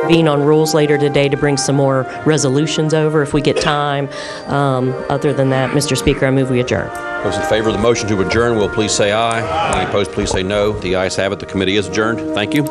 reconvene on rules later today to bring some more resolutions over if we get time. Other than that, Mr. Speaker, I move we adjourn. Those in favor of the motion to adjourn will please say aye. Any opposed, please say no. The ayes have it. The committee is adjourned. Thank you.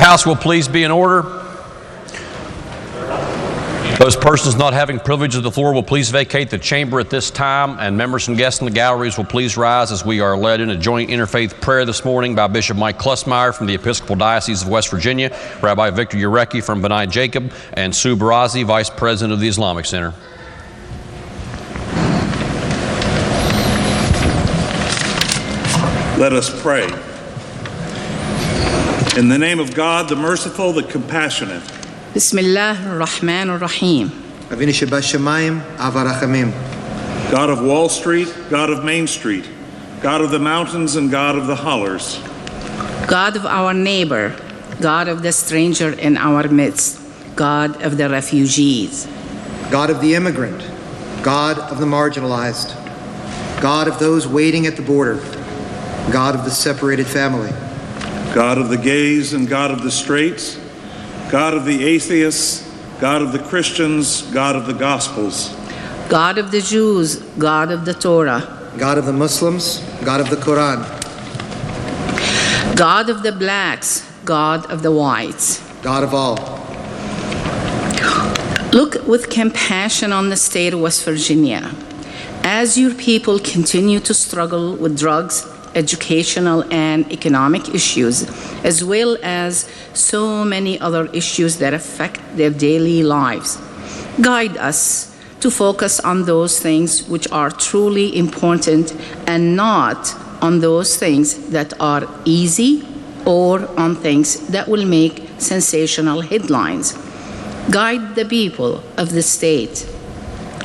House will please be in order. Those persons not having privilege of the floor will please vacate the chamber at this time, and members and guests in the galleries will please rise as we are led in a joint interfaith prayer this morning by Bishop Mike Klussmeyer from the Episcopal Diocese of West Virginia, Rabbi Victor Urecki from B'nai Jacob, and Sue Barazi, Vice President of the Islamic Center. Let us pray. In the name of God, the merciful, the compassionate. Bismillah ar-Rahman ar-Rahim. Avinu Shebashamayim, Avarachamim. God of Wall Street, God of Main Street, God of the mountains and God of the hollers. God of our neighbor, God of the stranger in our midst, God of the refugees. God of the immigrant, God of the marginalized, God of those waiting at the border, God of the separated family. God of the gays and God of the straights, God of the atheists, God of the Christians, God of the Gospels. God of the Jews, God of the Torah. God of the Muslims, God of the Quran. God of the blacks, God of the whites. God of all. Look with compassion on the state of West Virginia. As your people continue to struggle with drugs, educational and economic issues, as well as so many other issues that affect their daily lives. Guide us to focus on those things which are truly important and not on those things that are easy or on things that will make sensational headlines. Guide the people of the state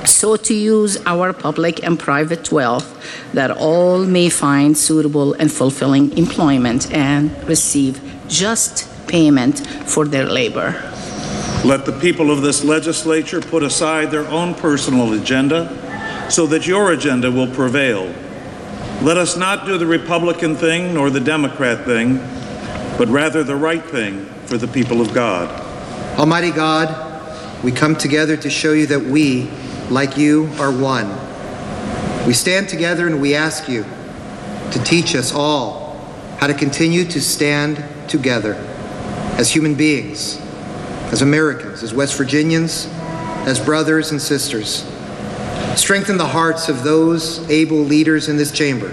so to use our public and private wealth that all may find suitable and fulfilling employment and receive just payment for their labor. Let the people of this legislature put aside their own personal agenda so that your agenda will prevail. Let us not do the Republican thing nor the Democrat thing, but rather the right thing for the people of God. Almighty God, we come together to show you that we, like you, are one. We stand together and we ask you to teach us all how to continue to stand together as human beings, as Americans, as West Virginians, as brothers and sisters. Strengthen the hearts of those able leaders in this chamber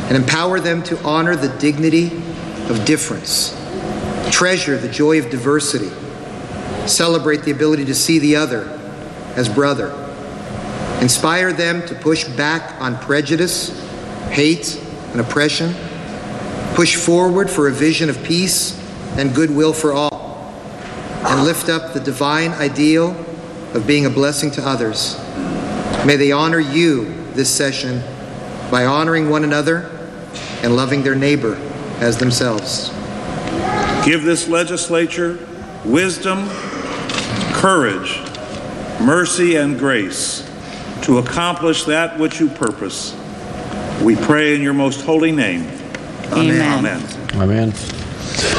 and empower them to honor the dignity of difference, treasure the joy of diversity, celebrate the ability to see the other as brother. Inspire them to push back on prejudice, hate, and oppression. Push forward for a vision of peace and goodwill for all. And lift up the divine ideal of being a blessing to others. May they honor you this session by honoring one another and loving their neighbor as themselves. Give this legislature wisdom, courage, mercy, and grace to accomplish that which you purpose. We pray in your most holy name. Amen. Amen. Amen.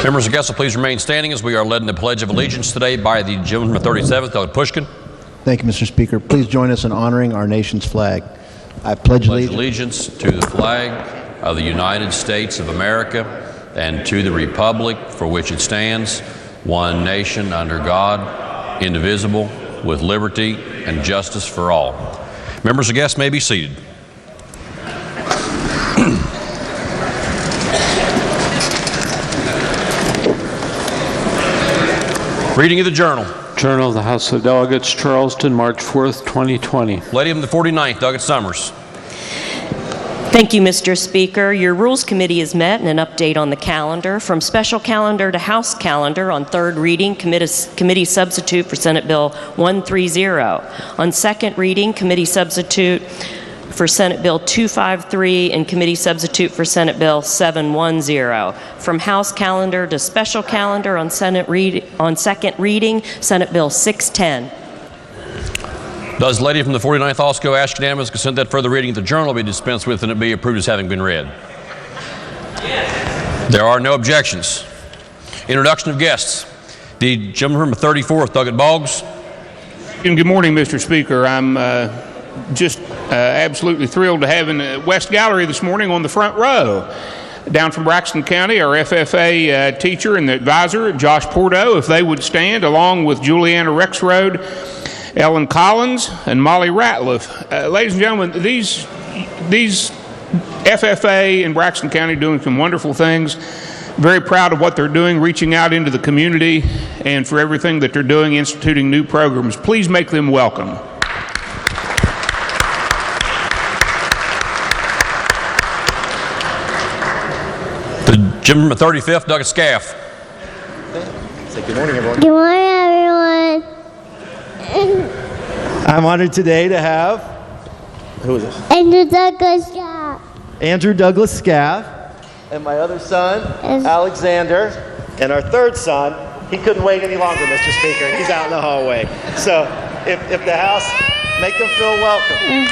Members and guests will please remain standing as we are led in the Pledge of Allegiance today by the Gentleman from 37th, Doug Pushkin. Thank you, Mr. Speaker. Please join us in honoring our nation's flag. I pledge allegiance to the flag of the United States of America and to the republic for which it stands, one nation under God, indivisible, with liberty and justice for all. Members and guests may be seated. Reading of the Journal. Journal of the House of Delegates, Charleston, March 4th, 2020. Lady of the 49th, Doggett Summers. Thank you, Mr. Speaker. Your Rules Committee has met, and an update on the calendar. From special calendar to House calendar on third reading, committee substitute for Senate Bill 130. On second reading, committee substitute for Senate Bill 253 and committee substitute for Senate Bill 710. From House calendar to special calendar on second reading, Senate Bill 610. Does Lady from the 49th also ask unanimous consent that further reading of the Journal be dispensed with and it be approved as having been read? Yes. There are no objections. Introduction of guests. The gentleman from the 34th, Doggett Boggs. And good morning, Mr. Speaker. I'm just absolutely thrilled to have in the West Gallery this morning on the front row down from Braxton County, our FFA teacher and the advisor, Josh Porto, if they would stand, along with Juliana Rexroad, Ellen Collins, and Molly Ratliff. Ladies and gentlemen, these FFA in Braxton County doing some wonderful things. Very proud of what they're doing, reaching out into the community, and for everything that they're doing, instituting new programs. Please make them welcome. The gentleman from the 35th, Douglas Scaff. Say good morning, everyone. Good morning, everyone. I'm honored today to have, who is this? Andrew Douglas Scott. Andrew Douglas Scaff, and my other son, Alexander, and our third son. He couldn't wait any longer, Mr. Speaker. He's out in the hallway. So if the House, make them feel welcome.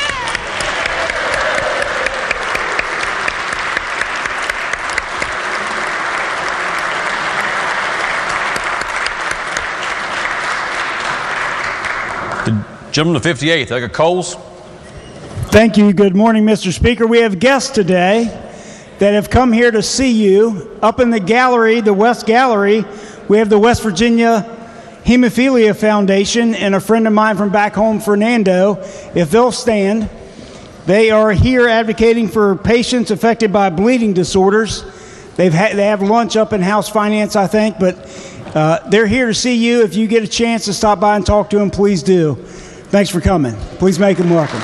Gentleman to 58th, Douglas Coles. Thank you. Good morning, Mr. Speaker. We have guests today that have come here to see you. Up in the gallery, the West Gallery, we have the West Virginia Hemophilia Foundation and a friend of mine from back home, Fernando. If they'll stand, they are here advocating for patients affected by bleeding disorders. They have lunch up in House Finance, I think, but they're here to see you. If you get a chance to stop by and talk to them, please do. Thanks for coming. Please make them welcome.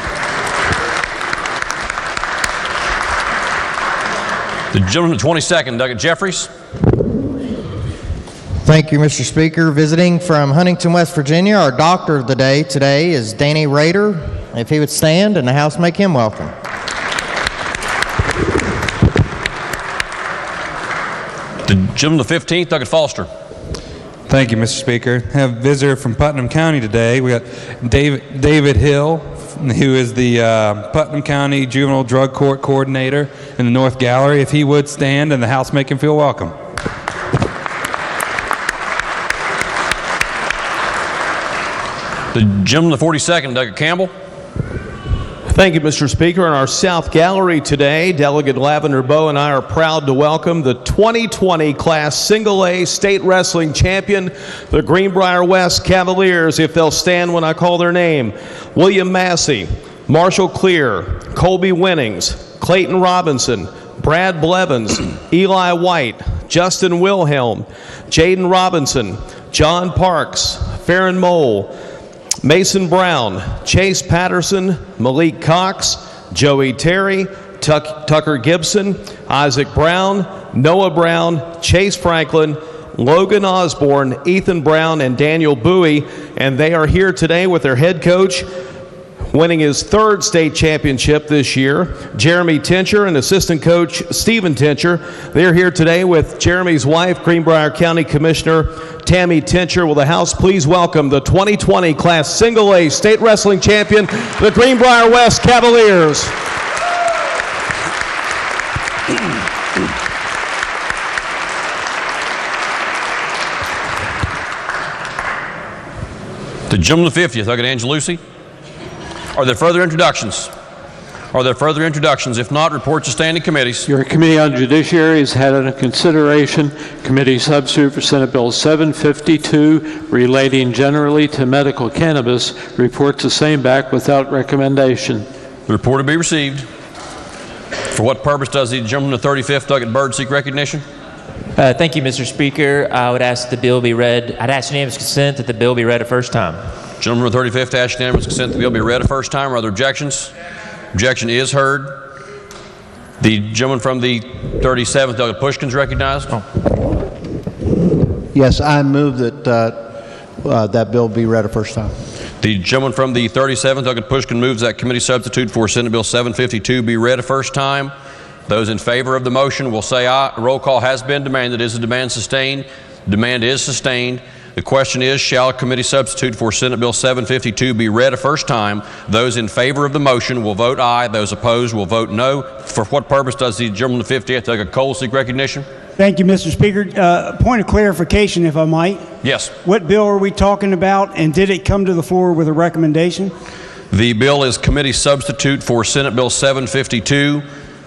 The gentleman to 22nd, Douglas Jeffries. Thank you, Mr. Speaker. Visiting from Huntington, West Virginia, our doctor of the day today is Danny Rader. If he would stand and the House make him welcome. The gentleman to 15th, Douglas Foster. Thank you, Mr. Speaker. I have a visitor from Putnam County today. We got David Hill, who is the Putnam County Juvenile Drug Court Coordinator in the North Gallery. If he would stand and the House make him feel welcome. The gentleman to 42nd, Douglas Campbell. Thank you, Mr. Speaker. In our South Gallery today, Delegate Lavender Bowe and I are proud to welcome the 2020 Class Single A State Wrestling Champion, the Greenbrier West Cavaliers, if they'll stand when I call their name. William Massey, Marshall Clear, Colby Winnings, Clayton Robinson, Brad Blevins, Eli White, Justin Wilhelm, Jaden Robinson, John Parks, Farron Mole, Mason Brown, Chase Patterson, Malik Cox, Joey Terry, Tucker Gibson, Isaac Brown, Noah Brown, Chase Franklin, Logan Osborne, Ethan Brown, and Daniel Bowie, and they are here today with their head coach, winning his third state championship this year, Jeremy Tincher, and assistant coach Stephen Tincher. They're here today with Jeremy's wife, Greenbrier County Commissioner Tammy Tincher. Will the House please welcome the 2020 Class Single A State Wrestling Champion, the Greenbrier West Cavaliers. The gentleman to 50th, Douglas Angelucci. Are there further introductions? Are there further introductions? If not, reports to standing committees. Your Committee on Judiciary has had under consideration Committee Substitute for Senate Bill 752 relating generally to medical cannabis. Reports the same back without recommendation. The report to be received. For what purpose does the gentleman to 35th, Douglas Byrd, seek recognition? Thank you, Mr. Speaker. I would ask the bill be read. I'd ask unanimous consent that the bill be read a first time. Gentleman from the 35th, ask unanimous consent that the bill be read a first time. Are there objections? Objection is heard. The gentleman from the 37th, Douglas Pushkin, is recognized. Yes, I move that that bill be read a first time. The gentleman from the 37th, Douglas Pushkin, moves that committee substitute for Senate Bill 752 be read a first time. Those in favor of the motion will say aye. A roll call has been demanded. Is the demand sustained? Demand is sustained. The question is, shall a committee substitute for Senate Bill 752 be read a first time? Those in favor of the motion will vote aye. Those opposed will vote no. For what purpose does the gentleman to 50th, Douglas Cole, seek recognition? Thank you, Mr. Speaker. Point of clarification, if I might. Yes. What bill are we talking about, and did it come to the floor with a recommendation? The bill is committee substitute for Senate Bill 752.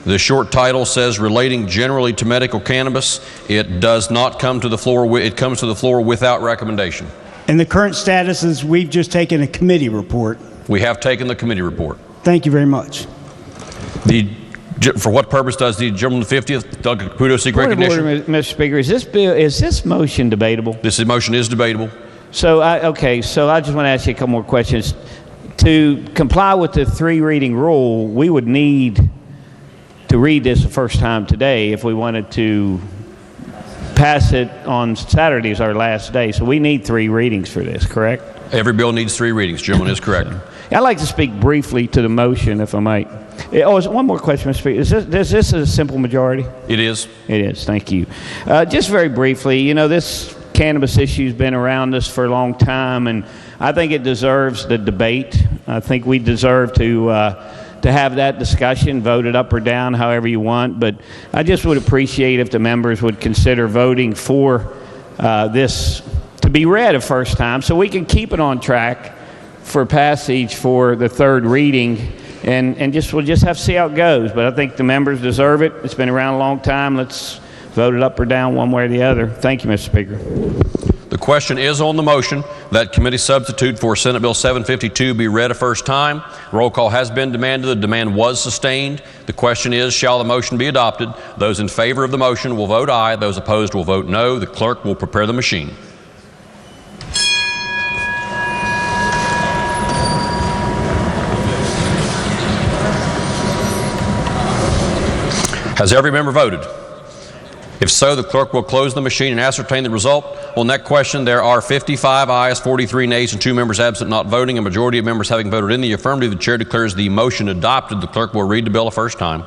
The short title says relating generally to medical cannabis. It does not come to the floor. It comes to the floor without recommendation. And the current status is we've just taken a committee report. We have taken the committee report. Thank you very much. For what purpose does the gentleman of the 50th, Doug Caputo, seek Point of recognition? order, Mr. Speaker. Is this motion debatable? This motion is debatable. So I just want to ask you a couple more questions. To comply with the 3-reading rule, we would need to read this the first time today if we wanted to pass it on Saturday as our last day. So we need 3 readings for this, correct? Every bill needs 3 readings. Gentleman is correct. I'd like to speak briefly to the motion, if I might. One more question, Mr. Speaker. Is this a simple majority? It is. It is. Thank you. Just very briefly, this cannabis issue has been around us for a long time, and I think it deserves the debate. I think we deserve to have that discussion, vote it up or down, however you want. But I just would appreciate if the members would consider voting for this to be read a first time so we can keep it on track for passage for the 3rd reading. And we'll just have to see how it goes. But I think the members deserve it. It's been around a long time. Let's vote it up or down one way or the other. Thank you, Mr. Speaker. The question is on the motion that committee substitute for Senate Bill 752 be read a first time. Roll call has been demanded. The demand was sustained. The question is, shall the motion be adopted? Those in favor of the motion will vote aye. Those opposed will vote no. The clerk will prepare the machine. Has every member voted? If so, the clerk will close the machine and ascertain the result. On that question, there are 55 ayes, 43 nays, and 2 members absent not voting. A majority of members having voted in the affirmative, the chair declares the motion adopted. The clerk will read the bill a first time.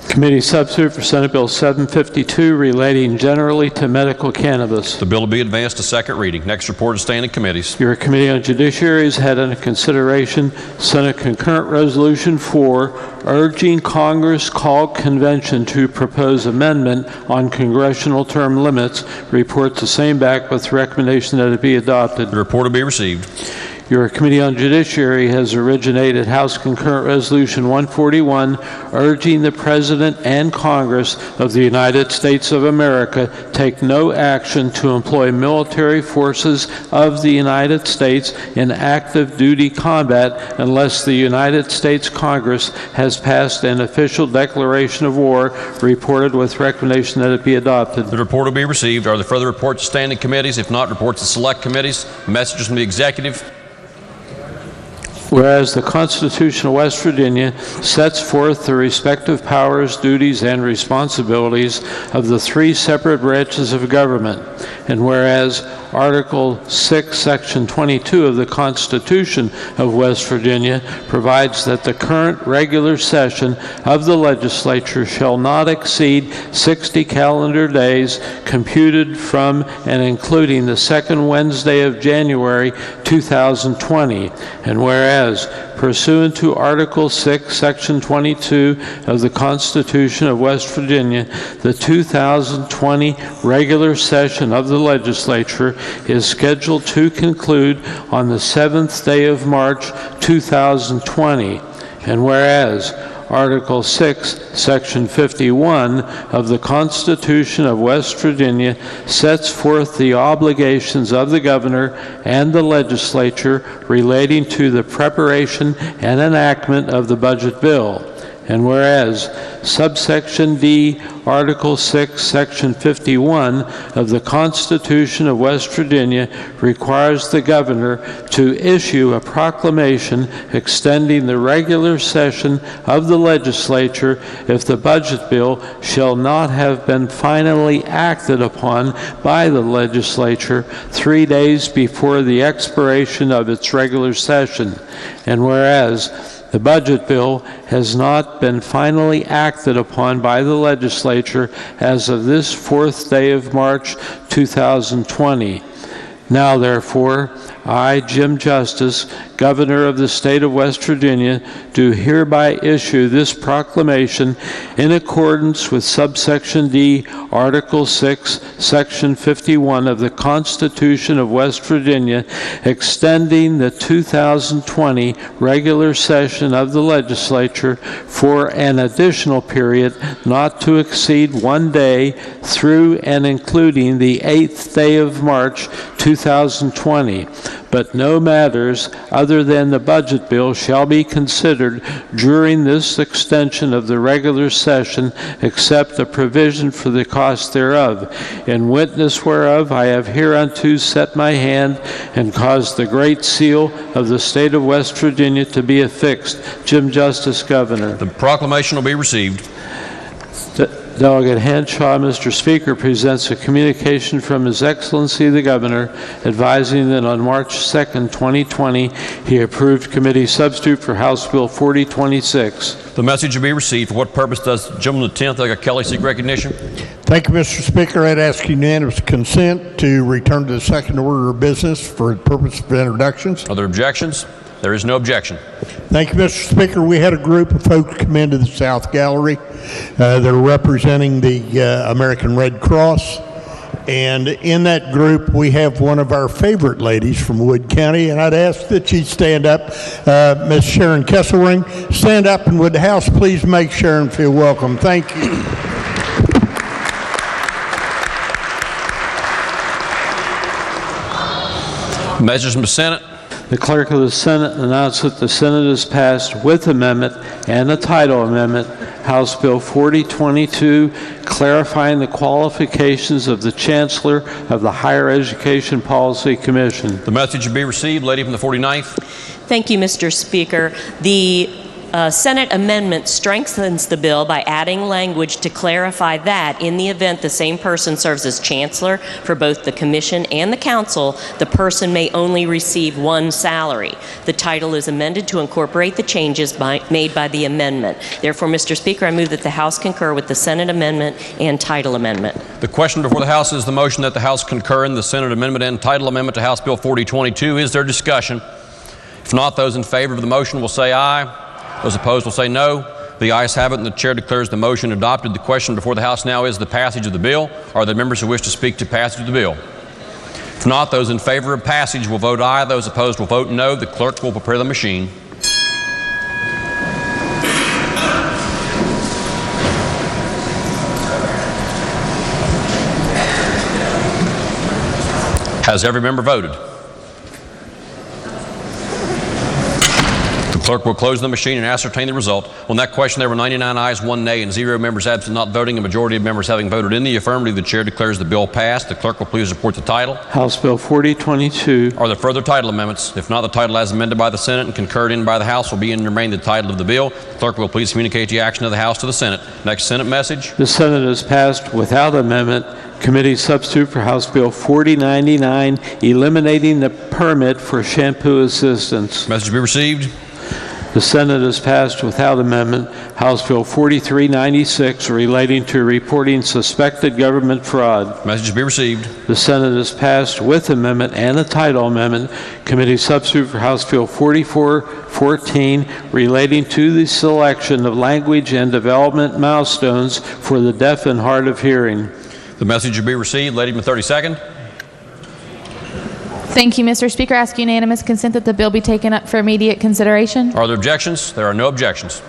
Committee substitute for Senate Bill 752 relating generally to medical cannabis. The bill will be advanced to 2nd reading. Next report is standing committees. Your Committee on Judiciary has had under consideration Senate Concurrent Resolution 4 urging Congress called convention to propose amendment on congressional term limits. Report the same back with recommendation that it be adopted. The report will be received. Your Committee on Judiciary has originated House Concurrent Resolution 141 urging the President and Congress of the United States of America take no action to employ military forces of the United States in active duty combat unless the United States Congress has passed an official declaration of war. Reported with recommendation that it be adopted. The report will be received. Are there further reports to standing committees? If not, reports to select committees. Messages from the executive. Whereas the Constitution of West Virginia sets forth the respective powers, duties, and responsibilities of the 3 separate branches of government, and whereas Article 6, Section 22 of the Constitution of West Virginia provides that the current regular session of the legislature shall not exceed 60 calendar days computed from and including the 2nd Wednesday of January 2020, and whereas pursuant to Article 6, Section 22 of the Constitution of West Virginia, the 2020 regular session of the legislature is scheduled to conclude on the 7th day of March 2020. And whereas Article 6, Section 51 of the Constitution of West Virginia sets forth the obligations of the governor and the legislature relating to the preparation and enactment of the budget bill. And whereas subsection D, Article 6, Section 51 of the Constitution of West Virginia requires the governor to issue a proclamation extending the regular session of the legislature if the budget bill shall not have been finally acted upon by the legislature 3 days before the expiration of its regular session. And whereas the budget bill has not been finally acted upon by the legislature as of this 4th day of March 2020. Now, therefore, I, Jim Justice, Governor of the State of West Virginia, do hereby issue this proclamation in accordance with subsection D, Article 6, Section 51 of the Constitution of West Virginia, extending the 2020 regular session of the Legislature for an additional period not to exceed 1 day through and including the 8th day of March 2020, but no matters other than the budget bill shall be considered during this extension of the regular session, except the provision for the cost thereof. In witness whereof I have hereunto set my hand and caused the great seal of the State of West Virginia to be affixed. Jim Justice, Governor. The proclamation will be received. Delegate Henshaw, Mr. Speaker, presents a communication from His Excellency the Governor advising that on March 2nd, 2020, he approved committee substitute for House Bill 4026. The message will be received. For what purpose does the gentleman of the 10th, Delegate Kelly, seek recognition? Thank you, Mr. Speaker. I'd ask unanimous consent to return to the second order of business for the purpose of introductions. Are there objections? There is no objection. Thank you, Mr. Speaker. We had a group of folks come into the South Gallery. They're representing the American Red Cross. And in that group, we have one of our favorite ladies from Wood County. And I'd ask that she stand up. Ms. Sharon Kesselring, stand up, and would the House please make Sharon feel welcome. Thank you. Measures from the Senate. The Clerk of the Senate announced that the Senate has passed with amendment and a title amendment House Bill 4022, clarifying the qualifications of the Chancellor of the Higher Education Policy Commission. The message will be received. Lady from the 49th. Thank you, Mr. Speaker. The Senate amendment strengthens the bill by adding language to clarify that in the event the same person serves as chancellor for both the commission and the council, the person may only receive one salary. The title is amended to incorporate the changes made by the amendment. Therefore, Mr. Speaker, I move that the House concur with the Senate amendment and title amendment. The question before the House is the motion that the House concur in the Senate amendment and title amendment to House Bill 4022. Is there discussion? If not, those in favor of the motion will say aye. Those opposed will say no. The ayes have it, and the chair declares the motion adopted. The question before the House now is the passage of the bill. Are there members who wish to speak to passage of the bill? If not, those in favor of passage will vote aye. Those opposed will vote no. The clerk will prepare the machine. Has every member voted? The clerk will close the machine and ascertain the result. On that question, there were 99 ayes, 1 nay, and 0 members absent not voting. A majority of members having voted in the affirmative, the chair declares the bill passed. The clerk will please report the title. House Bill 4022. Are there further title amendments? If not, the title as amended by the Senate and concurred in by the House will be and remain the title of the bill. The clerk will please communicate the action of the House to the Senate. Next Senate message. The Senate has passed without amendment committee substitute for House Bill 4099, eliminating the permit for shampoo assistance. Message be received. The Senate has passed without amendment House Bill 4396, relating to reporting suspected government fraud. Message be received. The Senate has passed with amendment and a title amendment committee substitute for House Bill 4414, relating to the selection of language and development milestones for the deaf and hard of hearing. The message will be received. Lady from the 32nd. Thank you, Mr. Speaker. I ask unanimous consent that the bill be taken up for immediate consideration. Are there objections? There are no objections.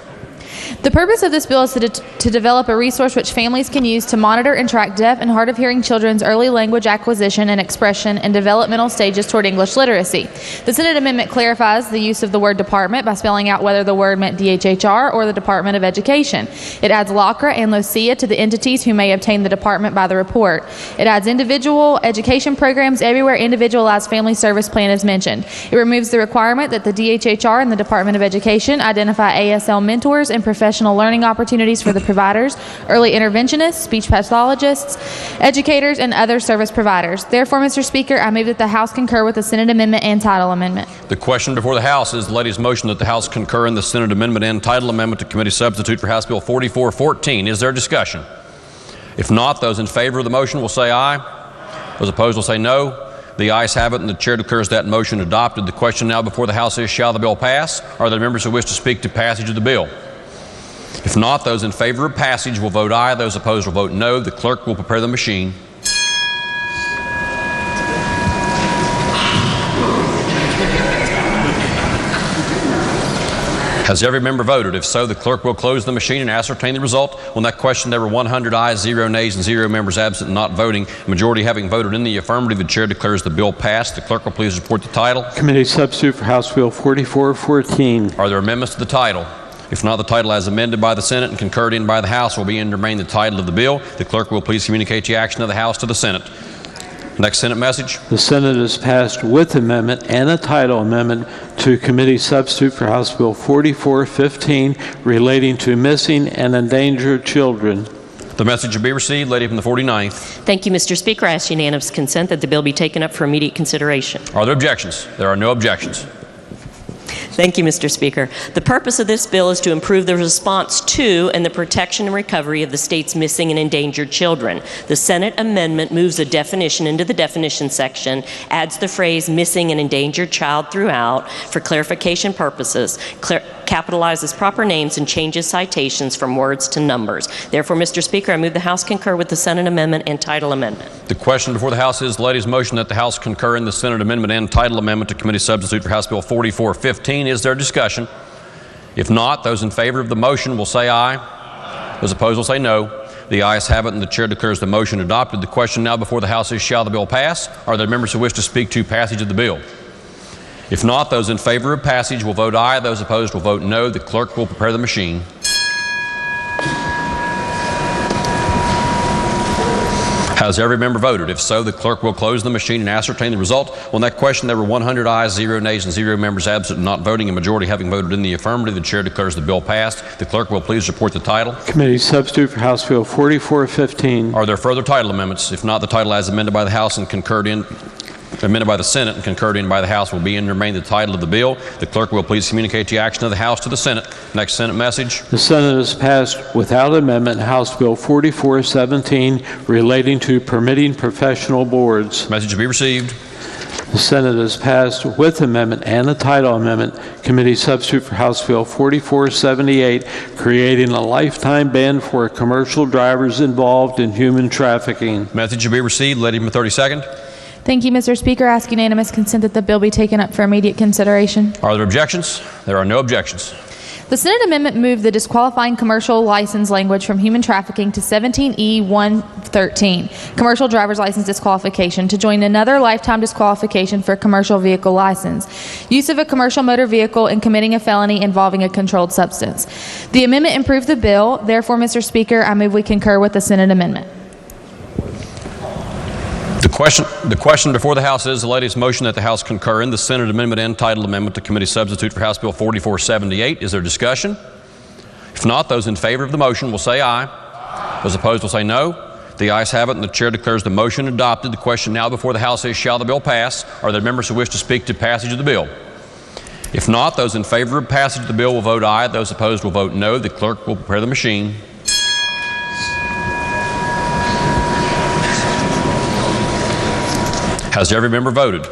The purpose of this bill is to develop a resource which families can use to monitor and track deaf and hard of hearing children's early language acquisition and expression and developmental stages toward English literacy. The Senate amendment clarifies the use of the word department by spelling out whether the word meant DHHR or the Department of Education. It adds LACRA and LOCIA to the entities who may obtain the department by the report. It adds individual education programs everywhere individualized family service plan is mentioned. It removes the requirement that the DHHR and the Department of Education identify ASL mentors and professional learning opportunities for the providers, early interventionists, speech pathologists, educators, and other service providers. Therefore, Mr. Speaker, I move that the House concur with the Senate amendment and title amendment. The question before the House is the lady's motion that the House concur in the Senate amendment and title amendment to committee substitute for House Bill 4414. Is there discussion? If not, those in favor of the motion will say aye. Those opposed will say no. The ayes have it, and the chair declares that motion adopted. The question now before the House is, shall the bill pass? Are there members who wish to speak to passage of the bill? If not, those in favor of passage will vote aye. Those opposed will vote no. The clerk will prepare the machine. Has every member voted? If so, the clerk will close the machine and ascertain the result. On that question, there were 100 ayes, 0 nays, and 0 members absent and not voting. Majority having voted in the affirmative, the chair declares the bill passed. The clerk will please report the title. Committee substitute for House Bill 4414. Are there amendments to the title? If not, the title as amended by the Senate and concurred in by the House will be and remain the title of the bill. The clerk will please communicate the action of the House to the Senate. Next Senate message. The Senate has passed with amendment and a title amendment to committee substitute for House Bill 4415 relating to missing and endangered children. The message will be received. Lady from the 49th. Thank you, Mr. Speaker. I ask unanimous consent that the bill be taken up for immediate consideration. Are there objections? There are no objections. Thank you, Mr. Speaker. The purpose of this bill is to improve the response to and the protection and recovery of the state's missing and endangered children. The Senate amendment moves a definition into the definition section, adds the phrase missing and endangered child throughout for clarification purposes, capitalizes proper names, and changes citations from words to numbers. Therefore, Mr. Speaker, I move the House concur with the Senate amendment and title amendment. The question before the House is the lady's motion that the House concur in the Senate amendment and title amendment to committee substitute for House Bill 4415. Is there discussion? If not, those in favor of the motion will say aye. Those opposed will say no. The ayes have it, and the chair declares the motion adopted. The question now before the House is, shall the bill pass? Are there members who wish to speak to passage of the bill? If not, those in favor of passage will vote aye. Those opposed will vote no. The clerk will prepare the machine. Has every member voted? If so, the clerk will close the machine and ascertain the result. On that question, there were 100 ayes, 0 nays, and 0 members absent and not voting. A majority having voted in the affirmative, the chair declares the bill passed. The clerk will please report the title. Committee substitute for House Bill 4415. Are there further title amendments? If not, the title as amended by the House and concurred in amended by the Senate and concurred in by the House will be and remain the title of the bill. The clerk will please communicate the action of the House to the Senate. Next Senate message. The Senate has passed without amendment House Bill 4417 relating to permitting professional boards. Message to be received. The Senate has passed with amendment and a title amendment committee substitute for House Bill 4478 creating a lifetime ban for commercial drivers involved in human trafficking. Message to be received. Lady from the 32nd. Thank you, Mr. Speaker. I ask unanimous consent that the bill be taken up for immediate consideration. Are there objections? There are no objections. The Senate amendment moved the disqualifying commercial license language from human trafficking to 17E113, commercial driver's license disqualification, to join another lifetime disqualification for commercial vehicle license, use of a commercial motor vehicle in committing a felony involving a controlled substance. The amendment improved the bill. Therefore, Mr. Speaker, I move we concur with the Senate amendment. The question before the House is the lady's motion that the House concur in the Senate amendment and title amendment to committee substitute for House Bill 4478. Is there discussion? If not, those in favor of the motion will say aye. Those opposed will say no. The ayes have it, and the chair declares the motion adopted. The question now before the House is, shall the bill pass? Are there members who wish to speak to passage of the bill? If not, those in favor of passage of the bill will vote aye. Those opposed will vote no. The clerk will prepare the machine. Has every member voted?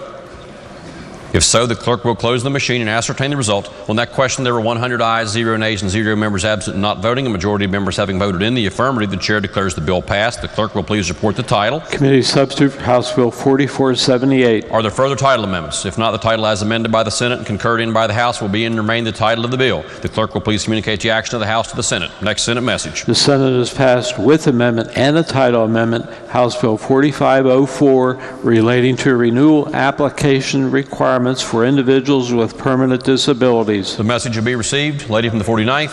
If so, the clerk will close the machine and ascertain the result. On that question, there were 100 ayes, 0 nays, and 0 members absent and not voting. A majority of members having voted in the affirmative, the chair declares the bill passed. The clerk will please report the title. Committee substitute for House Bill 4478. Are there further title amendments? If not, the title as amended by the Senate and concurred in by the House will be and remain the title of the bill. The clerk will please communicate the action of the House to the Senate. Next Senate message. The Senate has passed with amendment and a title amendment House Bill 4504 relating to renewal application requirements for individuals with permanent disabilities. The message will be received. Lady from the 49th.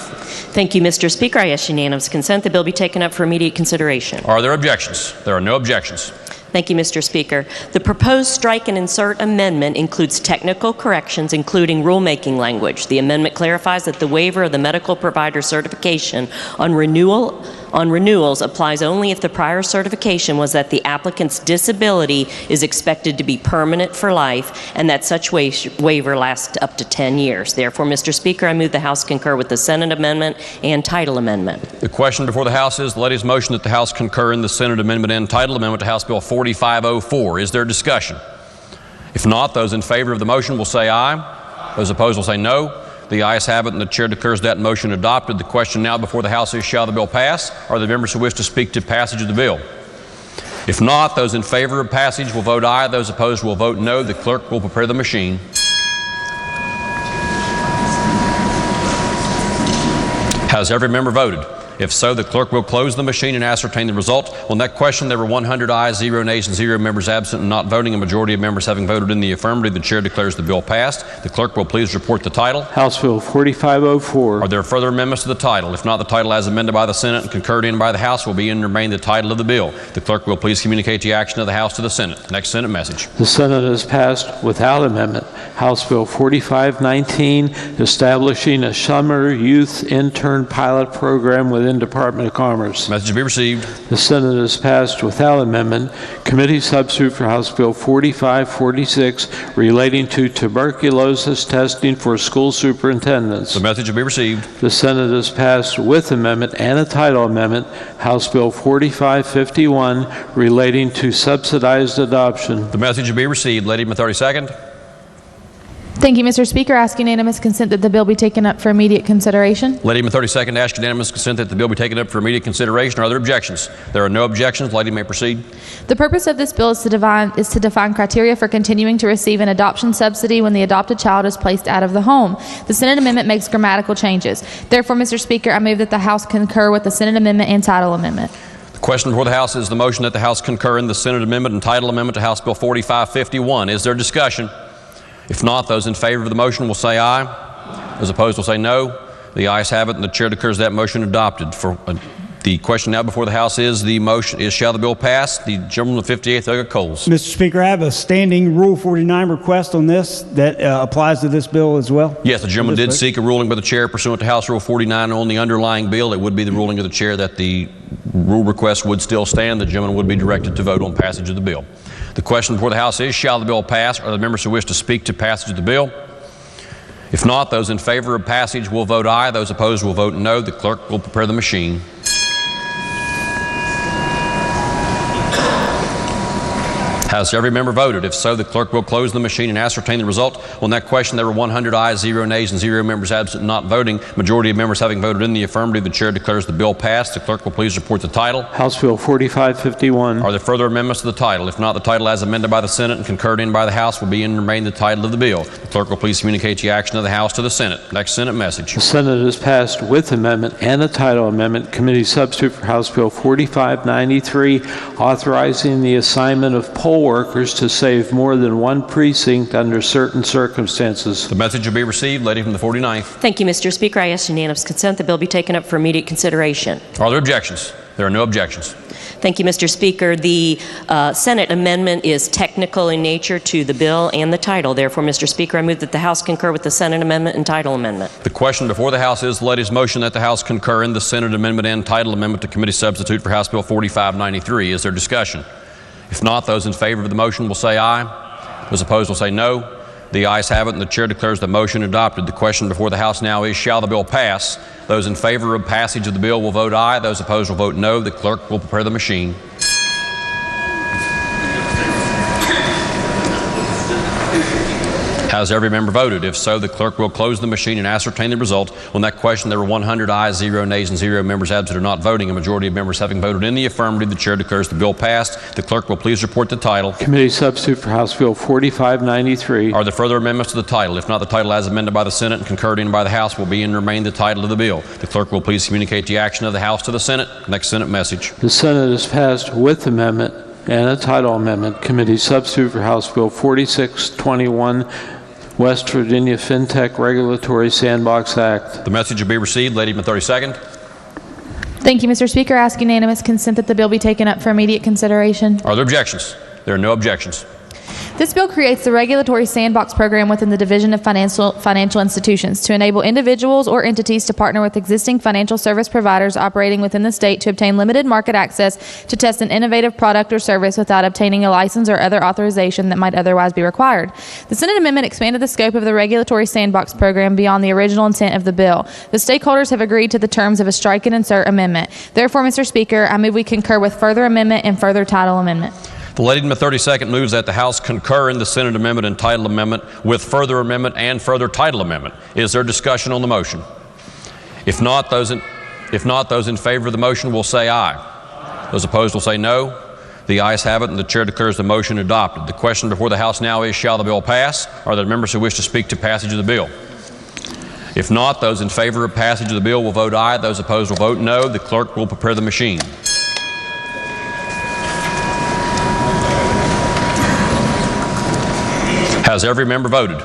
Thank you, Mr. Speaker. I ask unanimous consent the bill be taken up for immediate consideration. Are there objections? There are no objections. Thank you, Mr. Speaker. The proposed strike and insert amendment includes technical corrections, including rulemaking language. The amendment clarifies that the waiver of the medical provider certification on renewals applies only if the prior certification was that the applicant's disability is expected to be permanent for life and that such waiver lasts up to 10 years. Therefore, Mr. Speaker, I move the House concur with the Senate amendment and title amendment. The question before the House is the lady's motion that the House concur in the Senate amendment and title amendment to House Bill 4504. Is there discussion? If not, those in favor of the motion will say aye. Those opposed will say no. The ayes have it, and the chair declares that motion adopted. The question now before the House is, shall the bill pass? Are there members who wish to speak to passage of the bill? If not, those in favor of passage will vote aye. Those opposed will vote no. The clerk will prepare the machine. Has every member voted? If so, the clerk will close the machine and ascertain the result. On that question, there were 100 ayes, 0 nays, and 0 members absent and not voting. A majority of members having voted in the affirmative, the chair declares the bill passed. The clerk will please report the title. House Bill 4504. Are there further amendments to the title? If not, the title as amended by the Senate and concurred in by the House will be and remain the title of the bill. The clerk will please communicate the action of the House to the Senate. Next Senate message. The Senate has passed without amendment House Bill 4519, establishing a summer youth intern pilot program within Department of Commerce. Message to be received. The Senate has passed without amendment Committee Substitute for House Bill 4546, relating to tuberculosis testing for school superintendents. The message will be received. The Senate has passed with amendment and a title amendment House Bill 4551, relating to subsidized adoption. The message will be received. Lady in the 32nd. Thank you, Mr. Speaker. I ask unanimous consent that the bill be taken up for immediate consideration. Lady in the 32nd, ask unanimous consent that the bill be taken up for immediate consideration. Are there objections? There are no objections. Lady may proceed. The purpose of this bill is to define criteria for continuing to receive an adoption subsidy when the adopted child is placed out of the home. The Senate amendment makes grammatical changes. Therefore, Mr. Speaker, I move that the House concur with the Senate amendment and title amendment. The question before the House is the motion that the House concur in the Senate amendment and title amendment to House Bill 4551. Is there discussion? If not, those in favor of the motion will say aye. Those opposed will say no. The ayes have it, and the chair declares that motion adopted. The question now before the House is the motion is, shall the bill pass? The gentleman with 58th, Thurgood Coles. Mr. Speaker, I have a standing Rule 49 request on this that applies to this bill as well. Yes, the gentleman did seek a ruling by the chair pursuant to House Rule 49 on the underlying bill. It would be the ruling of the chair that the rule request would still stand. The gentleman would be directed to vote on passage of the bill. The question before the House is, shall the bill pass? Are there members who wish to speak to passage of the bill? If not, those in favor of passage will vote aye. Those opposed will vote no. The clerk will prepare the machine. Has every member voted? If so, the clerk will close the machine and ascertain the result. On that question, there were 100 ayes, 0 nays, and 0 members absent and not voting. Majority of members having voted in the affirmative, the chair declares the bill passed. The clerk will please report the title. House Bill 4551. Are there further amendments to the title? If not, the title as amended by the Senate and concurred in by the House will be and remain the title of the bill. The clerk will please communicate the action of the House to the Senate. Next Senate message. The Senate has passed with amendment and a title amendment Committee Substitute for House Bill 4593, authorizing the assignment of poll workers to save more than one precinct under certain circumstances. The message will be received. Lady from the 49th. Thank you, Mr. Speaker. I ask unanimous consent the bill be taken up for immediate consideration. Are there objections? There are no objections. Thank you, Mr. Speaker. The Senate amendment is technical in nature to the bill and the title. Therefore, Mr. Speaker, I move that the House concur with the Senate amendment and title amendment. The question before the House is the lady's motion that the House concur in the Senate amendment and title amendment to Committee Substitute for House Bill 4593. Is there discussion? If not, those in favor of the motion will say aye. Those opposed will say no. The ayes have it, and the chair declares the motion adopted. The question before the House now is, shall the bill pass? Those in favor of passage of the bill will vote aye. Those opposed will vote no. The clerk will prepare the machine. Has every member voted? If so, the clerk will close the machine and ascertain the result. On that question, there were 100 ayes, 0 nays, and 0 members absent or not voting. A majority of members having voted in the affirmative, the chair declares the bill passed. The clerk will please report the title. Committee Substitute for House Bill 4593. Are there further amendments to the title? If not, the title as amended by the Senate and concurred in by the House will be and remain the title of the bill. The clerk will please communicate the action of the House to the Senate. Next Senate message. The Senate has passed with amendment and a title amendment Committee Substitute for House Bill 4621, West Virginia FinTech Regulatory Sandbox Act. The message will be received. Lady from the 32nd. Thank you, Mr. Speaker. I ask unanimous consent that the bill be taken up for immediate consideration. Are there objections? There are no objections. This bill creates the Regulatory Sandbox Program within the Division of Financial Institutions to enable individuals or entities to partner with existing financial service providers operating within the state to obtain limited market access to test an innovative product or service without obtaining a license or other authorization that might otherwise be required. The Senate amendment expanded the scope of the Regulatory Sandbox Program beyond the original intent of the bill. The stakeholders have agreed to the terms of a strike and insert amendment. Therefore, Mr. Speaker, I move we concur with further amendment and further title amendment. The lady from the 32nd moves that the House concur in the Senate amendment and title amendment with further amendment and further title amendment. Is there discussion on the motion? If not, those in favor of the motion will say aye. Those opposed will say no. The ayes have it, and the chair declares the motion adopted. The question before the House now is, shall the bill pass? Are there members who wish to speak to passage of the bill? If not, those in favor of passage of the bill will vote aye. Those opposed will vote no. The clerk will prepare the machine. Has every member voted?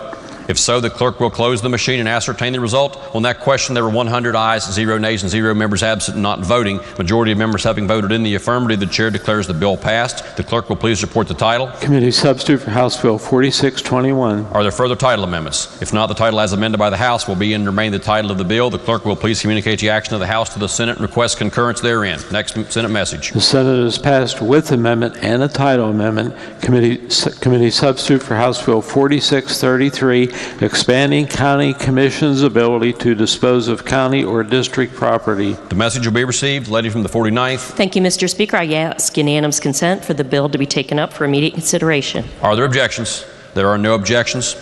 If so, the clerk will close the machine and ascertain the result. On that question, there were 100 ayes, 0 nays, and 0 members absent and not voting. Majority of members having voted in the affirmative, the chair declares the bill passed. The clerk will please report the title. Committee substitute for House Bill 4621. Are there further title amendments? If not, the title as amended by the House will be and remain the title of the bill. The clerk will please communicate the action of the House to the Senate and request concurrence therein. Next Senate message. The Senate has passed with amendment and a title amendment. Committee substitute for House Bill 4633, expanding county commission's ability to dispose of county or district property. The message will be received. Lady from the 49th. Thank you, Mr. Speaker. I ask unanimous consent for the bill to be taken up for immediate consideration. Are there objections? There are no objections.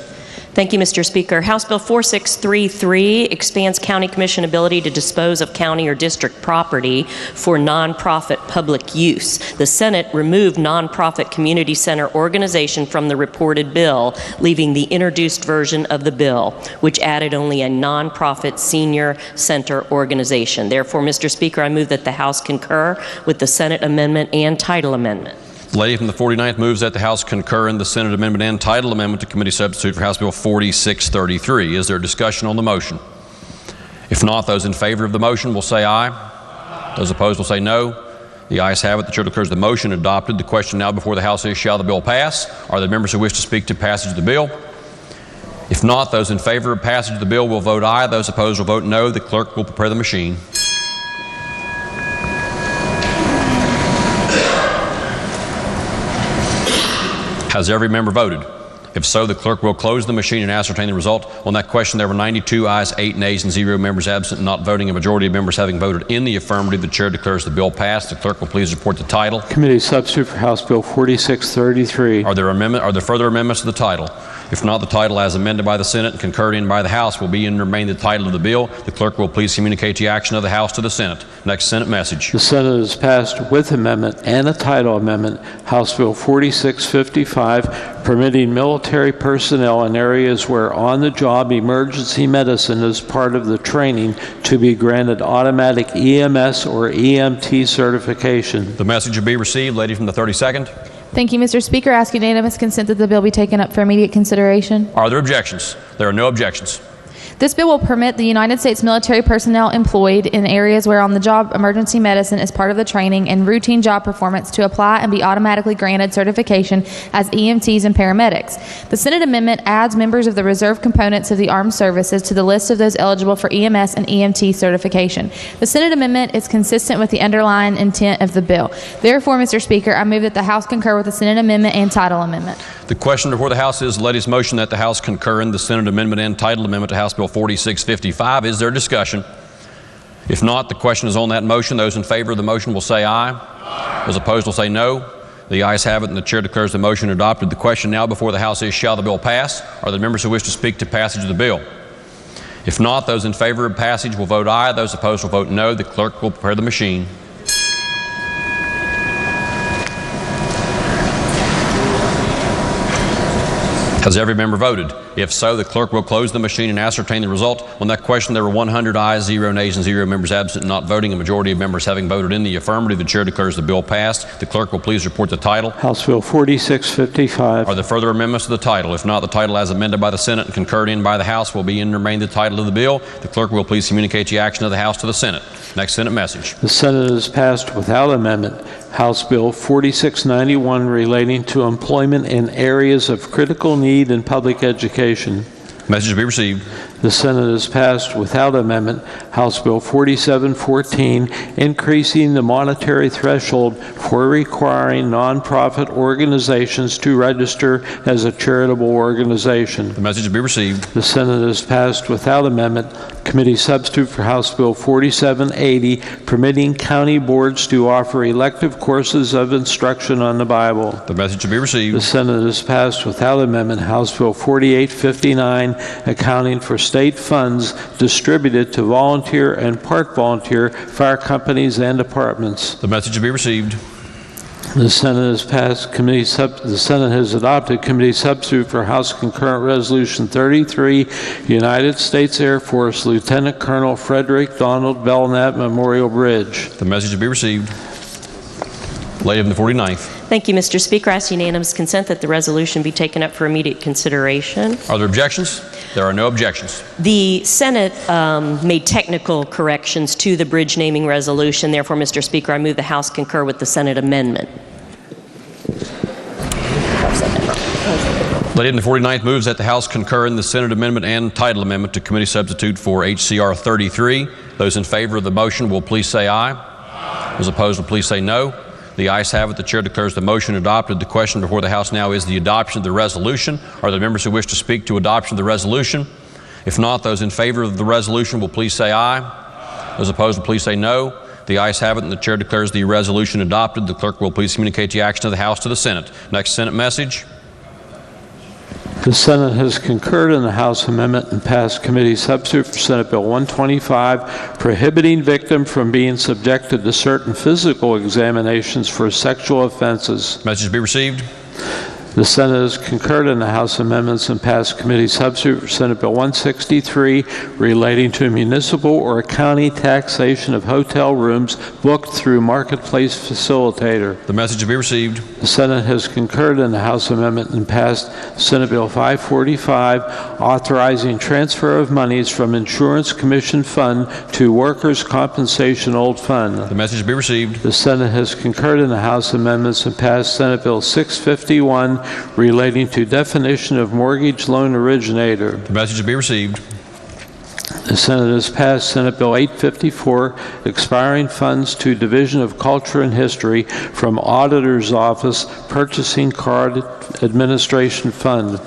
Thank you, Mr. Speaker. House Bill 4633 expands county commission ability to dispose of county or district property for nonprofit public use. The Senate removed nonprofit community center organization from the reported bill, leaving the introduced version of the bill, which added only a nonprofit senior center organization. Therefore, Mr. Speaker, I move that the House concur with the Senate amendment and title amendment. The lady from the 49th moves that the House concur in the Senate amendment and title amendment to committee substitute for House Bill 4633. Is there discussion on the motion? If not, those in favor of the motion will say aye. Those opposed will say no. The ayes have it. The chair declares the motion adopted. The question now before the House is, shall the bill pass? Are there members who wish to speak to passage of the bill? If not, those in favor of passage of the bill will vote aye. Those opposed will vote no. The clerk will prepare the machine. Has every member voted? If so, the clerk will close the machine and ascertain the result. On that question, there were 92 ayes, 8 nays, and 0 members absent and not voting. A majority of members having voted in the affirmative, the chair declares the bill passed. The clerk will please report the title. Committee substitute for House Bill 4633. Are there further amendments to the title? If not, the title as amended by the Senate and concurred in by the House will be and remain the title of the bill. The clerk will please communicate the action of the House to the Senate. Next Senate message. The Senate has passed with amendment and a title amendment House Bill 4655, permitting military personnel in areas where on-the-job emergency medicine is part of the training to be granted automatic EMS or EMT certification. The message will be received. Lady from the 32nd. Thank you, Mr. Speaker. I ask unanimous consent that the bill be taken up for immediate consideration. Are there objections? There are no objections. This bill will permit the United States military personnel employed in areas where on-the-job emergency medicine is part of the training and routine job performance to apply and be automatically granted certification as EMTs and paramedics. The Senate amendment adds members of the reserve components of the armed services to the list of those eligible for EMS and EMT certification. The Senate amendment is consistent with the underlying intent of the bill. Therefore, Mr. Speaker, I move that the House concur with the Senate amendment and title amendment. The question before the House is the lady's motion that the House concur in the Senate amendment and title amendment to House Bill 4655. Is there discussion? If not, the question is on that motion. Those in favor of the motion will say aye. Those opposed will say no. The ayes have it, and the chair declares the motion adopted. The question now before the House is, shall the bill pass? Are there members who wish to speak to passage of the bill? If not, those in favor of passage will vote aye. Those opposed will vote no. The clerk will prepare the machine. Has every member voted? If so, the clerk will close the machine and ascertain the result. On that question, there were 100 ayes, 0 nays, and 0 members absent and not voting. A majority of members having voted in the affirmative, the chair declares the bill passed. The clerk will please report the title. House Bill 4655. Are there further amendments to the title? If not, the title as amended by the Senate and concurred in by the House will be and remain the title of the bill. The clerk will please communicate the action of the House to the Senate. Next Senate message. The Senate has passed without amendment House Bill 4691 relating to employment in areas of critical need in public education. Message to be received. The Senate has passed without amendment House Bill 4714, increasing the monetary threshold for requiring nonprofit organizations to register as a charitable organization. The message will be received. The Senate has passed without amendment Committee Substitute for House Bill 4780, permitting county boards to offer elective courses of instruction on the Bible. The message will be received. The Senate has passed without amendment House Bill 4859, accounting for state funds distributed to volunteer and part volunteer fire companies and departments. The message will be received. The Senate has passed the Senate has adopted Committee Substitute for House Concurrent Resolution 33, United States Air Force Lieutenant Colonel Frederick Donald Belknap Memorial Bridge. The message will be received. Lady from the 49th. Thank you, Mr. Speaker. I ask unanimous consent that the resolution be taken up for immediate consideration. Are there objections? There are no objections. The Senate made technical corrections to the bridge naming resolution. Therefore, Mr. Speaker, I move the House concur with the Senate amendment. Lady in the 49th moves that the House concur in the Senate amendment and title amendment to committee substitute for HCR 33. Those in favor of the motion will please say aye. Those opposed will please say no. The ayes have it. The chair declares the motion adopted. The question before the House now is the adoption of the resolution. Are there members who wish to speak to adoption of the resolution? If not, those in favor of the resolution will please say aye. Those opposed will please say no. The ayes have it, and the chair declares the resolution adopted. The clerk will please communicate the action of the House to the Senate. Next Senate message. The Senate has concurred in the House amendment and passed Committee Substitute for Senate Bill 125, prohibiting victims from being subjected to certain physical examinations for sexual offenses. Message be received. The Senate has concurred in the House amendments and passed Committee Substitute for Senate Bill 163, relating to municipal or county taxation of hotel rooms booked through Marketplace Facilitator. The message be received. The Senate has concurred in the House amendment and passed Senate Bill 545, authorizing transfer of monies from Insurance Commission Fund to Workers' Compensation Old Fund. The message be received. The Senate has concurred in the House amendments and passed Senate Bill 651, relating to definition of mortgage loan originator. The message be received. The Senate has passed Senate Bill 854, expiring funds to Division of Culture and History from Auditor's Office Purchasing Card Administration Fund.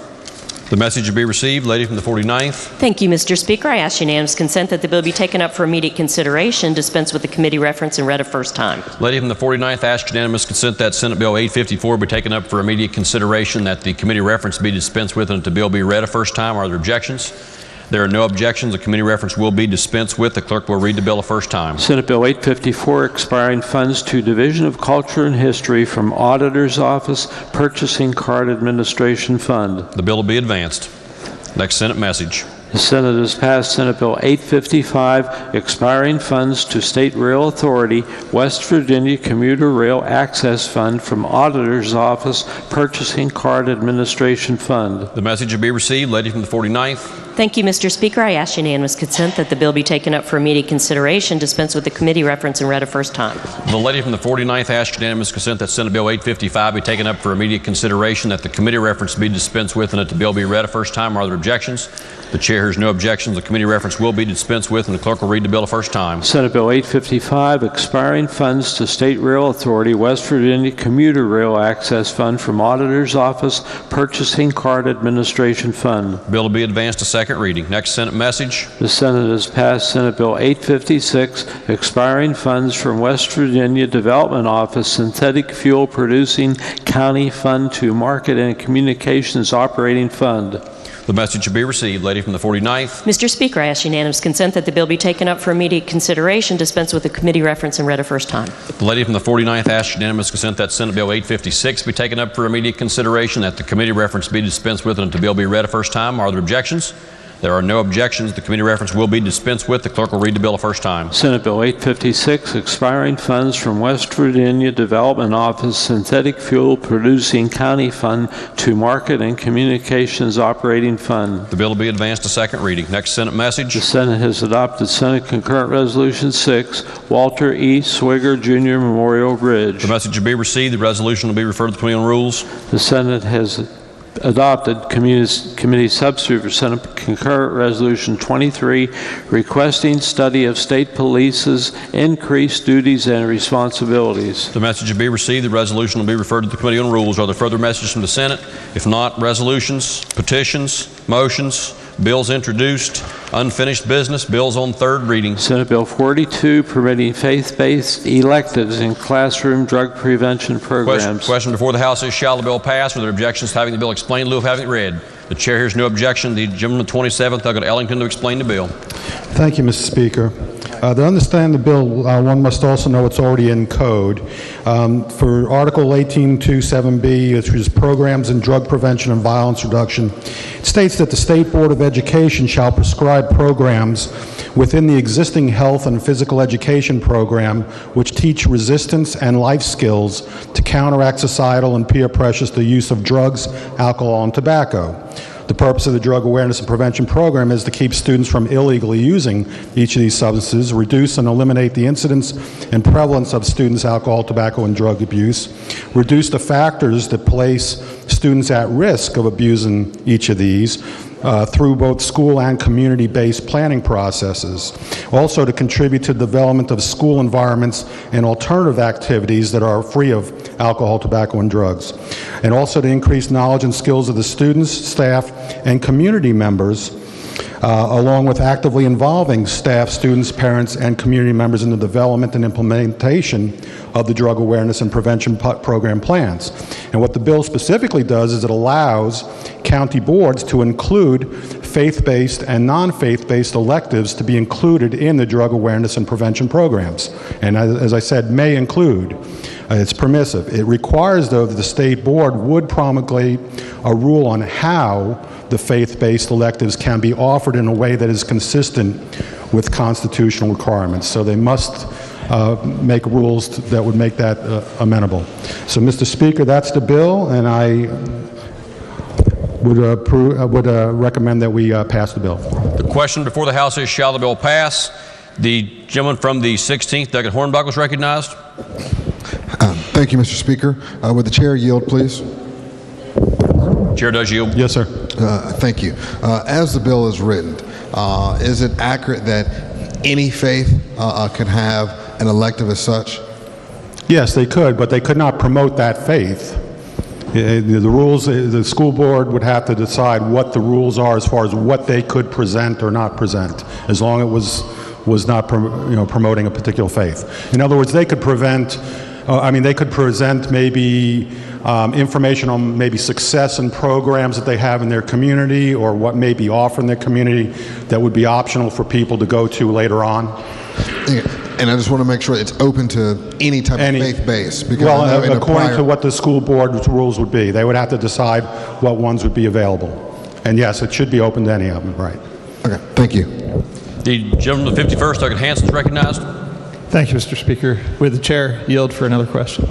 The message be received. Lady from the 49th. Thank you, Mr. Speaker. I ask unanimous consent that the bill be taken up for immediate consideration, dispense with the committee reference, and read a first time. Lady from the 49th asks unanimous consent that Senate Bill 854 be taken up for immediate consideration, that the committee reference be dispensed with, and that the bill be read a first time. Are there objections? There are no objections. The committee reference will be dispensed with. The clerk will read the bill a first time. Senate Bill 854, expiring funds to Division of Culture and History from Auditor's Office Purchasing Card Administration Fund. The bill will be advanced. Next Senate message. The Senate has passed Senate Bill 855, expiring funds to State Rail Authority, West Virginia Commuter Rail Access Fund from Auditor's Office Purchasing Card Administration Fund. The message will be received. Lady from the 49th. Thank you, Mr. Speaker. I ask unanimous consent that the bill be taken up for immediate consideration, dispense with the committee reference, and read a first time. The lady from the 49th asks unanimous consent that Senate Bill 855 be taken up for immediate consideration, that the committee reference be dispensed with, and that the bill be read a first time. Are there objections? The chair hears no objections. The committee reference will be dispensed with, and the clerk will read the bill a first time. Senate Bill 855, expiring funds to State Rail Authority, West Virginia Commuter Rail Access Fund from Auditor's Office Purchasing Card Administration Fund. Bill will be advanced to second reading. Next Senate message. The Senate has passed Senate Bill 856, expiring funds from West Virginia Development Office Synthetic Fuel Producing County Fund to Market and Communications Operating Fund. The message will be received. Lady from the 49th. Mr. Speaker, I ask unanimous consent that the bill be taken up for immediate consideration, dispense with the committee reference, and read a first time. The lady from the 49th asks unanimous consent that Senate Bill 856 be taken up for immediate consideration, that the committee reference be dispensed with, and that the bill be read a first time. Are there objections? There are no objections. The committee reference will be dispensed with. The clerk will read the bill a first time. Senate Bill 856, expiring funds from West Virginia Development Office Synthetic Fuel Producing County Fund to Market and Communications Operating Fund. The bill will be advanced to second reading. Next Senate message. The Senate has adopted Senate Concurrent Resolution 6, Walter E. Swigger Jr. Memorial Bridge. The message will be received. The resolution will be referred to the Committee on Rules. The Senate has adopted committee substitute for Senate Concurrent Resolution 23 requesting study of state police's increased duties and responsibilities. The message will be received. The resolution will be referred to the Committee on Rules. Are there further messages from the Senate? If not, resolutions, petitions, motions, bills introduced, unfinished business, bills on third reading. Senate Bill 42 permitting faith-based electives in classroom drug prevention programs. Question before the House is, shall the bill pass? Are there objections to having the bill explained in lieu of having it read? The chair hears no objection. The gentleman 27th, I'll go to Ellington to explain the bill. Thank you, Mr. Speaker. To understand the bill, one must also know it's already in code. For Article 18.2.7b, which is Programs in Drug Prevention and Violence Reduction, it states that the State Board of Education shall prescribe programs within the existing health and physical education program which teach resistance and life skills to counteract societal and peer pressures to the use of drugs, alcohol, and tobacco. The purpose of the Drug Awareness and Prevention Program is to keep students from illegally using each of these substances, reduce and eliminate the incidence and prevalence of students' alcohol, tobacco, and drug abuse, reduce the factors that place students at risk of abusing each of these, through both school and community-based planning processes. Also to contribute to the development of school environments and alternative activities that are free of alcohol, tobacco, and drugs. And also to increase knowledge and skills of the students, staff, and community members, along with actively involving staff, students, parents, and community members in the development and implementation of the Drug Awareness and Prevention Program plans. And what the bill specifically does is it allows county boards to include faith-based and non-faith-based electives to be included in the Drug Awareness and Prevention programs. And as I said, may include. It's permissive. It requires, though, that the state board would promulgate a rule on how the faith-based electives can be offered in a way that is consistent with constitutional requirements. So they must make rules that would make that amenable. So, Mr. Speaker, that's the bill, and I would recommend that we pass the bill. The question before the House is, shall the bill pass? The gentleman from the 16th, Douglas Hornbuckle, is recognized. Thank you, Mr. Speaker. Would the chair yield, please? Chair does yield. Yes, sir. Thank you. As the bill is written, is it accurate that any faith could have an elective as such? Yes, they could, but they could not promote that faith. The rules, the school board would have to decide what the rules are as far as what they could present or not present, as long as it was not promoting a particular faith. In other words, they could they could present maybe information on maybe success and programs that they have in their community, or what may be offered in their community that would be optional for people to go to later on. And I just want to make sure it's open to any type of faith base. Well, according to what the school board's rules would be, they would have to decide what ones would be available. And yes, it should be open to any of them, right. Okay, thank you. The gentleman, the 51st, Douglas Hanson, is recognized. Thank you, Mr. Speaker. Would the chair yield for another question?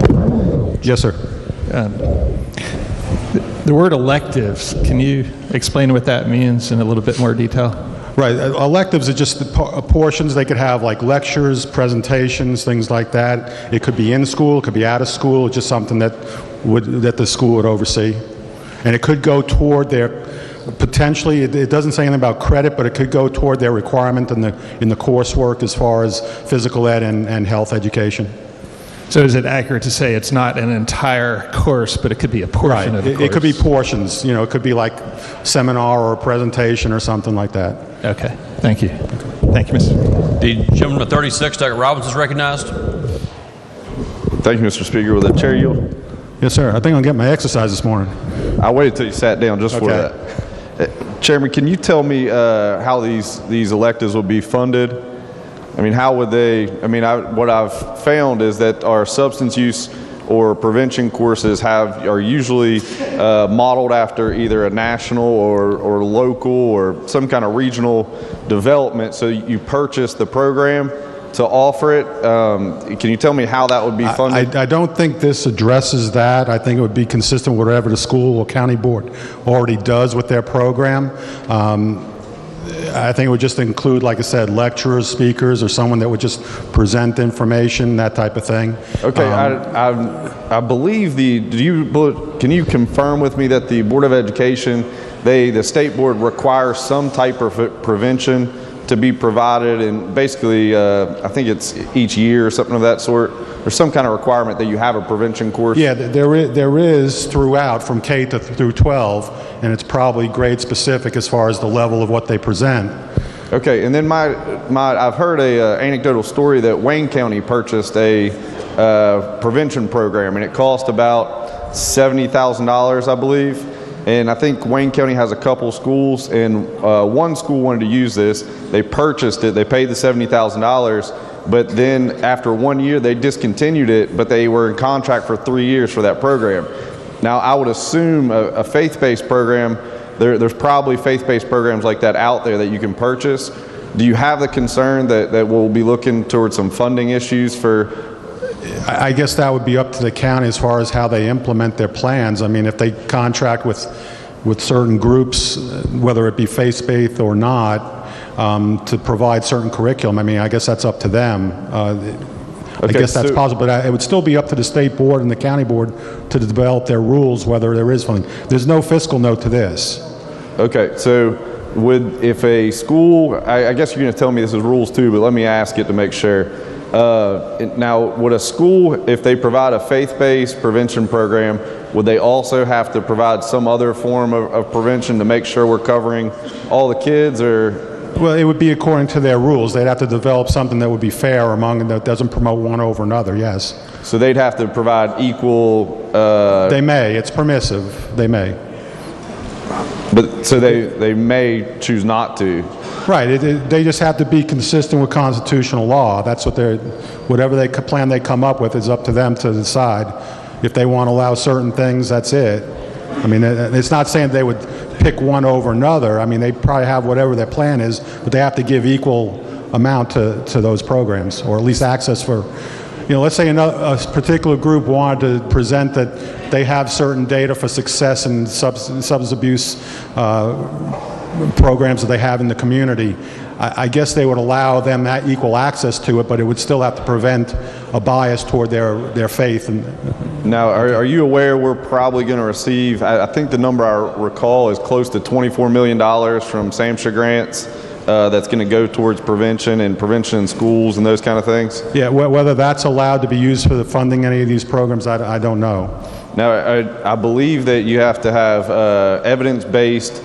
Yes, sir. The word electives, can you explain what that means in a little bit more detail? Right. Electives are just the portions. They could have like lectures, presentations, things like that. It could be in school, it could be out of school. It's just something that the school would oversee. And it could go toward their, potentially, it doesn't say anything about credit, but it could go toward their requirement in the coursework as far as physical ed and health education. So is it accurate to say it's not an entire course, but it could be a portion of the course? It could be portions. It could be like seminar or a presentation or something like that. Okay. Thank you. Thank you, Mr. The gentleman, the 36th, Douglas Robbins, is recognized. Thank you, Mr. Speaker. Will the chair yield? Yes, sir. I think I'll get my exercise this morning. I waited till you sat down just for that. Chairman, can you tell me how these electives will be funded? I mean, how would they, what I've found is that our substance use or prevention courses are usually modeled after either a national or local or some kind of regional development. So you purchase the program to offer it. Can you tell me how that would be funded? I don't think this addresses that. I think it would be consistent with whatever the school or county board already does with their program. I think it would just include, like I said, lecturers, speakers, or someone that would just present information, that type of thing. Okay, I believe can you confirm with me that the Board of Education, the state board requires some type of prevention to be provided, and basically, I think it's each year or something of that sort. There's some kind of requirement that you have a prevention course. Yeah, there is throughout from K through 12, and it's probably grade specific as far as the level of what they present. Okay, and then I've heard a anecdotal story that Wayne County purchased a prevention program, and it cost about $70,000, I believe. And I think Wayne County has a couple schools, and one school wanted to use this. They purchased it. They paid the $70,000, but then after 1 year, they discontinued it, but they were in contract for 3 years for that program. Now, I would assume a faith-based program, there's probably faith-based programs like that out there that you can purchase. Do you have the concern that we'll be looking towards some funding issues for? I guess that would be up to the county as far as how they implement their plans. I mean, if they contract with certain groups, whether it be faith-based or not, to provide certain curriculum, I mean, I guess that's up to them. I guess that's possible, but it would still be up to the state board and the county board to develop their rules, whether there is funding. There's no fiscal note to this. Okay, so if a school, I guess you're going to tell me this is rules too, but let me ask it to make sure. Now, would a school, if they provide a faith-based prevention program, would they also have to provide some other form of prevention to make sure we're covering all the kids, or? Well, it would be according to their rules. They'd have to develop something that would be fair among them, that doesn't promote one over another, yes. So they'd have to provide equal... They may. It's permissive. They may. But so they may choose not to. Right. They just have to be consistent with constitutional law. That's what whatever plan they come up with is up to them to decide. If they want to allow certain things, that's it. I mean, it's not saying they would pick one over another. I mean, they probably have whatever their plan is, but they have to give equal amount to those programs, or at least access for, let's say a particular group wanted to present that they have certain data for success in substance abuse programs that they have in the community. I guess they would allow them that equal access to it, but it would still have to prevent a bias toward their faith. Now, are you aware we're probably going to receive, I think the number I recall is close to $24 million from SAMHSA grants that's going to go towards prevention in schools and those kind of things? Yeah, whether that's allowed to be used for the funding any of these programs, I don't know. Now, I believe that you have to have evidence-based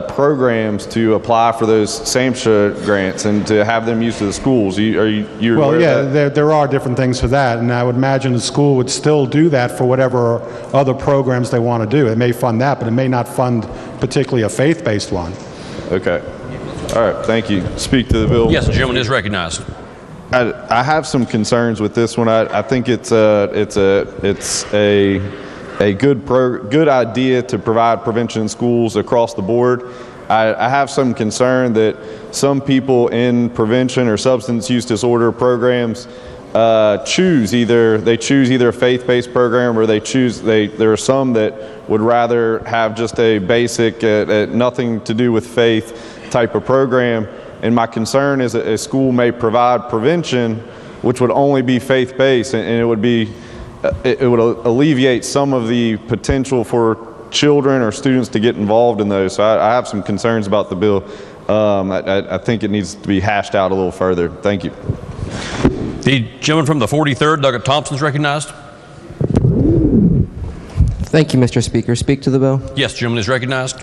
programs to apply for those SAMHSA grants and to have them used to the schools. Are you well, aware yeah, of that? there are different things for that, and I would imagine the school would still do that for whatever other programs they want to do. It may fund that, but it may not fund particularly a faith-based one. Okay. All right, thank you. Speak to the bill. Yes, the gentleman is recognized. I have some concerns with this one. I think it's a good idea to provide prevention in schools across the board. I have some concern that some people in prevention or substance use disorder programs choose either a faith-based program, or there are some that would rather have just a basic nothing to do with faith type of program. And my concern is that a school may provide prevention which would only be faith-based, and it would alleviate some of the potential for children or students to get involved in those. So I have some concerns about the bill. I think it needs to be hashed out a little further. Thank you. The gentleman from the 43rd, Douglas Thompson, is recognized. Thank you, Mr. Speaker. Speak to the bill. Yes, the gentleman is recognized.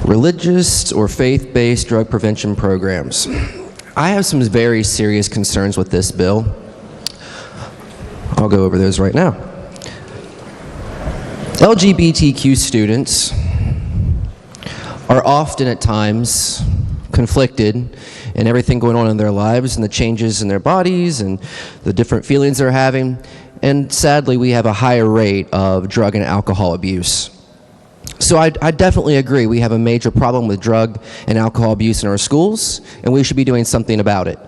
Religious or faith-based drug prevention programs. I have some very serious concerns with this bill. I'll go over those right now. LGBTQ students are often at times conflicted in everything going on in their lives and the changes in their bodies and the different feelings they're having. And sadly, we have a higher rate of drug and alcohol abuse. So I definitely agree we have a major problem with drug and alcohol abuse in our schools, and we should be doing something about it.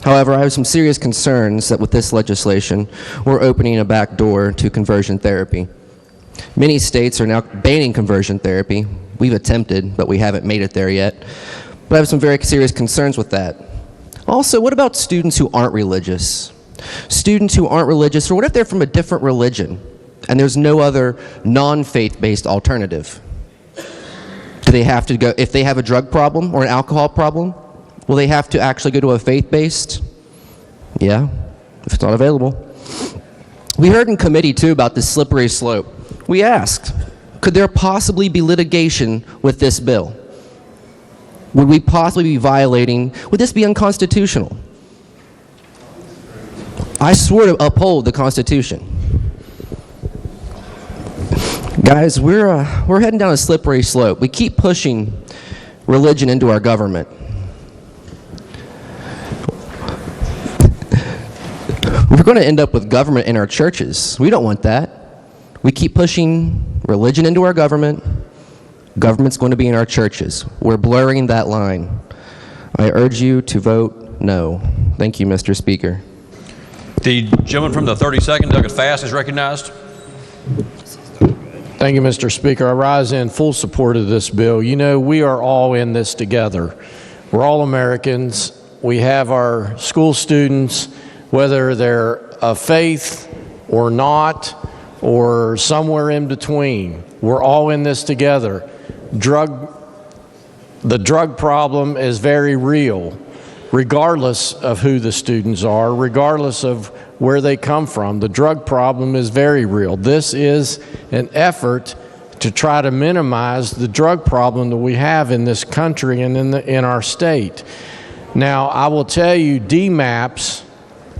However, I have some serious concerns that with this legislation, we're opening a back door to conversion therapy. Many states are now banning conversion therapy, We've attempted, but we haven't made it there yet. But I have some very serious concerns with that. Also, what about students who aren't religious? Students who aren't religious, or what if they're from a different religion and there's no other non-faith-based alternative? Do they have to go, if they have a drug problem or an alcohol problem, will they have to actually go to a faith-based? Yeah, if it's not available. We heard in committee, too, about the slippery slope. We asked, could there possibly be litigation with this bill? Would we possibly be violating, would this be unconstitutional? I swore to uphold the Constitution. Guys, we're heading down a slippery slope. We keep pushing religion into our government. We're going to end up with government in our churches. We don't want that. We keep pushing religion into our government. Government's going to be in our churches. We're blurring that line. I urge you to vote no. Thank you, Mr. Speaker. The gentleman from the 32nd, Douglas Fast, is recognized. Thank you, Mr. Speaker. I rise in full support of this bill. You know, we are all in this together. We're all Americans. We have our school students, whether they're of faith or not, or somewhere in between. We're all in this together. The drug problem is very real, regardless of who the students are, regardless of where they come from. The drug problem is very real. This is an effort to try to minimize the drug problem that we have in this country and in our state. Now, I will tell you, DMAPS,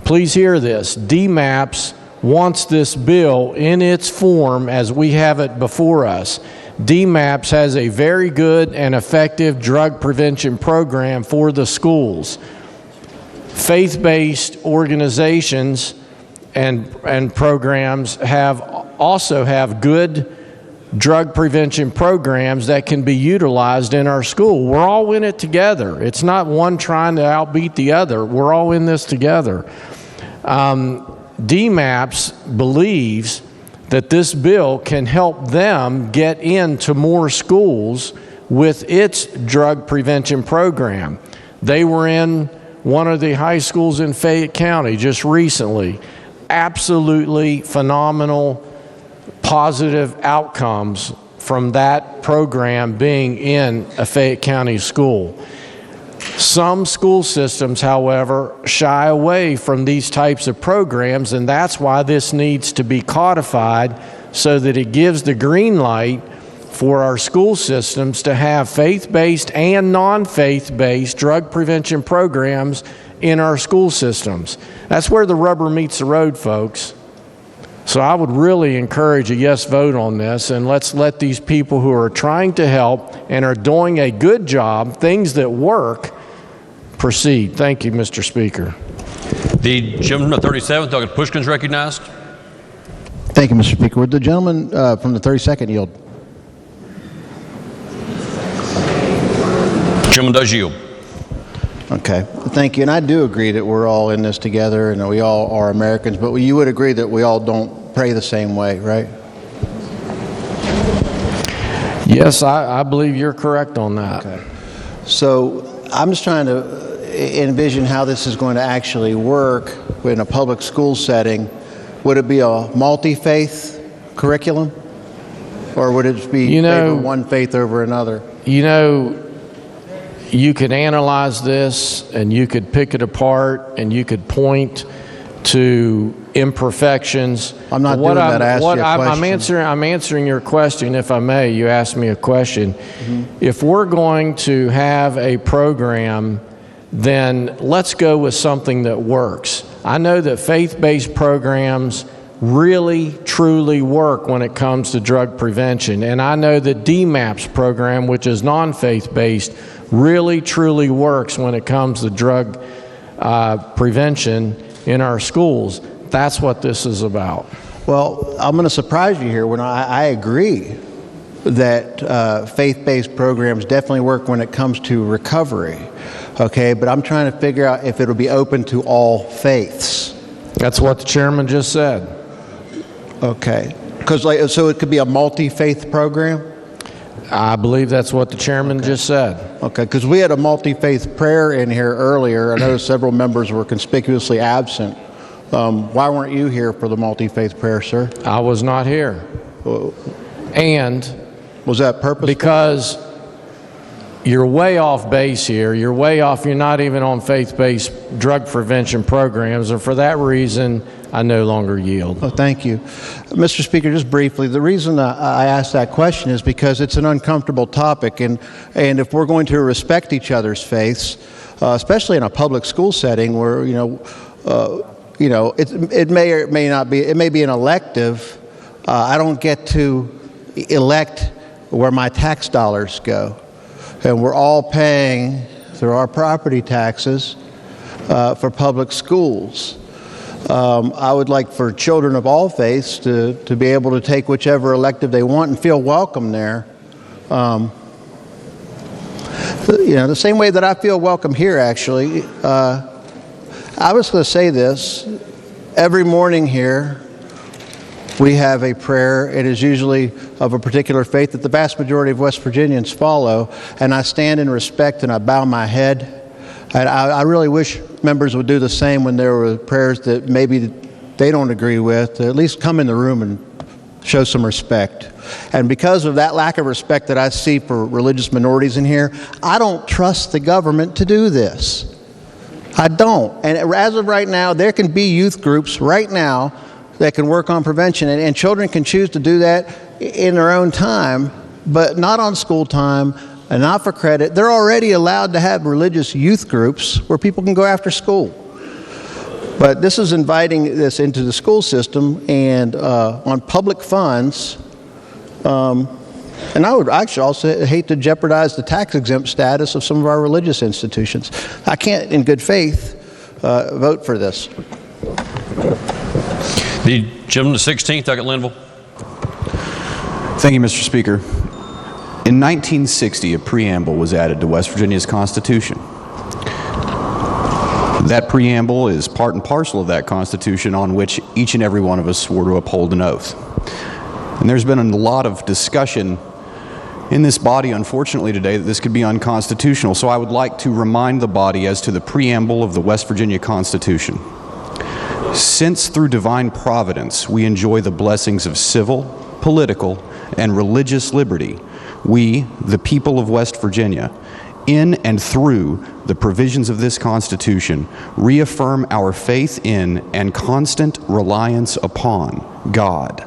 please hear this, DMAPS wants this bill in its form as we have it before us. DMAPS has a very good and effective drug prevention program for the schools. Faith-based organizations and programs also have good drug prevention programs that can be utilized in our school. We're all in it together. It's not one trying to outbeat the other. We're all in this together. DMAPS believes that this bill can help them get into more schools with its drug prevention program. They were in one of the high schools in Fayette County just recently. Absolutely phenomenal, positive outcomes from that program being in a Fayette County school. Some school systems, however, shy away from these types of programs, and that's why this needs to be codified so that it gives the green light for our school systems to have faith-based and non-faith-based drug prevention programs in our school systems. That's where the rubber meets the road, folks. So I would really encourage a yes vote on this, and let's let these people who are trying to help and are doing a good job, things that work, proceed. Thank you, Mr. Speaker. The gentleman from the 37th, Douglas Pushkin, is recognized. Thank you, Mr. Speaker. Would the gentleman from the 32nd yield? Gentleman does yield. Okay, thank you. And I do agree that we're all in this together and that we all are Americans, but you would agree that we all don't pray the same way, right? Yes, I believe you're correct on that. Okay. So I'm just trying to envision how this is going to actually work in a public school setting. Would it be a multi-faith curriculum? Or would it be favor one faith over another? You know, you could analyze this and you could pick it apart and you could point to imperfections. I'm not doing that. I asked you a question. I'm answering your question, if I may. You asked me a question. Mm-hmm. If we're going to have a program, then let's go with something that works. I know that faith-based programs really, truly work when it comes to drug prevention. And I know that DMAPS program, which is non-faith-based, really, truly works when it comes to drug prevention in our schools. That's what this is about. Well, I'm going to surprise you here when I agree that faith-based programs definitely work when it comes to recovery. Okay, but I'm trying to figure out if it'll be open to all faiths. That's what the chairman just said. Okay, because so it could be a multi-faith program? I believe that's what the chairman just said. Okay, because we had a multi-faith prayer in here earlier. I know several members were conspicuously absent. Why weren't you here for the multi-faith prayer, sir? I was not here. And was that purposeful? Because you're way off base here. You're way off. You're not even on faith-based drug prevention programs. And for that reason, I no longer yield. Oh, thank you. Mr. Speaker, just briefly, the reason I asked that question is because it's an uncomfortable topic. And if we're going to respect each other's faiths, especially in a public school setting where, it may or may not be, it may be an elective. I don't get to elect where my tax dollars go. And we're all paying through our property taxes for public schools. I would like for children of all faiths to be able to take whichever elective they want and feel welcome there. The same way that I feel welcome here, actually. I was going to say this. Every morning here, we have a prayer. It is usually of a particular faith that the vast majority of West Virginians follow. And I stand in respect and I bow my head. And I really wish members would do the same when there were prayers that maybe they don't agree with, to at least come in the room and show some respect. And because of that lack of respect that I see for religious minorities in here, I don't trust the government to do this. I don't. And as of right now, there can be youth groups right now that can work on prevention, and children can choose to do that in their own time, but not on school time and not for credit. They're already allowed to have religious youth groups where people can go after school. But this is inviting this into the school system and on public funds. And I would actually also hate to jeopardize the tax-exempt status of some of our religious institutions. I can't, in good faith, vote for this. The gentleman to 16th, Doug at Linville. Thank you, Mr. Speaker. In 1960, a preamble was added to West Virginia's Constitution. That preamble is part and parcel of that Constitution on which each and every one of us swore to uphold an oath. And there's been a lot of discussion in this body, unfortunately, today that this could be unconstitutional. So I would like to remind the body as to the preamble of the West Virginia Constitution. Since through divine providence we enjoy the blessings of civil, political, and religious liberty, we, the people of West Virginia, in and through the provisions of this Constitution, reaffirm our faith in and constant reliance upon God,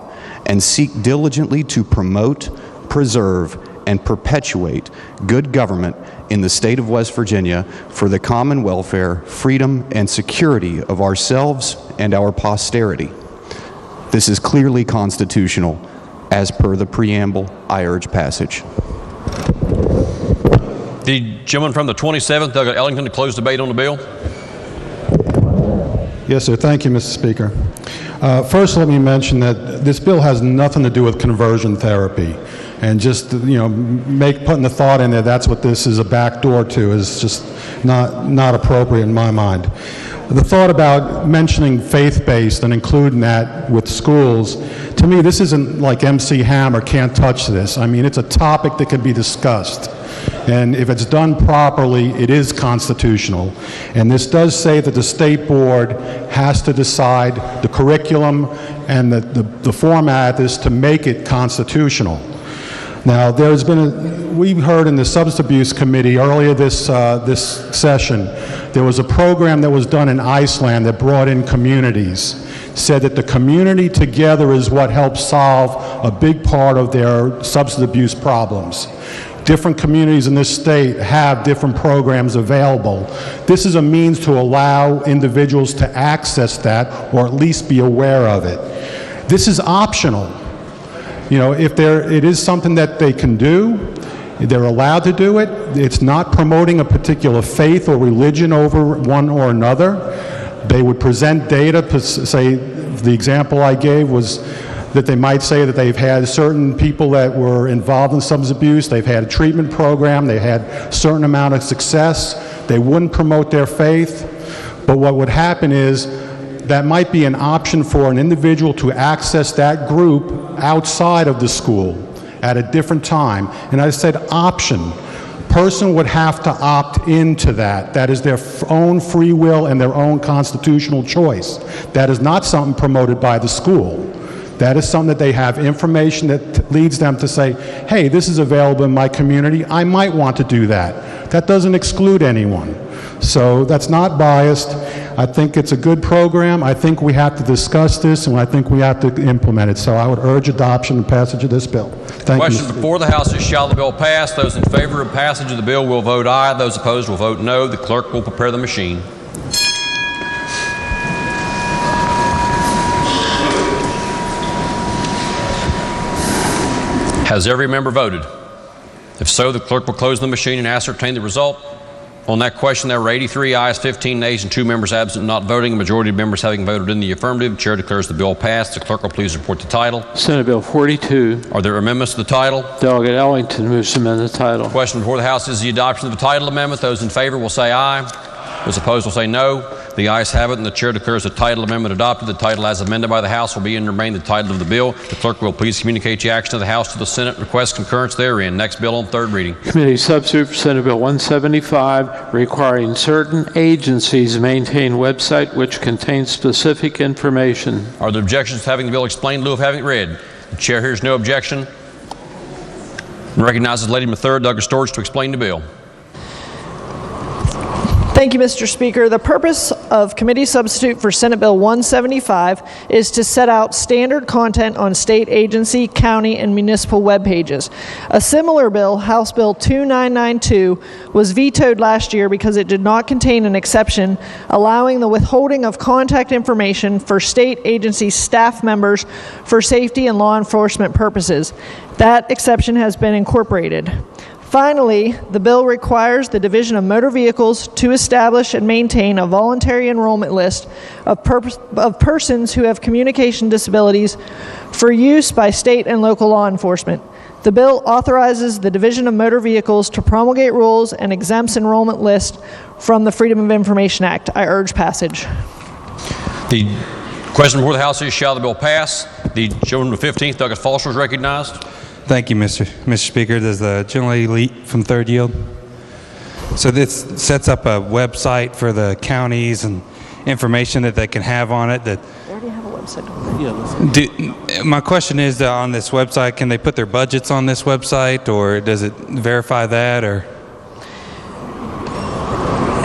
and seek diligently to promote, preserve, and perpetuate good government in the state of West Virginia for the common welfare, freedom, and security of ourselves and our posterity. This is clearly constitutional. As per the preamble, I urge passage. The gentleman from the 27th, Doug at Ellington, to close debate on the bill. Yes, sir. Thank you, Mr. Speaker. First, let me mention that this bill has nothing to do with conversion therapy. And just, putting the thought in there, that's what this is a backdoor to, is just not appropriate in my mind. The thought about mentioning faith-based and including that with schools, to me, this isn't like MC Hammer can't touch this. I mean, it's a topic that can be discussed. And if it's done properly, it is constitutional. And this does say that the state board has to decide the curriculum and the format is to make it constitutional. Now, we heard in the Substance Abuse Committee earlier this session, there was a program that was done in Iceland that brought in communities, said that the community together is what helps solve a big part of their substance abuse problems. Different communities in this state have different programs available. This is a means to allow individuals to access that or at least be aware of it. This is optional. If it is something that they can do, they're allowed to do it. It's not promoting a particular faith or religion over one or another. They would present data, say, the example I gave was that they might say that they've had certain people that were involved in substance abuse, they've had a treatment program, they had a certain amount of success. They wouldn't promote their faith, but what would happen is that might be an option for an individual to access that group outside of the school. at a different time. And I said option. Person would have to opt into that. That is their own free will and their own constitutional choice. That is not something promoted by the school. That is something that they have information that leads them to say, hey, this is available in my community. I might want to do that. That doesn't exclude anyone. So that's not biased. I think it's a good program. I think we have to discuss this, and I think we have to implement it. So I would urge adoption and passage of this bill. Thank you. Question before the House is, shall the bill pass? Those in favor of passage of the bill will vote aye. Those opposed will vote no. The clerk will prepare the machine. Has every member voted? If so, the clerk will close the machine and ascertain the result. On that question, there were 83 ayes, 15 nays, and 2 members absent not voting. A majority of members having voted in the affirmative, the chair declares the bill passed. The clerk will please report the title. Senate Bill 42. Are there amendments to the title? Delegate Ellington moves to amend the title. Question before the House is the adoption of the title amendment. Those in favor will say aye. Those opposed will say no. The ayes have it, and the chair declares the title amendment adopted. The title as amended by the House will be and remain the title of the bill. The clerk will please communicate the action of the House to the Senate and request concurrence therein. Next bill on third reading. Committee substitute for Senate Bill 175, requiring certain agencies maintain website which contains specific information. Are there objections to having the bill explained in lieu of having it read? The chair hears no objection and recognizes Lady Third Douglas Storch to explain the bill. Thank you, Mr. Speaker. The purpose of committee substitute for Senate Bill 175 is to set out standard content on state agency, county, and municipal web pages. A similar bill, House Bill 2992, was vetoed last year because it did not contain an exception allowing the withholding of contact information for state agency staff members for safety and law enforcement purposes. That exception has been incorporated. Finally, the bill requires the Division of Motor Vehicles to establish and maintain a voluntary enrollment list of persons who have communication disabilities for use by state and local law enforcement. The bill authorizes the Division of Motor Vehicles to promulgate rules and exempts enrollment list from the Freedom of Information Act. I urge passage. The question before the House is, shall the bill pass? The gentleman with 15th, Douglas Foster, is recognized. Thank you, Mr. Speaker. Does the General Elite from Third yield? So this sets up a website for the counties and information that they can have on it. That They already have a website. my question is, on this website, can they put their budgets on this website, or does it verify that, or?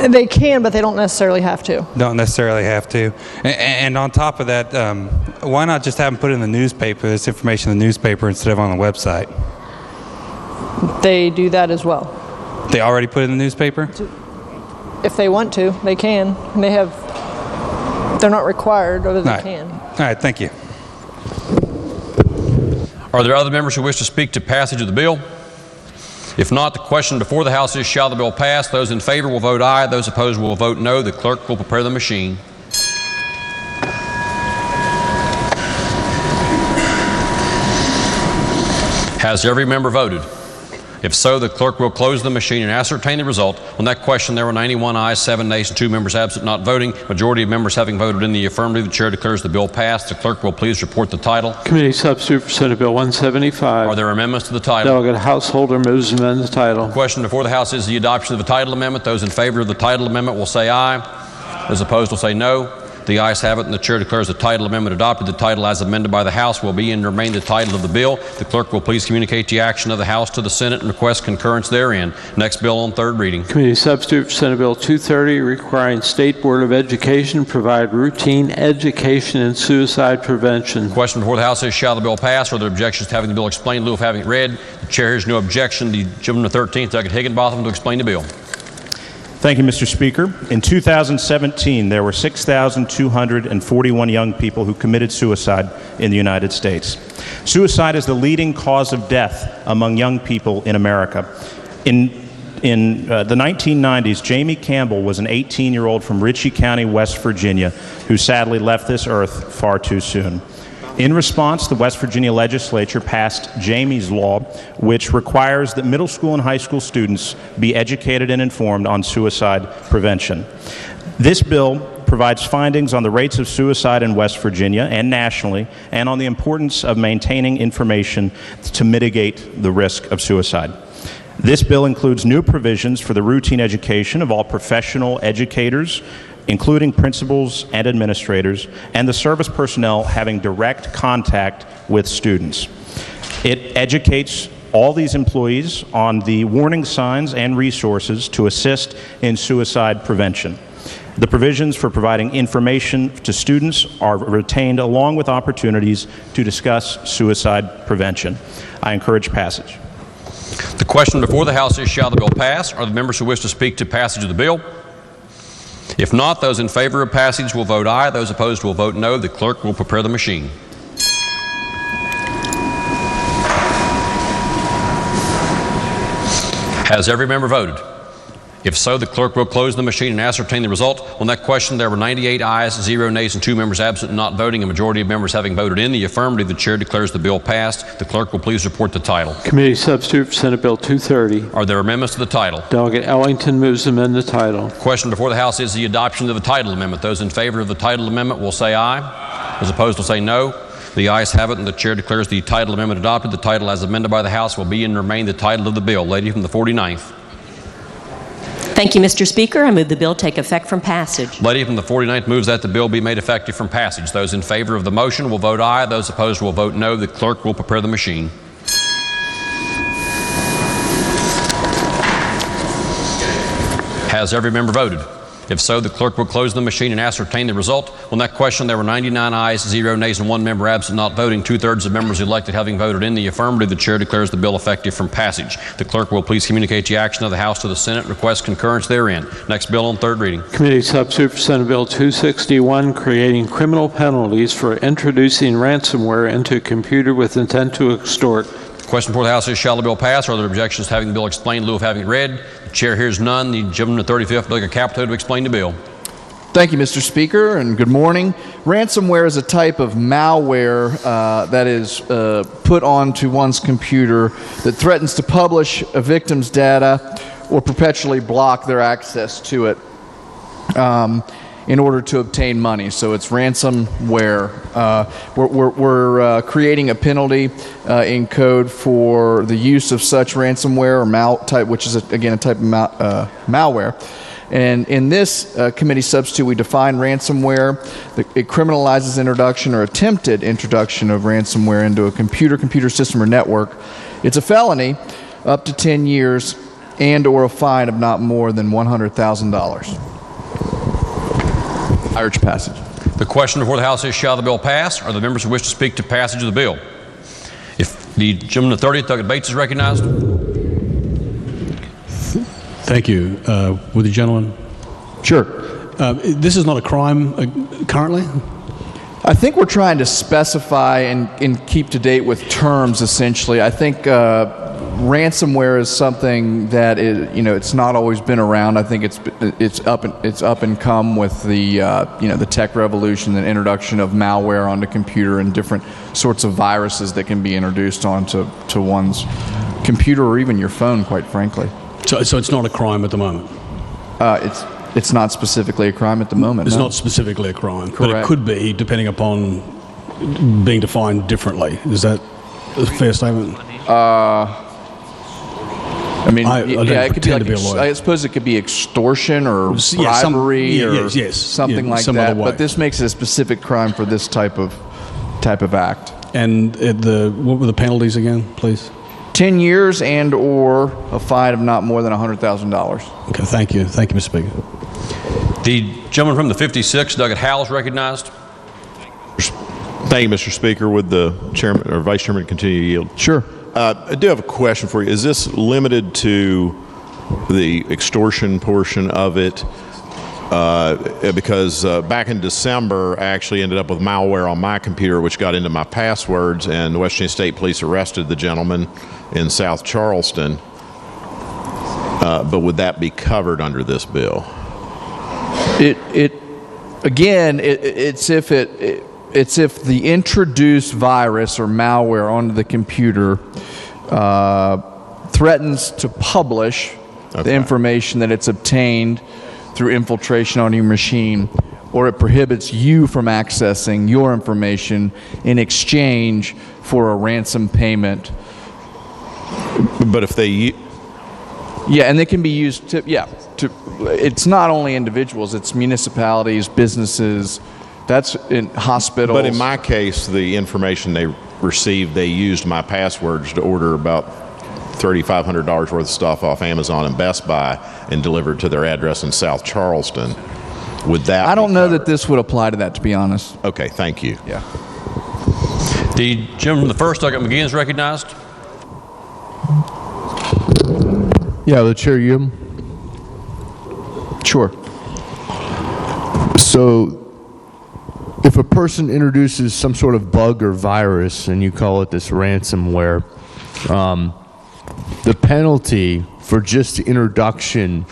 They can, but they don't necessarily have to. Don't necessarily have to. And on top of that, why not just have them put it in the newspaper, this information in the newspaper instead of on the website? They do that as well. They already put it in the newspaper? If they want to, they can. They're not required, or they can. All right, thank you. Are there other members who wish to speak to passage of the bill? If not, the question before the House is, shall the bill pass? Those in favor will vote aye. Those opposed will vote no. The clerk will prepare the machine. Has every member voted? If so, the clerk will close the machine and ascertain the result. On that question, there were 91 ayes, 7 nays, and 2 members absent not voting. Majority of members having voted in the affirmative, the chair declares the bill passed. The clerk will please report the title. Committee substitute for Senate Bill 175. Are there amendments to the title? Delegate Householder moves to amend the title. The question before the House is the adoption of the title amendment. Those in favor of the title amendment will say aye. Those opposed will say no. The ayes have it, and the chair declares the title amendment adopted. The title as amended by the House will be and remain the title of the bill. The clerk will please communicate the action of the House to the Senate and request concurrence therein. Next bill on third reading. Committee substitute for Senate Bill 230, requiring State Board of Education provide routine education in suicide prevention. Question before the House is, shall the bill pass? Are there objections to having the bill explained in lieu of having it read? The chair hears no objection. The gentleman of 13th, Douglas Higginbotham, to explain the bill. Thank you, Mr. Speaker. In 2017, there were 6,241 young people who committed suicide in the United States. Suicide is the leading cause of death among young people in America. In the 1990s, Jamie Campbell was an 18-year-old from Ritchie County, West Virginia, who sadly left this earth far too soon. In response, the West Virginia Legislature passed Jamie's Law, which requires that middle school and high school students be educated and informed on suicide prevention. This bill provides findings on the rates of suicide in West Virginia and nationally, and on the importance of maintaining information to mitigate the risk of suicide. This bill includes new provisions for the routine education of all professional educators, including principals and administrators, and the service personnel having direct contact with students. It educates all these employees on the warning signs and resources to assist in suicide prevention. The provisions for providing information to students are retained along with opportunities to discuss suicide prevention. I encourage passage. The question before the House is, shall the bill pass? Are the members who wish to speak to passage of the bill? If not, those in favor of passage will vote aye. Those opposed will vote no. The clerk will prepare the machine. Has every member voted? If so, the clerk will close the machine and ascertain the result. On that question, there were 98 ayes, 0 nays, and 2 members absent and not voting. A majority of members having voted in the affirmative, the chair declares the bill passed. The clerk will please report the title. Committee substitute for Senate Bill 230. Are there amendments to the title? Delegate Ellington moves to amend the title. Question before the House is the adoption of the title amendment. Those in favor of the title amendment will say aye. Those opposed will say no. The ayes have it, and the chair declares the title amendment adopted. The title as amended by the House will be and remain the title of the bill. Lady from the 49th. Thank you, Mr. Speaker. I move the bill take effect from passage. Lady from the 49th moves that the bill be made effective from passage. Those in favor of the motion will vote aye. Those opposed will vote no. The clerk will prepare the machine. Has every member voted? If so, the clerk will close the machine and ascertain the result. On that question, there were 99 ayes, 0 nays, and 1 member absent not voting. 2/3 of members elected having voted in the affirmative, the chair declares the bill effective from passage. The clerk will please communicate the action of the House to the Senate. Request concurrence therein. Next bill on third reading. Committee substitute for Senate Bill 261, creating criminal penalties for introducing ransomware into a computer with intent to extort. Question before the House is, shall the bill pass? Are there objections to having the bill explained in lieu of having it read? The chair hears none. The gentleman of the 35th, Delegate Capito, to explain the bill. Thank you, Mr. Speaker, and good morning. Ransomware is a type of malware that is put onto one's computer that threatens to publish a victim's data or perpetually block their access to it in order to obtain money. So it's ransomware. We're creating a penalty in code for the use of such ransomware or which is again a type of malware. And in this committee substitute, we define ransomware. It criminalizes introduction or attempted introduction of ransomware into a computer system or network. It's a felony up to 10 years and or a fine of not more than $100,000. I urge passage. The question before the House is, shall the bill pass? Are the members who wish to speak to passage of the bill? If the gentleman of the 30th, Delegate Bates, is recognized. Thank you. With the gentleman? Sure. This is not a crime currently? I think we're trying to specify and keep to date with terms, essentially. I think ransomware is something that is, it's not always been around. I think it's up and come with the the tech revolution and introduction of malware onto computer and different sorts of viruses that can be introduced onto one's computer or even your phone, quite frankly. So it's not a crime at the moment? It's not specifically a crime at the moment. It's no. not specifically a crime, Correct. but it could be, depending upon being defined differently. Is that a fair statement? It could be like I suppose it could be extortion or bribery or something like that. But this makes it a specific crime for this type of act. And what were the penalties again, please? 10 years and or a fine of not more than $100,000. Okay, thank you. Thank you, Mr. Speaker. The gentleman from the 56th, Delegate Howell, is recognized. Thank you, Mr. Speaker. Would the chairman or vice chairman continue to yield? Sure. I do have a question for you. Is this limited to the extortion portion of it? Because back in December, I actually ended up with malware on my computer, which got into my passwords, and the West Virginia State Police arrested the gentleman in South Charleston. But would that be covered under this bill? It's if the introduced virus or malware onto the computer threatens to publish the information that it's obtained through infiltration on your machine or it prohibits you from accessing your information in exchange for a ransom payment. But if they... Yeah, and they can be used to, it's not only individuals, it's municipalities, businesses, that's in hospitals. But in my case, the information they received, they used my passwords to order about $3,500 worth of stuff off Amazon and Best Buy and delivered to their address in South Charleston. Would that... I don't know that this would apply to that, to be honest. Okay, thank you. Yeah. The gentleman from the first, Doug McGee, is recognized. Yeah, the chair, you. Sure. So, if a person introduces some sort of bug or virus and you call it this ransomware, the penalty for just the introduction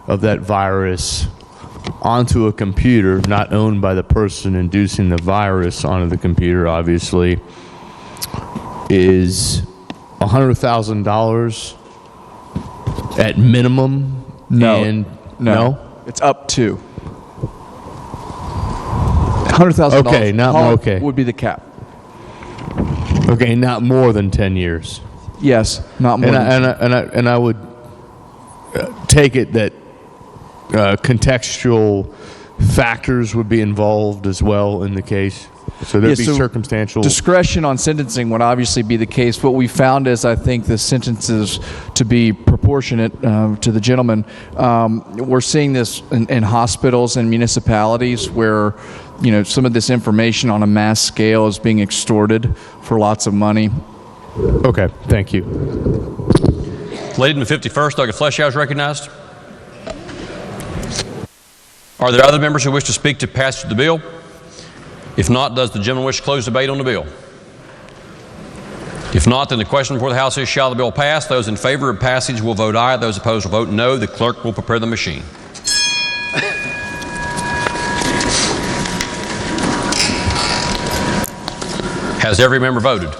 of that virus onto a computer, not owned by the person inducing the virus onto the computer, obviously, is $100,000 at minimum. No. And no. It's up to $100,000. Okay, not okay. Would be the cap. Okay, not more than 10 years. Yes, not more. And I would take it that contextual factors would be involved as well in the case. So there'd be circumstantial... Discretion on sentencing would obviously be the case. What we found is, I think, the sentences to be proportionate to the gentleman. We're seeing this in hospitals and municipalities where, some of this information on a mass scale is being extorted for lots of money. Okay, thank you. Lady in the 51st, Doug Fleshow, is recognized. Are there other members who wish to speak to passage of the bill? If not, does the gentleman wish to close debate on the bill? If not, then the question before the House is, shall the bill pass? Those in favor of passage will vote aye. Those opposed will vote no. The clerk will prepare the machine. Has every member voted?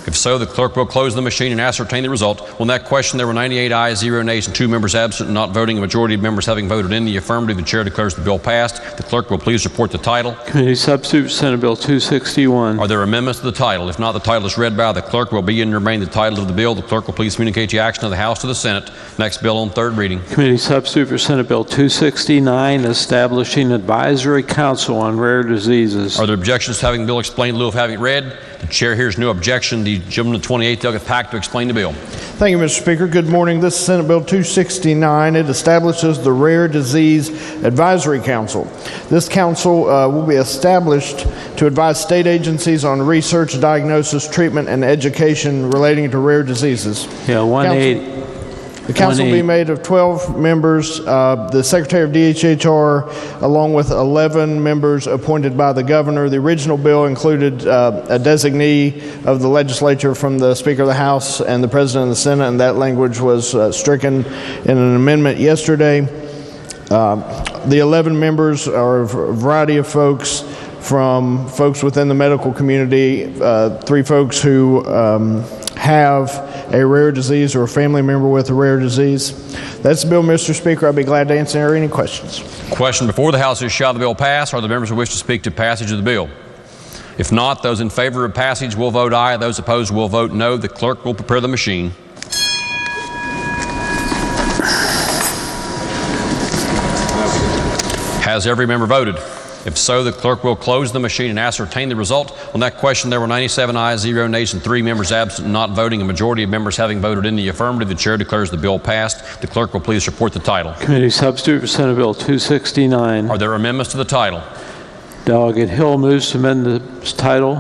If so, the clerk will close the machine and ascertain the result. On that question, there were 98 ayes, 0 nays, and 2 members absent and not voting. A majority of members having voted in the affirmative, the chair declares the bill passed. The clerk will please report the title. Committee substitute for Senate Bill 261. Are there amendments to the title? If not, the title is read by the clerk. Will be and remain the title of the bill. The clerk will please communicate the action of the House to the Senate. Next bill on third reading. Committee substitute for Senate Bill 269, establishing advisory council on rare diseases. Are there objections to having the bill explained in lieu of having it read? The chair hears no objection. The gentleman of the 28th, Doug Pack, to explain the bill. Thank you, Mr. Speaker. Good morning. This is Senate Bill 269. It establishes the Rare Disease Advisory Council. This council will be established to advise state agencies on research, diagnosis, treatment, and education relating to rare diseases. Yeah, 180. The council will be made of 12 members, the Secretary of DHHR, along with 11 members appointed by the governor. The original bill included a designee of the legislature from the Speaker of the House and the President of the Senate, and that language was stricken in an amendment yesterday. The 11 members are a variety of folks, from folks within the medical community, 3 folks who have a rare disease or a family member with a rare disease. That's the bill, Mr. Speaker. I'd be glad to answer any questions. Question before the House is, shall the bill pass? Are there members who wish to speak to passage of the bill? If not, those in favor of passage will vote aye. Those opposed will vote no. The clerk will prepare the machine. Has every member voted? If so, the clerk will close the machine and ascertain the result. On that question, there were 97 ayes, 0 nays, and 3 members absent and not voting. A majority of members having voted in the affirmative, the chair declares the bill passed. The clerk will please report the title. Committee substitute for Senate Bill 269. Are there amendments to the title? Delegate Hill moves to amend the title.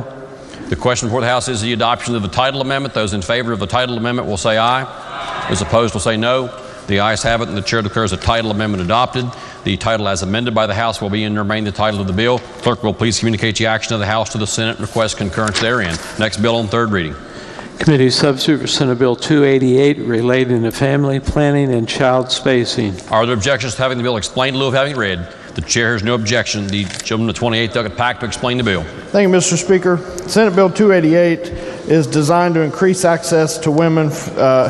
The question before the House is the adoption of the title amendment. Those in favor of the title amendment will say aye. Those opposed will say no. The ayes have it, and the chair declares the title amendment adopted. The title as amended by the House will be and remain the title of the bill. Clerk will please communicate the action of the House to the Senate and request concurrence therein. Next bill on third reading. Committee substitute for Senate Bill 288, relating to family planning and child spacing. Are there objections to having the bill explained in lieu of having it read? The chair has no objection. The gentleman of the 28th, Doug Pack, to explain the bill. Thank you, Mr. Speaker. Senate Bill 288 is designed to increase access to women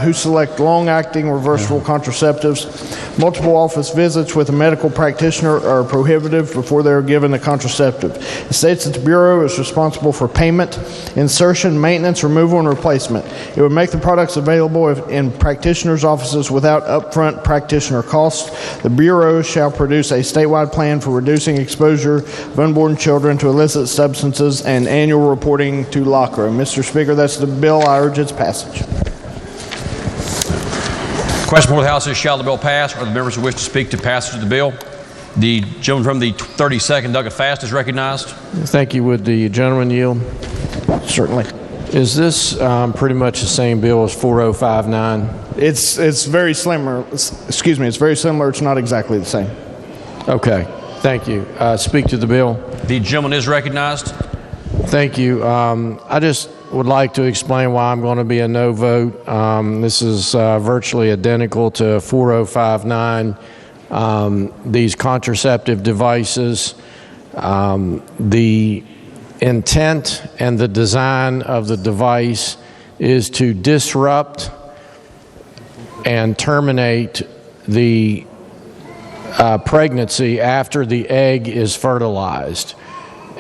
who select long-acting reversible contraceptives. Multiple office visits with a medical practitioner are prohibited before they are given the contraceptive. It states that the Bureau is responsible for payment, insertion, maintenance, removal, and replacement. It would make the products available in practitioners' offices without upfront practitioner costs. The Bureau shall produce a statewide plan for reducing exposure of unborn children to illicit substances and annual reporting to LACRA. Mr. Speaker, that's the bill. I urge its passage. Question before the House is, shall the bill pass? Are the members who wish to speak to passage of the bill? The gentleman from the 32nd, Douglas Fast, is recognized. Thank you. Would the gentleman yield? Certainly. Is this pretty much the same bill as 4059? It's very similar. Excuse me. It's very similar. It's not exactly the same. Okay. Thank you. Speak to the bill. The gentleman is recognized. Thank you. I just would like to explain why I'm going to be a no vote. This is virtually identical to 4059. These contraceptive devices, the intent and the design of the device is to disrupt and terminate the pregnancy after the egg is fertilized.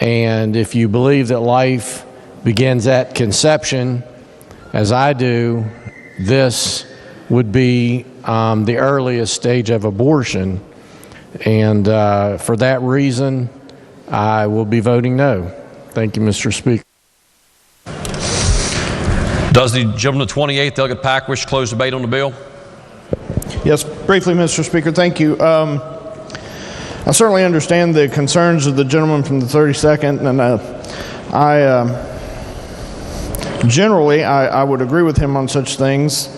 And if you believe that life begins at conception, as I do, this would be the earliest stage of abortion. And for that reason, I will be voting no. Thank you, Mr. Speaker. Does the gentleman of the 28th, Delegate Pack, wish to close debate on the bill? Yes, briefly, Mr. Speaker. Thank you. I certainly understand the concerns of the gentleman from the 32nd, and generally I would agree with him on such things.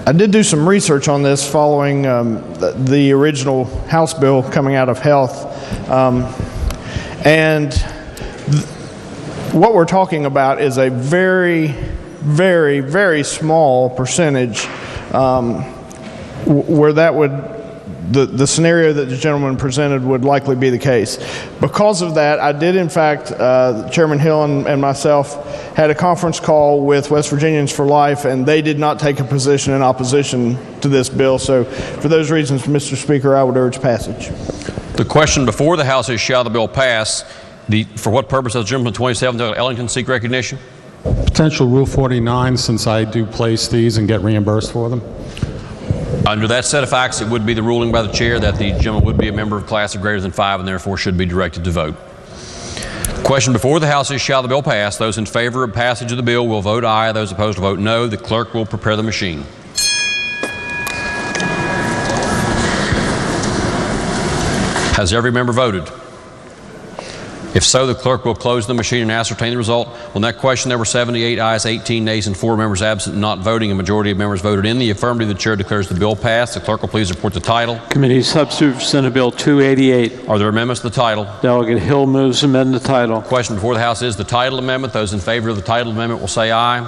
I did do some research on this following the original House bill coming out of Health, and what we're talking about is a very, very, very small percentage where that would, the scenario that the gentleman presented would likely be the case. Because of that, I did in fact, Chairman Hill and myself had a conference call with West Virginians for Life, and they did not take a position in opposition to this bill. So for those reasons, Mr. Speaker, I would urge passage. The question before the House is, shall the bill pass? For what purpose does the gentleman from 27th, Delegate Ellington, seek recognition? Potential Rule 49, since I do place these and get reimbursed for them. Under that set of facts, it would be the ruling by the chair that the gentleman would be a member of class of greater than 5 and therefore should be directed to vote. Question before the House is, shall the bill pass? Those in favor of passage of the bill will vote aye. Those opposed will vote no. The clerk will prepare the machine. Has every member voted? If so, the clerk will close the machine and ascertain the result. On that question, there were 78 ayes, 18 nays, and 4 members absent and not voting. A majority of members voted in the affirmative. The chair declares the bill passed. The clerk will please report the title. Committee Substitute for Senate Bill 288. Are there amendments to the title? Delegate Hill moves to amend the title. Question before the House is the title amendment. Those in favor of the title amendment will say aye.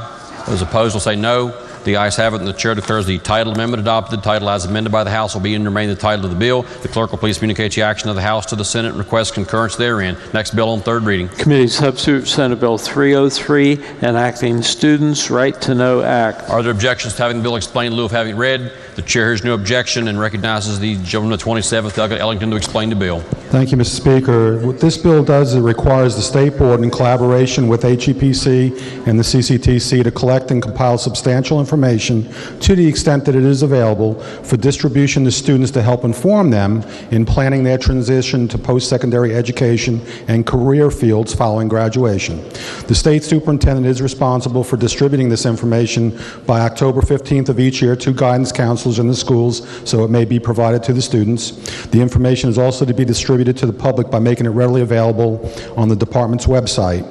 Those opposed will say no. The ayes have it, and the chair declares the title amendment adopted. The title as amended by the House will be and remain the title of the bill. The clerk will please communicate the action of the House to the Senate and request concurrence therein. Next bill on third reading. Committee Substitute for Senate Bill 303, enacting Students' Right to Know Act. Are there objections to having the bill explained in lieu of having it read? The chair hears no objection and recognizes the gentleman of the 27th, Delegate Ellington, to explain the bill. Thank you, Mr. Speaker. What this bill does, it requires the State Board, in collaboration with HEPC and the CCTC, to collect and compile substantial information to the extent that it is available for distribution to students to help inform them in planning their transition to post-secondary education and career fields following graduation. The state superintendent is responsible for distributing this information by October 15th of each year to guidance counselors in the schools so it may be provided to the students. The information is also to be distributed to the public by making it readily available on the department's website.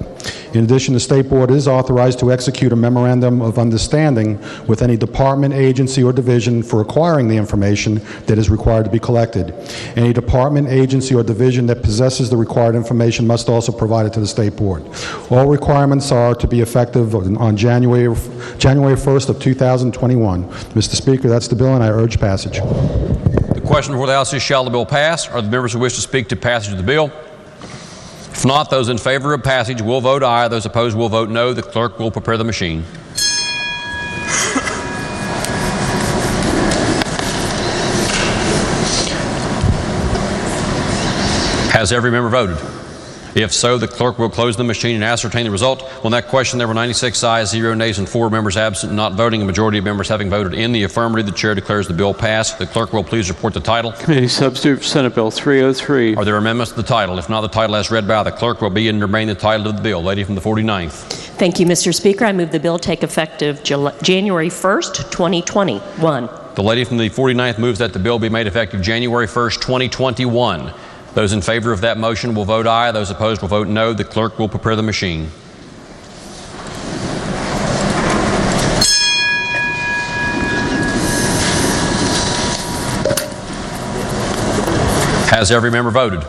In addition, the State Board is authorized to execute a memorandum of understanding with any department, agency, or division for acquiring the information that is required to be collected. Any department, agency, or division that possesses the required information must also provide it to the State Board. All requirements are to be effective on January 1st of 2021. Mr. Speaker, that's the bill, and I urge passage. The question before the House is, shall the bill pass? Are the members who wish to speak to passage of the bill? If not, those in favor of passage will vote aye. Those opposed will vote no. The clerk will prepare the machine. Has every member voted? If so, the clerk will close the machine and ascertain the result. On that question, there were 96 ayes, 0 nays, and 4 members absent, not voting. A majority of members having voted in the affirmative, the chair declares the bill passed. The clerk will please report the title. Committee substitute for Senate Bill 303. Are there amendments to the title? If not, the title as read by the clerk will be and remain the title of the bill. Lady from the 49th. Thank you, Mr. Speaker. I move the bill take effective January 1st, 2021. The lady from the 49th moves that the bill be made effective January 1st, 2021. Those in favor of that motion will vote aye. Those opposed will vote no. The clerk will prepare the machine. Has every member voted?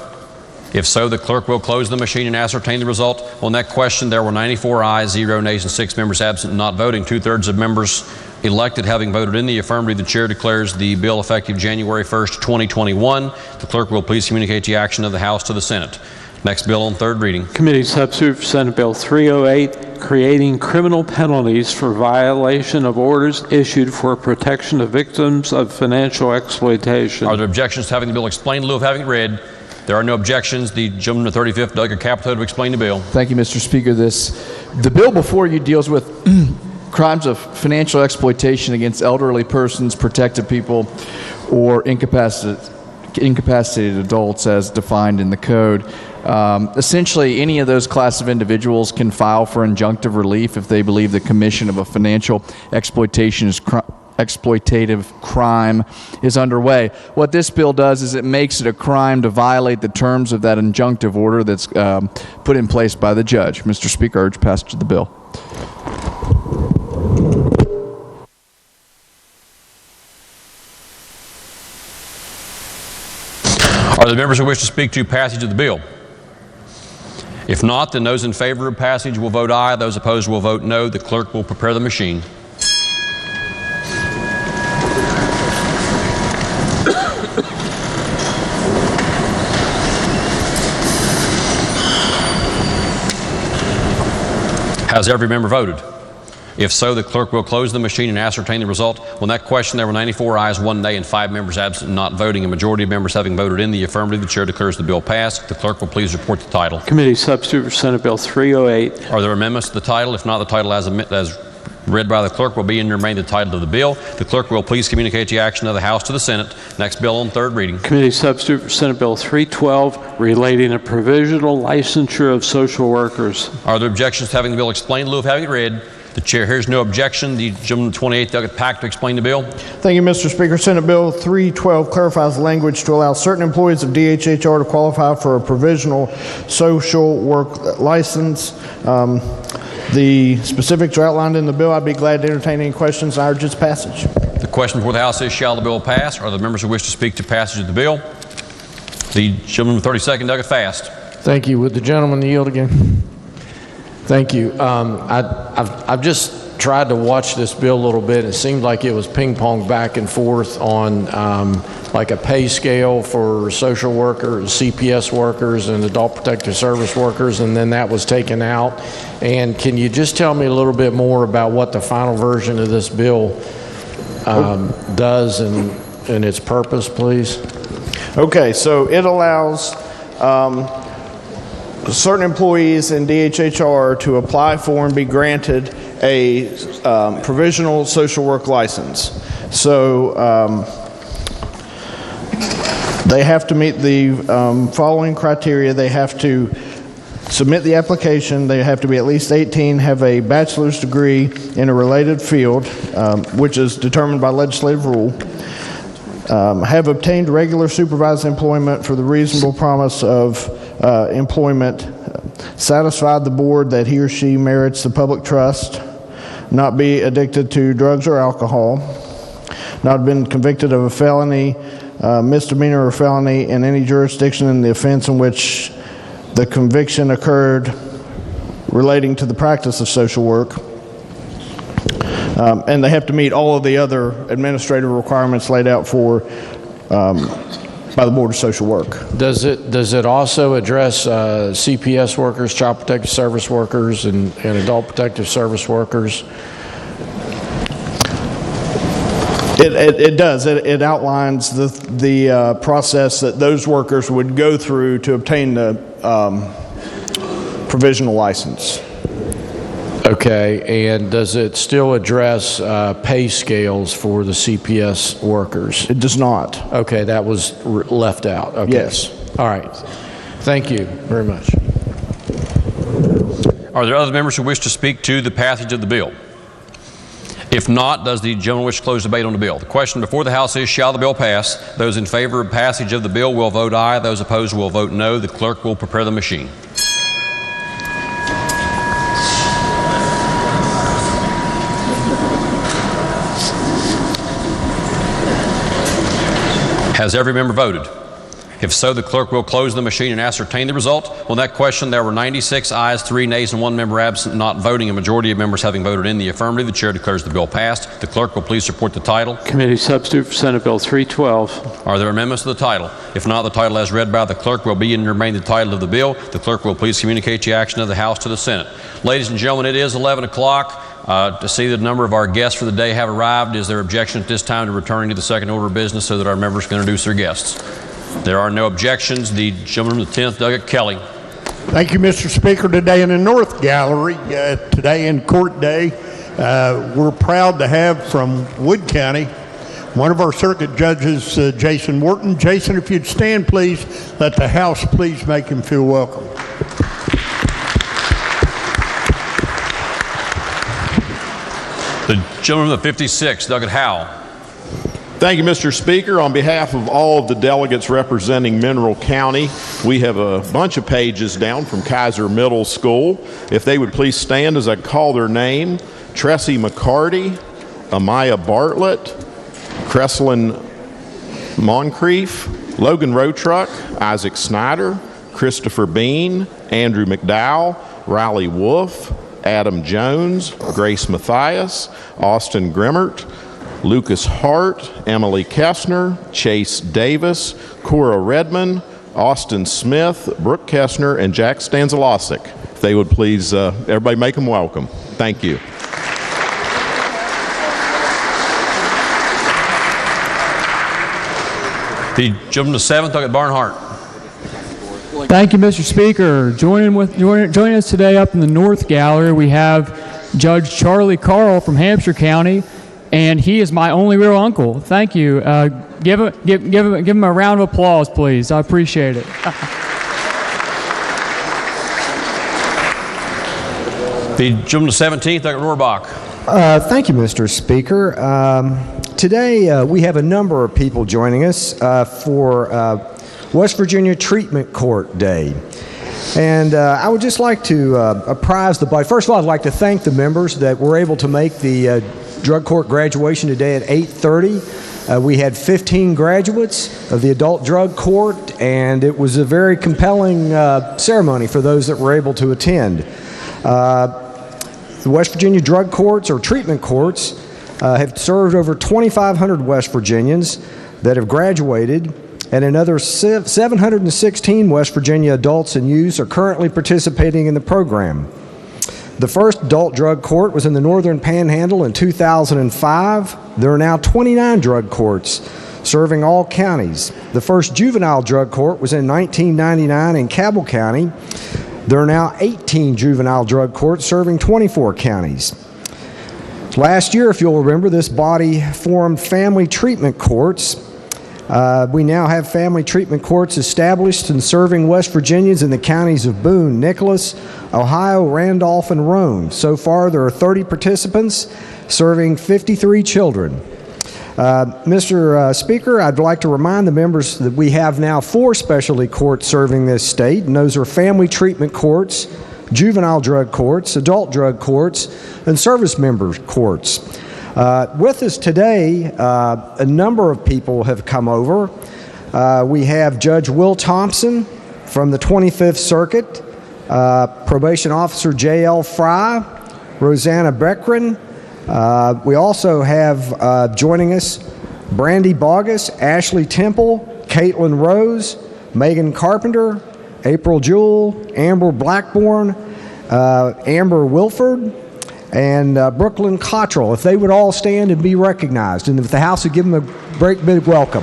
If so, the clerk will close the machine and ascertain the result. On that question, there were 94 ayes, 0 nays, and 6 members absent and not voting. 2/3 of members elected having voted in the affirmative. The chair declares the bill effective January 1st, 2021. The clerk will please communicate the action of the House to the Senate. Next bill on third reading. Committee substitute for Senate Bill 308, creating criminal penalties for violation of orders issued for protection of victims of financial exploitation. Are there objections to having the bill explained in lieu of having it read? There are no objections. The gentleman of the 35th, Doug Capito, to explain the bill. Thank you, Mr. Speaker. The bill before you deals with crimes of financial exploitation against elderly persons, protected people, or incapacitated adults as defined in the code. Essentially, any of those class of individuals can file for injunctive relief if they believe the commission of a financial exploitative crime is underway. What this bill does is it makes it a crime to violate the terms of that injunctive order that's put in place by the judge. Mr. Speaker, I urge passage of the bill. Are there members who wish to speak to passage of the bill? If not, then those in favor of passage will vote aye. Those opposed will vote no. The clerk will prepare the machine. Has every member voted? If so, the clerk will close the machine and ascertain the result. On that question, there were 94 ayes, 1 nay, and 5 members absent and not voting. A majority of members having voted in the affirmative, the chair declares the bill passed. The clerk will please report the title. Committee substitute for Senate Bill 308. Are there amendments to the title? If not, the title as read by the clerk will be and remain the title of the bill. The clerk will please communicate the action of the House to the Senate. Next bill on third reading. Committee substitute for Senate Bill 312, relating a provisional licensure of social workers. Are there objections to having the bill explained in lieu of having it read? The chair hears no objection. The gentleman of the 28th, Doug Pack, to explain the bill. Thank you, Mr. Speaker. Senate Bill 312 clarifies language to allow certain employees of DHHR to qualify for a provisional social work license. The specifics are outlined in the bill. I'd be glad to entertain any questions. I urge its passage. The question before the House is, shall the bill pass? Are there members who wish to speak to passage of the bill? The gentleman of the 32nd, Doug Fast. Thank you. Would the gentleman yield again? Thank you. I've just tried to watch this bill a little bit. It seemed like it was ping-pong back and forth on like a pay scale for social workers, CPS workers, and adult protective service workers, and then that was taken out. And can you just tell me a little bit more about what the final version of this bill does and its purpose, please? Okay, so it allows certain employees in DHHR to apply for and be granted a provisional social work license. So they have to meet the following criteria. They have to submit the application. They have to be at least 18, have a bachelor's degree in a related field, which is determined by legislative rule. Have obtained regular supervised employment for the reasonable promise of employment, satisfied the board that he or she merits the public trust, not be addicted to drugs or alcohol, not been convicted of a felony, misdemeanor or felony in any jurisdiction in the offense in which the conviction occurred relating to the practice of social work. And they have to meet all of the other administrative requirements laid out for by the Board of Social Work. Does it also address CPS workers, Child Protective Service workers, and Adult Protective Service workers? It does. It outlines the process that those workers would go through to obtain the provisional license. Okay, and does it still address pay scales for the CPS workers? It does not. Okay, that was left out. Okay. Yes. All right. Thank you very much. Are there other members who wish to speak to the passage of the bill? If not, does the gentleman wish to close debate on the bill? The question before the House is, shall the bill pass? Those in favor of passage of the bill will vote aye. Those opposed will vote no. The clerk will prepare the machine. Has every member voted? If so, the clerk will close the machine and ascertain the result. On that question, there were 96 ayes, 3 nays, and 1 member absent, not voting. A majority of members having voted in the affirmative, the chair declares the bill passed. The clerk will please report the title. Committee substitute for Senate Bill 312. Are there amendments to the title? If not, the title as read by the clerk will be and remain the title of the bill. The clerk will please communicate the action of the House to the Senate. Ladies and gentlemen, it is 11 o'clock. To see the number of our guests for the day have arrived, is there objection at this time to returning to the second order of business so that our members can introduce their guests? There are no objections. The gentleman from the 10th, Doug Kelly. Thank you, Mr. Speaker. Today in the North Gallery, today in court day, we're proud to have from Wood County one of our circuit judges, Jason Wharton. Jason, if you'd stand, please, let the House please make him feel welcome. The gentleman from the 56th, Doug Howell. Thank you, Mr. Speaker. On behalf of all of the delegates representing Mineral County, we have a bunch of pages down from Kaiser Middle School. If they would please stand as I call their name. Tressie McCarty, Amaya Bartlett, Cresslin Moncrief, Logan Rotruck, Isaac Snyder, Christopher Bean, Andrew McDowell, Riley Wolf, Adam Jones, Grace Mathias, Austin Grimmert, Lucas Hart, Emily Kessner, Chase Davis, Cora Redmond, Austin Smith, Brooke Kessner, and Jack Stanzalosik. If they would please, everybody make them welcome. Thank you. The gentleman from the 7th, Doug Barnhart. Thank you, Mr. Speaker. Joining us today up in the North Gallery, we have Judge Charlie Carl from Hampshire County, and he is my only real uncle. Thank you. Give him a round of applause, please. I appreciate it. The gentleman from the 17th, Doug Rohrbach. Thank you, Mr. Speaker. Today we have a number of people joining us for West Virginia Treatment Court Day. And I would just like to apprise the body. First of all, I'd like to thank the members that were able to make the drug court graduation today at 8:30. We had 15 graduates of the adult drug court, and it was a very compelling ceremony for those that were able to attend. The West Virginia drug courts, or treatment courts, have served over 2,500 West Virginians that have graduated, and another 716 West Virginia adults and youths are currently participating in the program. The first adult drug court was in the Northern Panhandle in 2005. There are now 29 drug courts serving all counties. The first juvenile drug court was in 1999 in Cabell County. There are now 18 juvenile drug courts serving 24 counties. Last year, if you'll remember, this body formed family treatment courts. We now have family treatment courts established and serving West Virginians in the counties of Boone, Nicholas, Ohio, Randolph, and Roane. So far, there are 30 participants serving 53 children. Mr. Speaker, I'd like to remind the members that we have now 4 specialty courts serving this state, and those are family treatment courts, juvenile drug courts, adult drug courts, and service member courts. With us today, a number of people have come over. We have Judge Will Thompson from the 25th Circuit, Probation Officer J.L. Fry, Rosanna Beckren. We also have joining us Brandy Bogus, Ashley Temple, Caitlin Rose, Megan Carpenter, April Jewell, Amber Blackburn, Amber Wilford, and Brooklyn Cottrell. If they would all stand and be recognized, and if the House would give them a great big welcome.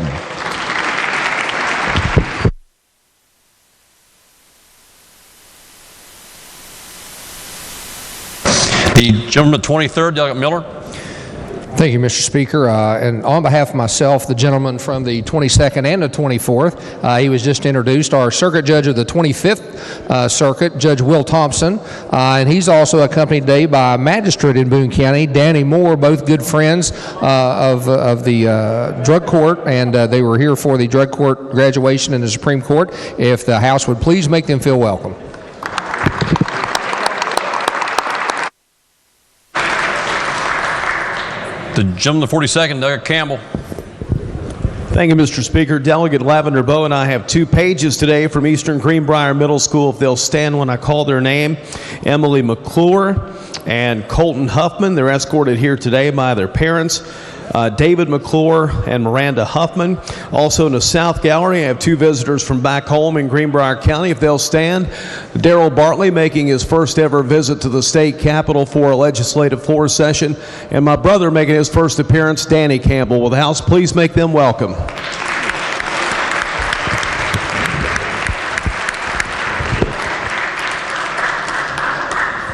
The gentleman, 23rd, Delegate Miller. Thank you, Mr. Speaker. And on behalf of myself, the gentleman from the 22nd and the 24th, he was just introduced, our Circuit Judge of the 25th Circuit, Judge Will Thompson, and he's also accompanied today by a magistrate in Boone County, Danny Moore, both good friends of the drug court, and they were here for the drug court graduation in the Supreme Court. If the House would please make them feel welcome. The gentleman, the 42nd, Delegate Campbell. Thank you, Mr. Speaker. Delegate Lavender Bowe and I have 2 pages today from Eastern Greenbrier Middle School. If they'll stand when I call their name. Emily McClure and Colton Huffman. They're escorted here today by their parents. David McClure and Miranda Huffman. Also in the South Gallery, I have 2 visitors from back home in Greenbrier County. If they'll stand, Darrell Bartley making his first ever visit to the state capitol for a legislative floor session, and my brother making his first appearance, Danny Campbell. Will the House please make them welcome?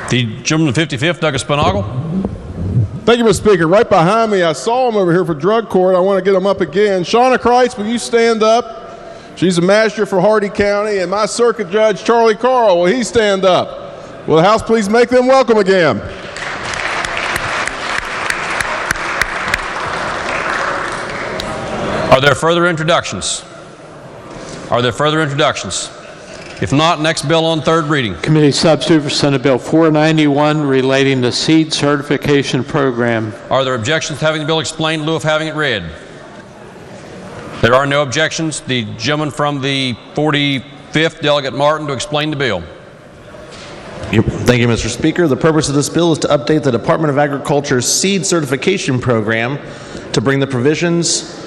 The gentleman, the 55th, Douglas Spinagle. Thank you, Mr. Speaker. Right behind me, I saw him over here for drug court. I want to get him up again. Shauna Kreitz, will you stand up? She's a magistrate for Hardy County. And my circuit judge, Charlie Carl, will he stand up? Will the House please make them welcome again? Are there further introductions? Are there further introductions? If not, next bill on third reading. Committee substitute for Senate Bill 491 relating to seed certification program. Are there objections to having the bill explained in lieu of having it read? There are no objections. The gentleman from the 45th, Delegate Martin, to explain the bill. Thank you, Mr. Speaker. The purpose of this bill is to update the Department of Agriculture's seed certification program to bring the provisions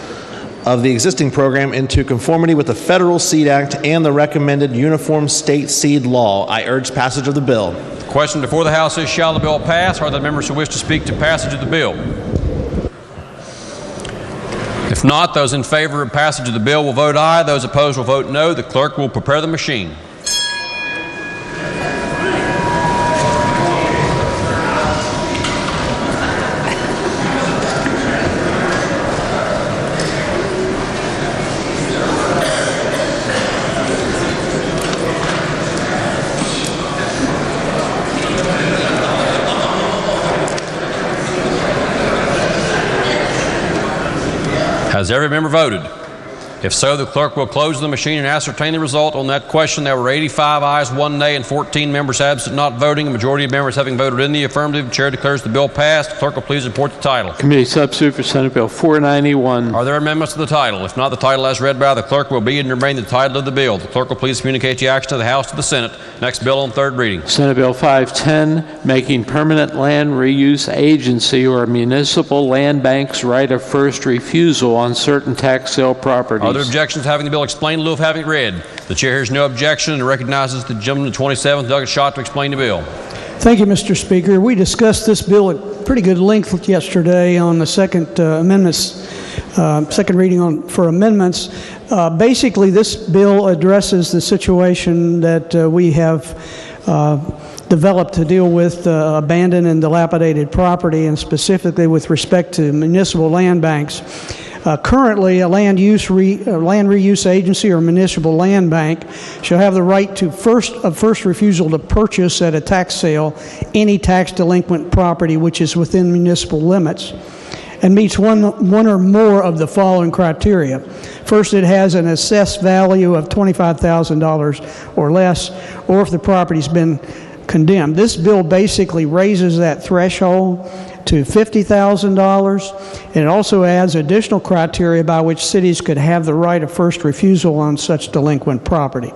of the existing program into conformity with the Federal Seed Act and the recommended Uniform State Seed Law. I urge passage of the bill. The question before the House is, shall the bill pass? Are there members who wish to speak to passage of the bill? If not, those in favor of passage of the bill will vote aye. Those opposed will vote no. The clerk will prepare the machine. Has every member voted? If so, the clerk will close the machine and ascertain the result. On that question, there were 85 ayes, 1 nay, and 14 members absent not voting. A majority of members having voted in the affirmative, the chair declares the bill passed. The clerk will please report the title. Committee substitute for Senate Bill 491. Are there amendments to the title? If not, the title as read by the clerk will be and remain the title of the bill. The clerk will please communicate the action to the House to the Senate. Next bill on third reading. Senate Bill 510, making permanent land reuse agency or municipal land banks right of first refusal on certain tax sale properties. Are there objections to having the bill explained in lieu of having it read? The chair hears no objection and recognizes the gentleman, the 27th, Douglas Schott, to explain the bill. Thank you, Mr. Speaker. We discussed this bill at pretty good length yesterday on the second second reading for amendments. Basically, this bill addresses the situation that we have developed to deal with abandoned and dilapidated property, and specifically with respect to municipal land banks. Currently, a land reuse agency or municipal land bank shall have the right to first refusal to purchase at a tax sale any tax delinquent property which is within municipal limits and meets one or more of the following criteria. First, it has an assessed value of $25,000 or less, or if the property's been condemned. This bill basically raises that threshold to $50,000, and it also adds additional criteria by which cities could have the right of first refusal on such delinquent property.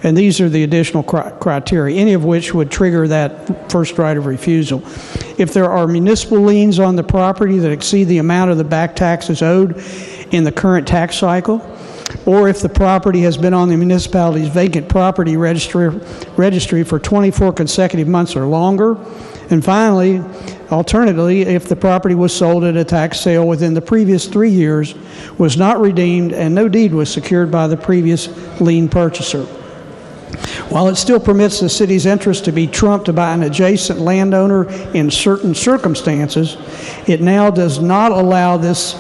And these are the additional criteria, any of which would trigger that first right of refusal. If there are municipal liens on the property that exceed the amount of the back taxes owed in the current tax cycle, or if the property has been on the municipality's vacant property registry for 24 consecutive months or longer. And finally, alternatively, if the property was sold at a tax sale within the previous 3 years, was not redeemed, and no deed was secured by the previous lien purchaser. While it still permits the city's interest to be trumped by an adjacent landowner in certain circumstances, it now does not allow this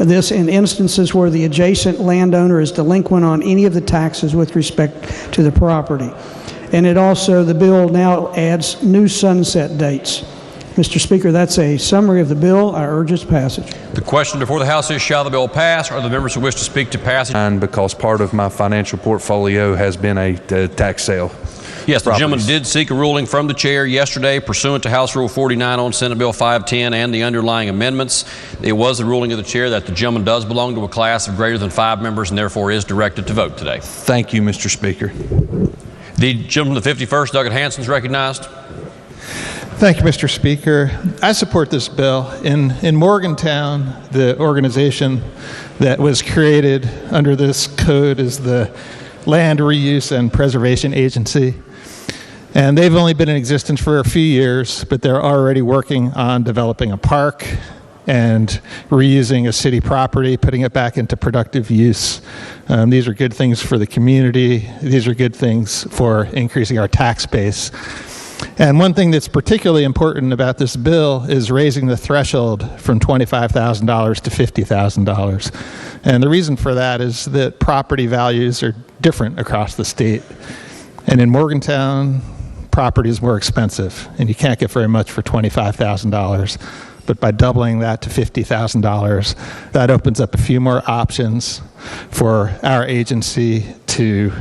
in instances where the adjacent landowner is delinquent on any of the taxes with respect to the property. And the bill now adds new sunset dates. Mr. Speaker, that's a summary of the bill. I urge its passage. The question before the House is, shall the bill pass? Are the members who wish to speak to passage? And because part of my financial portfolio has been a tax sale. Yes, the gentleman did seek a ruling from the chair yesterday pursuant to House Rule 49 on Senate Bill 510 and the underlying amendments. It was the ruling of the chair that the gentleman does belong to a class of greater than 5 members and therefore is directed to vote today. Thank you, Mr. Speaker. The gentleman of the 51st, Douglas Hanson, is recognized. Thank you, Mr. Speaker. I support this bill. In Morgantown, the organization that was created under this code is the Land Reuse and Preservation Agency. And they've only been in existence for a few years, but they're already working on developing a park and reusing a city property, putting it back into productive use. These are good things for the community. These are good things for increasing our tax base. And one thing that's particularly important about this bill is raising the threshold from $25,000 to $50,000. And the reason for that is that property values are different across the state. And in Morgantown, property is more expensive, and you can't get very much for $25,000. But by doubling that to $50,000, that opens up a few more options for our agency to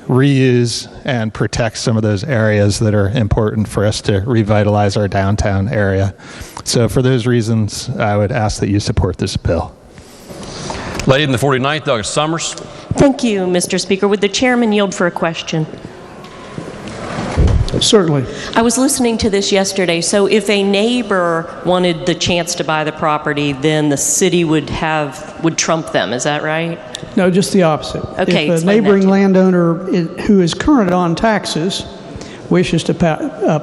reuse and protect some of those areas that are important for us to revitalize our downtown area. So for those reasons, I would ask that you support this bill. Lady in the 49th, Douglas Summers. Thank you, Mr. Speaker. Would the chairman yield for a question? Certainly. I was listening to this yesterday. So if a neighbor wanted the chance to buy the property, then the city would trump them. Is that right? No, just the opposite. Okay. If a neighboring landowner who is current on taxes wishes to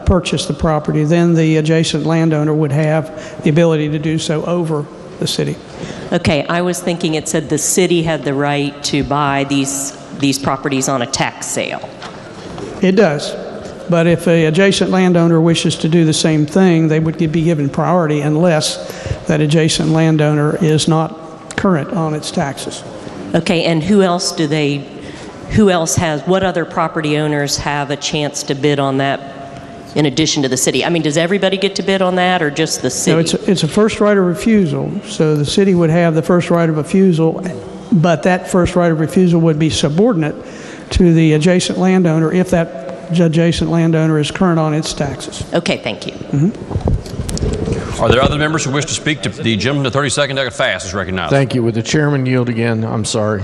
purchase the property, then the adjacent landowner would have the ability to do so over the city. Okay. I was thinking it said the city had the right to buy these properties on a tax sale. It does. But if an adjacent landowner wishes to do the same thing, they would be given priority unless that adjacent landowner is not current on its taxes. Okay, and what other property owners have a chance to bid on that in addition to the city? I mean, does everybody get to bid on that or just the city? No, it's a first right of refusal. So the city would have the first right of refusal, but that first right of refusal would be subordinate to the adjacent landowner if that adjacent landowner is current on its taxes. Okay, thank you. Mm-hmm. Are there other members who wish to speak to the gentleman? The 32nd, Douglas Fast is recognized. Thank you. Would the chairman yield again? I'm sorry.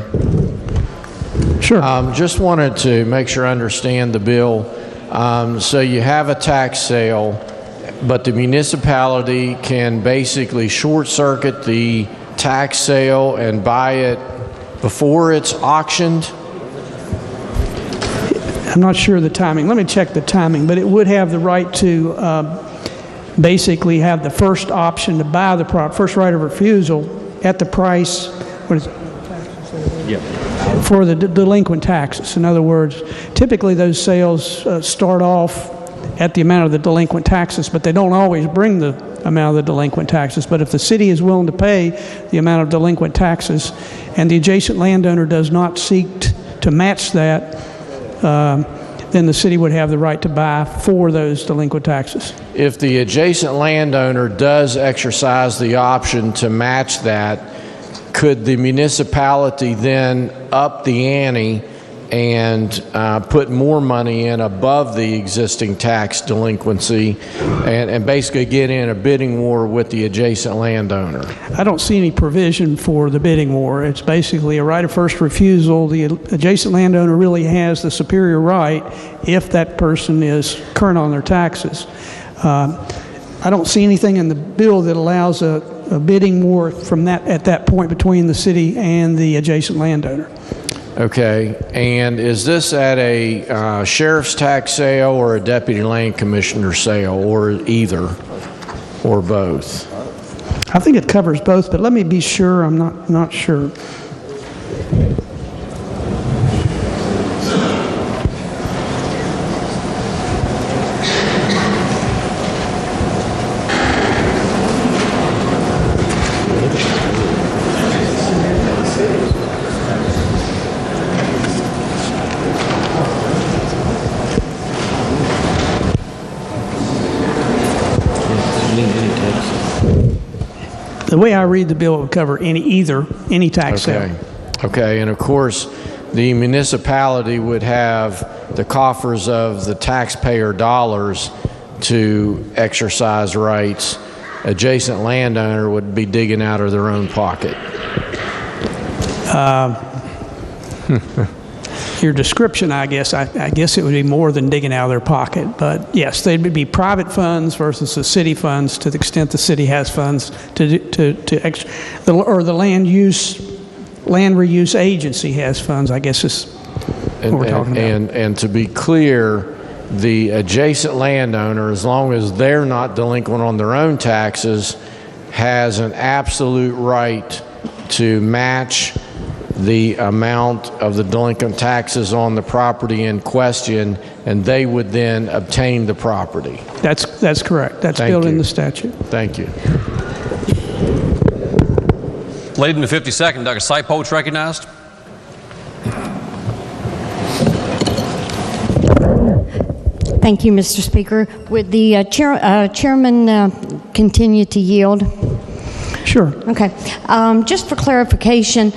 Sure. Just wanted to make sure I understand the bill. So you have a tax sale, but the municipality can basically short circuit the tax sale and buy it before it's auctioned? I'm not sure of the timing. Let me check the timing, but it would have the right to basically have the first option to buy the first right of refusal at the price, what is it? Yep. For the delinquent taxes. In other words, typically those sales start off at the amount of the delinquent taxes, but they don't always bring the amount of the delinquent taxes. But if the city is willing to pay the amount of delinquent taxes and the adjacent landowner does not seek to match that, then the city would have the right to buy for those delinquent taxes. If the adjacent landowner does exercise the option to match that, could the municipality then up the ante and put more money in above the existing tax delinquency and basically get in a bidding war with the adjacent landowner? I don't see any provision for the bidding war. It's basically a right of first refusal. The adjacent landowner really has the superior right if that person is current on their taxes. I don't see anything in the bill that allows a bidding war from at that point between the city and the adjacent landowner. Okay, and is this at a sheriff's tax sale or a deputy land commissioner sale, or either, or both? I think it covers both, but let me be sure. I'm not sure. The way I read the bill, it would cover any tax sale. Okay, and of course, the municipality would have the coffers of the taxpayer dollars to exercise rights. Adjacent landowner would be digging out of their own pocket. Your description, I guess it would be more than digging out of their pocket. But yes, they would be private funds versus the city funds, to the extent the city has funds or the land reuse agency has funds, I guess is what we're talking about. And to be clear, the adjacent landowner, as long as they're not delinquent on their own taxes, has an absolute right to match the amount of the delinquent taxes on the property in question, and they would then obtain the property. That's correct. That's built in the statute. Thank you. Leading the 52nd, Doug Seipold's recognized. Thank you, Mr. Speaker. Would the chairman continue to yield? Sure. Okay. Just for clarification,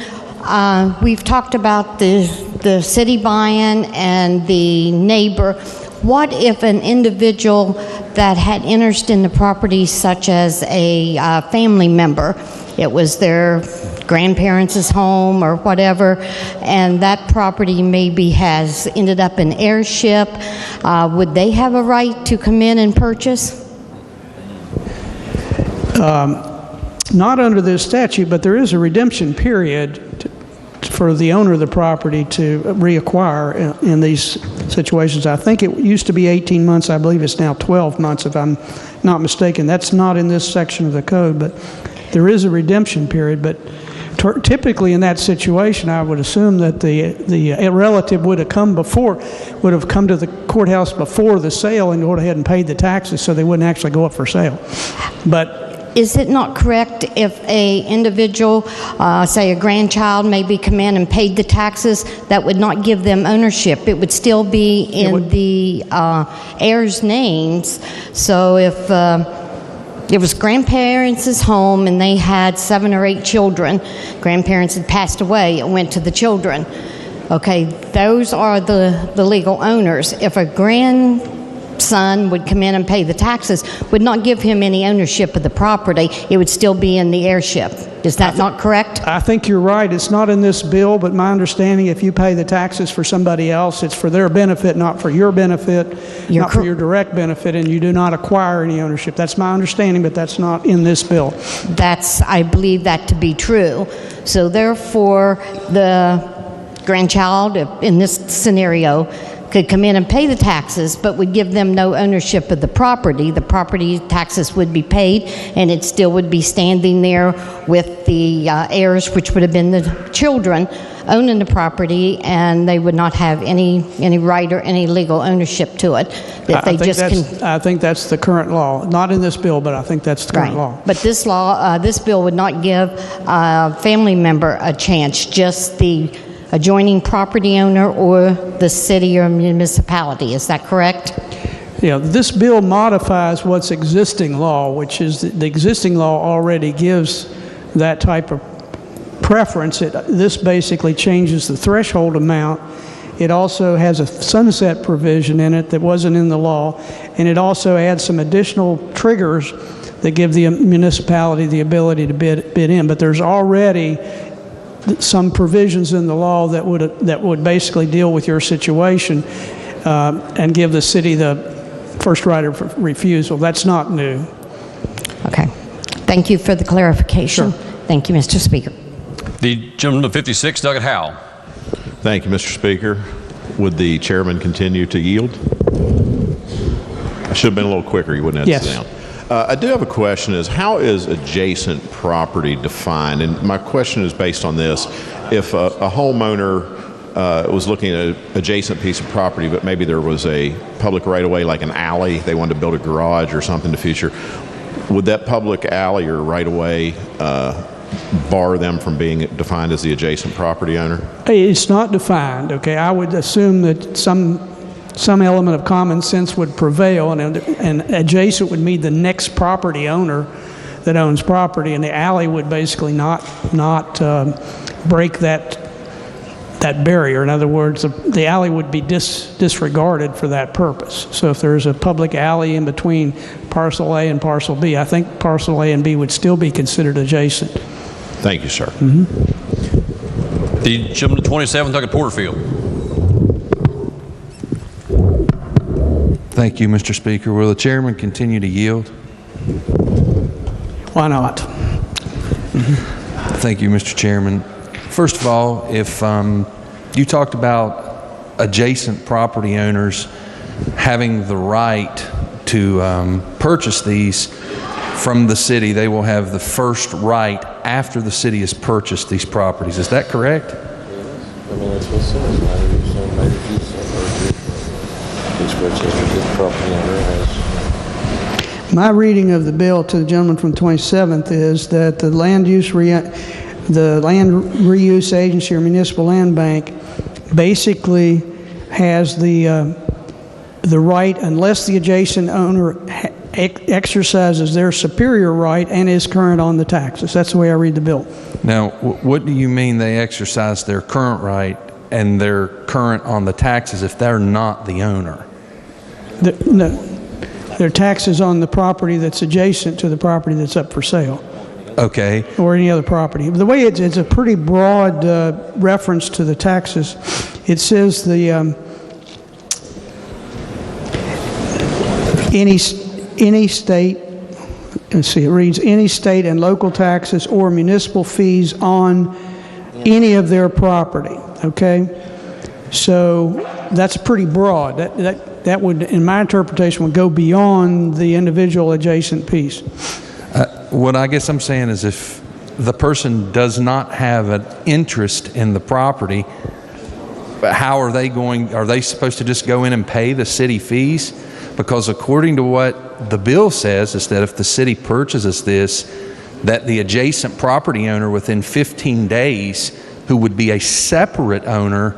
we've talked about the city buy-in and the neighbor. What if an individual that had interest in the property, such as a family member, it was their grandparents' home or whatever, and that property maybe has ended up in heirship, would they have a right to come in and purchase? Not under this statute, but there is a redemption period for the owner of the property to reacquire in these situations. I think it used to be 18 months. I believe it's now 12 months, if I'm not mistaken. That's not in this section of the code, but there is a redemption period. But typically in that situation, I would assume that the relative would have come to the courthouse before the sale and go ahead and paid the taxes, so they wouldn't actually go up for sale. But is it not correct if a individual, say a grandchild, maybe come in and paid the taxes, that would not give them ownership? It would still be in the heirs' names. So if it was grandparents' home and they had 7 or 8 children, grandparents had passed away, it went to the children. Okay, those are the legal owners. If a grandson would come in and pay the taxes, would not give him any ownership of the property, it would still be in the heirship. Is that not correct? I think you're right. It's not in this bill, but my understanding, if you pay the taxes for somebody else, it's for their benefit, not for your benefit, not for your direct benefit, and you do not acquire any ownership. That's my understanding, but that's not in this bill. I believe that to be true. So therefore, the grandchild, in this scenario, could come in and pay the taxes, but would give them no ownership of the property. The property taxes would be paid, and it still would be standing there with the heirs, which would have been the children, owning the property, and they would not have any right or any legal ownership to it. I think that's the current law. Not in this bill, but I think that's the current law. But this law, this bill would not give a family member a chance, just the adjoining property owner or the city or municipality. Is that correct? Yeah, this bill modifies what's existing law, which is the existing law already gives that type of preference. This basically changes the threshold amount. It also has a sunset provision in it that wasn't in the law, and it also adds some additional triggers that give the municipality the ability to bid in. But there's already some provisions in the law that would basically deal with your situation and give the city the first right of refusal. That's not new. Okay. Thank you for the clarification. Sure. Thank you, Mr. Speaker. The gentleman of 56, Doug Howell. Thank you, Mr. Speaker. Would the chairman continue to yield? I should have been a little quicker. You wouldn't have to sit down. I do have a question is, how is adjacent property defined? And my question is based on this. If a homeowner was looking at an adjacent piece of property, but maybe there was a public right-of-way like an alley, they wanted to build a garage or something in the future, would that public alley or right-of-way bar them from being defined as the adjacent property owner? It's not defined, okay? I would assume that some element of common sense would prevail, and adjacent would mean the next property owner that owns property, and the alley would basically not break that barrier. In other words, the alley would be disregarded for that purpose. So if there's a public alley in between parcel A and parcel B, I think parcel A and B would still be considered adjacent. Thank you, sir. The gentleman to 27th, Doug Porterfield. Thank you, Mr. Speaker. Will the chairman continue to yield? Why not? Thank you, Mr. Chairman. First of all, if you talked about adjacent property owners having the right to purchase these from the city, they will have the first right after the city has purchased these properties. Is that correct? I mean, that's what it says. Maybe if the property owner has. My reading of the bill to the gentleman from 27th is that the land reuse agency or municipal land bank basically has the right, unless the adjacent owner exercises their superior right and is current on the taxes. That's the way I read the bill. Now, what do you mean they exercise their current right and they're current on the taxes if they're not the owner? Their taxes on the property that's adjacent to the property that's up for sale. Okay. Or any other property. The way it's a pretty broad reference to the taxes. It says any state, let's see, it reads any state and local taxes or municipal fees on any of their property, okay? So that's pretty broad. That would, in my interpretation, would go beyond the individual adjacent piece. What I guess I'm saying is if the person does not have an interest in the property, how are they supposed to just go in and pay the city fees? Because according to what the bill says is that if the city purchases this, that the adjacent property owner within 15 days, who would be a separate owner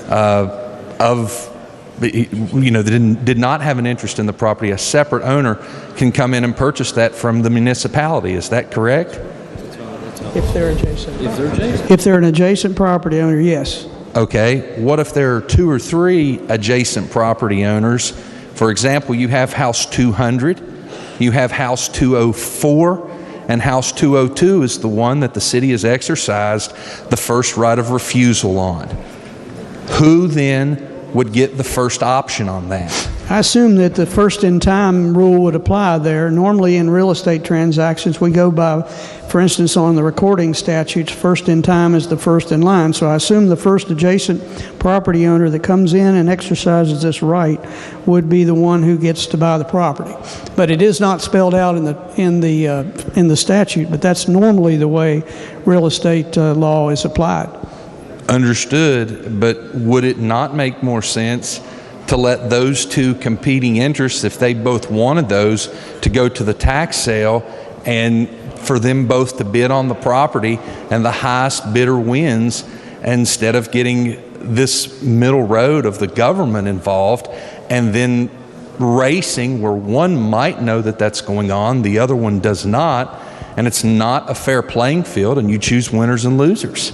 that did not have an interest in the property, a separate owner can come in and purchase that from the municipality. Is that correct? If they're adjacent. If they're an adjacent property owner, yes. Okay. What if there are 2 or 3 adjacent property owners? For example, you have house 200, you have house 204, and house 202 is the one that the city has exercised the first right of refusal on. Who then would get the first option on that? I assume that the first-in-time rule would apply there. Normally in real estate transactions, we go by, for instance, on the recording statutes, first in time is the first in line. So I assume the first adjacent property owner that comes in and exercises this right would be the one who gets to buy the property. But it is not spelled out in the statute, but that's normally the way real estate law is applied. Understood, but would it not make more sense to let those 2 competing interests, if they both wanted those, to go to the tax sale and for them both to bid on the property and the highest bidder wins, instead of getting this middle road of the government involved and then racing where one might know that that's going on, the other one does not, and it's not a fair playing field and you choose winners and losers?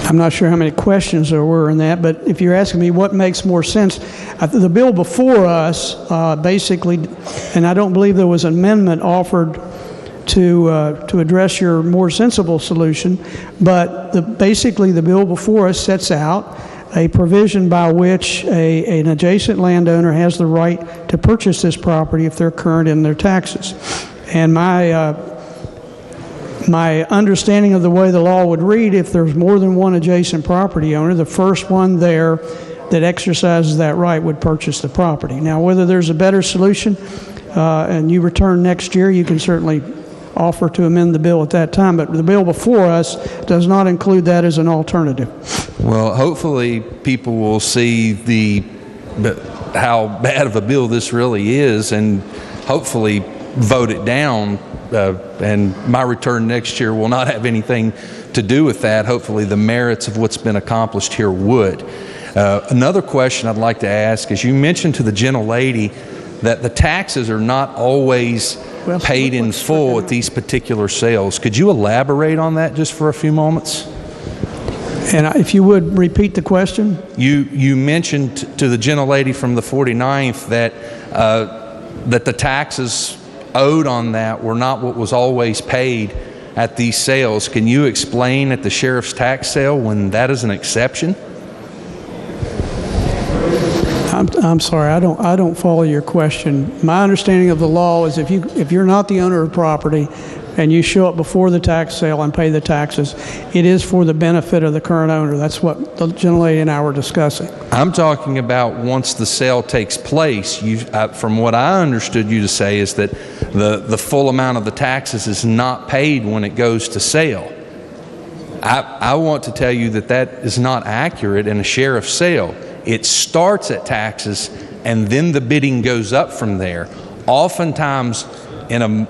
I'm not sure how many questions there were in that, but if you're asking me what makes more sense, the bill before us basically, and I don't believe there was an amendment offered to address your more sensible solution, but basically the bill before us sets out a provision by which an adjacent landowner has the right to purchase this property if they're current in their taxes. And my My understanding of the way the law would read, if there's more than one adjacent property owner, the first one there that exercises that right would purchase the property. Now, whether there's a better solution and you return next year, you can certainly offer to amend the bill at that time, but the bill before us does not include that as an alternative. Well, hopefully people will see how bad of a bill this really is and hopefully vote it down, and my return next year will not have anything to do with that. Hopefully the merits of what's been accomplished here would. Another question I'd like to ask is, you mentioned to the gentlelady that the taxes are not always paid in full at these particular sales. Could you elaborate on that just for a few moments? And if you would repeat the question. You mentioned to the gentlelady from the 49th that that the taxes owed on that were not what was always paid at these sales. Can you explain at the sheriff's tax sale when that is an exception? I'm sorry, I don't follow your question. My understanding of the law is if you're not the owner of property and you show up before the tax sale and pay the taxes, it is for the benefit of the current owner. That's what the gentlelady and I were discussing. I'm talking about once the sale takes place. From what I understood you to say is that the full amount of the taxes is not paid when it goes to sale. I want to tell you that is not accurate in a sheriff's sale. It starts at taxes and then the bidding goes up from there. Oftentimes in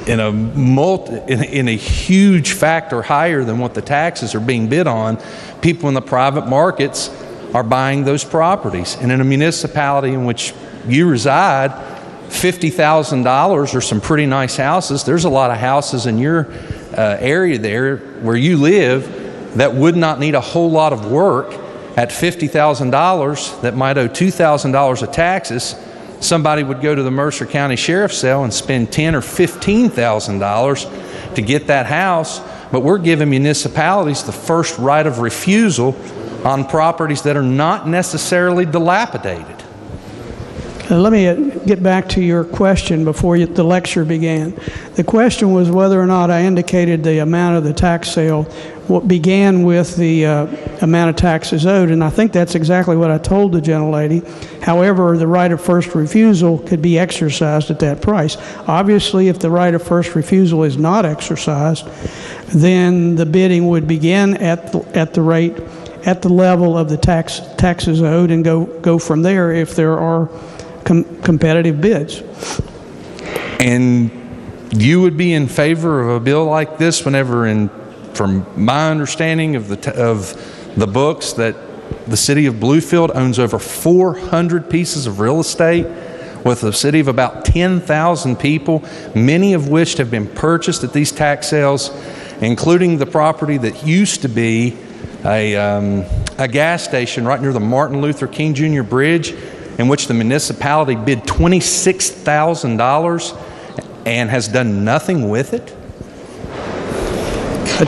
a huge factor higher than what the taxes are being bid on, people in the private markets are buying those properties. And in a municipality in which you reside, $50,000 are some pretty nice houses. There's a lot of houses in your area there where you live that would not need a whole lot of work. At $50,000 that might owe $2,000 of taxes, somebody would go to the Mercer County Sheriff's sale and spend $10,000 or $15,000 to get that house. But we're giving municipalities the first right of refusal on properties that are not necessarily dilapidated. Let me get back to your question before the lecture began. The question was whether or not I indicated the amount of the tax sale what began with the amount of taxes owed, and I think that's exactly what I told the gentlelady. However, the right of first refusal could be exercised at that price. Obviously, if the right of first refusal is not exercised, then the bidding would begin at the rate, at the level of the taxes owed, and go from there if there are competitive bids. And you would be in favor of a bill like this whenever, from my understanding of the books, that the city of Bluefield owns over 400 pieces of real estate with a city of about 10,000 people, many of which have been purchased at these tax sales, including the property that used to be a gas station right near the Martin Luther King Jr. Bridge, in which the municipality bid $26,000 and has done nothing with it?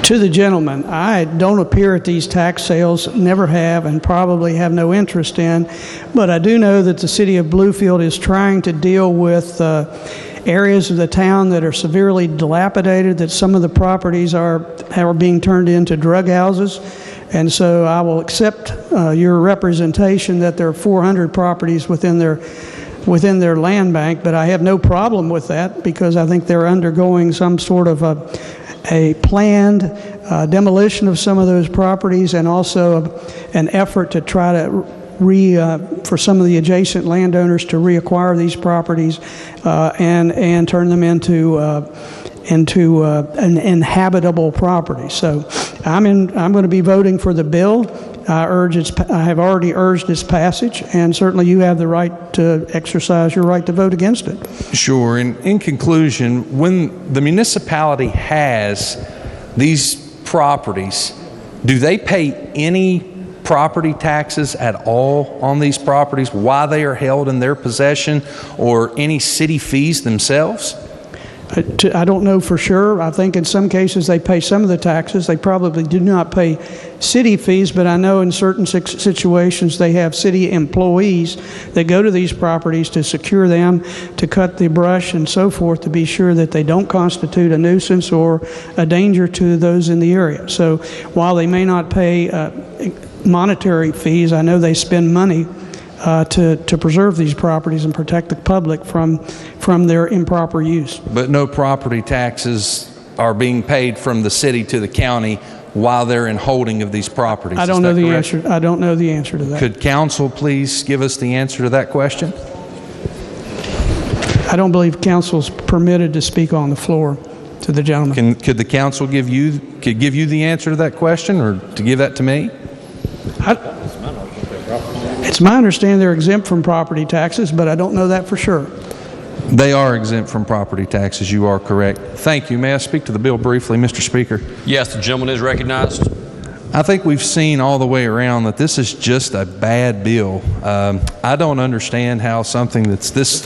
To the gentleman, I don't appear at these tax sales, never have, and probably have no interest in, but I do know that the city of Bluefield is trying to deal with areas of the town that are severely dilapidated, that some of the properties are being turned into drug houses. And so I will accept your representation that there are 400 properties within their land bank, but I have no problem with that because I think they're undergoing some sort of a planned demolition of some of those properties, and also an effort to try to for some of the adjacent landowners to reacquire these properties and turn them into an inhabitable property. So I'm going to be voting for the bill. I have already urged its passage, and certainly you have the right to exercise your right to vote against it. Sure. And in conclusion, when the municipality has these properties, do they pay any property taxes at all on these properties while they are held in their possession, or any city fees themselves? I don't know for sure. I think in some cases they pay some of the taxes. They probably do not pay city fees, but I know in certain situations they have city employees that go to these properties to secure them, to cut the brush and so forth, to be sure that they don't constitute a nuisance or a danger to those in the area. So while they may not pay monetary fees, I know they spend money to preserve these properties and protect the public from their improper use. But no property taxes are being paid from the city to the county while they're in holding of these properties. I don't know the answer. I don't know the answer to that. Could council please give us the answer to that question? I don't believe council's permitted to speak on the floor to the gentleman. Could the council give you the answer to that question, or to give that to me? It's my understanding they're exempt from property taxes, but I don't know that for sure. They are exempt from property taxes. You are correct. Thank you. May I speak to the bill briefly, Mr. Speaker? Yes, the gentleman is recognized. I think we've seen all the way around that this is just a bad bill. I don't understand how something that's this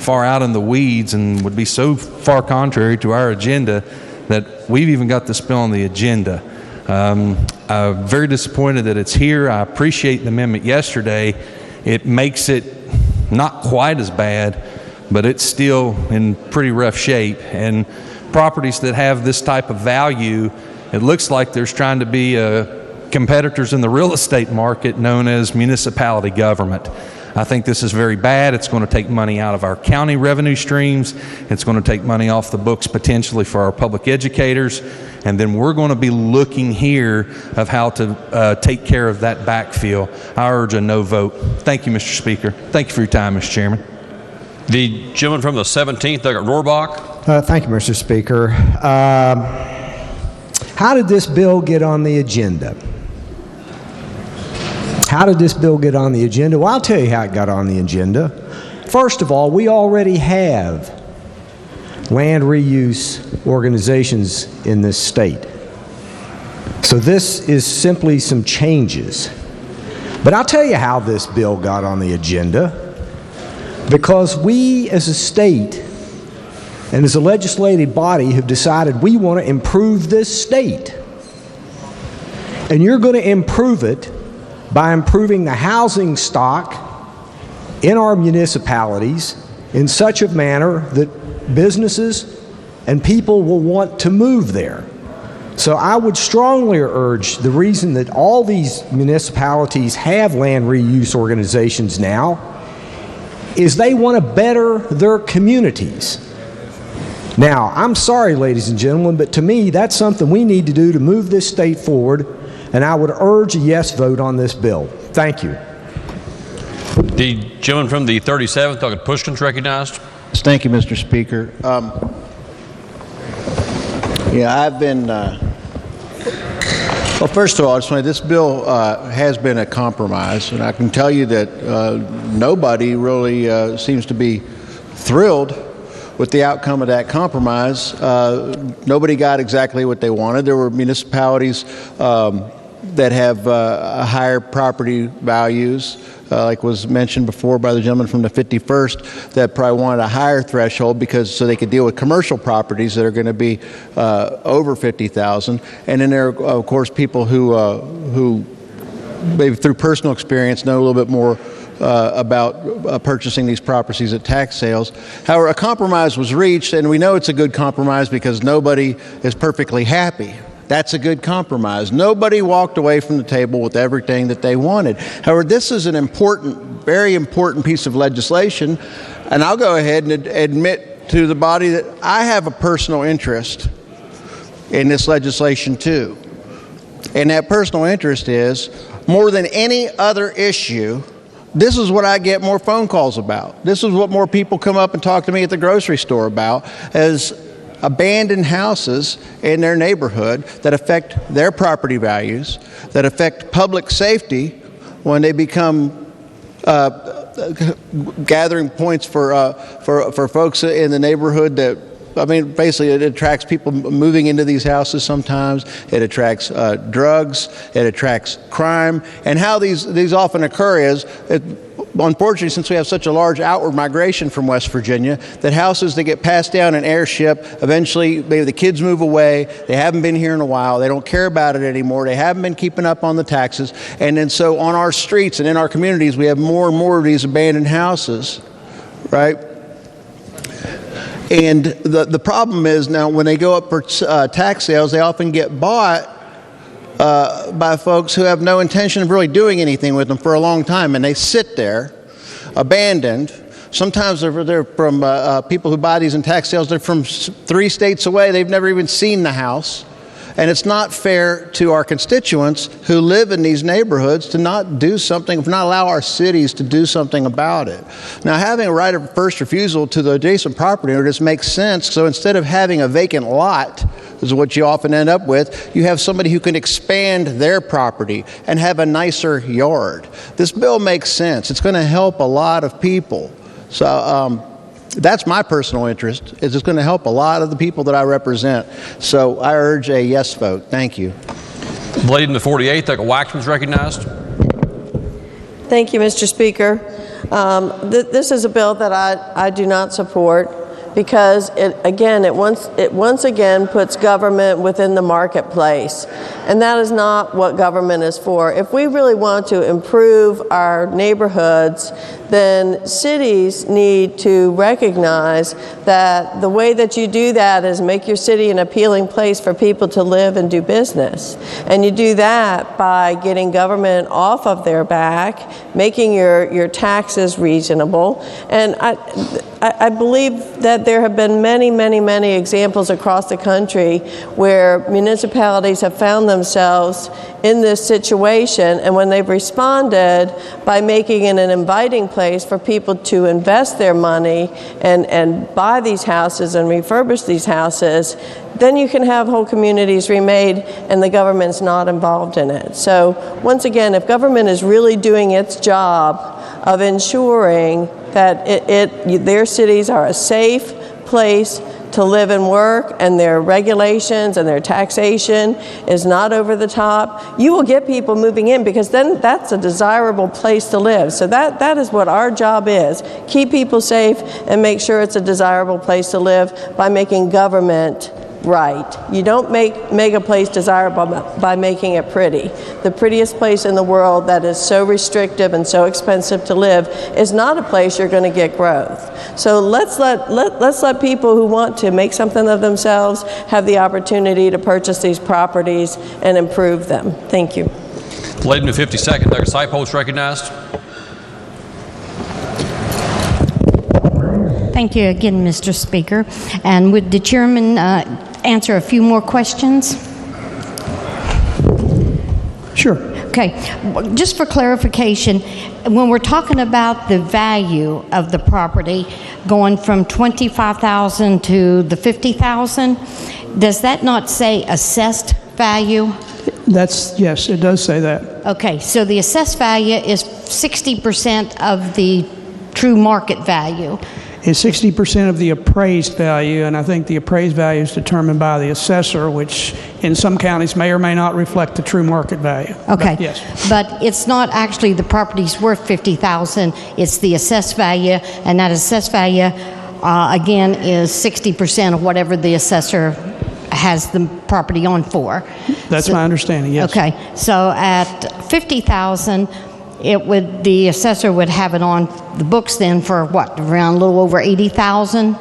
far out in the weeds and would be so far contrary to our agenda that we've even got this bill on the agenda. I'm very disappointed that it's here. I appreciate the amendment yesterday. It makes it not quite as bad, but it's still in pretty rough shape. And properties that have this type of value, it looks like there's trying to be competitors in the real estate market known as municipality government. I think this is very bad. It's going to take money out of our county revenue streams. It's going to take money off the books potentially for our public educators. And then we're going to be looking here of how to take care of that backfill. I urge a no vote. Thank you, Mr. Speaker. Thank you for your time, Mr. Chairman. The gentleman from the 17th, Rohrbach. Thank you, Mr. Speaker. How did this bill get on the agenda? How did this bill get on the agenda? Well, I'll tell you how it got on the agenda. First of all, we already have land reuse organizations in this state. So this is simply some changes. But I'll tell you how this bill got on the agenda. Because we as a state and as a legislative body have decided we want to improve this state. And you're going to improve it by improving the housing stock in our municipalities in such a manner that businesses and people will want to move there. So I would strongly urge, the reason that all these municipalities have land reuse organizations now is they want to better their communities. Now, I'm sorry, ladies and gentlemen, but to me, that's something we need to do to move this state forward, and I would urge a yes vote on this bill. Thank you. The gentleman from the 37th, Dr. Pushkin's recognized. Thank you, Mr. Speaker. I've been, well, first of all, I just want to say this bill has been a compromise, and I can tell you that nobody really seems to be thrilled with the outcome of that compromise. Nobody got exactly what they wanted. There were municipalities that have higher property values, like was mentioned before by the gentleman from the 51st, that probably wanted a higher threshold so they could deal with commercial properties that are going to be over 50,000. And then there are, of course, people who maybe through personal experience know a little bit more about purchasing these properties at tax sales. However, a compromise was reached, and we know it's a good compromise because nobody is perfectly happy. That's a good compromise. Nobody walked away from the table with everything that they wanted. However, this is an important, very important piece of legislation, and I'll go ahead and admit to the body that I have a personal interest in this legislation too. And that personal interest is, more than any other issue, this is what I get more phone calls about. This is what more people come up and talk to me at the grocery store about, as abandoned houses in their neighborhood that affect their property values, that affect public safety when they become gathering points for folks in the neighborhood that I mean, basically, it attracts people moving into these houses sometimes. It attracts drugs. It attracts crime. And how these often occur is, unfortunately, since we have such a large outward migration from West Virginia, that houses that get passed down an airship, eventually maybe the kids move away, they haven't been here in a while, they don't care about it anymore, they haven't been keeping up on the taxes, and then so on our streets and in our communities, we have more and more of these abandoned houses, right? And the problem is now when they go up for tax sales, they often get bought by folks who have no intention of really doing anything with them for a long time, and they sit there abandoned. Sometimes they're from people who buy these in tax sales. They're from 3 states away. They've never even seen the house. And it's not fair to our constituents who live in these neighborhoods to not do something, to not allow our cities to do something about it. Now, having a right of first refusal to the adjacent property owner just makes sense. So instead of having a vacant lot, is what you often end up with, you have somebody who can expand their property and have a nicer yard. This bill makes sense. It's going to help a lot of people. So that's my personal interest, is it's going to help a lot of the people that I represent. So I urge a yes vote. Thank you. The lady in the 48th, Doug Waxman, is recognized. Thank you, Mr. Speaker. This is a bill that I do not support, because it once again puts government within the marketplace, and that is not what government is for. If we really want to improve our neighborhoods, then cities need to recognize that the way that you do that is make your city an appealing place for people to live and do business. And you do that by getting government off of their back, making your taxes reasonable. And I believe that there have been many, many, many examples across the country where municipalities have found themselves in this situation, and when they've responded by making it an inviting place for people to invest their money and buy these houses and refurbish these houses, then you can have whole communities remade and the government's not involved in it. So once again, if government is really doing its job of ensuring that their cities are a safe place to live and work, and their regulations and their taxation is not over the top, you will get people moving in, because then that's a desirable place to live. So that is what our job is. Keep people safe and make sure it's a desirable place to live by making government right. You don't make a place desirable by making it pretty. The prettiest place in the world that is so restrictive and so expensive to live is not a place you're going to get growth. So let's let people who want to make something of themselves have the opportunity to purchase these properties and improve them. Thank you. The lady in the 52nd, Doug Seipold's recognized. Thank you again, Mr. Speaker. And would the chairman answer a few more questions? Sure. Okay. Just for clarification, when we're talking about the value of the property going from $25,000 to the $50,000, does that not say assessed value? Yes, it does say that. Okay, so the assessed value is 60% of the true market value. Is 60% of the appraised value, and I think the appraised value is determined by the assessor, which in some counties may or may not reflect the true market value. Okay. But yes. But it's not actually the property's worth $50,000, it's the assessed value, and that assessed value, again, is 60% of whatever the assessor has the property on for. That's my understanding, yes. Okay, so at $50,000, the assessor would have it on the books then for what, around a little over $80,000?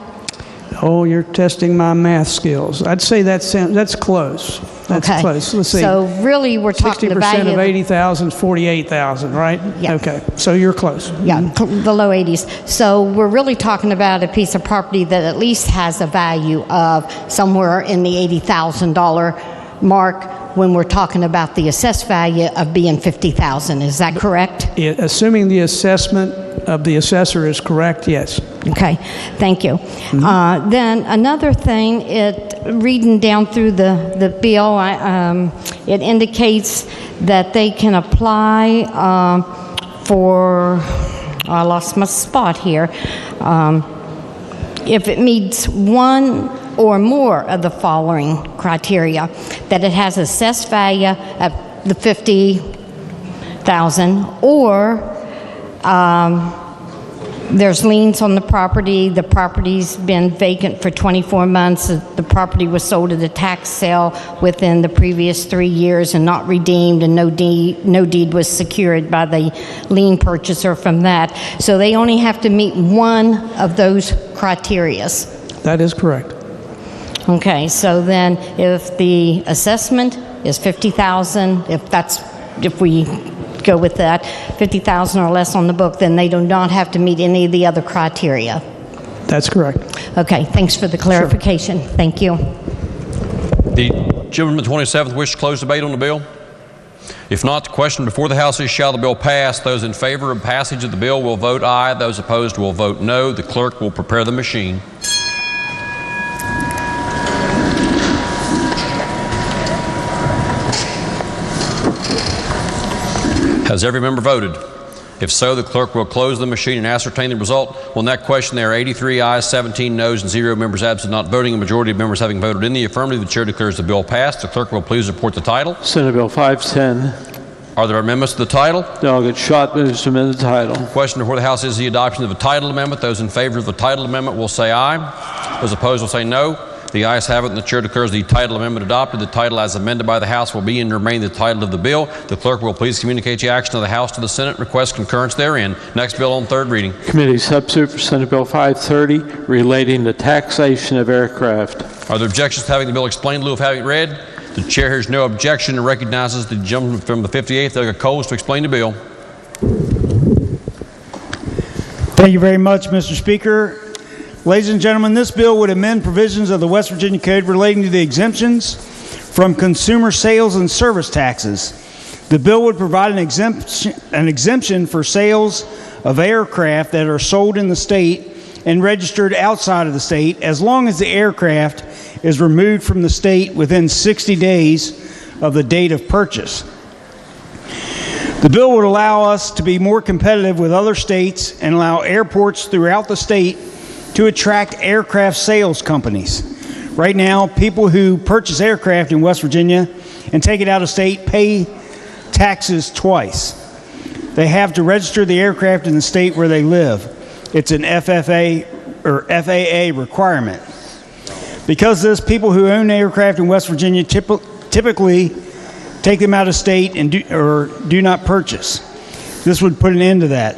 Oh, you're testing my math skills. I'd say that's close. That's okay. Close. Let's see. So really, we're talking the value 60% of 80,000 is 48,000, right? Yeah. Okay. So you're close. Yeah, the low 80s. So we're really talking about a piece of property that at least has a value of somewhere in the $80,000 mark, when we're talking about the assessed value of being $50,000. Is that correct? Assuming the assessment of the assessor is correct, yes. Okay, thank you. Mm-hmm. Then another thing, reading down through the bill, it indicates that they can apply for, I lost my spot here, if it meets one or more of the following criteria: that it has assessed value of the $50,000, or there's liens on the property's been vacant for 24 months, the property was sold at a tax sale within the previous 3 years and not redeemed, and no deed was secured by the lien purchaser from that. So they only have to meet one of those criterias. That is correct. Okay, so then if the assessment is $50,000, if we go with that, $50,000 or less on the book, then they do not have to meet any of the other criteria. That's correct. Okay, thanks for the clarification. Sure. Thank you. The gentleman from the 27th wish to close debate on the bill? If not, the question before the House is, shall the bill pass? Those in favor of passage of the bill will vote aye. Those opposed will vote no. The clerk will prepare the machine. Has every member voted? If so, the clerk will close the machine and ascertain the result. On that question, there are 83 ayes, 17 noes, and 0 members absent not voting. A majority of members having voted in the affirmative, the chair declares the bill passed. The clerk will please report the title. Senate Bill 510. Are there amendments to the title? Delegate Schott moves to amend the title. The question before the House is the adoption of a title amendment. Those in favor of the title amendment will say aye. Those opposed will say no. The ayes have it, and the chair declares the title amendment adopted. The title as amended by the House will be and remain the title of the bill. The clerk will please communicate the action of the House to the Senate. Request concurrence therein. Next bill on third reading. Committee substitute for Senate Bill 530 relating to taxation of aircraft. Are there objections to having the bill explained in lieu of having it read? The chair hears no objection and recognizes the gentleman from the 58th, Delegate Coles, to explain the bill. Thank you very much, Mr. Speaker. Ladies and gentlemen, this bill would amend provisions of the West Virginia Code relating to the exemptions from consumer sales and service taxes. The bill would provide an exemption for sales of aircraft that are sold in the state and registered outside of the state, as long as the aircraft is removed from the state within 60 days of the date of purchase. The bill would allow us to be more competitive with other states and allow airports throughout the state to attract aircraft sales companies. Right now, people who purchase aircraft in West Virginia and take it out of state pay taxes twice. They have to register the aircraft in the state where they live. It's an FAA requirement. Because of this, people who own aircraft in West Virginia typically take them out of state and do not purchase. This would put an end to that.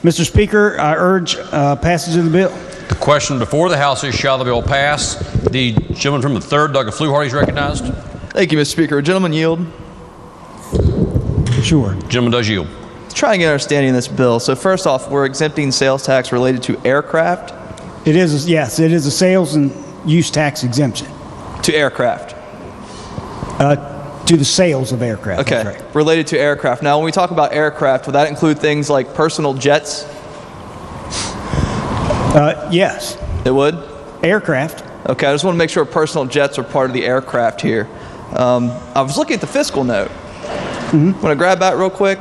Mr. Speaker, I urge passage of the bill. The question before the House is, shall the bill pass? The gentleman from the 3rd, Doug Fluharty, is recognized. Thank you, Mr. Speaker. A gentleman yield? Sure. Gentleman does yield. Let's try and get understanding of this bill. So first off, we're exempting sales tax related to aircraft? It is, yes, it is a sales and use tax exemption. To aircraft? To the sales of aircraft. Okay, That's right. Related to aircraft. Now, when we talk about aircraft, would that include things like personal jets? Yes. It would? Aircraft. Okay, I just want to make sure personal jets are part of the aircraft here. I was looking at the fiscal note. Want to grab that real quick?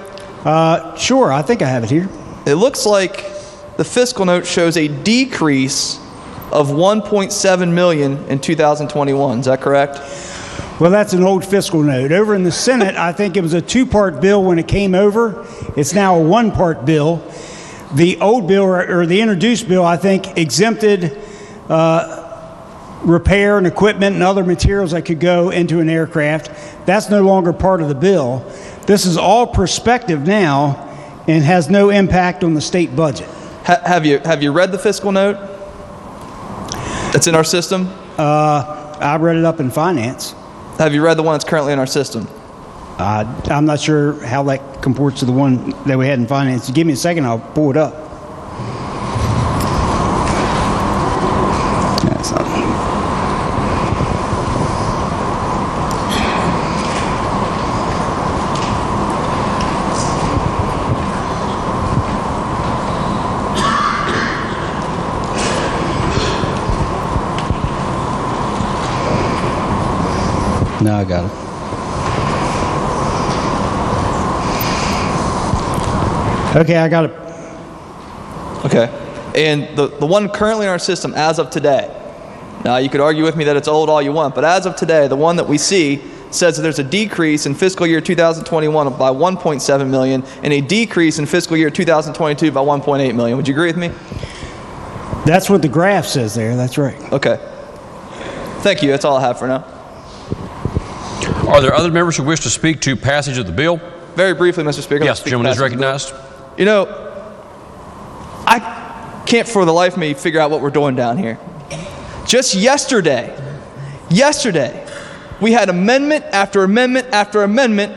Sure, I think I have it here. It looks like the fiscal note shows a decrease of $1.7 million in 2021. Is that correct? Well, that's an old fiscal note. Over in the Senate, I think it was a two-part bill when it came over. It's now a one-part bill. The old bill, or the introduced bill, I think, exempted repair and equipment and other materials that could go into an aircraft. That's no longer part of the bill. This is all prospective now and has no impact on the state budget. Have you read the fiscal note that's in our system? I read it up in finance. Have you read the one that's currently in our system? I'm not sure how that comports to the one that we had in finance. Give me a second, I'll pull it up. No, I got it. Okay, I got it. Okay. And the one currently in our system as of today, Now, you could argue with me that it's old all you want, but as of today, the one that we see says that there's a decrease in fiscal year 2021 by 1.7 million and a decrease in fiscal year 2022 by 1.8 million. Would you agree with me? That's what the graph says there. That's right. Okay. Thank you. That's all I have for now. Are there other members who wish to speak to passage of the bill? Very briefly, Mr. Speaker. Yes, the gentleman is recognized. You know, I can't for the life of me figure out what we're doing down here. Just yesterday, we had amendment after amendment after amendment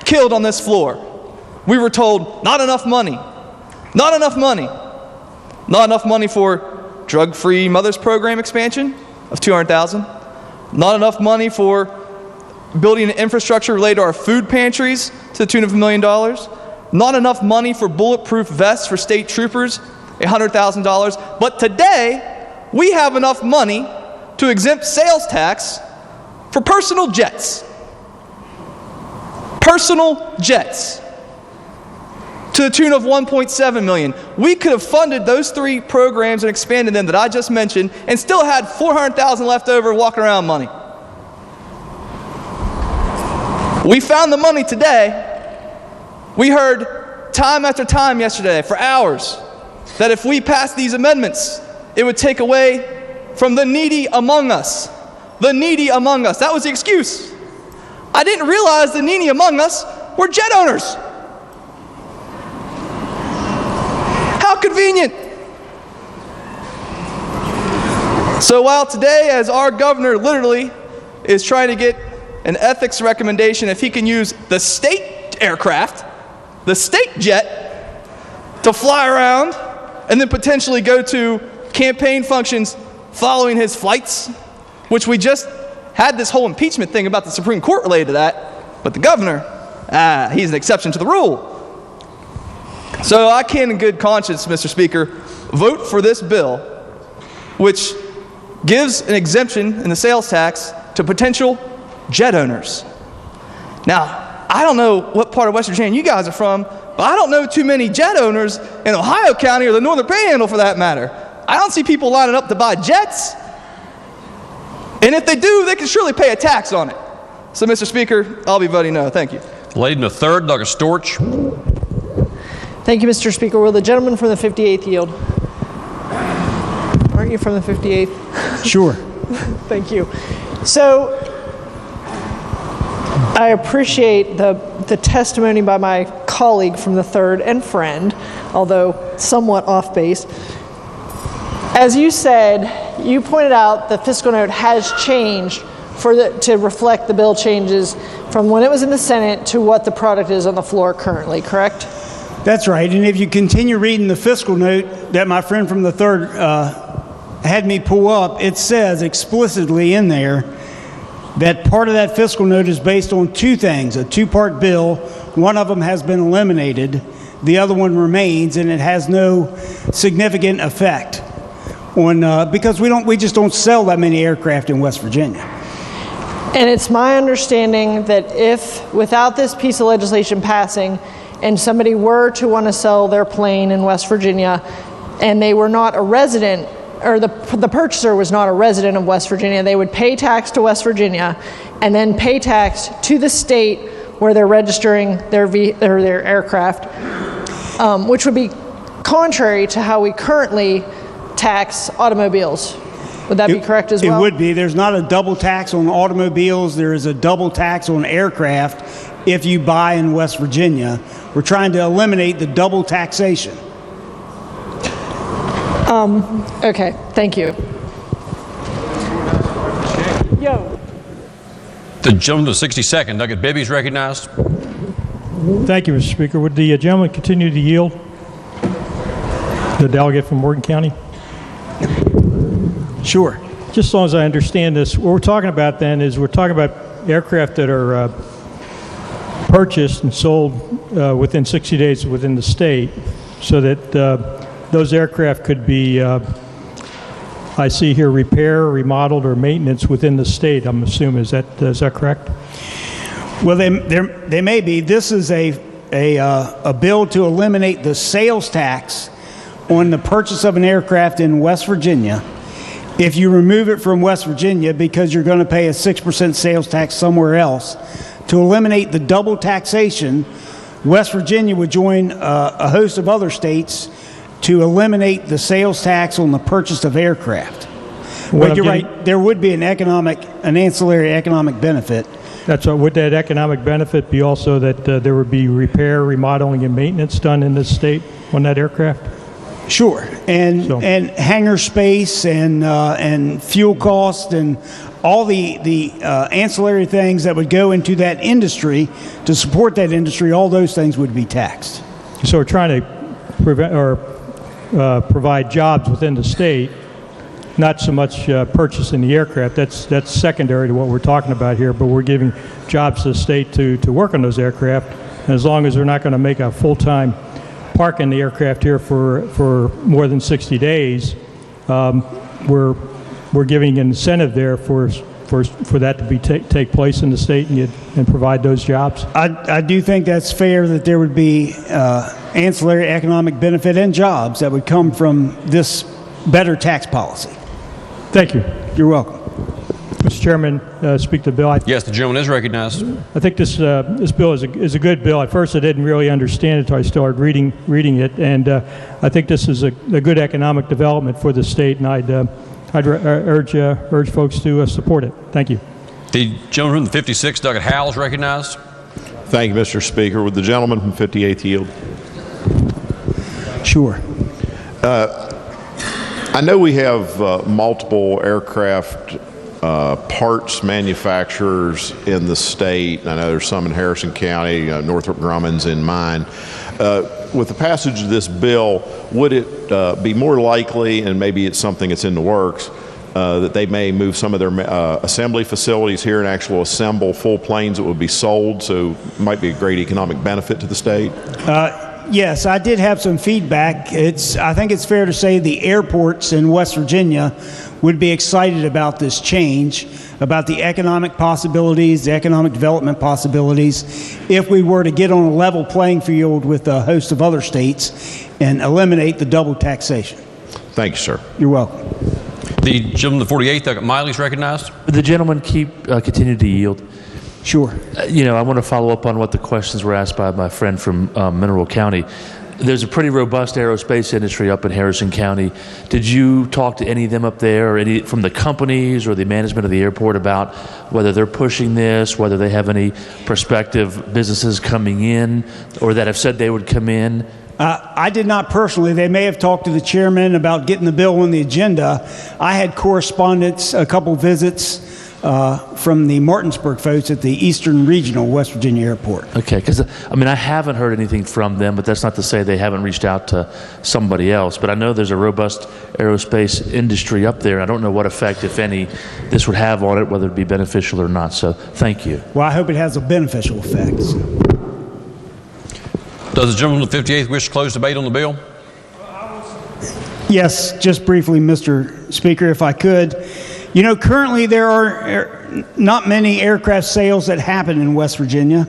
killed on this floor. We were told not enough money, not enough money, not enough money for drug-free mothers program expansion of $200,000, not enough money for building an infrastructure related to our food pantries to the tune of $1 million, not enough money for bulletproof vests for state troopers, $100,000. But today, we have enough money to exempt sales tax for personal jets. Personal jets to the tune of $1.7 million. We could have funded those three programs and expanded them that I just mentioned and still had $400,000 left over walking around money. We found the money today. We heard time after time yesterday for hours that if we passed these amendments, it would take away from the needy among us. The needy among us. That was the excuse. I didn't realize the needy among us were jet owners. How convenient. So while today, as our governor literally is trying to get an ethics recommendation if he can use the state aircraft, the state jet, to fly around and then potentially go to campaign functions following his flights, which we just had this whole impeachment thing about the Supreme Court related to that, but the governor, he's an exception to the rule. So I can in good conscience, Mr. Speaker, vote for this bill, which gives an exemption in the sales tax to potential jet owners. Now, I don't know what part of West Virginia you guys are from, but I don't know too many jet owners in Ohio County or the Northern Panhandle for that matter. I don't see people lining up to buy jets. And if they do, they can surely pay a tax on it. So, Mr. Speaker, I'll be voting no. Thank you. Lady in the third, Douglas Storch. Thank you, Mr. Speaker. Will the gentleman from the 58th yield? Aren't you from the 58th? Sure. Thank you. So, I appreciate the testimony by my colleague from the 3rd and friend, although somewhat off base. As you said, you pointed out the fiscal note has changed to reflect the bill changes from when it was in the Senate to what the product is on the floor currently, correct? That's right. And if you continue reading the fiscal note that my friend from the 3rd had me pull up, it says explicitly in there that part of that fiscal note is based on two things, a two-part bill. One of them has been eliminated, the other one remains, and it has no significant effect on because we just don't sell that many aircraft in West Virginia. And it's my understanding that if, without this piece of legislation passing, and somebody were to want to sell their plane in West Virginia, and they were not a resident, or the purchaser was not a resident of West Virginia, they would pay tax to West Virginia and then pay tax to the state where they're registering their aircraft, which would be contrary to how we currently tax automobiles. Would that be correct as well? It would be. There's not a double tax on automobiles. There is a double tax on aircraft if you buy in West Virginia. We're trying to eliminate the double taxation. Okay, thank you. The gentleman to the 62nd, Douglas Bibby, is recognized. Thank you, Mr. Speaker. Would the gentleman continue to yield? The delegate from Morgan County? Sure. Just as long as I understand this, what we're talking about then is we're talking about aircraft that are purchased and sold within 60 days within the state, so that those aircraft could be, I see here, repair, remodeled, or maintenance within the state, I'm assuming. Is that correct? Well, they may be. This is a bill to eliminate the sales tax on the purchase of an aircraft in West Virginia. If you remove it from West Virginia because you're going to pay a 6% sales tax somewhere else, to eliminate the double taxation, West Virginia would join a host of other states to eliminate the sales tax on the purchase of aircraft. But you're right, there would be an ancillary economic benefit. That's what, would that economic benefit be also that there would be repair, remodeling, and maintenance done in this state on that aircraft? Sure, and hangar space and fuel cost and all the ancillary things that would go into that industry to support that industry, all those things would be taxed. So we're trying to provide jobs within the state, not so much purchasing the aircraft. That's secondary to what we're talking about here, but we're giving jobs to the state to work on those aircraft. And as long as they're not going to make a full-time parking the aircraft here for more than 60 days, we're giving an incentive there for that to take place in the state and provide those jobs. I do think that's fair that there would be ancillary economic benefit and jobs that would come from this better tax policy. Thank you. You're welcome. Mr. Chairman, speak to the bill. Yes, the gentleman is recognized. I think this bill is a good bill. At first, I didn't really understand it until I started reading it, and I think this is a good economic development for the state, and I'd urge folks to support it. Thank you. The gentleman from the 56, Douglas Howell, is recognized. Thank you, Mr. Speaker. Would the gentleman from 58th yield? Sure. I know we have multiple aircraft parts manufacturers in the state. I know there's some in Harrison County, Northrop Grumman's in mine. With the passage of this bill, would it be more likely, and maybe it's something that's in the works, that they may move some of their assembly facilities here and actually assemble full planes that would be sold, so it might be a great economic benefit to the state? Yes, I did have some feedback. I think it's fair to say the airports in West Virginia would be excited about this change, about the economic possibilities, the economic development possibilities, if we were to get on a level playing field with a host of other states and eliminate the double taxation. Thank you, sir. You're welcome. The gentleman from the 48th, Douglas Miley, is recognized. The gentleman continue to yield. Sure. I want to follow up on what the questions were asked by my friend from Mineral County. There's a pretty robust aerospace industry up in Harrison County. Did you talk to any of them up there, or any from the companies or the management of the airport about whether they're pushing this, whether they have any prospective businesses coming in or that have said they would come in? I did not personally. They may have talked to the chairman about getting the bill on the agenda. I had correspondence, a couple visits from the Martinsburg folks at the Eastern Regional West Virginia Airport. Okay, because I haven't heard anything from them, but that's not to say they haven't reached out to somebody else. But I know there's a robust aerospace industry up there. I don't know what effect, if any, this would have on it, whether it be beneficial or not. So thank you. Well, I hope it has a beneficial effect. Does the gentleman from the 58th wish to close debate on the bill? Yes, just briefly, Mr. Speaker, if I could. Currently there are not many aircraft sales that happen in West Virginia,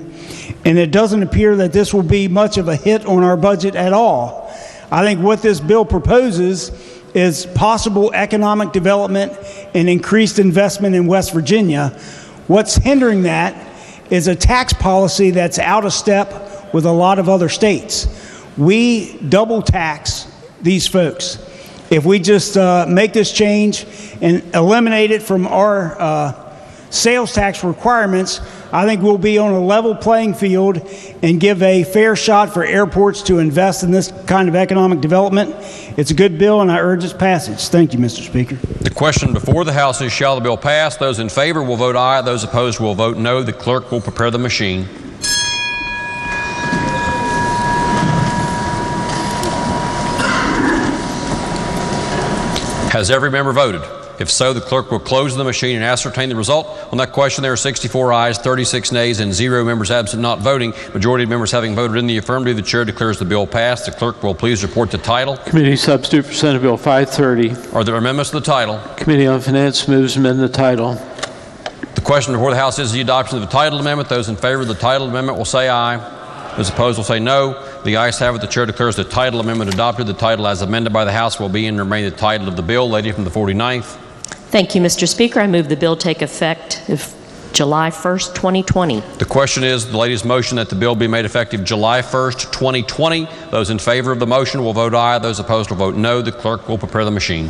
and it doesn't appear that this will be much of a hit on our budget at all. I think what this bill proposes is possible economic development and increased investment in West Virginia. What's hindering that is a tax policy that's out of step with a lot of other states. We double tax these folks. If we just make this change and eliminate it from our sales tax requirements, I think we'll be on a level playing field and give a fair shot for airports to invest in this kind of economic development. It's a good bill, and I urge its passage. Thank you, Mr. Speaker. The question before the House is, shall the bill pass? Those in favor will vote aye. Those opposed will vote no. The clerk will prepare the machine. Has every member voted? If so, the clerk will close the machine and ascertain the result. On that question, there are 64 ayes, 36 nays, and 0 members absent not voting. Majority of members having voted in the affirmative, the chair declares the bill passed. The clerk will please report the title. Committee Substitute for Senate Bill 530. Are there amendments to the title? Committee on Finance moves to amend the title. The question before the House is the adoption of the title amendment. Those in favor of the title amendment will say aye. Those opposed will say no. The ayes have it. The chair declares the title amendment adopted. The title as amended by the House will be and remain the title of the bill. Lady from the 49th. Thank you, Mr. Speaker. I move the bill take effect July 1st, 2020. The question is the lady's motion that the bill be made effective July 1st, 2020. Those in favor of the motion will vote aye. Those opposed will vote no. The clerk will prepare the machine.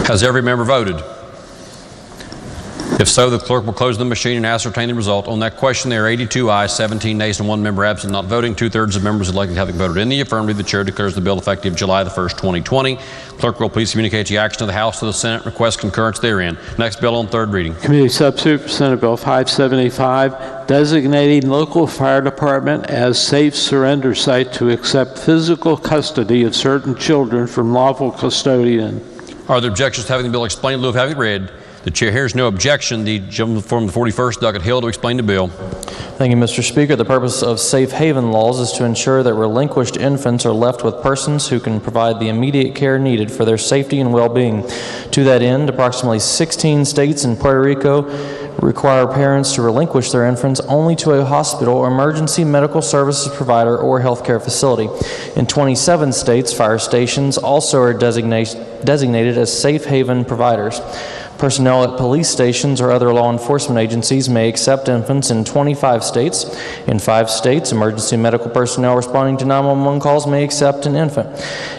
Has every member voted? If so, the clerk will close the machine and ascertain the result. On that question, there are 82 ayes, 17 nays, and 1 member absent not voting. 2/3 of members elected having voted in the affirmative. The chair declares the bill effective July the 1st, 2020. Clerk will please communicate the action of the House to the Senate. Request concurrence therein. Next bill on third reading. Committee Substitute for Senate Bill 575, designating local fire department as safe surrender site to accept physical custody of certain children from lawful custodian. Are there objections to having the bill explained in lieu of having it read? The chair hears no objection. The gentleman from the 41st, Douglas Hill, to explain the bill. Thank you, Mr. Speaker. The purpose of safe haven laws is to ensure that relinquished infants are left with persons who can provide the immediate care needed for their safety and well-being. To that end, approximately 16 states and Puerto Rico require parents to relinquish their infants only to a hospital, emergency medical services provider, or healthcare facility. In 27 states, fire stations also are designated as safe haven providers. Personnel at police stations or other law enforcement agencies may accept infants in 25 states. In 5 states, emergency medical personnel responding to 911 calls may accept an infant.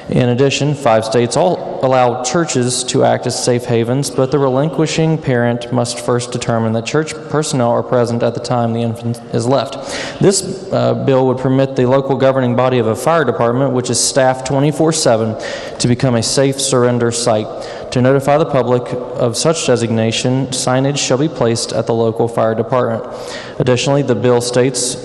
In addition, 5 states all allow churches to act as safe havens, but the relinquishing parent must first determine that church personnel are present at the time the infant is left. This bill would permit the local governing body of a fire department, which is staffed 24/7, to become a safe surrender site. To notify the public of such designation, signage shall be placed at the local fire department. Additionally, the bill states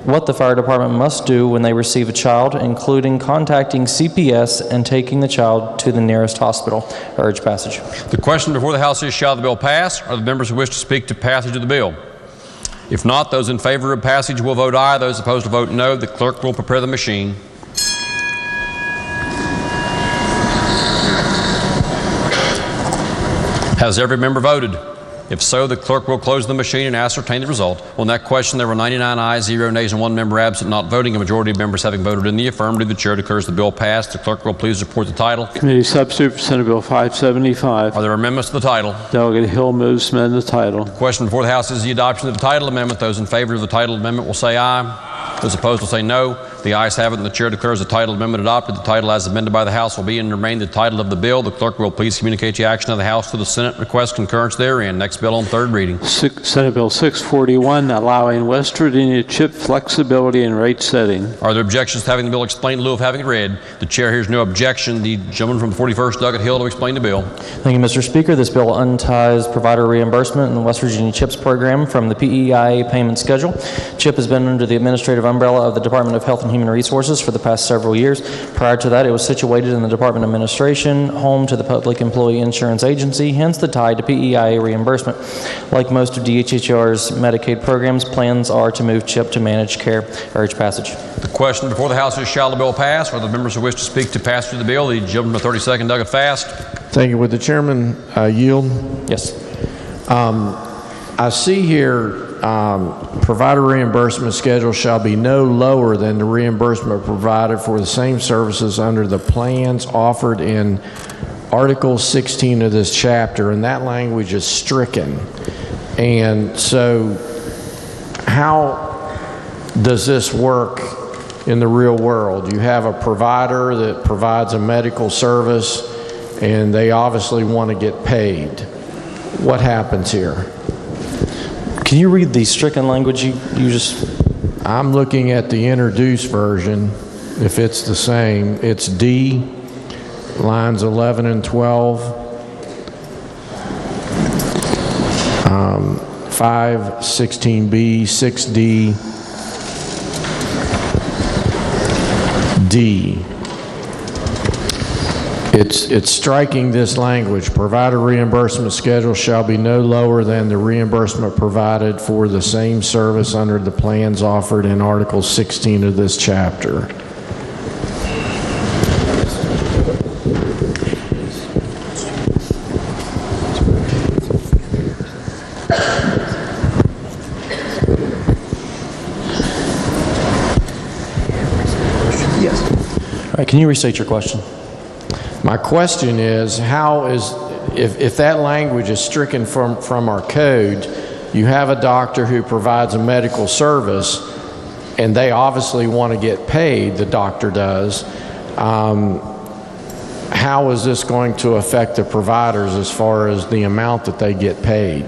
what the fire department must do when they receive a child, including contacting CPS and taking the child to the nearest hospital. I urge passage. The question before the House is, shall the bill pass? Are the members who wish to speak to passage of the bill? If not, those in favor of passage will vote aye. Those opposed will vote no. The clerk will prepare the machine. Has every member voted? If so, the clerk will close the machine and ascertain the result. On that question, there were 99 ayes, 0 nays, and 1 member absent not voting. A majority of members having voted in the affirmative, the chair declares the bill passed. The clerk will please report the title. Committee Substitute for Senate Bill 575. Are there amendments to the title? Delegate Hill moves to amend the title. The question before the House is the adoption of the title amendment. Those in favor of the title amendment will say aye. Those opposed will say no. The ayes have it, and the chair declares the title amendment adopted. The title as amended by the House will be and remain the title of the bill. The clerk will please communicate the action of the House to the Senate. Request concurrence therein. Next bill on third reading. Senate Bill 641, allowing West Virginia chip flexibility and rate setting. Are there objections to having the bill explained in lieu of having it read? The chair hears no objection. The gentleman from the 41st, Douglas Hill, to explain the bill. Thank you, Mr. Speaker. This bill unties provider reimbursement in the West Virginia CHIPS program from the PEIA payment schedule. CHIP has been under the administrative umbrella of the Department of Health and Human Resources for the past several years. Prior to that, it was situated in the Department of Administration, home to the Public Employee Insurance Agency, hence the tie to PEIA reimbursement. Like most of DHHR's Medicaid programs, plans are to move CHIP to managed care. Urge passage. The question before the House is, shall the bill pass? Are the members who wish to speak to passage of the bill? The gentleman from the 32nd, Douglas Fast. Thank you. Would the chairman yield? Yes. I see here provider reimbursement schedule shall be no lower than the reimbursement provided for the same services under the plans offered in Article 16 of this chapter, and that language is stricken. And so how does this work in the real world? You have a provider that provides a medical service, and they obviously want to get paid. What happens here? Can you read the stricken language you just... I'm looking at the introduced version. If it's the same, it's D, lines 11 and 12, 5, 16B, 6D, D. It's striking this language. Provider reimbursement schedule shall be no lower than the reimbursement provided for the same service under the plans offered in Article 16 of this chapter. All right, can you restate your question? My question is, how is, if that language is stricken from our code, you have a doctor who provides a medical service, and they obviously want to get paid, the doctor does. How is this going to affect the providers as far as the amount that they get paid?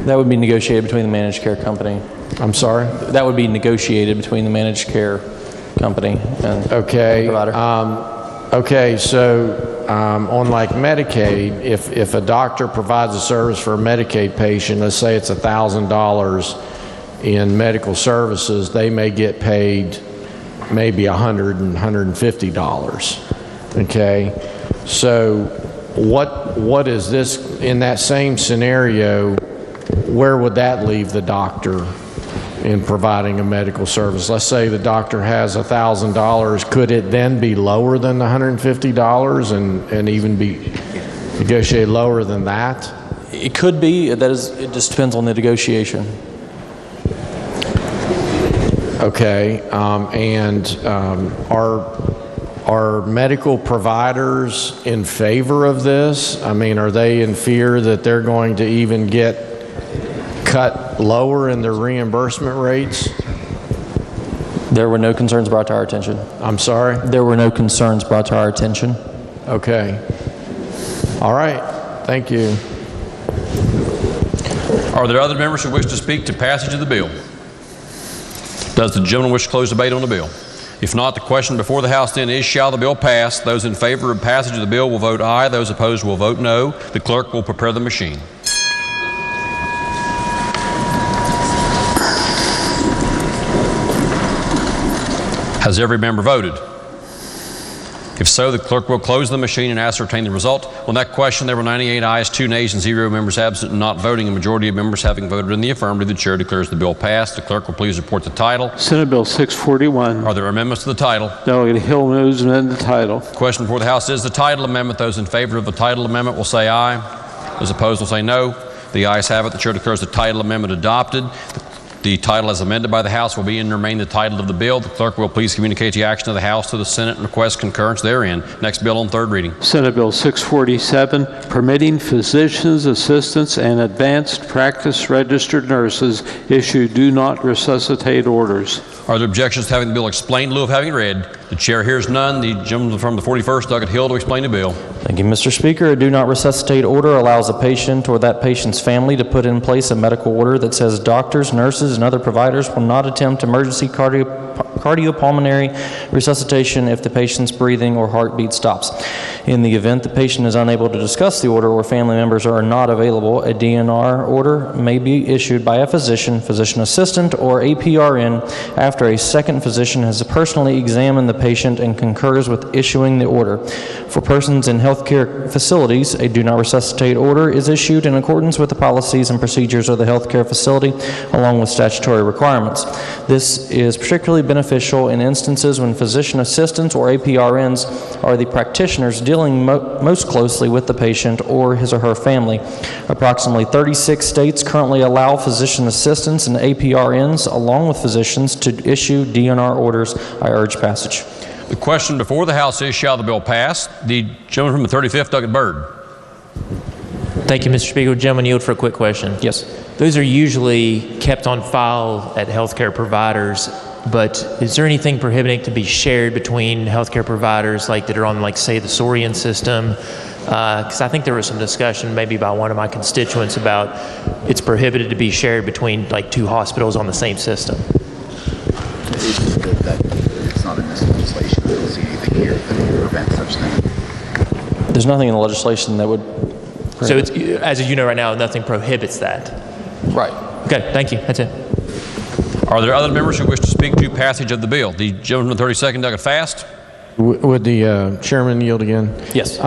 That would be negotiated between the managed care company. I'm sorry? That would be negotiated between the managed care company and the provider. Okay, so on like Medicaid, if a doctor provides a service for a Medicaid patient, let's say it's $1,000 in medical services, they may get paid maybe $100 and $150. Okay, so what is this in that same scenario? Where would that leave the doctor in providing a medical service? Let's say the doctor has $1,000. Could it then be lower than the $150 and even be negotiated lower than that? It could be. It just depends on the negotiation. Okay, are medical providers in favor of this? I mean, are they in fear that they're going to even get cut lower in their reimbursement rates? There were no concerns brought to our attention. I'm sorry? There were no concerns brought to our attention. Okay. All right. Thank you. Are there other members who wish to speak to passage of the bill? Does the gentleman wish to close debate on the bill? If not, the question before the House then is, shall the bill pass? Those in favor of passage of the bill will vote aye. Those opposed will vote no. The clerk will prepare the machine. Has every member voted? If so, the clerk will close the machine and ascertain the result. On that question, there were 98 ayes, 2 nays, and 0 members absent and not voting. A majority of members having voted in the affirmative, the chair declares the bill passed. The clerk will please report the title. Senate Bill 641. Are there amendments to the title? Delegate Hill moves to amend the title. The question before the House is the title amendment. Those in favor of the title amendment will say aye. Those opposed will say no. The ayes have it. The chair declares the title amendment adopted. The title as amended by the House will be and remain the title of the bill. The clerk will please communicate the action of the House to the Senate and request concurrence therein. Next bill on third reading. Senate Bill 647, permitting physicians, assistants, and advanced practice registered nurses issue do not resuscitate orders. Are there objections to having the bill explained in lieu of having it read? The chair hears none. The gentleman from the 41st, Delegate Hill, to explain the bill. Thank you, Mr. Speaker. A do not resuscitate order allows a patient or that patient's family to put in place a medical order that says doctors, nurses, and other providers will not attempt emergency cardiopulmonary resuscitation if the patient's breathing or heartbeat stops. In the event the patient is unable to discuss the order or family members are not available, a DNR order may be issued by a physician, physician assistant, or APRN after a second physician has personally examined the patient and concurs with issuing the order. For persons in healthcare facilities, a do not resuscitate order is issued in accordance with the policies and procedures of the healthcare facility, along with statutory requirements. This is particularly beneficial in instances when physician assistants or APRNs are the practitioners dealing most closely with the patient or his or her family. Approximately 36 states currently allow physician assistants and APRNs, along with physicians, to issue DNR orders. I urge passage. The question before the House is, shall the bill pass? The gentleman from the 35th, Delegate Byrd. Thank you, Mr. Speaker. Gentleman, yield for a quick question. Yes. Those are usually kept on file at healthcare providers, but is there anything prohibiting to be shared between healthcare providers like that are on, like, say, the Sorian system? Because I think there was some discussion maybe by one of my constituents about it's prohibited to be shared between like 2 hospitals on the same system. It's not in this legislation. I don't see anything here that would prevent such thing. There's nothing in the legislation that would prohibit. So it's, as you know right now, nothing prohibits that. Right. Okay, thank you. That's it. Are there other members who wish to speak to passage of the bill? The gentleman from the 32nd, Delegate Fast. Would the chairman yield again? Yes.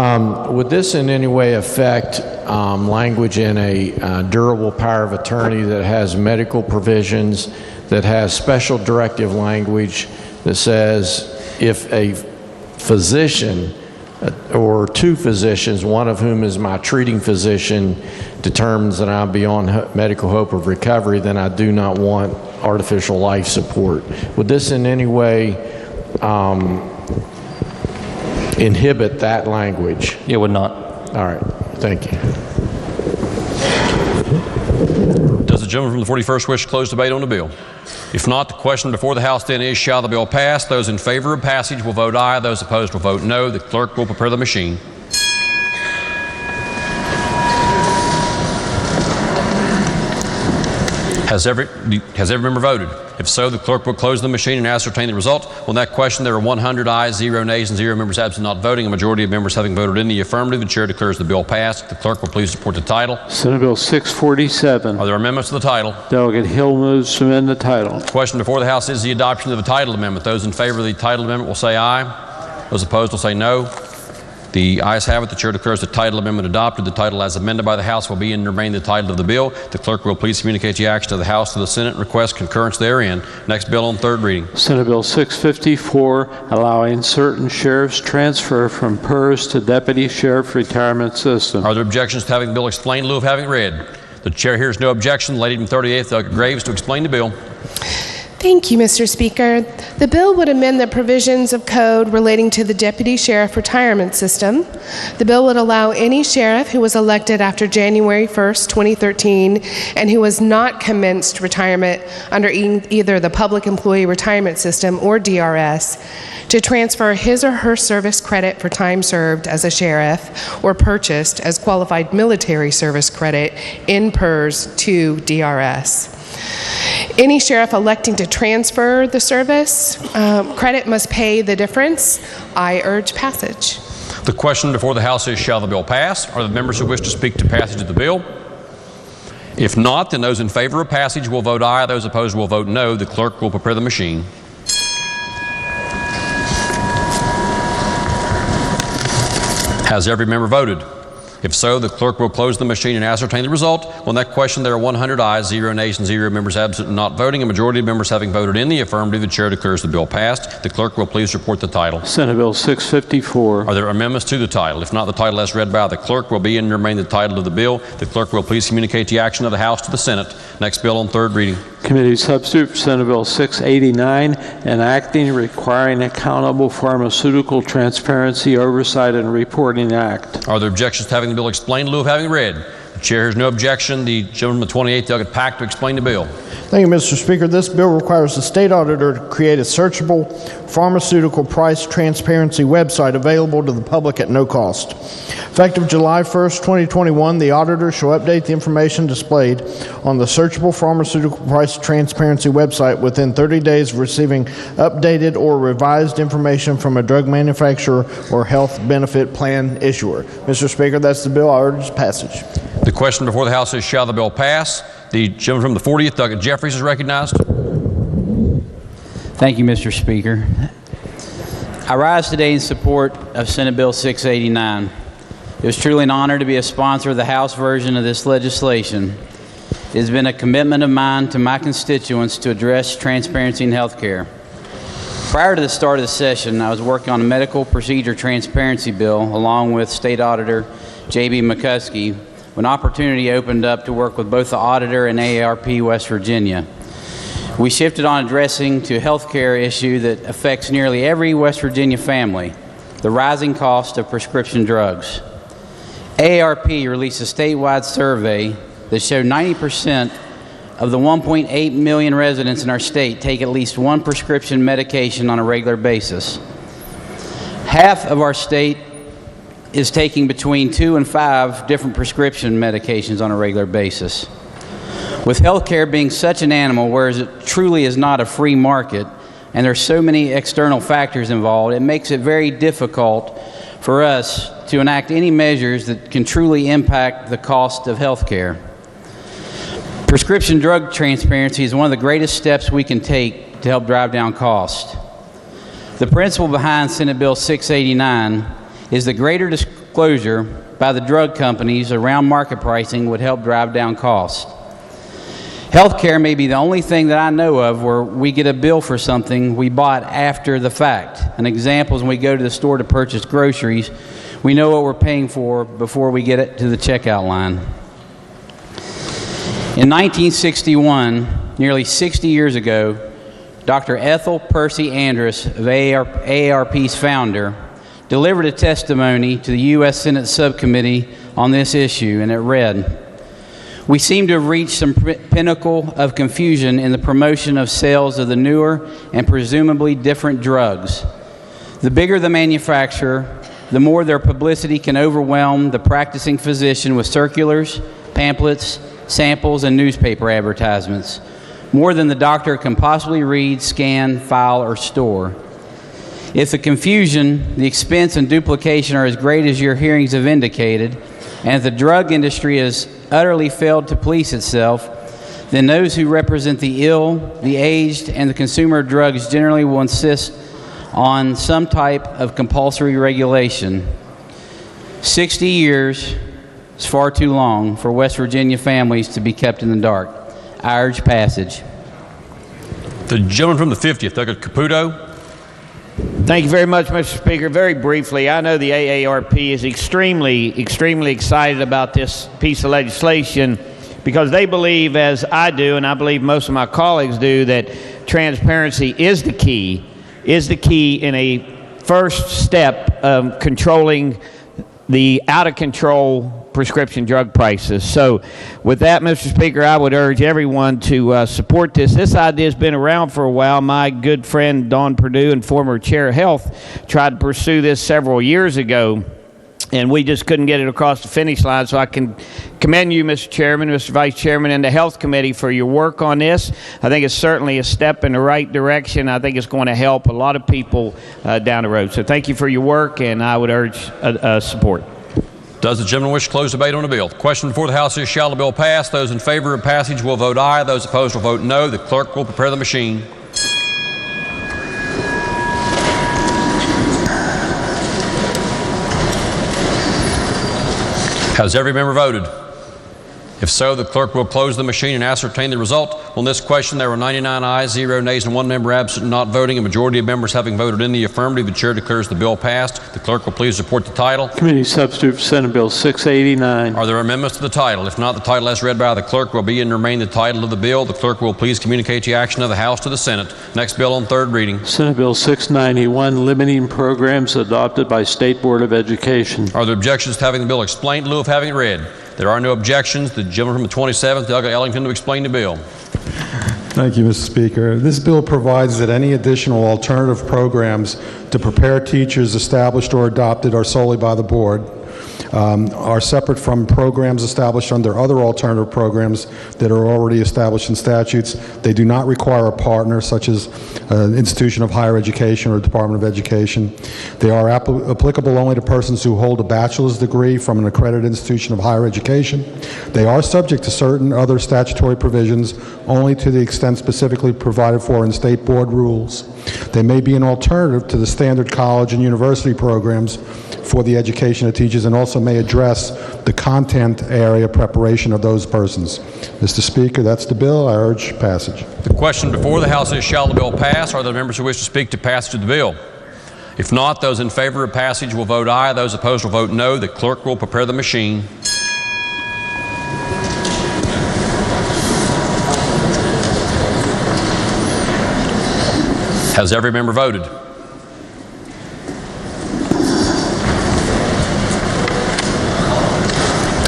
Would this in any way affect language in a durable power of attorney that has medical provisions, that has special directive language that says if a physician or two physicians, one of whom is my treating physician, determines that I'm beyond medical hope of recovery, then I do not want artificial life support. Would this in any way inhibit that language? It would not. All right, thank you. Does the gentleman from the 41st wish to close debate on the bill? If not, the question before the House then is, shall the bill pass? Those in favor of passage will vote aye. Those opposed will vote no. The clerk will prepare the machine. Has every member voted? If so, the clerk will close the machine and ascertain the result. On that question, there are 100 ayes, 0 nays, and 0 members absent not voting. A majority of members having voted in the affirmative, the chair declares the bill passed. The clerk will please report the title. Senate Bill 647. Are there amendments to the title? Delegate Hill moves to amend the title. The question before the House is the adoption of the title amendment. Those in favor of the title amendment will say aye. Those opposed will say no. The ayes have it. The chair declares the title amendment adopted. The title as amended by the House will be and remain the title of the bill. The clerk will please communicate the action of the House to the Senate and request concurrence therein. Next bill on third reading. Senate Bill 654, allowing certain sheriffs transfer from PERS to Deputy Sheriff Retirement System. Are there objections to having the bill explained in lieu of having read? The chair hears no objection. The lady from 38th, Delegate Graves, to explain the bill. Thank you, Mr. Speaker. The bill would amend the provisions of code relating to the Deputy Sheriff Retirement System. The bill would allow any sheriff who was elected after January 1st, 2013, and who has not commenced retirement under either the Public Employee Retirement System or DRS to transfer his or her service credit for time served as a sheriff or purchased as qualified military service credit in PERS to DRS. Any sheriff electing to transfer the service credit must pay the difference. I urge passage. The question before the House is, shall the bill pass? Are there members who wish to speak to passage of the bill? If not, then those in favor of passage will vote aye. Those opposed will vote no. The clerk will prepare the machine. Has every member voted? If so, the clerk will close the machine and ascertain the result. On that question, there are 100 ayes, 0 nays, and 0 members absent and not voting. A majority of members having voted in the affirmative, the chair declares the bill passed. The clerk will please report the title. Senate Bill 654. Are there amendments to the title? If not, the title as read by the clerk will be and remain the title of the bill. The clerk will please communicate the action of the House to the Senate. Next bill on third reading. Committee substitute for Senate Bill 689, enacting requiring accountable pharmaceutical transparency oversight and reporting act. Are there objections to having the bill explained in lieu of having read? The chair hears no objection. The gentleman from the 28th, Delegate Pack, to explain the bill. Thank you, Mr. Speaker. This bill requires the state auditor to create a searchable pharmaceutical price transparency website available to the public at no cost. Effective July 1st, 2021, the auditor shall update the information displayed on the searchable pharmaceutical price transparency website within 30 days of receiving updated or revised information from a drug manufacturer or health benefit plan issuer. Mr. Speaker, that's the bill. I urge passage. The question before the House is, shall the bill pass? The gentleman from the 40th, Delegate Jeffries, is recognized. Thank you, Mr. Speaker. I rise today in support of Senate Bill 689. It was truly an honor to be a sponsor of the House version of this legislation. It has been a commitment of mine to my constituents to address transparency in health care. Prior to the start of the session, I was working on a medical procedure transparency bill along with State Auditor J.B. McCuskey when opportunity opened up to work with both the auditor and AARP West Virginia. We shifted on addressing to a health care issue that affects nearly every West Virginia family, the rising cost of prescription drugs. AARP released a statewide survey that showed 90% of the 1.8 million residents in our state take at least one prescription medication on a regular basis. Half of our state is taking between 2 and 5 different prescription medications on a regular basis. With healthcare being such an animal, whereas it truly is not a free market, and there's so many external factors involved, it makes it very difficult for us to enact any measures that can truly impact the cost of healthcare. Prescription drug transparency is one of the greatest steps we can take to help drive down cost. The principle behind Senate Bill 689 is that greater disclosure by the drug companies around market pricing would help drive down costs. Healthcare may be the only thing that I know of where we get a bill for something we bought after the fact. An example is when we go to the store to purchase groceries, we know what we're paying for before we get it to the checkout line. In 1961, nearly 60 years ago, Dr. Ethel Percy Andrus, of AARP's founder, delivered a testimony to the U.S. Senate subcommittee on this issue, and it read, "We seem to have reached some pinnacle of confusion in the promotion of sales of the newer and presumably different drugs. The bigger the manufacturer, the more their publicity can overwhelm the practicing physician with circulars, pamphlets, samples, and newspaper advertisements, more than the doctor can possibly read, scan, file, or store. If the confusion, the expense, and duplication are as great as your hearings have indicated, and if the drug industry has utterly failed to police itself, then those who represent the ill, the aged, and the consumer of drugs generally will insist on some type of compulsory regulation. 60 years is far too long for West Virginia families to be kept in the dark. I urge passage." The gentleman from the 50th, Doug Caputo. Thank you very much, Mr. Speaker. Very briefly, I know the AARP is extremely excited about this piece of legislation because they believe, as I do, and I believe most of my colleagues do, that transparency is the key in a first step of controlling the out-of-control prescription drug prices. So with that, Mr. Speaker, I would urge everyone to support this. This idea has been around for a while. My good friend Don Perdue and former chair of health tried to pursue this several years ago, and we just couldn't get it across the finish line. So I can commend you, Mr. Chairman, Mr. Vice Chairman, and the Health Committee for your work on this. I think it's certainly a step in the right direction. I think it's going to help a lot of people down the road. So thank you for your work, and I would urge support. Does the gentleman wish to close debate on the bill? The question before the House is, shall the bill pass? Those in favor of passage will vote aye. Those opposed will vote no. The clerk will prepare the machine. Has every member voted? If so, the clerk will close the machine and ascertain the result. On this question, there were 99 ayes, 0 nays, and 1 member absent and not voting. A majority of members having voted in the affirmative, the chair declares the bill passed. The clerk will please report the title. Committee substitute for Senate Bill 689. Are there amendments to the title? If not, the title as read by the clerk will be and remain the title of the bill. The clerk will please communicate the action of the House to the Senate. Next bill on third reading. Senate Bill 691, limiting programs adopted by State Board of Education. Are there objections to having the bill explained in lieu of having it read? There are no objections. The gentleman from the 27th, Doug Ellington, to explain the bill. Thank you, Mr. Speaker. This bill provides that any additional alternative programs to prepare teachers established or adopted are solely by the board, are separate from programs established under other alternative programs that are already established in statutes. They do not require a partner, such as an institution of higher education or Department of Education. They are applicable only to persons who hold a bachelor's degree from an accredited institution of higher education. They are subject to certain other statutory provisions only to the extent specifically provided for in state board rules. They may be an alternative to the standard college and university programs for the education of teachers, and also may address the content area preparation of those persons. Mr. Speaker, that's the bill. I urge passage. The question before the House is, shall the bill pass? Are there members who wish to speak to passage of the bill? If not, those in favor of passage will vote aye. Those opposed will vote no. The clerk will prepare the machine. Has every member voted?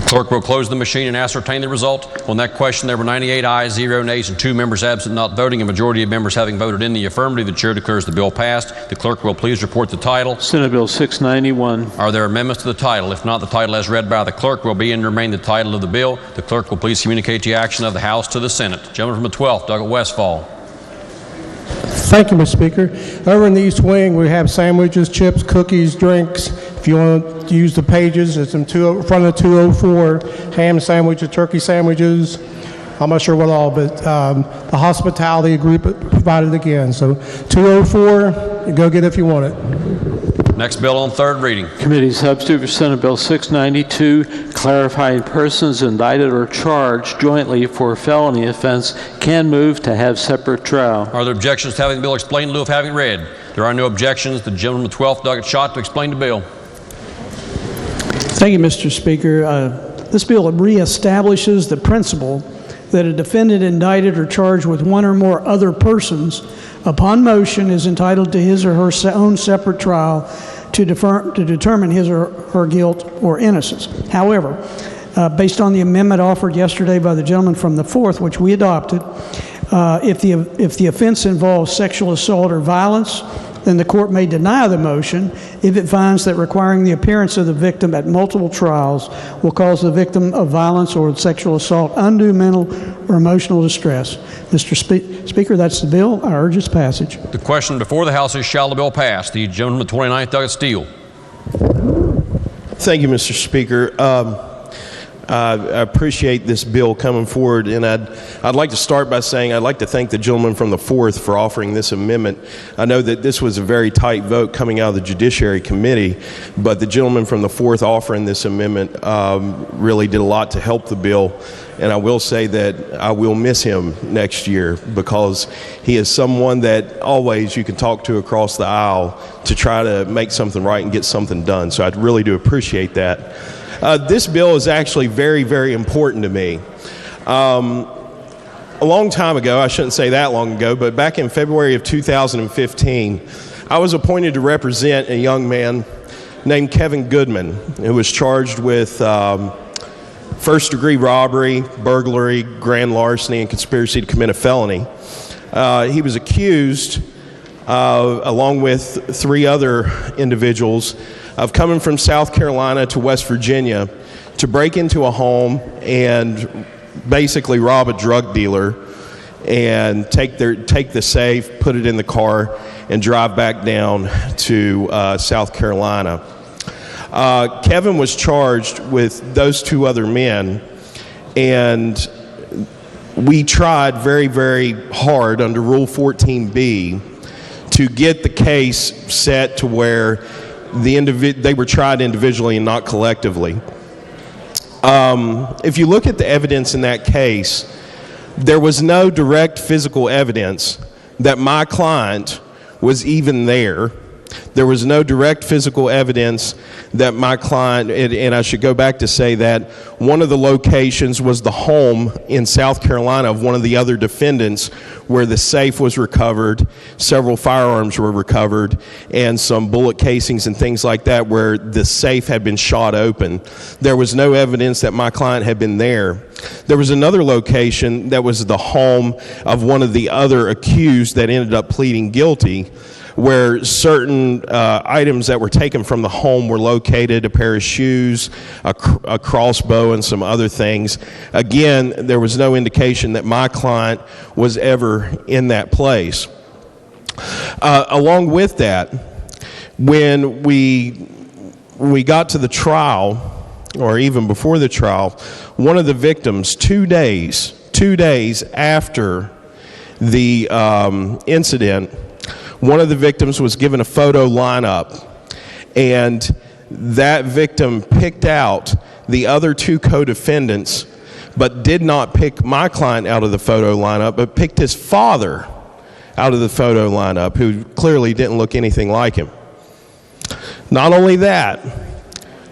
Clerk will close the machine and ascertain the result. On that question, there were 98 ayes, 0 nays, and 2 members absent not voting. A majority of members having voted in the affirmative, the chair declares the bill passed. The clerk will please report the title. Senate Bill 691. Are there amendments to the title? If not, the title as read by the clerk will be and remain the title of the bill. The clerk will please communicate the action of the House to the Senate. Gentleman from the 12th, Doug Westfall. Thank you, Mr. Speaker. Over in the East Wing, we have sandwiches, chips, cookies, drinks. If you want to use the pages, it's in front of the 204, ham sandwiches, turkey sandwiches. I'm not sure what all, but the hospitality group provided again. So 204, go get it if you want it. Next bill on third reading. Committee substitute for Senate Bill 692, clarifying persons indicted or charged jointly for a felony offense can move to have separate trial. Are there objections to having the bill explained in lieu of having read? There are no objections. The gentleman with the 12th Doggett Shot to explain the bill. Thank you, Mr. Speaker. This bill reestablishes the principle that a defendant indicted or charged with one or more other persons upon motion is entitled to his or her own separate trial to determine his or her guilt or innocence. However, based on the amendment offered yesterday by the gentleman from the 4th, which we adopted, if the offense involves sexual assault or violence, then the court may deny the motion if it finds that requiring the appearance of the victim at multiple trials will cause the victim of violence or sexual assault undue mental or emotional distress. Mr. Speaker, that's the bill. I urge its passage. The question before the House is, shall the bill pass? The gentleman with the 29th Doggett Steele. Thank you, Mr. Speaker. I appreciate this bill coming forward, and I'd like to start by saying I'd like to thank the gentleman from the 4th for offering this amendment. I know that this was a very tight vote coming out of the Judiciary Committee, but the gentleman from the 4th offering this amendment really did a lot to help the bill, and I will say that I will miss him next year because he is someone that always you can talk to across the aisle to try to make something right and get something done, so I really do appreciate that. This bill is actually very, very important to me. A long time ago, I shouldn't say that long ago, but back in February of 2015, I was appointed to represent a young man named Kevin Goodman, who was charged with first-degree robbery, burglary, grand larceny, and conspiracy to commit a felony. He was accused, along with 3 other individuals, of coming from South Carolina to West Virginia to break into a home and basically rob a drug dealer and take the safe, put it in the car, and drive back down to South Carolina. Kevin was charged with those 2 other men, and we tried very, very hard under Rule 14B to get the case set to where they were tried individually and not collectively. If you look at the evidence in that case, there was no direct physical evidence that my client was even there. There was no direct physical evidence that my client, and I should go back to say that one of the locations was the home in South Carolina of one of the other defendants where the safe was recovered, several firearms were recovered, and some bullet casings and things like that where the safe had been shot open. There was no evidence that my client had been there. There was another location that was the home of one of the other accused that ended up pleading guilty, where certain items that were taken from the home were located, a pair of shoes, a crossbow, and some other things. Again, there was no indication that my client was ever in that place. Along with that, when we got to the trial, or even before the trial, one of the victims, 2 days after the incident, one of the victims was given a photo lineup, and that victim picked out the other 2 co-defendants, but did not pick my client out of the photo lineup, but picked his father out of the photo lineup, who clearly didn't look anything like him. Not only that,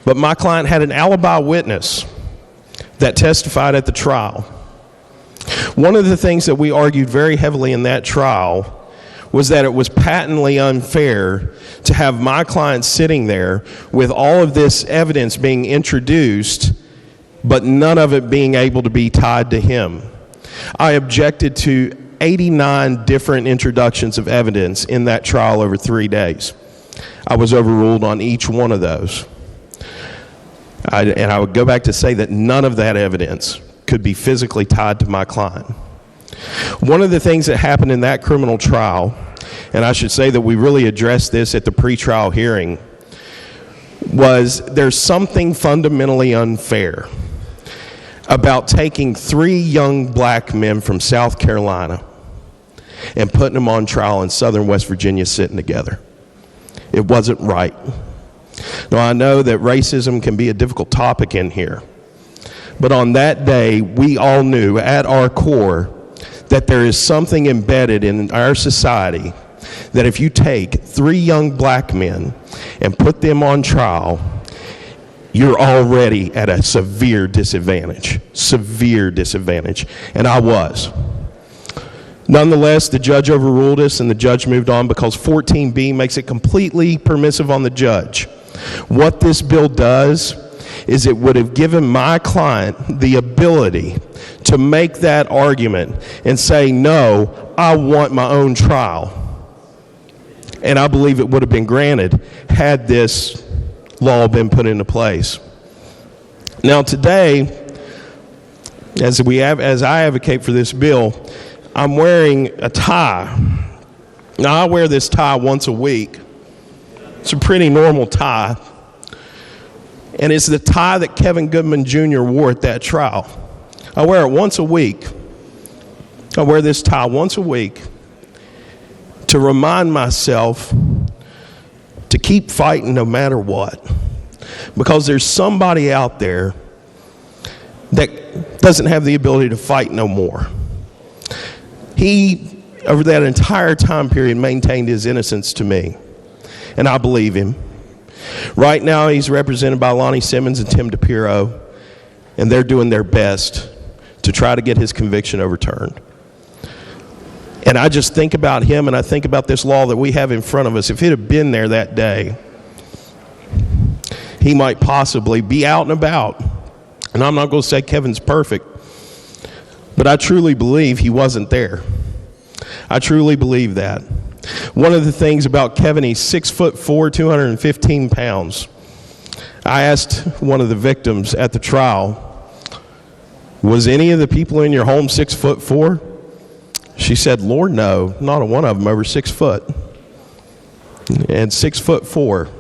but my client had an alibi witness that testified at the trial. One of the things that we argued very heavily in that trial was that it was patently unfair to have my client sitting there with all of this evidence being introduced, but none of it being able to be tied to him. I objected to 89 different introductions of evidence in that trial over 3 days. I was overruled on each one of those. And I would go back to say that none of that evidence could be physically tied to my client. One of the things that happened in that criminal trial, and I should say that we really addressed this at the pretrial hearing, was there's something fundamentally unfair about taking 3 young black men from South Carolina and putting them on trial in southern West Virginia sitting together. It wasn't right. Now, I know that racism can be a difficult topic in here, but on that day, we all knew at our core that there is something embedded in our society that if you take 3 young black men and put them on trial, you're already at a severe disadvantage, and I was. Nonetheless, the judge overruled us and the judge moved on because 14B makes it completely permissive on the judge. What this bill does is it would have given my client the ability to make that argument and say, no, I want my own trial. And I believe it would have been granted had this law been put into place. Now today, as I advocate for this bill, I'm wearing a tie. Now I wear this tie once a week. It's a pretty normal tie. And it's the tie that Kevin Goodman Jr. wore at that trial. I wear it once a week. I wear this tie once a week to remind myself to keep fighting no matter what. Because there's somebody out there that doesn't have the ability to fight no more. He, over that entire time period, maintained his innocence to me. And I believe him. Right now, he's represented by Lonnie Simmons and Tim DePiro, and they're doing their best to try to get his conviction overturned. And I just think about him, and I think about this law that we have in front of us. If it had been there that day, he might possibly be out and about. And I'm not going to say Kevin's perfect, but I truly believe he wasn't there. I truly believe that. One of the things about Kevin, he's 6'4", 215 pounds. I asked one of the victims at the trial, was any of the people in your home 6'4"? She said, Lord, no, not a one of them over 6 foot. And 6'4".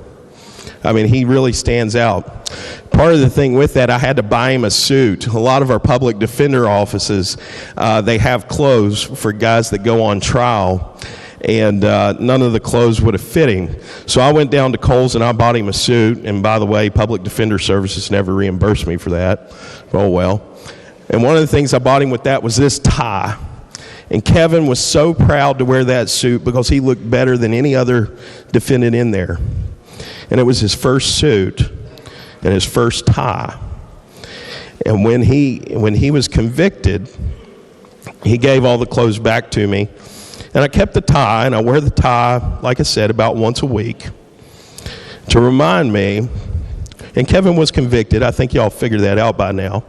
I mean, he really stands out. Part of the thing with that, I had to buy him a suit. A lot of our public defender offices, they have clothes for guys that go on trial, and none of the clothes would have fit him. So I went down to Kohl's and I bought him a suit. And by the way, Public Defender Services never reimbursed me for that. Oh well. And one of the things I bought him with that was this tie. And Kevin was so proud to wear that suit because he looked better than any other defendant in there. And it was his first suit and his first tie. And when he was convicted, he gave all the clothes back to me. And I kept the tie, and I wear the tie, like I said, about once a week to remind me. And Kevin was convicted. I think y'all figured that out by now.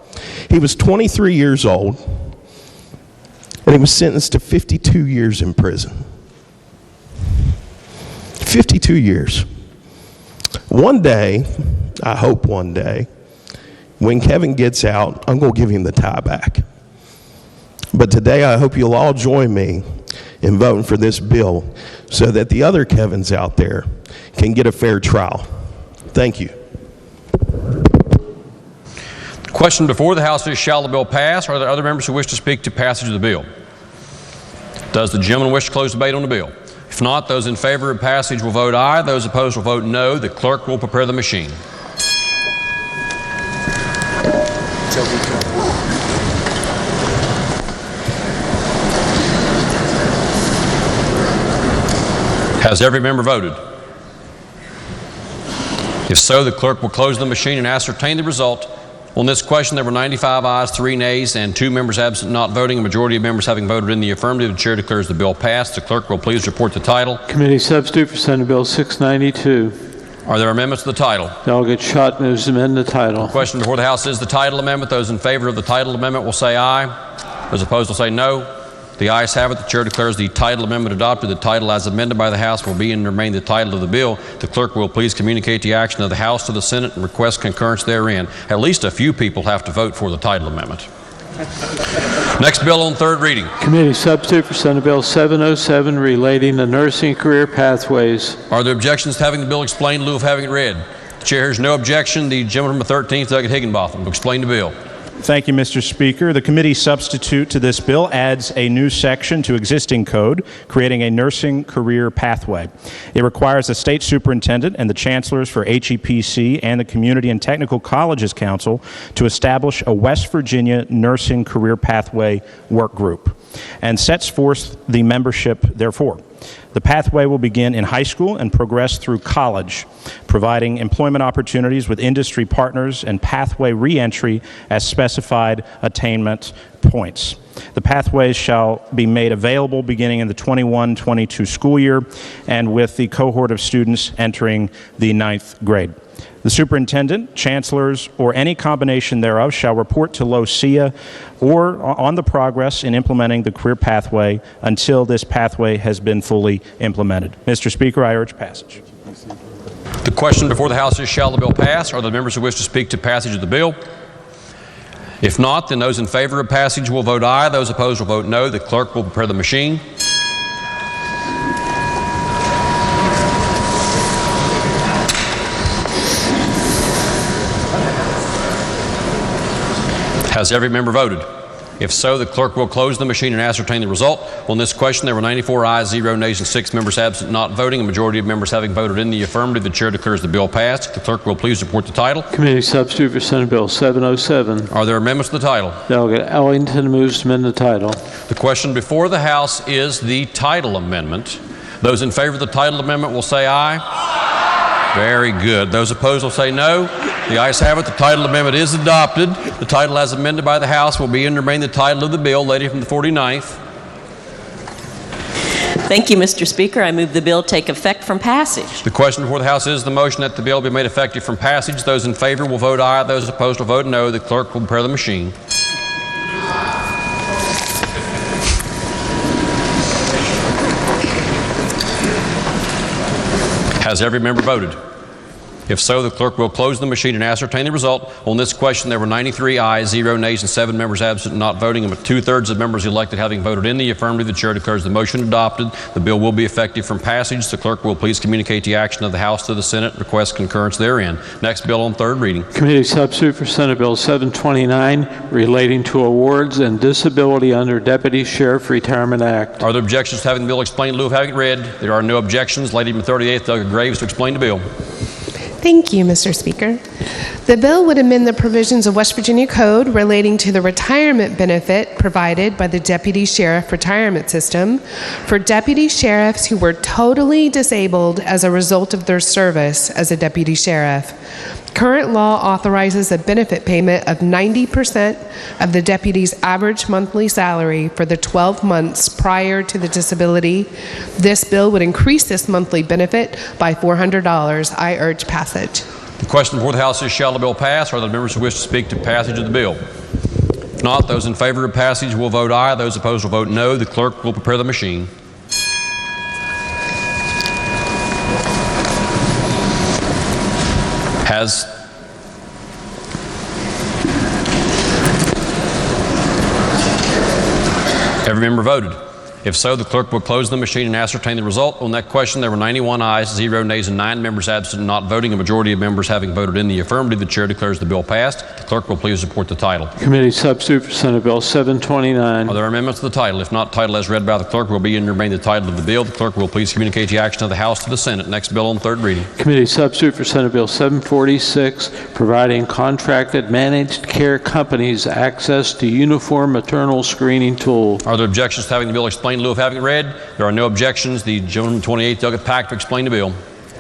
He was 23 years old, and he was sentenced to 52 years in prison. 52 years. One day, I hope one day, when Kevin gets out, I'm going to give him the tie back. But today, I hope you'll all join me in voting for this bill so that the other Kevins out there can get a fair trial. Thank you. The question before the House is, shall the bill pass? Are there other members who wish to speak to passage of the bill? Does the gentleman wish to close debate on the bill? If not, those in favor of passage will vote aye. Those opposed will vote no. The clerk will prepare the machine. Has every member voted? If so, the clerk will close the machine and ascertain the result. On this question, there were 95 ayes, 3 nays, and 2 members absent not voting. A majority of members having voted in the affirmative, the chair declares the bill passed. The clerk will please report the title. Committee substitute for Senate Bill 692. Are there amendments to the title? Delegate Schott moves to amend the title. The question before the House is the title amendment. Those in favor of the title amendment will say aye. Those opposed will say no. The ayes have it. The chair declares the title amendment adopted. The title as amended by the House will be and remain the title of the bill. The clerk will please communicate the action of the House to the Senate and request concurrence therein. At least a few people have to vote for the title amendment. Next bill on third reading. Committee substitute for Senate Bill 707 relating to nursing career pathways. Are there objections to having the bill explained in lieu of having it read? The chair hears no objection. The gentleman from the 13th, Doug Higginbotham, will explain the bill. Thank you, Mr. Speaker. The committee substitute to this bill adds a new section to existing code, creating a nursing career pathway. It requires the state superintendent and the chancellors for HEPC and the Community and Technical Colleges Council to establish a West Virginia nursing career pathway work group and sets forth the membership therefore. The pathway will begin in high school and progress through college, providing employment opportunities with industry partners and pathway reentry as specified attainment points. The pathways shall be made available beginning in the 21-22 school year and with the cohort of students entering the 9th grade. The superintendent, chancellors, or any combination thereof shall report to LOCIA or on the progress in implementing the career pathway until this pathway has been fully implemented. Mr. Speaker, I urge passage. The question before the House is, shall the bill pass? Are there members who wish to speak to passage of the bill? If not, then those in favor of passage will vote aye. Those opposed will vote no. The clerk will prepare the machine. Has every member voted? If so, the clerk will close the machine and ascertain the result. On this question, there were 94 ayes, 0 nays, and 6 members absent not voting. A majority of members having voted in the affirmative, the chair declares the bill passed. The clerk will please report the title. Committee substitute for Senate Bill 707. Are there amendments to the title? Delegate Ellington moves to amend the title. The question before the House is the title amendment. Those in favor of the title amendment will say aye. Aye. Very good. Those opposed will say no. The ayes have it. The title amendment is adopted. The title as amended by the House will be and remain the title of the bill. Lady from the 49th. Thank you, Mr. Speaker. I move the bill take effect from passage. The question before the House is the motion that the bill be made effective from passage. Those in favor will vote aye. Those opposed will vote no. The clerk will prepare the machine. Has every member voted? If so, the clerk will close the machine and ascertain the result. On this question, there were 93 ayes, 0 nays, and 7 members absent and not voting, and with 2/3 of members elected having voted in the affirmative, the chair declares the motion adopted. The bill will be effective from passage. The clerk will please communicate the action of the House to the Senate. Request concurrence therein. Next bill on third reading. Committee substitute for Senate Bill 729 relating to awards and disability under Deputy Sheriff Retirement Act. Are there objections to having the bill explained in lieu of having it read? There are no objections. Lady from the 38th, Delegate Graves, to explain the bill. Thank you, Mr. Speaker. The bill would amend the provisions of West Virginia Code relating to the retirement benefit provided by the Deputy Sheriff Retirement System for deputy sheriffs who were totally disabled as a result of their service as a deputy sheriff. Current law authorizes a benefit payment of 90% of the deputy's average monthly salary for the 12 months prior to the disability. This bill would increase this monthly benefit by $400. I urge passage. The question before the House is, shall the bill pass? Are there members who wish to speak to passage of the bill? If not, those in favor of passage will vote aye. Those opposed will vote no. The clerk will prepare the machine. Has every member voted? If so, the clerk will close the machine and ascertain the result. On that question, there were 91 ayes, 0 nays, and 9 members absent and not voting. A majority of members having voted in the affirmative, the chair declares the bill passed. The clerk will please report the title. Committee substitute for Senate Bill 729. Are there amendments to the title? If not, title as read by the clerk will be and remain the title of the bill. The clerk will please communicate the action of the House to the Senate. Next bill on third reading. Committee substitute for Senate Bill 746, providing contracted managed care companies access to uniform maternal screening tool. Are there objections to having the bill explained in lieu of having it read? There are no objections. The gentleman from 28th, Delegate Pack, to explain the bill.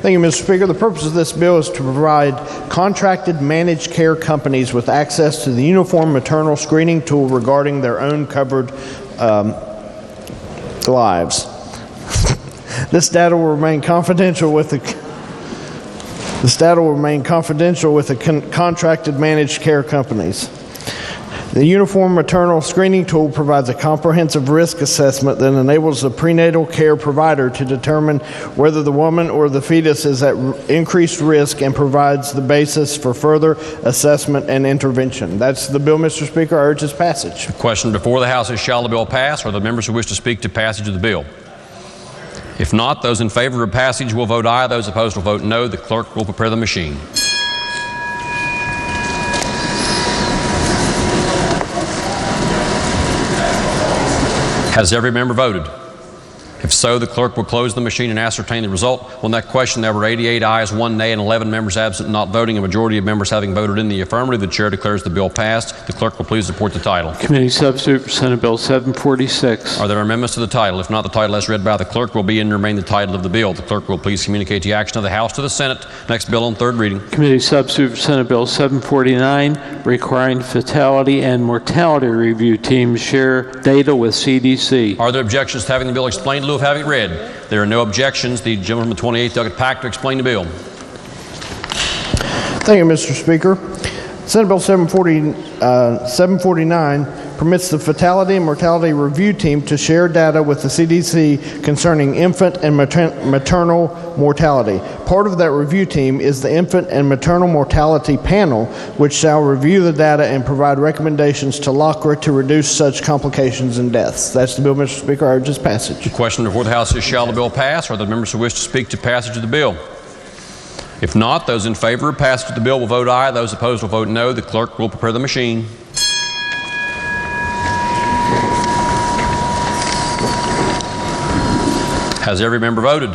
Thank you, Mr. Speaker. The purpose of this bill is to provide contracted managed care companies with access to the uniform maternal screening tool regarding their own covered lives. This data will remain confidential with the contracted managed care companies. The Uniform Maternal Screening Tool provides a comprehensive risk assessment that enables the prenatal care provider to determine whether the woman or the fetus is at increased risk and provides the basis for further assessment and intervention. That's the bill, Mr. Speaker. I urge its passage. The question before the House is, shall the bill pass? Are there members who wish to speak to passage of the bill? If not, those in favor of passage will vote aye. Those opposed will vote no. The clerk will prepare the machine. Has every member voted? If so, the clerk will close the machine and ascertain the result. On that question, there were 88 ayes, 1 nay, and 11 members absent not voting. A majority of members having voted in the affirmative, the chair declares the bill passed. The clerk will please report the title. Committee substitute for Senate Bill 746. Are there amendments to the title? If not, the title as read by the clerk will be and remain the title of the bill. The clerk will please communicate the action of the House to the Senate. Next bill on third reading. Committee substitute for Senate Bill 749, requiring fatality and mortality review teams share data with CDC. Are there objections to having the bill explained in lieu of having it read? There are no objections. The gentleman from the 28th Delegate Pack to explain the bill. Thank you, Mr. Speaker. Senate Bill 749 permits the Fatality and Mortality Review Team to share data with the CDC concerning infant and maternal mortality. Part of that review team is the Infant and Maternal Mortality Panel, which shall review the data and provide recommendations to LACRA to reduce such complications and deaths. That's the bill, Mr. Speaker. I urge its passage. The question before the House is, shall the bill pass? Are there members who wish to speak to passage of the bill? If not, those in favor of passage of the bill will vote aye. Those opposed will vote no. The clerk will prepare the machine. Has every member voted?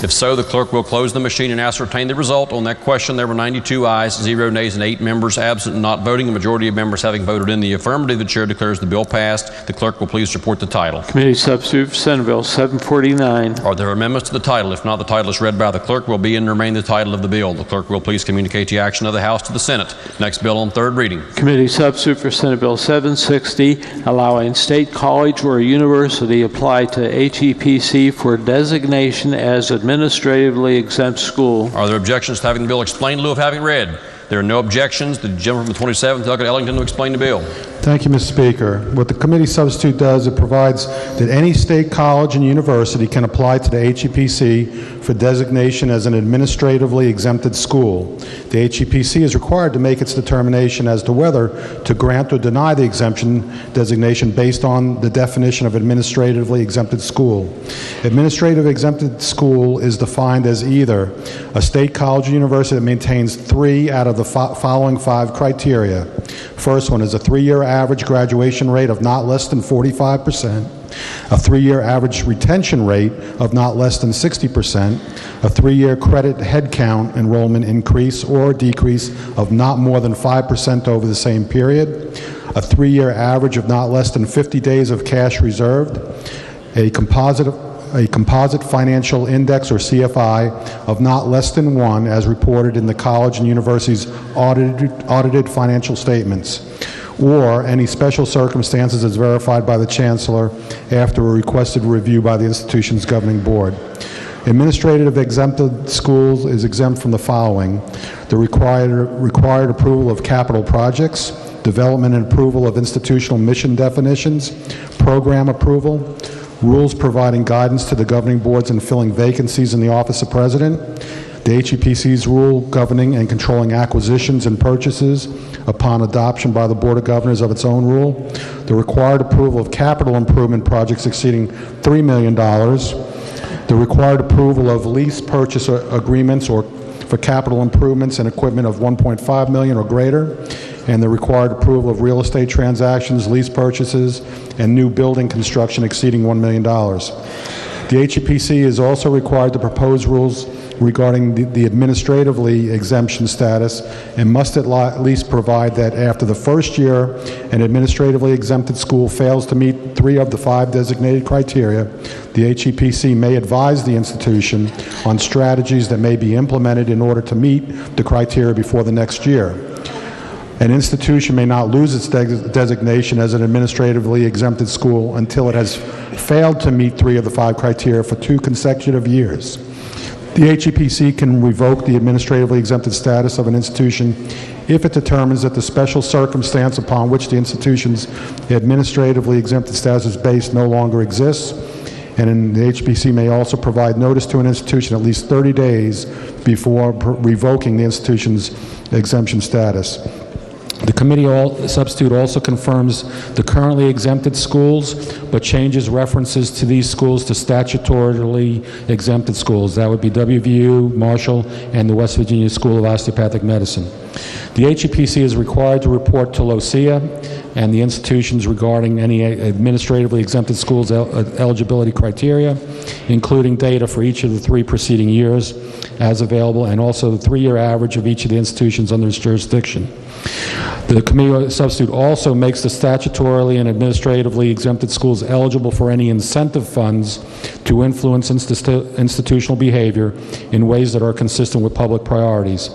If so, the clerk will close the machine and ascertain the result. On that question, there were 92 ayes, 0 nays, and 8 members absent and not voting. A majority of members having voted in the affirmative, the chair declares the bill passed. The clerk will please report the title. Committee substitute for Senate Bill 749. Are there amendments to the title? If not, the title is read by the clerk will be and remain the title of the bill. The clerk will please communicate the action of the House to the Senate. Next bill on third reading. Committee substitute for Senate Bill 760, allowing state college or university apply to HEPC for designation as administratively exempt school. Are there objections to having the bill explained in lieu of having read? There are no objections. The gentleman from the 27th, Delegate Ellington, to explain the bill. Thank you, Mr. Speaker. What the committee substitute does, it provides that any state college and university can apply to the HEPC for designation as an administratively exempted school. The HEPC is required to make its determination as to whether to grant or deny the exemption designation based on the definition of administratively exempted school. Administrative exempted school is defined as either a state college or university that maintains 3 out of the following 5 criteria. First one is a 3-year average graduation rate of not less than 45%, a 3-year average retention rate of not less than 60%, a 3-year credit headcount enrollment increase or decrease of not more than 5% over the same period, a 3-year average of not less than 50 days of cash reserved, a composite financial index or CFI of not less than 1 as reported in the college and university's audited financial statements, or any special circumstances as verified by the chancellor after a requested review by the institution's governing board. Administrative exempted schools is exempt from the following: the required approval of capital projects, development and approval of institutional mission definitions, program approval, rules providing guidance to the governing boards in filling vacancies in the office of president, the HEPC's rule governing and controlling acquisitions and purchases upon adoption by the Board of Governors of its own rule, the required approval of capital improvement projects exceeding $3 million, the required approval of lease purchase agreements or for capital improvements and equipment of $1.5 million or greater, and the required approval of real estate transactions, lease purchases, and new building construction exceeding $1 million. The HEPC is also required to propose rules regarding the administratively exemption status and must at least provide that after the first year an administratively exempted school fails to meet 3 of the 5 designated criteria, the HEPC may advise the institution on strategies that may be implemented in order to meet the criteria before the next year. An institution may not lose its designation as an administratively exempted school until it has failed to meet 3 of the 5 criteria for 2 consecutive years. The HEPC can revoke the administratively exempted status of an institution if it determines that the special circumstance upon which the institution's administratively exempted status is based no longer exists, and the HEPC may also provide notice to an institution at least 30 days before revoking the institution's exemption status. The committee substitute also confirms the currently exempted schools, but changes references to these schools to statutorily exempted schools. That would be WVU, Marshall, and the West Virginia School of Osteopathic Medicine. The HEPC is required to report to LOCIA and the institutions regarding any administratively exempted schools' eligibility criteria, including data for each of the 3 preceding years as available, and also the 3-year average of each of the institutions under its jurisdiction. The committee substitute also makes the statutorily and administratively exempted schools eligible for any incentive funds to influence institutional behavior in ways that are consistent with public priorities.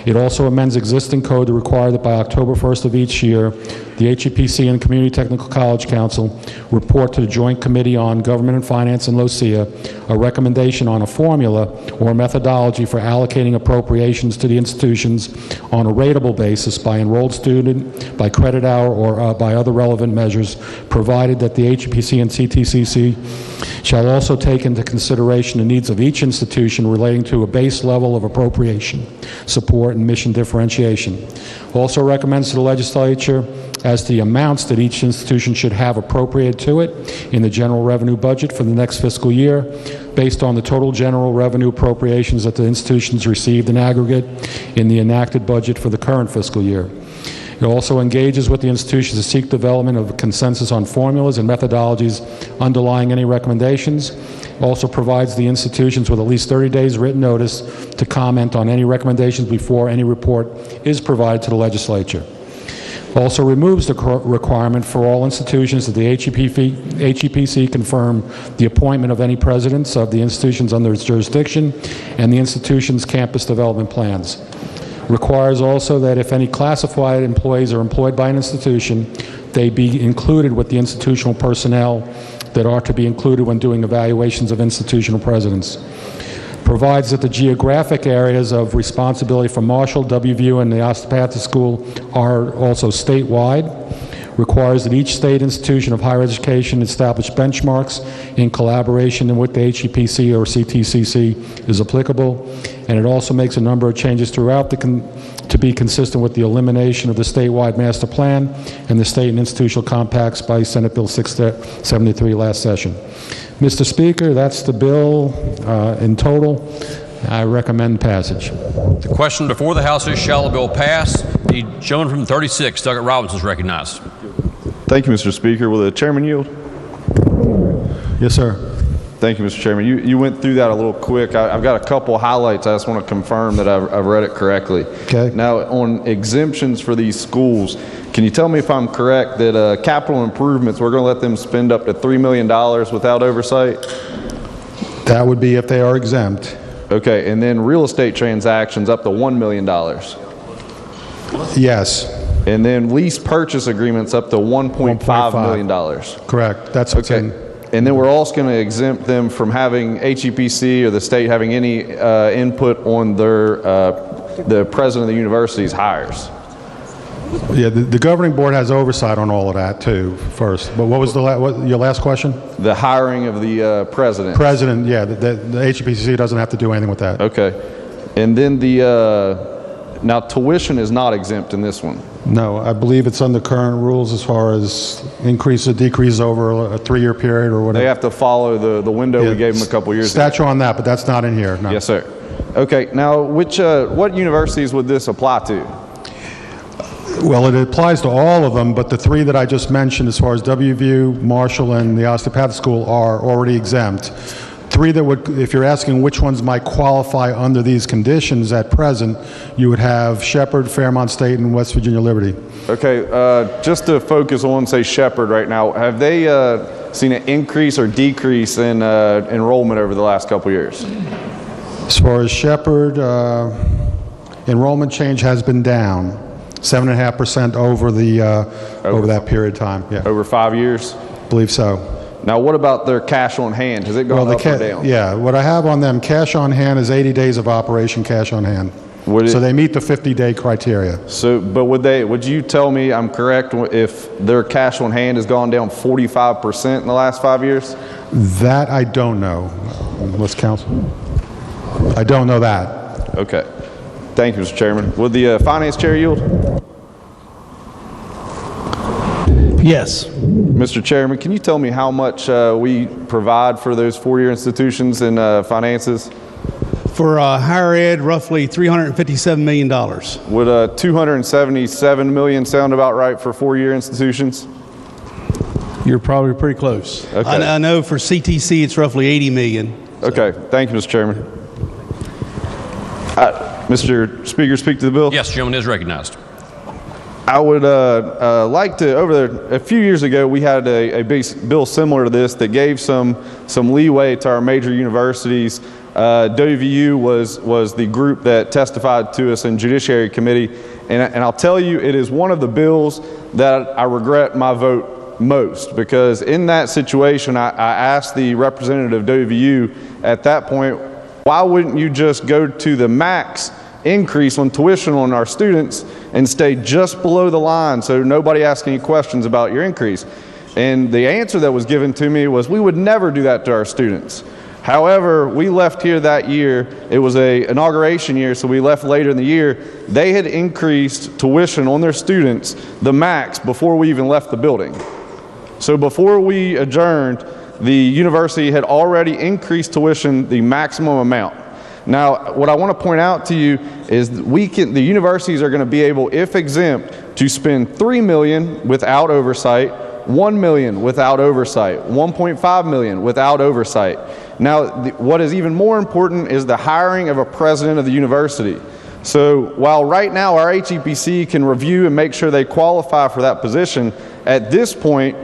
It also amends existing code to require that by October 1st of each year, the HEPC and Community Technical College Council report to the Joint Committee on Government and Finance and LOCIA a recommendation on a formula or methodology for allocating appropriations to the institutions on a ratable basis by enrolled student, by credit hour, or by other relevant measures, provided that the HEPC and CTCC shall also take into consideration the needs of each institution relating to a base level of appropriation, support, and mission differentiation. Also recommends to the legislature as to the amounts that each institution should have appropriated to it in the general revenue budget for the next fiscal year, based on the total general revenue appropriations that the institutions received in aggregate in the enacted budget for the current fiscal year. It also engages with the institutions to seek development of a consensus on formulas and methodologies underlying any recommendations. Also provides the institutions with at least 30 days written notice to comment on any recommendations before any report is provided to the legislature. Also removes the requirement for all institutions that the HEPC confirm the appointment of any presidents of the institutions under its jurisdiction and the institution's campus development plans. Requires also that if any classified employees are employed by an institution, they be included with the institutional personnel that are to be included when doing evaluations of institutional presidents. Provides that the geographic areas of responsibility for Marshall, WVU, and the Osteopathic School are also statewide. Requires that each state institution of higher education establish benchmarks in collaboration with the HEPC or CTCC is applicable. And it also makes a number of changes throughout to be consistent with the elimination of the statewide master plan and the state and institutional compacts by Senate Bill 673 last session. Mr. Speaker, that's the bill in total. I recommend passage. The question before the House is, shall the bill pass? The gentleman from 36, Douglas Robinson, is recognized. Thank you, Mr. Speaker. Will the chairman yield? Yes, sir. Thank you, Mr. Chairman. You went through that a little quick. I've got a couple highlights. I just want to confirm that I've read it correctly. Okay. Now, on exemptions for these schools, can you tell me if I'm correct that capital improvements, we're going to let them spend up to $3 million without oversight? That would be if they are exempt. Okay, and then real estate transactions up to $1 million. Yes. And then lease purchase agreements up to $1.5 million. Correct. That's what's okay. in. And then we're also going to exempt them from having HEPC or the state having any input on their the president of the university's hires. Yeah, the governing board has oversight on all of that too. First, but what was your last question? The hiring of the president. President, yeah. The HEPC doesn't have to do anything with that. Okay, and then now tuition is not exempt in this one. No, I believe it's under current rules as far as increase or decrease over a 3-year period or whatever. They have to follow the window we gave them a couple years ago. Statute on that, but that's not in here. No. Yes, sir. Okay, now what universities would this apply to? Well, it applies to all of them, but the 3 that I just mentioned as far as WVU, Marshall, and the Osteopathic School are already exempt. 3 that would, if you're asking which ones might qualify under these conditions at present, you would have Shepherd, Fairmont State, and West Virginia Liberty. Okay, just to focus on, say, Shepherd right now, have they seen an increase or decrease in enrollment over the last couple years? As far as Shepherd, enrollment change has been down 7.5% over over that period of time. Yeah. Over 5 years? Believe so. Now, what about their cash on hand? Has it gone up or down? Yeah, what I have on them, cash on hand is 80 days of operation cash on hand. So they meet the 50-day criteria. So, but would you tell me I'm correct if their cash on hand has gone down 45% in the last 5 years? That I don't know. Let's counsel. I don't know that. Okay. Thank you, Mr. Chairman. Would the Finance Chair yield? Yes. Mr. Chairman, can you tell me how much we provide for those four-year institutions in finances? For higher ed, roughly $357 million. Would 277 million sound about right for four-year institutions? You're probably pretty close. Okay. I know for CTC it's roughly 80 million. Okay, thank you, Mr. Chairman. Mr. Speaker, speak to the bill. Yes, gentleman is recognized. I would like to, a few years ago, we had a bill similar to this that gave some leeway to our major universities. WVU was the group that testified to us in Judiciary Committee, and I'll tell you, it is one of the bills that I regret my vote most, because in that situation, I asked the representative of WVU at that point, why wouldn't you just go to the max increase on tuition on our students and stay just below the line so nobody asks any questions about your increase? And the answer that was given to me was, we would never do that to our students. However, we left here that year. It was an inauguration year, so we left later in the year. They had increased tuition on their students, the max, before we even left the building. So before we adjourned, the university had already increased tuition the maximum amount. Now, what I want to point out to you is the universities are going to be able, if exempt, to spend $3 million without oversight, $1 million without oversight, $1.5 million without oversight. Now, what is even more important is the hiring of a president of the university. So while right now our HEPC can review and make sure they qualify for that position, at this point,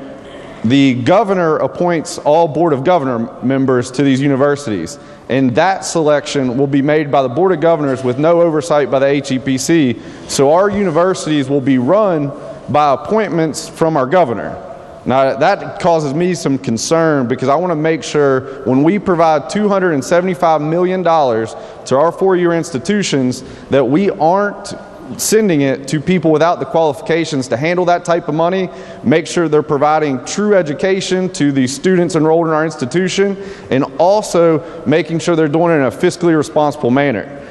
the governor appoints all Board of Governor members to these universities, and that selection will be made by the Board of Governors with no oversight by the HEPC. So our universities will be run by appointments from our governor. Now, that causes me some concern, because I want to make sure when we provide $275 million to our four-year institutions that we aren't sending it to people without the qualifications to handle that type of money, make sure they're providing true education to the students enrolled in our institution, and also making sure they're doing it in a fiscally responsible manner.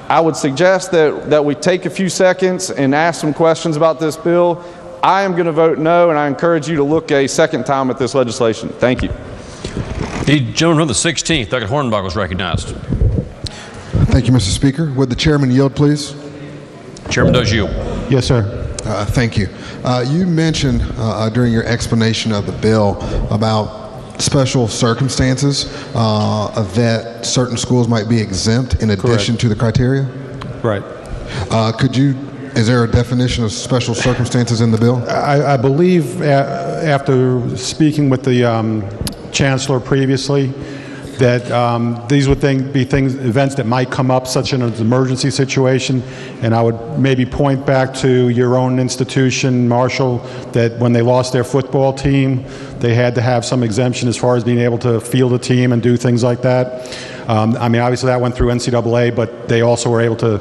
I would suggest that we take a few seconds and ask some questions about this bill. I am going to vote no, and I encourage you to look a second time at this legislation. Thank you. The gentleman from the 16th, Dr. Hornbach, was recognized. Thank you, Mr. Speaker. Would the chairman yield, please? Chairman does yield. Yes, sir. Thank you. You mentioned during your explanation of the bill about special circumstances that certain schools might be exempt in addition to the criteria? Right. Is there a definition of special circumstances in the bill? I believe after speaking with the chancellor previously, that these would be events that might come up, such an emergency situation, and I would maybe point back to your own institution, Marshall, that when they lost their football team, they had to have some exemption as far as being able to field a team and do things like that. I mean, obviously that went through NCAA, but they also were able to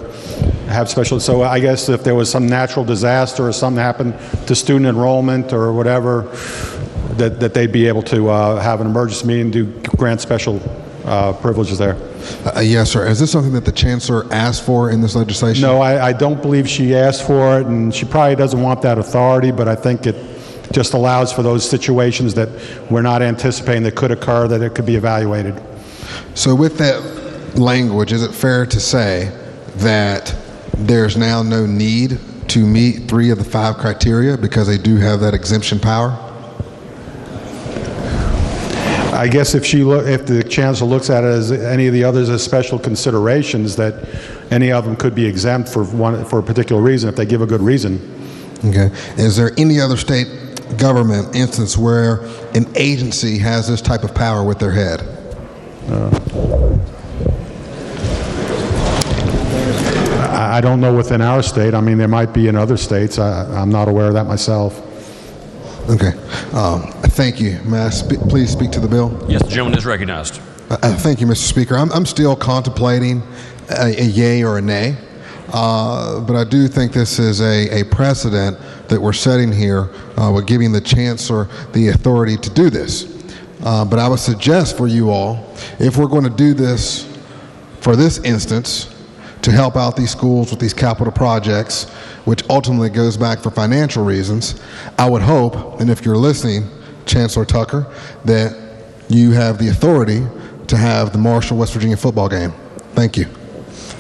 have special. So I guess if there was some natural disaster or something happened to student enrollment or whatever, that they'd be able to have an emergency meeting to grant special privileges there. Yes, sir. Is this something that the chancellor asked for in this legislation? No, I don't believe she asked for it, and she probably doesn't want that authority, but I think it just allows for those situations that we're not anticipating that could occur, that it could be evaluated. So with that language, is it fair to say that there's now no need to meet 3 of the 5 criteria because they do have that exemption power? I guess if the chancellor looks at it as any of the others as special considerations, that any of them could be exempt for a particular reason if they give a good reason. Okay. Is there any other state government instance where an agency has this type of power with their head? I don't know within our state. I mean, there might be in other states. I'm not aware of that myself. Okay. Thank you. May I please speak to the bill? Yes, the gentleman is recognized. Thank you, Mr. Speaker. I'm still contemplating a yay or a nay, but I do think this is a precedent that we're setting here with giving the chancellor the authority to do this. But I would suggest for you all, if we're going to do this for this instance, to help out these schools with these capital projects, which ultimately goes back for financial reasons. I would hope, and if you're listening, Chancellor Tucker, that you have the authority to have the Marshall West Virginia football game. Thank you.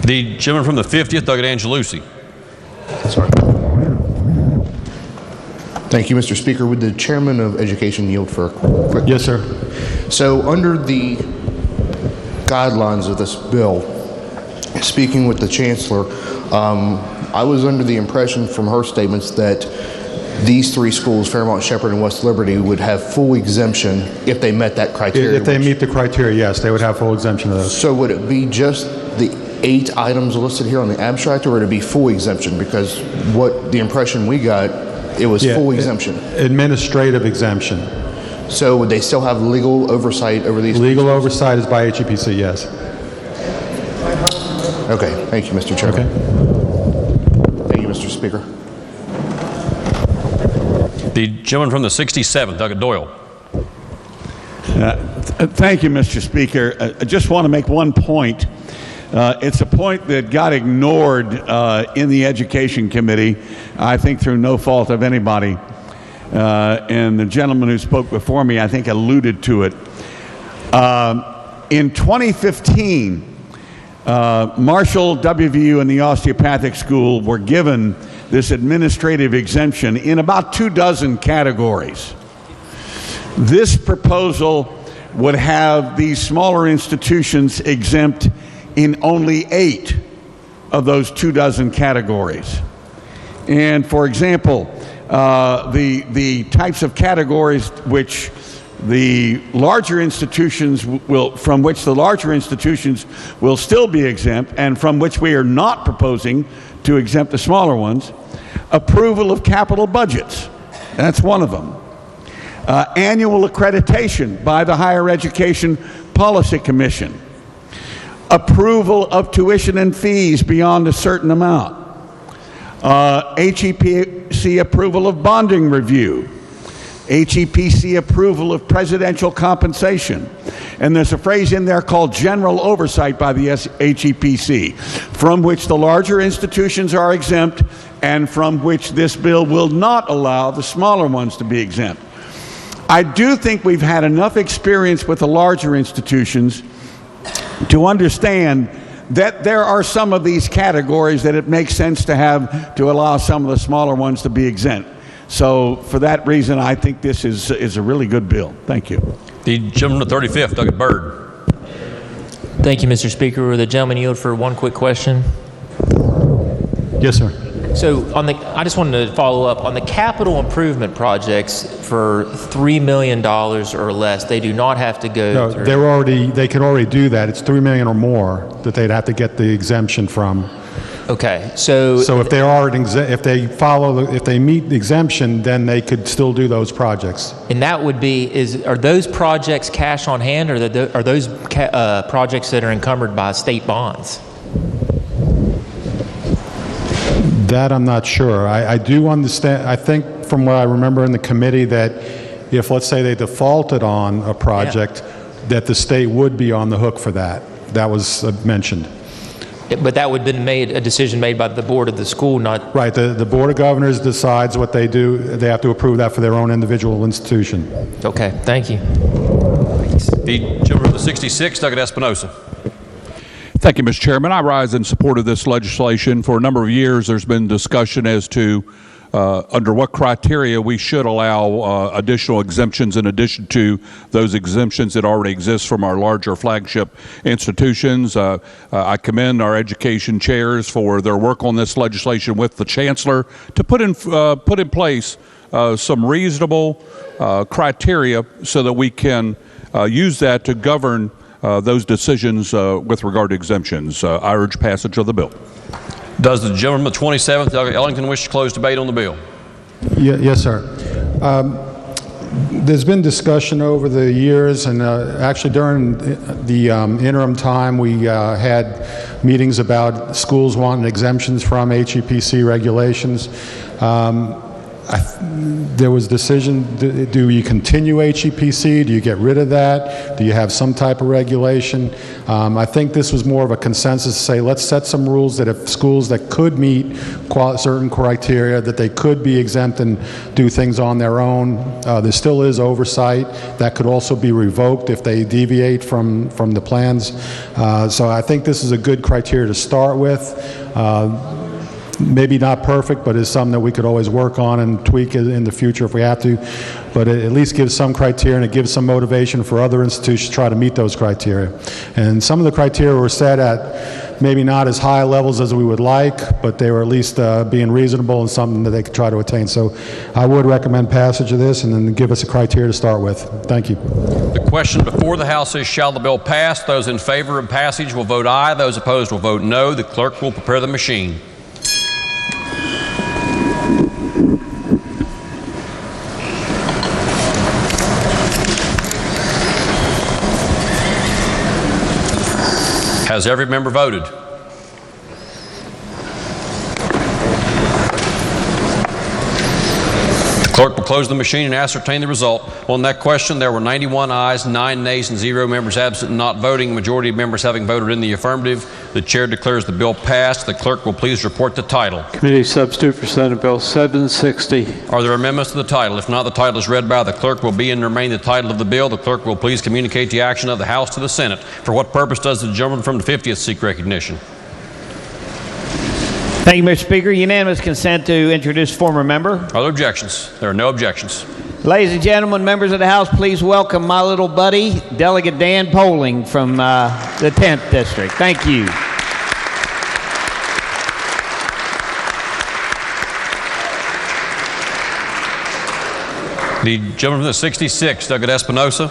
The gentleman from the 50th, Doug Angelucci. Sorry. Thank you, Mr. Speaker. Would the chairman of education yield for a quick? Yes, sir. So under the guidelines of this bill, speaking with the chancellor, I was under the impression from her statements that these three schools, Fairmont, Shepherd, and West Liberty, would have full exemption if they met that criteria. If they meet the criteria, yes, they would have full exemption of those. So would it be just the 8 items listed here on the abstract, or would it be full exemption? Because what the impression we got, it was full exemption. Administrative exemption. So would they still have legal oversight over these? Legal oversight is by HEPC, yes. Okay, thank you, Mr. Chairman. Okay. Thank you, Mr. Speaker. The gentleman from the 67th, Doug Doyle. Thank you, Mr. Speaker. I just want to make one point. It's a point that got ignored in the Education Committee, I think through no fault of anybody. And the gentleman who spoke before me, I think, alluded to it. In 2015, Marshall, WVU, and the Osteopathic School were given this administrative exemption in about 24 categories. This proposal would have these smaller institutions exempt in only 8 of those 24 categories. And for example, the types of categories which the larger institutions from which the larger institutions will still be exempt, and from which we are not proposing to exempt the smaller ones: approval of capital budgets, that's one of them; annual accreditation by the Higher Education Policy Commission; approval of tuition and fees beyond a certain amount; HEPC approval of bonding review; HEPC approval of presidential compensation. And there's a phrase in there called general oversight by the HEPC, from which the larger institutions are exempt and from which this bill will not allow the smaller ones to be exempt. I do think we've had enough experience with the larger institutions to understand that there are some of these categories that it makes sense to have to allow some of the smaller ones to be exempt. So for that reason, I think this is a really good bill. Thank you. The gentleman from the 35th, Doug Byrd. Thank you, Mr. Speaker. Will the gentleman yield for one quick question? Yes, sir. So I just wanted to follow up on the capital improvement projects for $3 million or less. They do not have to go through. They can already do that. It's $3 million or more that they'd have to get the exemption from. Okay, so if they meet the exemption, then they could still do those projects. And that would be, are those projects cash on hand, or are those projects that are encumbered by state bonds? That I'm not sure. I do understand. I think from what I remember in the committee that if, let's say, they defaulted on a project, that the state would be on the hook for that. That was mentioned. But that would have been a decision made by the board of the school, not... Right. The Board of Governors decides what they do. They have to approve that for their own individual institution. Okay. Thank you. The gentleman from the 66th, Doug Espinosa. Thank you, Mr. Chairman. I rise in support of this legislation. For a number of years, there's been discussion as to under what criteria we should allow additional exemptions in addition to those exemptions that already exist from our larger flagship institutions. I commend our education chairs for their work on this legislation with the chancellor to put in place some reasonable criteria so that we can use that to govern those decisions with regard to exemptions. I urge passage of the bill. Does the gentleman from the 27th, Doug Ellington, wish to close debate on the bill? Yes, sir. There's been discussion over the years, and actually during the interim time, we had meetings about schools wanting exemptions from HEPC regulations. there was a decision, do you continue HEPC? Do you get rid of that? Do you have some type of regulation? I think this was more of a consensus to say, let's set some rules that if schools that could meet certain criteria, that they could be exempt and do things on their own. There still is oversight. That could also be revoked if they deviate from the plans. So I think this is a good criteria to start with. Maybe not perfect, but it's something that we could always work on and tweak it in the future if we have to. But it at least gives some criteria, and it gives some motivation for other institutions to try to meet those criteria. And some of the criteria were set at maybe not as high levels as we would like, but they were at least being reasonable and something that they could try to attain. So I would recommend passage of this and then give us a criteria to start with. Thank you. The question before the House is, shall the bill pass? Those in favor of passage will vote aye. Those opposed will vote no. The clerk will prepare the machine. Has every member voted? The clerk will close the machine and ascertain the result. On that question, there were 91 ayes, 9 nays, and 0 members absent and not voting. Majority of members having voted in the affirmative. The chair declares the bill passed. The clerk will please report the title. Committee substitute for Senate Bill 760. Are there amendments to the title? If not, the title is read by the clerk will be and remain the title of the bill. The clerk will please communicate the action of the House to the Senate. For what purpose does the gentleman from the 50th seek recognition? Thank you, Mr. Speaker. Unanimous consent to introduce former member. Are there objections? There are no objections. Ladies and gentlemen, members of the House, please welcome my little buddy, Delegate Dan Poling from the 10th District. Thank you. The gentleman from the 66th, Douglas Espinosa.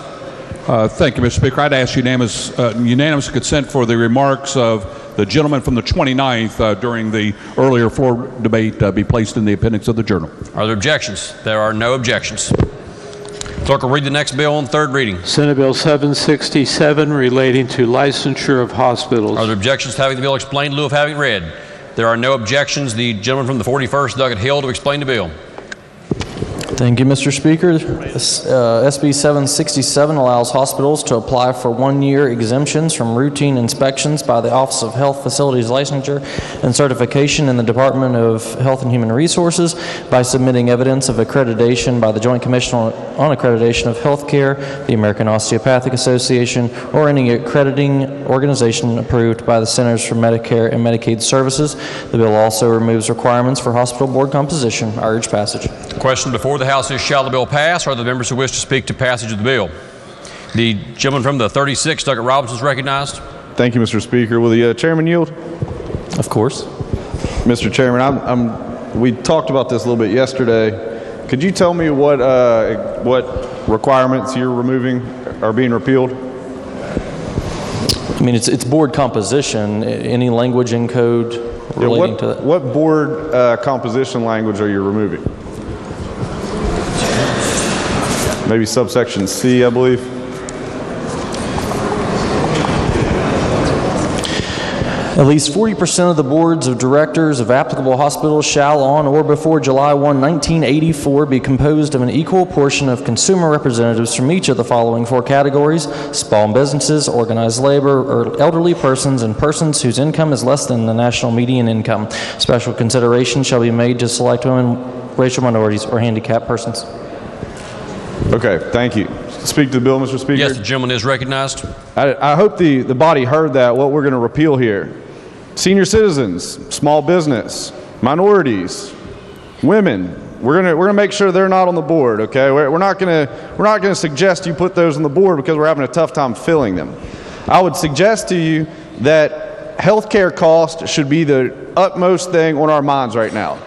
Thank you, Mr. Speaker. I'd ask unanimous consent for the remarks of the gentleman from the 29th during the earlier floor debate be placed in the appendix of the journal. Are there objections? There are no objections. Clerk will read the next bill on third reading. Senate Bill 767 relating to licensure of hospitals. Are there objections to having the bill explained in lieu of having read? There are no objections. The gentleman from the 41st, Douglas Hill, to explain the bill. Thank you, Mr. Speaker. SB 767 allows hospitals to apply for one-year exemptions from routine inspections by the Office of Health Facilities Licensure and Certification in the Department of Health and Human Resources by submitting evidence of accreditation by the Joint Commission on Accreditation of Healthcare, the American Osteopathic Association, or any accrediting organization approved by the Centers for Medicare and Medicaid Services. The bill also removes requirements for hospital board composition. I urge passage. The question before the House is, shall the bill pass? Are the members who wish to speak to passage of the bill? The gentleman from the 36th, Douglas Robinson, is recognized. Thank you, Mr. Speaker. Will the chairman yield? Of course. Mr. Chairman, we talked about this a little bit yesterday. Could you tell me what requirements you're removing are being repealed? I mean, it's board composition. Any language in code relating to that. What board composition language are you removing? Maybe subsection C, I believe. At least 40% of the boards of directors of applicable hospitals shall, on or before July 1, 1984, be composed of an equal portion of consumer representatives from each of the following 4 categories: small businesses, organized labor, or elderly persons, and persons whose income is less than the national median income. Special consideration shall be made to select women, racial minorities, or handicapped persons. Okay, thank you. Speak to the bill, Mr. Speaker. Yes, the gentleman is recognized. I hope the body heard that, what we're going to repeal here. Senior citizens, small business, minorities, women. We're gonna make sure they're not on the board. Okay, we're not gonna suggest you put those on the board because we're having a tough time filling them. I would suggest to you that healthcare cost should be the utmost thing on our minds right now.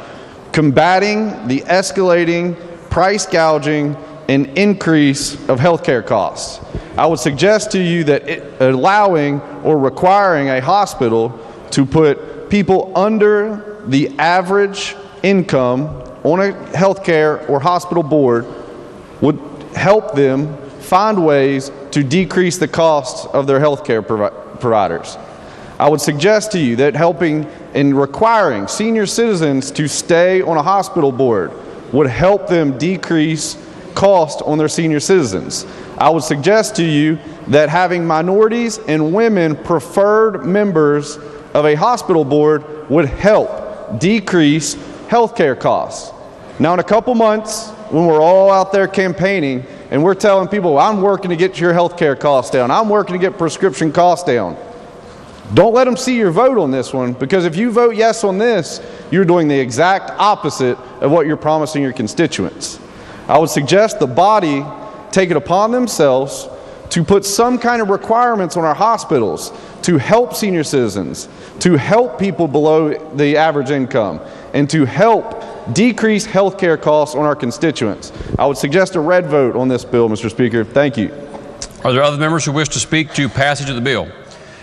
Combating the escalating price gouging and increase of healthcare costs. I would suggest to you that allowing or requiring a hospital to put people under the average income on a healthcare or hospital board would help them find ways to decrease the costs of their healthcare providers. I would suggest to you that helping and requiring senior citizens to stay on a hospital board would help them decrease cost on their senior citizens. I would suggest to you that having minorities and women preferred members of a hospital board would help decrease healthcare costs. Now, in a couple months, when we're all out there campaigning and we're telling people, I'm working to get your healthcare costs down, I'm working to get prescription costs down, don't let them see your vote on this one, because if you vote yes on this, you're doing the exact opposite of what you're promising your constituents. I would suggest the body take it upon themselves to put some kind of requirements on our hospitals to help senior citizens, to help people below the average income, and to help decrease health care costs on our constituents. I would suggest a red vote on this bill, Mr. Speaker. Thank you. Are there other members who wish to speak to passage of the bill?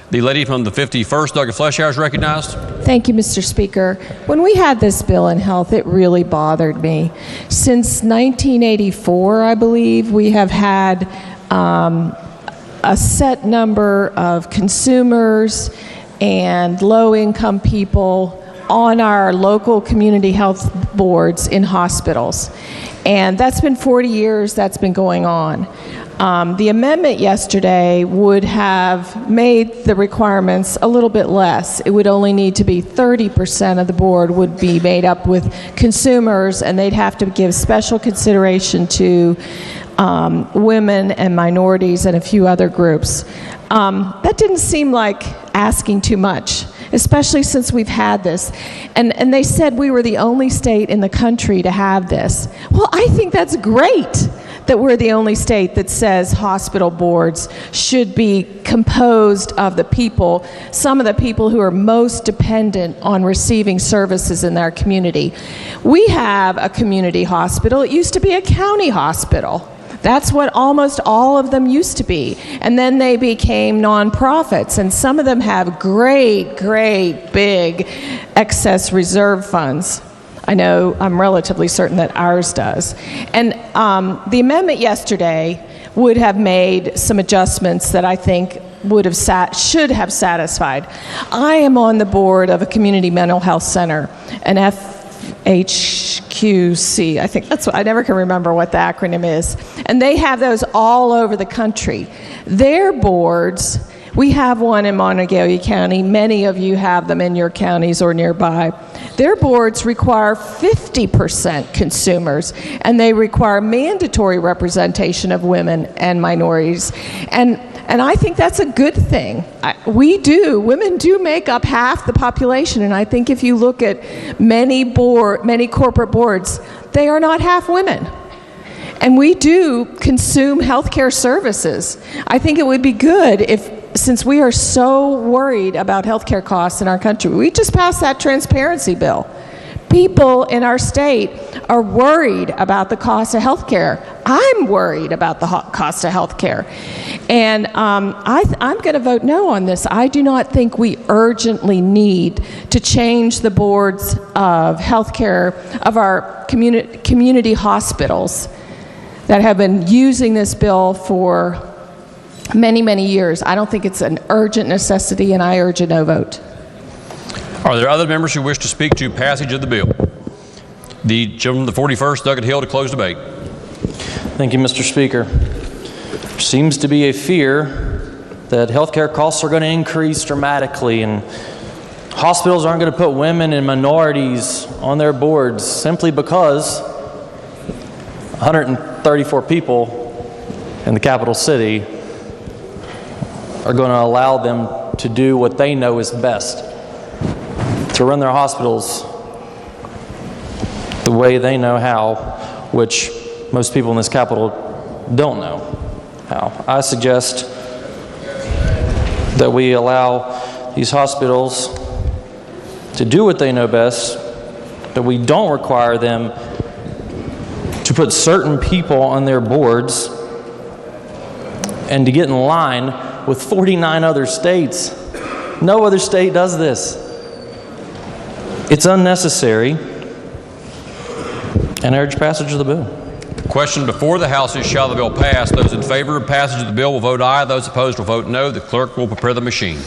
The lady from the 51st, Douglas Fleshauer, is recognized. Thank you, Mr. Speaker. When we had this bill in health, it really bothered me. Since 1984, I believe, we have had a set number of consumers and low-income people on our local community health boards in hospitals. And that's been 40 years that's been going on. The amendment yesterday would have made the requirements a little bit less. It would only need to be 30% of the board would be made up with consumers, and they'd have to give special consideration to women and minorities and a few other groups. That didn't seem like asking too much, especially since we've had this. And they said we were the only state in the country to have this. Well, I think that's great that we're the only state that says hospital boards should be composed of the people, some of the people who are most dependent on receiving services in their community. We have a community hospital. It used to be a county hospital. That's what almost all of them used to be. And then they became nonprofits, and some of them have great, great big excess reserve funds. I know, I'm relatively certain that ours does. And the amendment yesterday would have made some adjustments that I think would have should have satisfied. I am on the board of a community mental health center, an FHQC. I think that's what, I never can remember what the acronym is. And they have those all over the country. Their boards, we have one in Monongalia County. Many of you have them in your counties or nearby. Their boards require 50% consumers, and they require mandatory representation of women and minorities. And I think that's a good thing. Women do make up half the population, and I think if you look at many corporate boards, they are not half women. And we do consume healthcare services. I think it would be good if, since we are so worried about healthcare costs in our country, we just passed that transparency bill. People in our state are worried about the cost of healthcare. I'm worried about the cost of healthcare. And I'm going to vote no on this. I do not think we urgently need to change the boards of healthcare of our community hospitals that have been using this bill for many, many years. I don't think it's an urgent necessity, and I urge a no vote. Are there other members who wish to speak to passage of the bill? The gentleman from the 41st, Douglas Hill, to close debate. Thank you, Mr. Speaker. There seems to be a fear that healthcare costs are going to increase dramatically, and hospitals aren't going to put women and minorities on their boards simply because 134 people in the capital city are going to allow them to do what they know is best, to run their hospitals the way they know how, which most people in this capital don't know how. I suggest that we allow these hospitals to do what they know best, that we don't require them to put certain people on their boards and to get in line with 49 other states. No other state does this. It's unnecessary, and I urge passage of the bill. Question before the House is, shall the bill pass? Those in favor of passage of the bill will vote aye. Those opposed will vote no. The clerk will prepare the machine.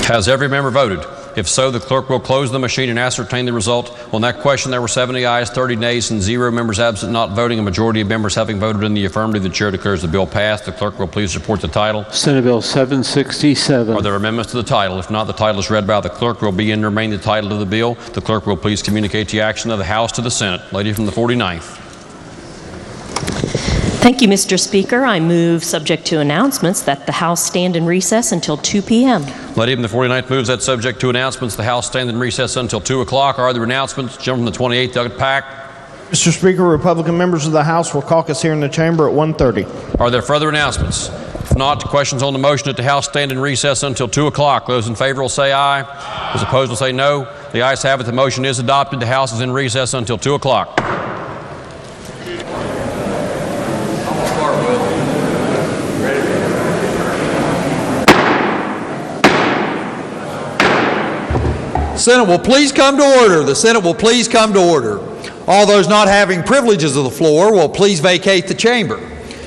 Has every member voted? If so, the clerk will close the machine and ascertain the result. On that question, there were 70 ayes, 30 nays, and 0 members absent not voting. A majority of members having voted in the affirmative, the chair declares the bill passed. The clerk will please report the title. Senate Bill 767. Are there amendments to the title? If not, the title is read by the clerk. Will be and remain the title of the bill. The clerk will please communicate the action of the House to the Senate. Lady from the 49th. Thank you, Mr. Speaker. I move, subject to announcements, that the House stand in recess until 2 p.m. Lady from the 49th moves that, subject to announcements, the House stand in recess until 2 o'clock. Are there announcements? Gentleman from the 28th, Doug Pack. Mr. Speaker, Republican members of the House will caucus here in the chamber at 1:30. Are there further announcements? If not, questions on the motion that the House stand in recess until 2 o'clock. Those in favor will say aye. Those opposed will say no. The ayes have it. The motion is adopted. The House is in recess until 2 o'clock. Senate will please come to order. The Senate will please come to order. All those not having privileges of the floor will please vacate the chamber.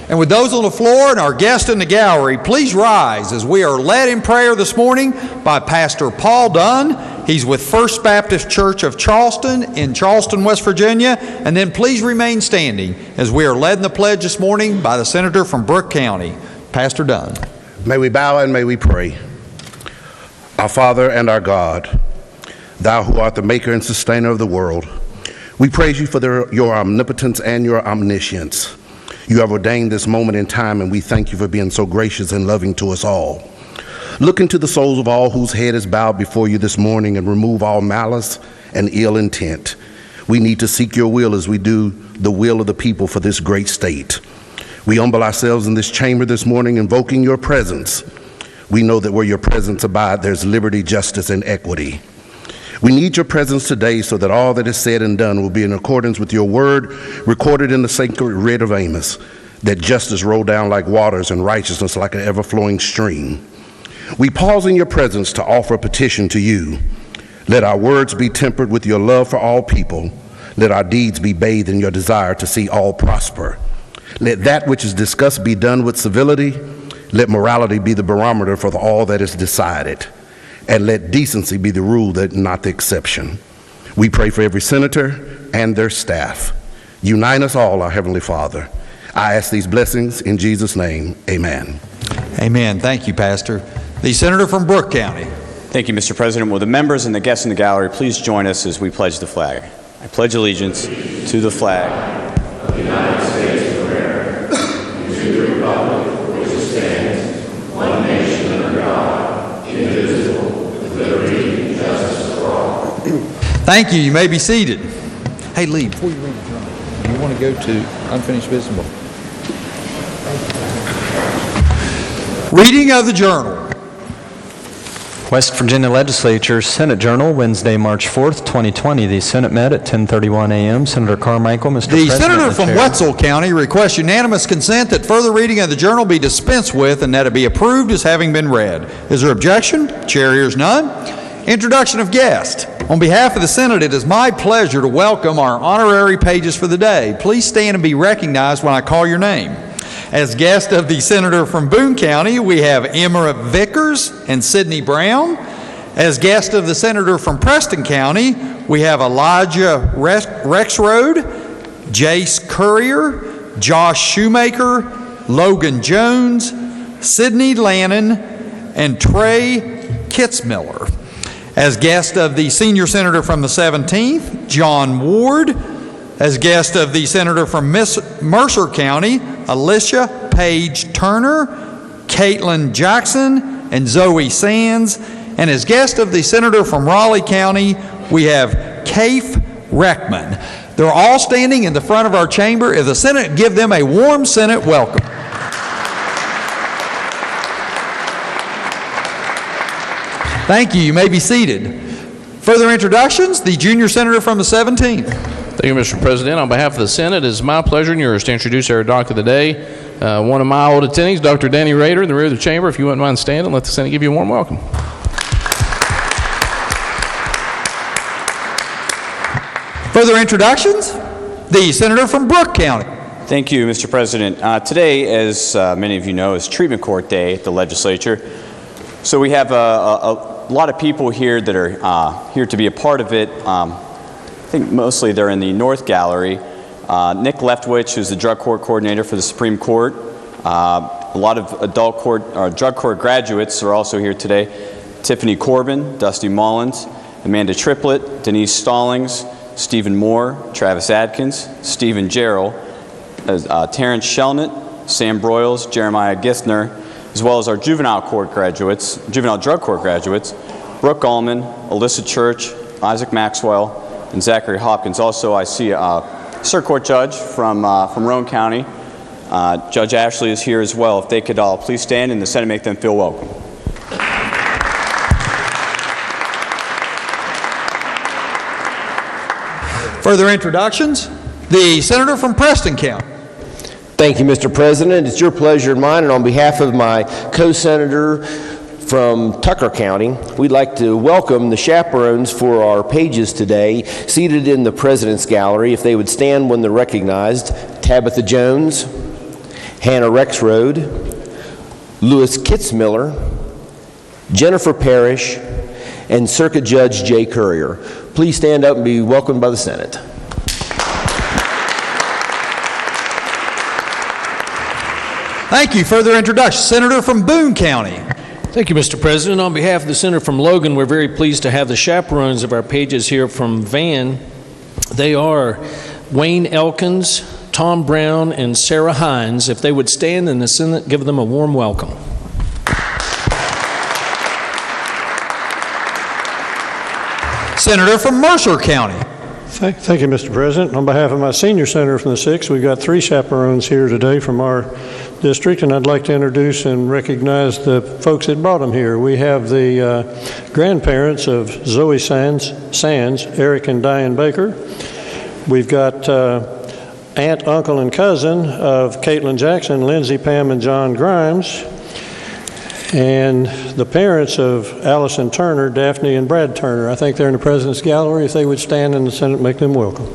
And with those on the floor and our guests in the gallery, please rise as we are led in prayer this morning by Pastor Paul Dunn. He's with First Baptist Church of Charleston in Charleston, West Virginia. And then please remain standing as we are led in the pledge this morning by the senator from Brooke County, Pastor Dunn. May we bow and may we pray. Our Father and our God, Thou who art the maker and sustainer of the world, we praise you for your omnipotence and your omniscience. You have ordained this moment in time, and we thank you for being so gracious and loving to us all. Look into the souls of all whose head is bowed before you this morning and remove all malice and ill intent. We need to seek your will as we do the will of the people for this great state. We humble ourselves in this chamber this morning, invoking your presence. We know that where your presence abides, there's liberty, justice, and equity. We need your presence today so that all that is said and done will be in accordance with your word recorded in the sacred writ of Amos, that justice roll down like waters and righteousness like an ever-flowing stream. We pause in your presence to offer a petition to you. Let our words be tempered with your love for all people. Let our deeds be bathed in your desire to see all prosper. Let that which is discussed be done with civility. Let morality be the barometer for all that is decided. And let decency be the rule, not the exception. We pray for every senator and their staff. Unite us all, our Heavenly Father. I ask these blessings in Jesus' name. Amen. Amen. Thank you, Pastor. The senator from Brooke County. Thank you, Mr. President. Will the members and the guests in the gallery please join us as we pledge the flag? I pledge allegiance to the flag of the United States of America and to the republic for which it stands, one nation under God, indivisible, with liberty and justice for all. Thank you. You may be seated. Hey, Lee, before you read the journal, do you want to go to unfinished business? Reading of the journal. West Virginia Legislature Senate Journal, Wednesday, March 4th, 2020. The Senate met at 10:31 a.m. Senator Carmichael, Mr. The President. senator from Wetzel County requests unanimous consent that further reading of the journal be dispensed with and that it be approved as having been read. Is there objection? Chair hears none. Introduction of guests. On behalf of the Senate, it is my pleasure to welcome our honorary pages for the day. Please stand and be recognized when I call your name. As guest of the senator from Boone County, we have Emma Vickers and Sidney Brown. As guest of the senator from Preston County, we have Elijah Rexroad, Jace Currier, Josh Shoemaker, Logan Jones, Sidney Lannon, and Trey Kitzmiller. As guest of the senior senator from the 17th, John Ward. As guest of the senator from Mercer County, Alicia Page Turner, Caitlin Jackson, and Zoe Sands. And as guest of the senator from Raleigh County, we have Kaif Reckman. They're all standing in the front of our chamber. If the Senate, give them a warm Senate welcome. Thank you. You may be seated. Further introductions, the junior senator from the 17th. Thank you, Mr. President. On behalf of the Senate, it is my pleasure and yours to introduce our doctor of the day, one of my old attendings, Dr. Danny Rader, in the rear of the chamber. If you wouldn't mind standing, let the Senate give you a warm welcome. Further introductions, the senator from Brooke County. Thank you, Mr. President. Today, as many of you know, is Treatment Court Day at the Legislature. So we have a lot of people here that are here to be a part of it. I think mostly they're in the North Gallery. Nick Leftwich, who's the drug court coordinator for the Supreme Court. A lot of drug court graduates are also here today. Tiffany Corbin, Dusty Mullins, Amanda Triplett, Denise Stallings, Stephen Moore, Travis Adkins, Stephen Gerald, Terrence Shelnut, Sam Broyles, Jeremiah Githner, as well as our juvenile drug court graduates, Brooke Allman, Alyssa Church, Isaac Maxwell, and Zachary Hopkins. Also, I see a Circuit Court judge from Roane County. Judge Ashley is here as well. If they could all please stand and the Senate make them feel welcome. Further introductions? The senator from Preston County. Thank you, Mr. President. It's your pleasure and mine, and on behalf of my co-senator from Tucker County, we'd like to welcome the chaperones for our pages today, seated in the President's Gallery. If they would stand when they're recognized: Tabitha Jones, Hannah Rexroad, Louis Kitzmiller, Jennifer Parrish, and Circuit Judge Jay Currier. Please stand up and be welcomed by the Senate. Thank you. Further introduction, Senator from Boone County. Thank you, Mr. President. On behalf of the Senator from Logan, we're very pleased to have the chaperones of our pages here from Van. They are Wayne Elkins, Tom Brown, and Sarah Hines. If they would stand in the Senate, give them a warm welcome. Senator from Mercer County. Thank you, Mr. President. On behalf of my senior senator from the 6th, we've got 3 chaperones here today from our district, and I'd like to introduce and recognize the folks that brought them here. We have the grandparents of Zoe Sands, Eric and Diane Baker. We've got aunt, uncle, and cousin of Caitlin Jackson, Lindsay, Pam, and John Grimes, and the parents of Allison Turner, Daphne, and Brad Turner. I think they're in the President's Gallery. If they would stand in the Senate, make them welcome.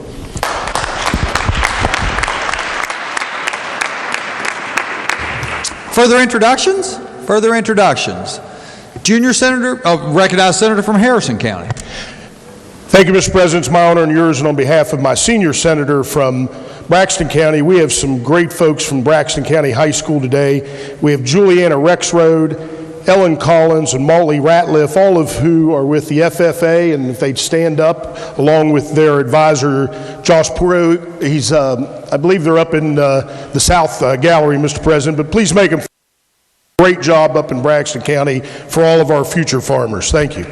Further introductions? Further introductions. Junior Senator, recognized Senator from Harrison County. Thank you, Mr. President. It's my honor and yours, and on behalf of my senior senator from Braxton County, we have some great folks from Braxton County High School today. We have Juliana Rexroad, Ellen Collins, and Molly Ratliff, all of who are with the FFA, and if they'd stand up, along with their advisor, Josh Puro. He's, I believe they're up in the South Gallery, Mr. President, but please make them a great job up in Braxton County for all of our future farmers. Thank you.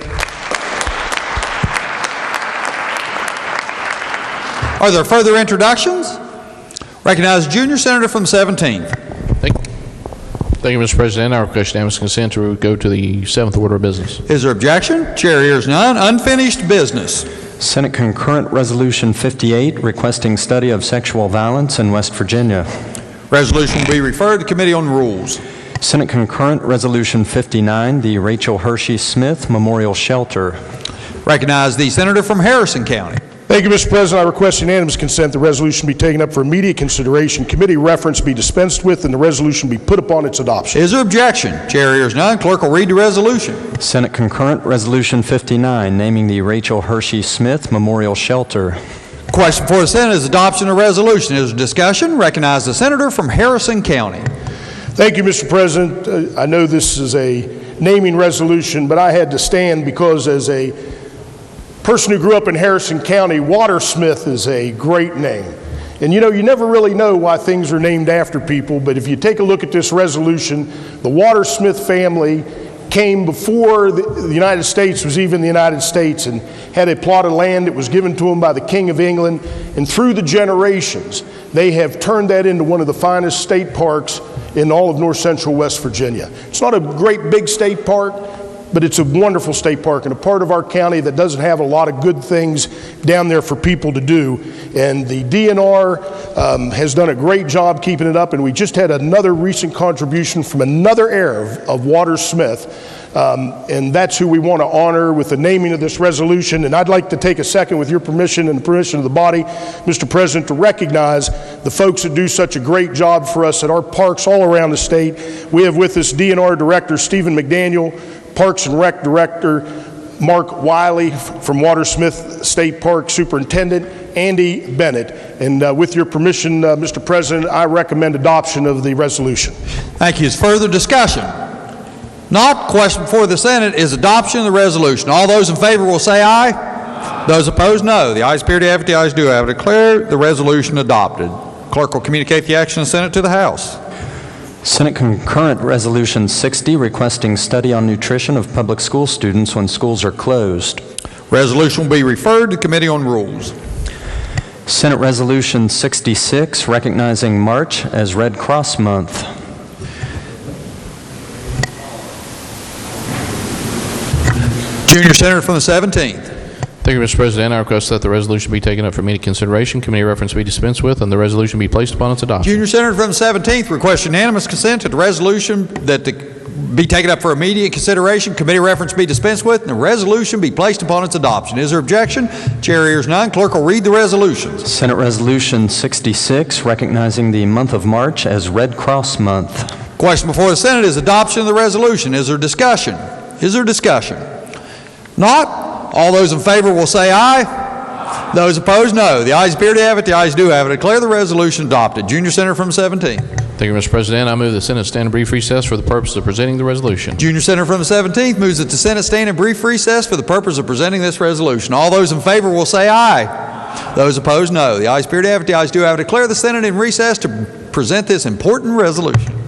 Are there further introductions? Recognize Junior Senator from 17th. Thank you, Mr. President. I request unanimous consent to go to the 7th order of business. Is there objection? Chair hears none. Unfinished business. Senate Concurrent Resolution 58, requesting study of sexual violence in West Virginia. Resolution will be referred to Committee on Rules. Senate Concurrent Resolution 59, the Rachel Hershey Smith Memorial Shelter. Recognize the Senator from Harrison County. Thank you, Mr. President. I request unanimous consent the resolution be taken up for immediate consideration, committee reference be dispensed with, and the resolution be put upon its adoption. Is there objection? Chair hears none. Clerk will read the resolution. Senate Concurrent Resolution 59, naming the Rachel Hershey Smith Memorial Shelter. Question for the Senate is adoption of resolution. Is there discussion? Recognize the Senator from Harrison County. Thank you, Mr. President. I know this is a naming resolution, but I had to stand because as a person who grew up in Harrison County, Watersmith is a great name. And you know, you never really know why things are named after people, but if you take a look at this resolution, the Watersmith family came before the United States was even the United States and had a plot of land that was given to them by the King of England. And through the generations, they have turned that into one of the finest state parks in all of north central West Virginia. It's not a great big state park, but it's a wonderful state park and a part of our county that doesn't have a lot of good things down there for people to do. And the DNR has done a great job keeping it up, and we just had another recent contribution from another heir of Watersmith. And that's who we want to honor with the naming of this resolution. And I'd like to take a second, with your permission and the permission of the body, Mr. President, to recognize the folks that do such a great job for us at our parks all around the state. We have with us DNR Director Stephen McDaniel, Parks and Rec Director Mark Wiley, from Watersmith State Park Superintendent Andy Bennett. And with your permission, Mr. President, I recommend adoption of the resolution. Thank you. Is further discussion? Not. Question before the Senate is adoption of the resolution. All those in favor will say aye. Aye. Those opposed, no. The ayes appear to have it. The ayes do have it. Declare the resolution adopted. Clerk will communicate the action of the Senate to the House. Senate Concurrent Resolution 60, requesting study on nutrition of public school students when schools are closed. Resolution will be referred to Committee on Rules. Senate Resolution 66, recognizing March as Red Cross Month. Junior Senator from the 17th. Thank you, Mr. President. I request that the resolution be taken up for immediate consideration, committee reference be dispensed with, and the resolution be placed upon its adoption. Junior Senator from the 17th requests unanimous consent to the resolution that be taken up for immediate consideration, committee reference be dispensed with, and the resolution be placed upon its adoption. Is there objection? Chair hears none. Clerk will read the resolutions. Senate Resolution 66, recognizing the month of March as Red Cross Month. Question before the Senate is adoption of the resolution. Is there discussion? Is there discussion? Not. All those in favor will say aye. Aye. Those opposed, no. The ayes appear to have it. The ayes do have it. Declare the resolution adopted. Junior Senator from 17. Thank you, Mr. President. I move the Senate stand in brief recess for the purpose of presenting the resolution. Junior Senator from the 17th moves that the Senate stand in brief recess for the purpose of presenting this resolution. All those in favor will say aye. Aye. Those opposed, no. The ayes appear to have it. The ayes do have it. Declare the Senate in recess to present this important resolution.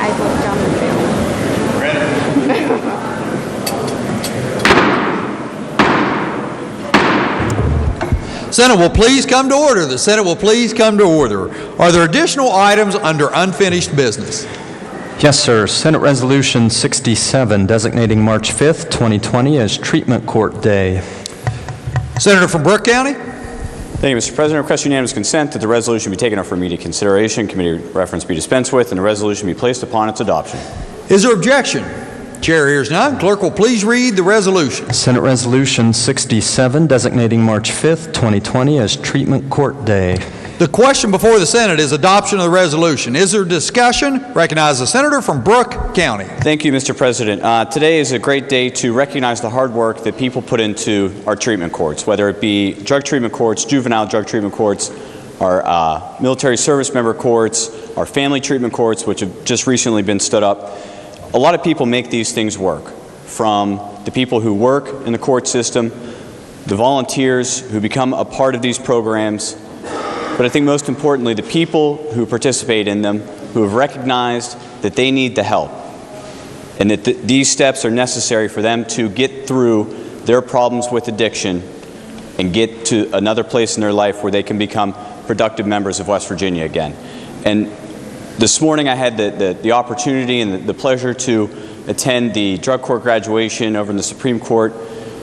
I looked on the film. Senate will please come to order. The Senate will please come to order. Are there additional items under unfinished business? Yes, sir. Senate Resolution 67 designating March 5th, 2020 as Treatment Court Day. Senator from Brooke County. Thank you, Mr. President. I request unanimous consent that the resolution be taken up for immediate consideration, committee reference be dispensed with, and the resolution be placed upon its adoption. Is there objection? Chair hears none. Clerk will please read the resolution. Senate Resolution 67 designating March 5th, 2020 as Treatment Court Day. The question before the Senate is adoption of the resolution. Is there discussion? Recognize the senator from Brooke County. Thank you, Mr. President. Today is a great day to recognize the hard work that people put into our treatment courts, whether it be drug treatment courts, juvenile drug treatment courts, our military service member courts, our family treatment courts, which have just recently been stood up. A lot of people make these things work, from the people who work in the court system, the volunteers who become a part of these programs, but I think most importantly, the people who participate in them, who have recognized that they need the help, and that these steps are necessary for them to get through their problems with addiction and get to another place in their life where they can become productive members of West Virginia again. And this morning I had the opportunity and the pleasure to attend the drug court graduation over in the Supreme Court,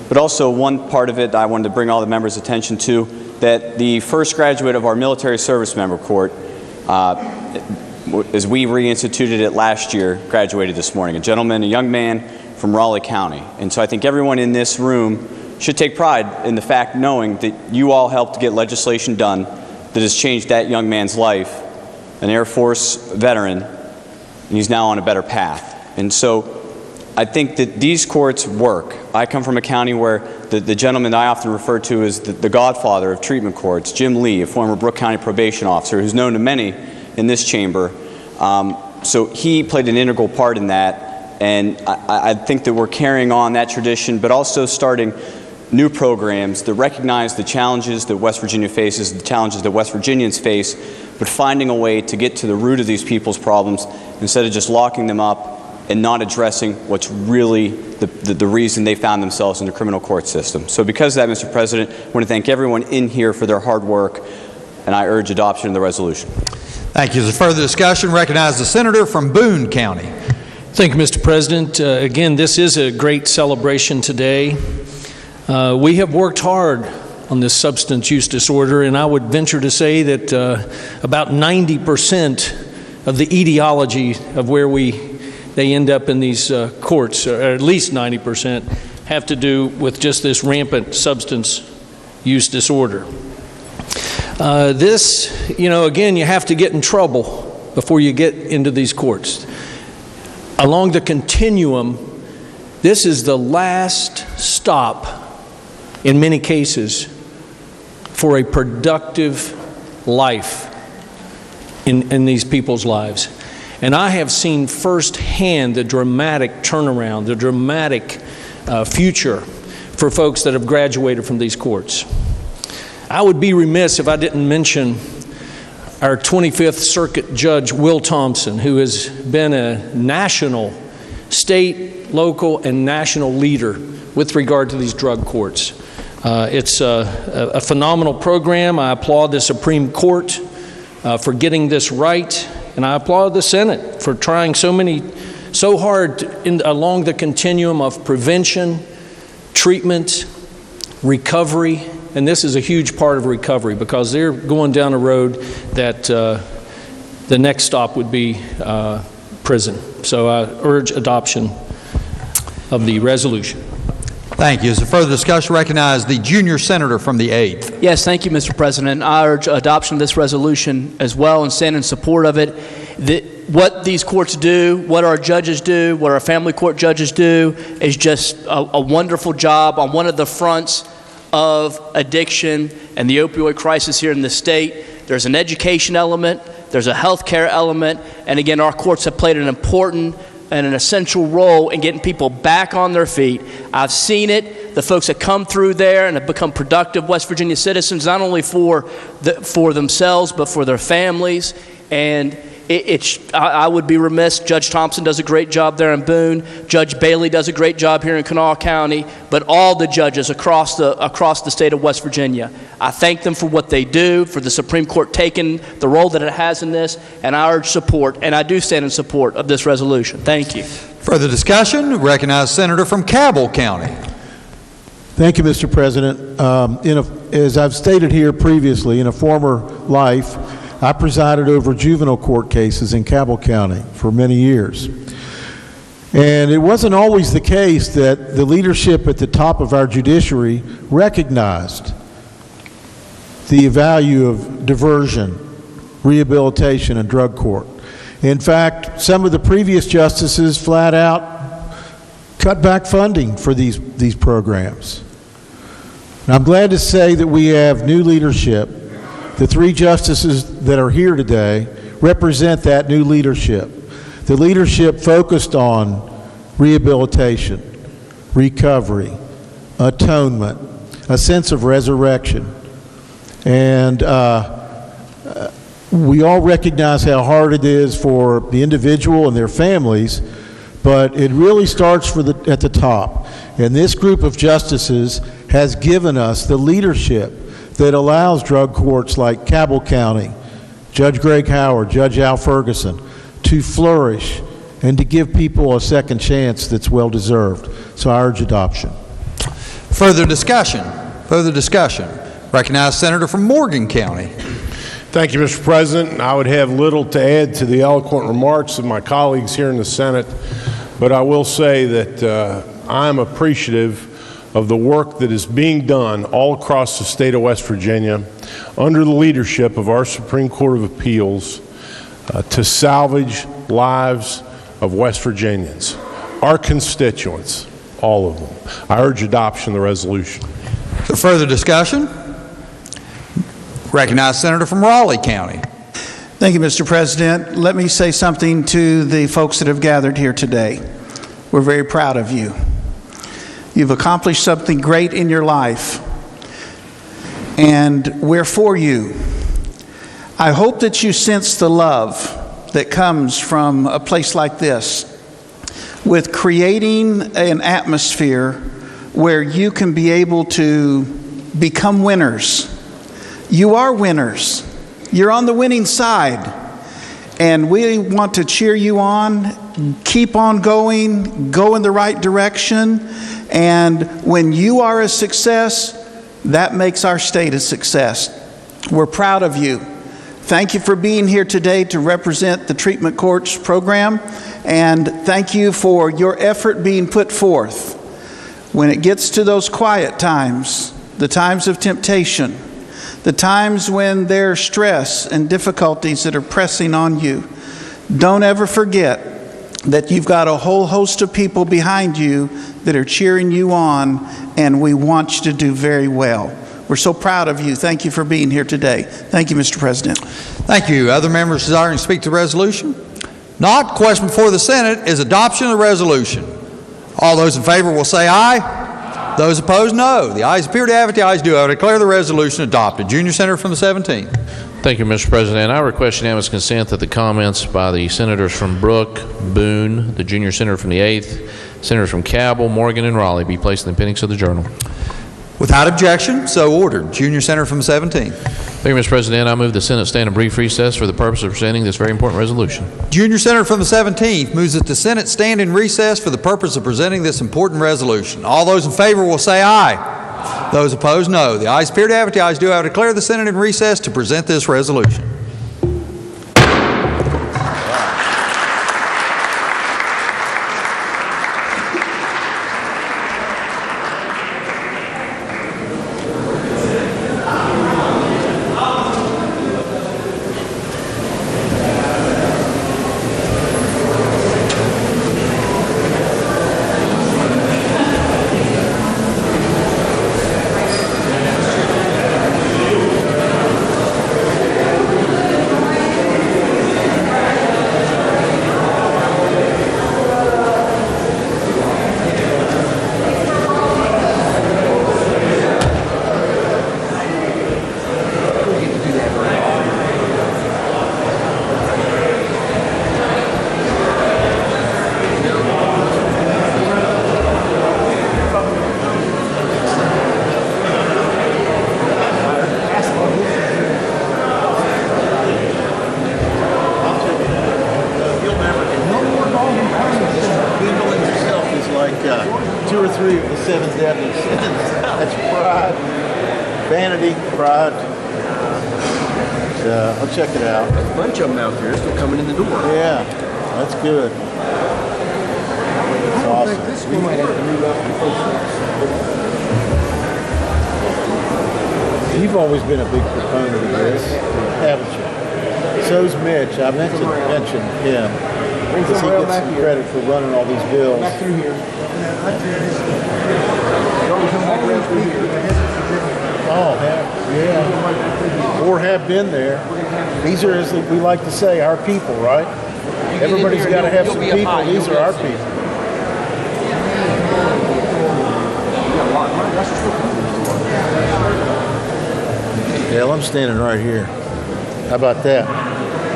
but also one part of it I wanted to bring all the members' attention to, that the first graduate of our military service member court, as we reinstituted it last year, graduated this morning. A young man from Raleigh County. And so I think everyone in this room should take pride in the fact, knowing that you all helped get legislation done that has changed that young man's life, an Air Force veteran, and he's now on a better path. And so I think that these courts work. I come from a county where the gentleman I often refer to as the godfather of treatment courts, Jim Lee, a former Brooke County probation officer who's known to many in this chamber. So he played an integral part in that, and I think that we're carrying on that tradition, but also starting new programs that recognize the challenges that West Virginia faces, the challenges that West Virginians face, but finding a way to get to the root of these people's problems instead of just locking them up and not addressing what's really the reason they found themselves in the criminal court system. So because of that, Mr. President, I want to thank everyone in here for their hard work, and I urge adoption of the resolution. Thank you. Is there further discussion? Recognize the senator from Boone County. Thank you, Mr. President. Again, this is a great celebration today. We have worked hard on this substance use disorder, and I would venture to say that about 90% of the etiology of where they end up in these courts, or at least 90%, have to do with just this rampant substance use disorder. Again, you have to get in trouble before you get into these courts. Along the continuum, this is the last stop, in many cases, for a productive life in these people's lives. And I have seen firsthand the dramatic turnaround, the dramatic future for folks that have graduated from these courts. I would be remiss if I didn't mention our 25th Circuit Judge, Will Thompson, who has been a national, state, local, and national leader with regard to these drug courts. It's a phenomenal program. I applaud the Supreme Court for getting this right, and I applaud the Senate for trying so hard along the continuum of prevention, treatment, recovery, and this is a huge part of recovery because they're going down a road that the next stop would be prison. So I urge adoption of the resolution. Thank you. Is there further discussion? Recognize the junior senator from the 8th. Yes, thank you, Mr. President. I urge adoption of this resolution as well and stand in support of it. What these courts do, what our judges do, what our family court judges do is just a wonderful job on one of the fronts of addiction and the opioid crisis here in the state. There's an education element, there's a health care element, and again, our courts have played an important and an essential role in getting people back on their feet. I've seen it, the folks that come through there and have become productive West Virginia citizens, not only for themselves, but for their families. And I would be remiss. Judge Thompson does a great job there in Boone. Judge Bailey does a great job here in Kanawha County. But all the judges across the state of West Virginia, I thank them for what they do, for the Supreme Court taking the role that it has in this, and I urge support, and I do stand in support of this resolution. Thank you. Further discussion? Recognize Senator from Cabell County. Thank you, Mr. President. As I've stated here previously, in a former life, I presided over juvenile court cases in Cabell County for many years. And it wasn't always the case that the leadership at the top of our judiciary recognized the value of diversion, rehabilitation, and drug court. In fact, some of the previous justices flat out cut back funding for these programs. And I'm glad to say that we have new leadership. The three justices that are here today represent that new leadership. The leadership focused on rehabilitation, recovery, atonement, a sense of resurrection. And we all recognize how hard it is for the individual and their families, but it really starts at the top. And this group of justices has given us the leadership that allows drug courts like Cabell County, Judge Greg Howard, Judge Al Ferguson, to flourish and to give people a second chance that's well deserved. So I urge adoption. Further discussion? Further discussion? Recognize Senator from Morgan County. Thank you, Mr. President. I would have little to add to the eloquent remarks of my colleagues here in the Senate, but I will say that I'm appreciative of the work that is being done all across the state of West Virginia under the leadership of our Supreme Court of Appeals to salvage lives of West Virginians, our constituents, all of them. I urge adoption of the resolution. So further discussion? Recognize Senator from Raleigh County. Thank you, Mr. President. Let me say something to the folks that have gathered here today. We're very proud of you. You've accomplished something great in your life, and we're for you. I hope that you sense the love that comes from a place like this, with creating an atmosphere where you can be able to become winners. You are winners. You're on the winning side, and we want to cheer you on. Keep on going, go in the right direction. And when you are a success, that makes our state a success. We're proud of you. Thank you for being here today to represent the treatment courts program, and thank you for your effort being put forth. When it gets to those quiet times, the times of temptation, the times when there's stress and difficulties that are pressing on you, don't ever forget that you've got a whole host of people behind you that are cheering you on, and we want you to do very well. We're so proud of you. Thank you for being here today. Thank you, Mr. President. Thank you. Other members desiring to speak to the resolution? Not. Question before the Senate is adoption of the resolution. All those in favor will say aye. Aye. Those opposed, no. The ayes appear to have it. The ayes do have it. I declare the resolution adopted. Junior Senator from the 17th. Thank you, Mr. President. I request unanimous consent that the comments by the senators from Brooke, Boone, the junior senator from the 8th, senators from Cabell, Morgan, and Raleigh be placed in the appendix of the journal. Without objection, so ordered. Junior Senator from the 17th. Thank you, Mr. President. I move the Senate stand in brief recess for the purpose of presenting this very important resolution. Junior Senator from the 17th moves that the Senate stand in recess for the purpose of presenting this important resolution. All those in favor will say aye. Aye. Those opposed, no. The ayes appear to have it. The ayes do have it. Declare the Senate in recess to present this resolution. three of the seven deadly sins. That's pride, vanity, pride. I'll check it out. There's a bunch of them out there. They're still coming in the door. Yeah, that's good. That's awesome. We might have a new You've always been a big proponent of this, haven't you? So's Mitch. I meant to mention him because he gets some credit for running all these bills. Back through here. Oh, yeah. Or have been there. These are, as we like to say, our people, right? Everybody's got to have some people. These are our people. Hell, I'm standing right here. How about that?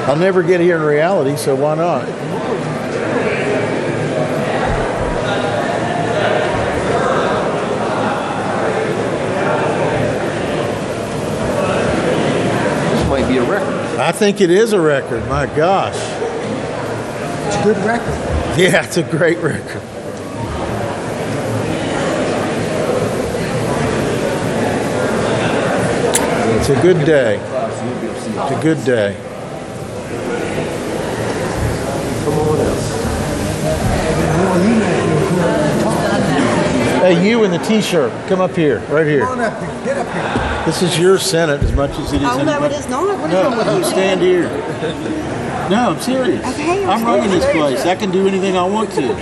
I'll never get here in reality, so why not? This might be a record. I think it is a record. My gosh. It's a good record. Yeah, it's a great record. It's a good day. It's a good day. Hey, you in the T-shirt, come up here, right here. Come on up here. Get up here. This is your Senate as much as it is Oh, no, anybody. it is not. What is No, wrong with you you? stand here. No, I'm serious. Okay, I'm running this place. I can do anything I want to.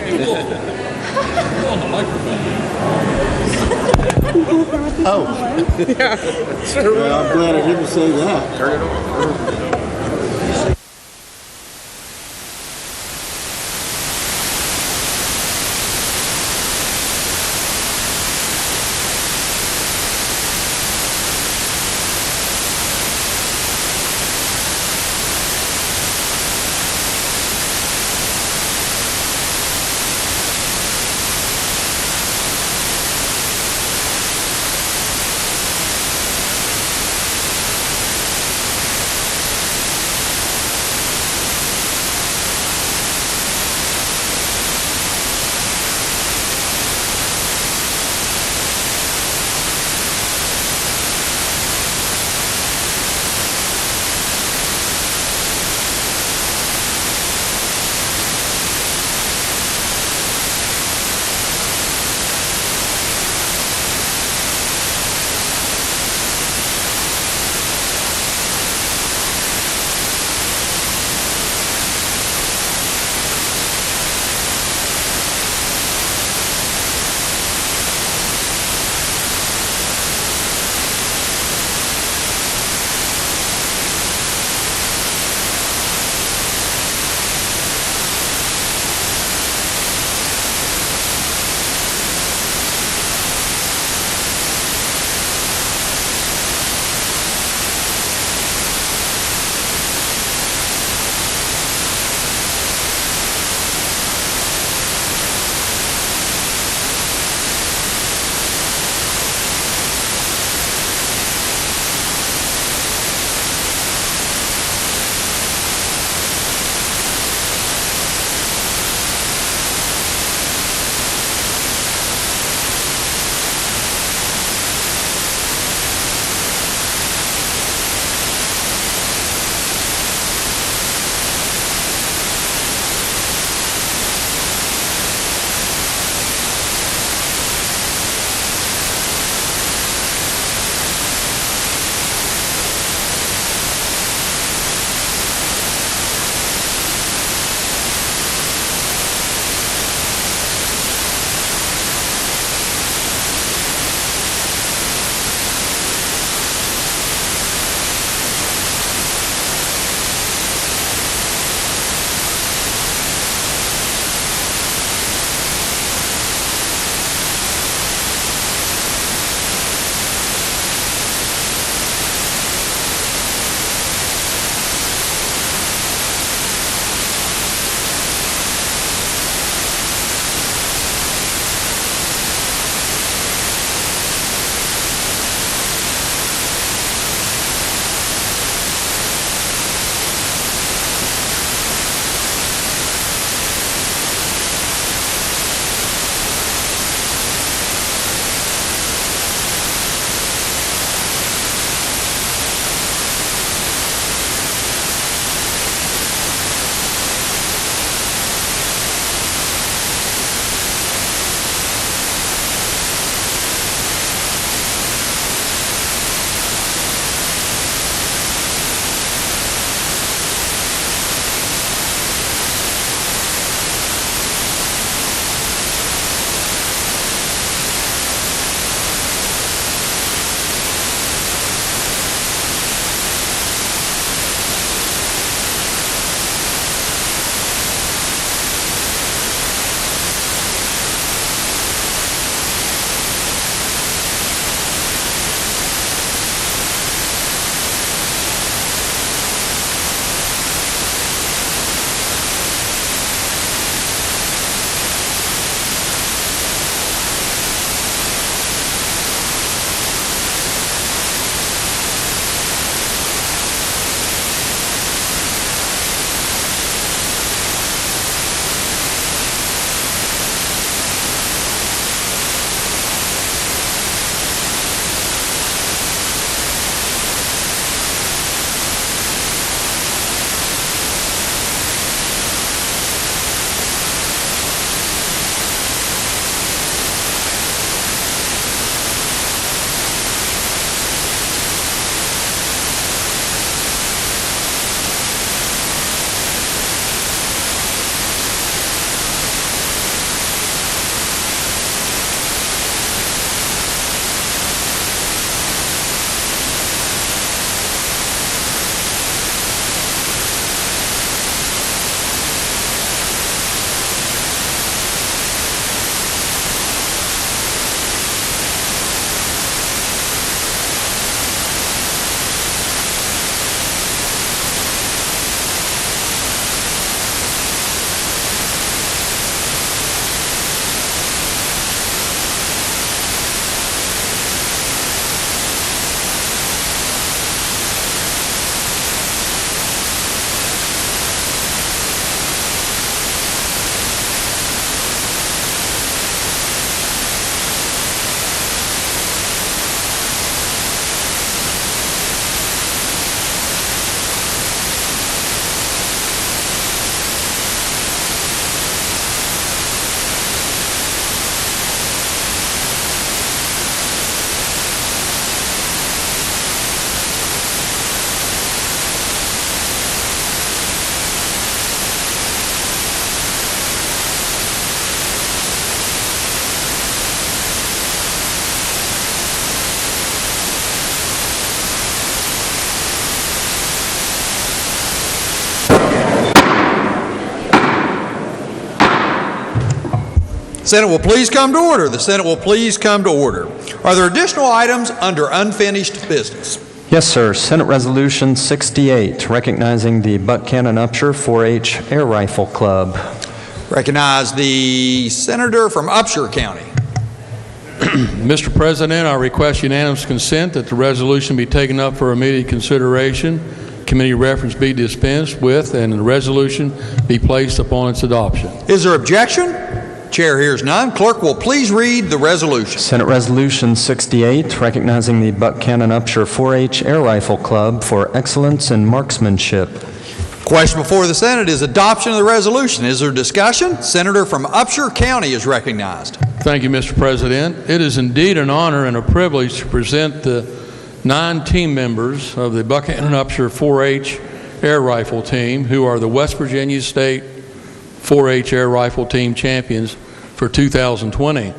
Oh. Well, I'm glad I didn't say that. Turn it over. Senate will please come to order. The Senate will please come to order. Are there additional items under unfinished business? Yes, sir. Senate Resolution 68, recognizing the Buchanan Upshur 4-H Air Rifle Club. Recognize the senator from Upshur County. Mr. President, I request unanimous consent that the resolution be taken up for immediate consideration, committee reference be dispensed with, and the resolution be placed upon its adoption. Is there objection? Chair hears none. Clerk will please read the resolution. Senate Resolution 68, recognizing the Buchanan Upshur 4-H Air Rifle Club for excellence in marksmanship. Question before the Senate is adoption of the resolution. Is there discussion? Senator from Upshur County is recognized. Thank you, Mr. President. It is indeed an honor and a privilege to present the 9 team members of the Buchanan Upshur 4-H Air Rifle Team, who are the West Virginia State 4-H Air Rifle Team champions for 2020.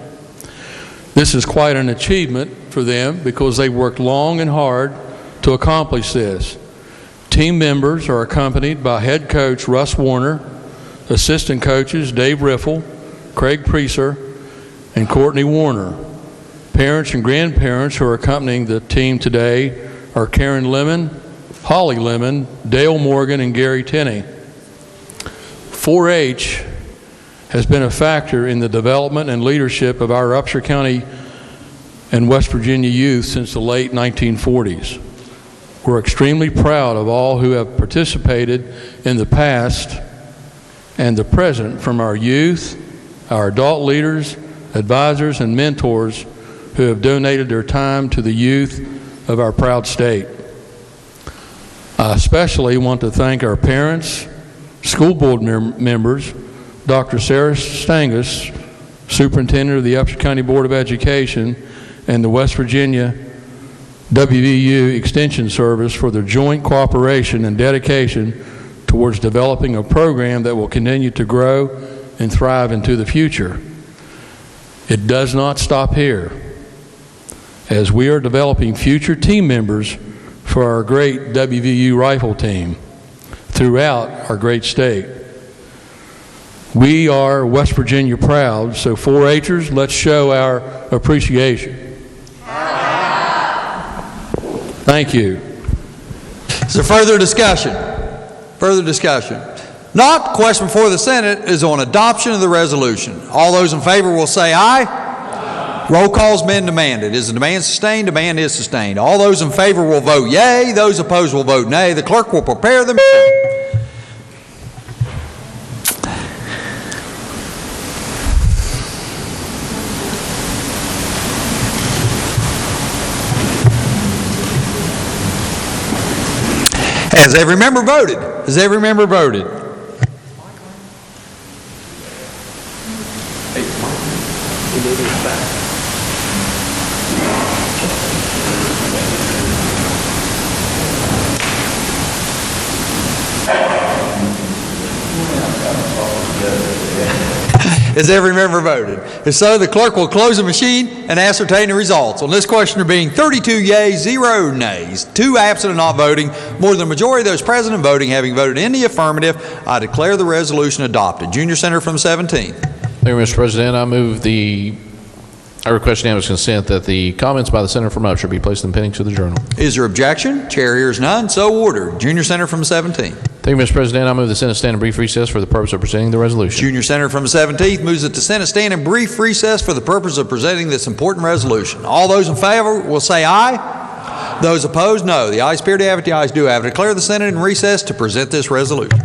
This is quite an achievement for them because they worked long and hard to accomplish this. Team members are accompanied by head coach Russ Warner, assistant coaches Dave Riffle, Craig Preaser, and Courtney Warner. Parents and grandparents who are accompanying the team today are Karen Lemon, Holly Lemon, Dale Morgan, and Gary Tenney. 4-H has been a factor in the development and leadership of our Upshur County and West Virginia youth since the late 1940s. We're extremely proud of all who have participated in the past and the present, from our youth, our adult leaders, advisors, and mentors who have donated their time to the youth of our proud state. I especially want to thank our parents, school board members, Dr. Sarah Stangus, Superintendent of the Upshur County Board of Education, and the West Virginia WVU Extension Service for their joint cooperation and dedication towards developing a program that will continue to grow and thrive into the future. It does not stop here, as we are developing future team members for our great WVU rifle team throughout our great state. We are West Virginia proud, so 4-Hers, let's show our appreciation. Thank you. Is there further discussion? Further discussion? Not. Question before the Senate is on adoption of the resolution. All those in favor will say aye. Aye. Roll call's been demanded. Is the demand sustained? Demand is sustained. All those in favor will vote yea. Those opposed will vote nay. The clerk will prepare the minutes. Has every member voted? Has every member voted? Has every member voted? If so, the clerk will close the machine and ascertain the results. On this question, there being 32 yeas, 0 nays, 2 absent and not voting, more than the majority of those present and voting having voted in the affirmative, I declare the resolution adopted. Junior Senator from 17th. Thank you, Mr. President. I request unanimous consent that the comments by the Senator from Upshur be placed in the appendix of the Journal. Is there objection? Chair hears none. So ordered. Junior Senator from 17th. Thank you, Mr. President. I move the Senate stand in brief recess for the purpose of presenting the resolution. Junior Senator from the 17th moves that the Senate stand in brief recess for the purpose of presenting this important resolution. All those in favor will say aye. Aye. Those opposed, no. The ayes appear to have it. The ayes do have it. Declare the Senate in recess to present this resolution.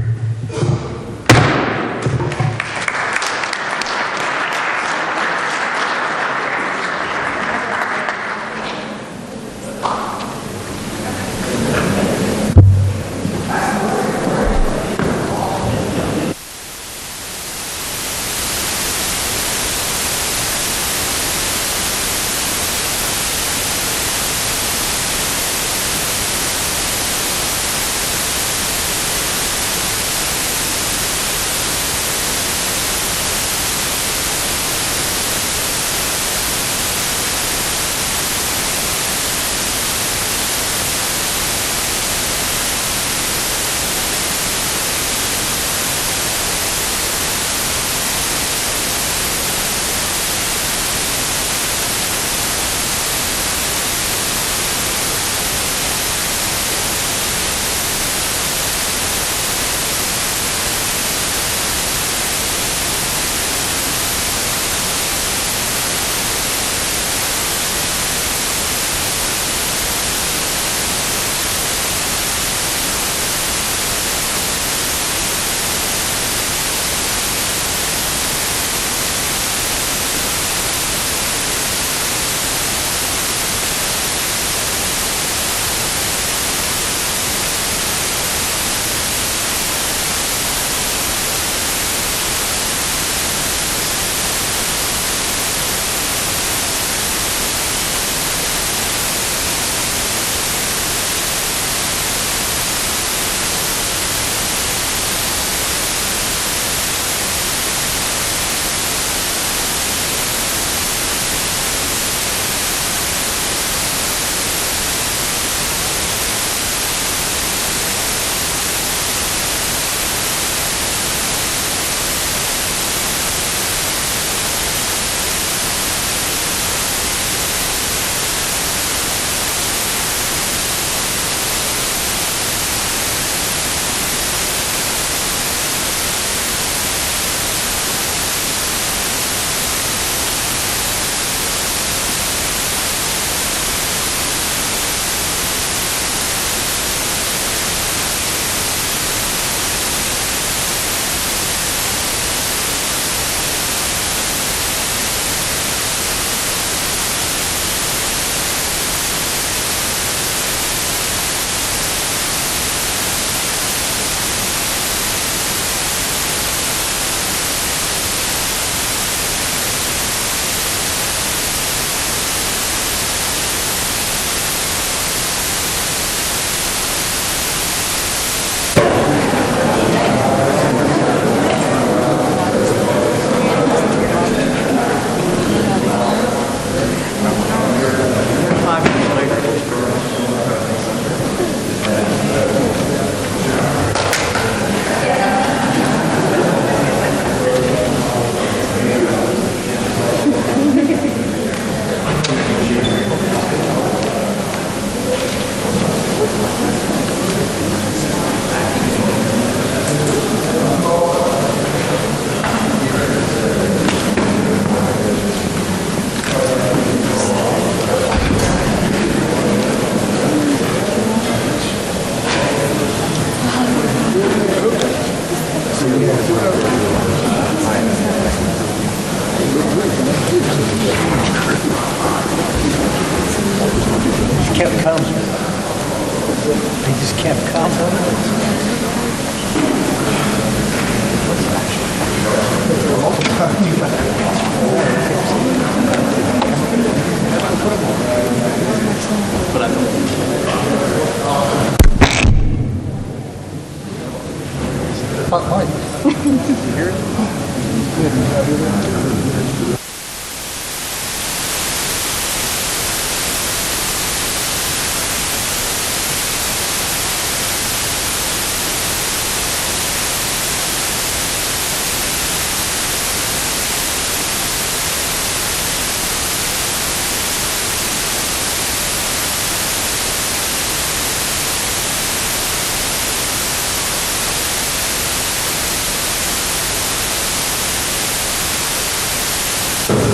hot mic.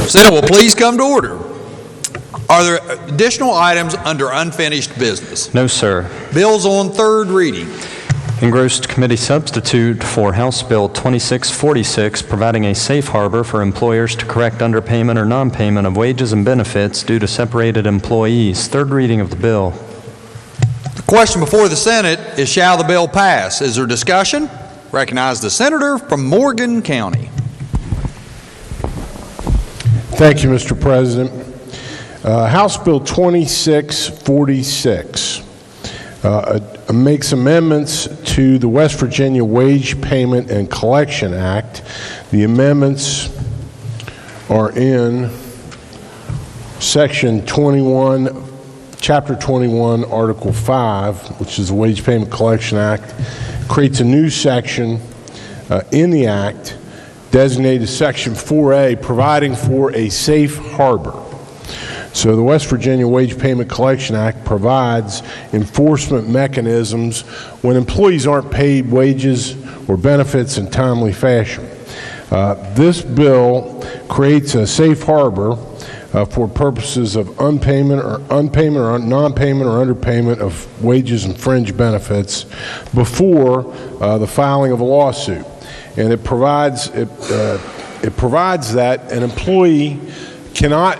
Senate will please come to order. Are there additional items under unfinished business? No, sir. Bills on third reading. Engrossed committee substitute for House Bill 2646, providing a safe harbor for employers to correct underpayment or non-payment of wages and benefits due to separated employees. Third reading of the bill. The question before the Senate is, shall the bill pass? Is there discussion? Recognize the senator from Morgan County. Thank you, Mr. President. House Bill 2646 makes amendments to the West Virginia Wage Payment and Collection Act. The amendments are in Section 21, Chapter 21, Article 5, which is the Wage Payment Collection Act. Creates a new section in the Act designated Section 4A, providing for a safe harbor. So the West Virginia Wage Payment Collection Act provides enforcement mechanisms when employees aren't paid wages or benefits in timely fashion. This bill creates a safe harbor for purposes of unpayment or non-payment or underpayment of wages and fringe benefits before the filing of a lawsuit. And it provides that an employee cannot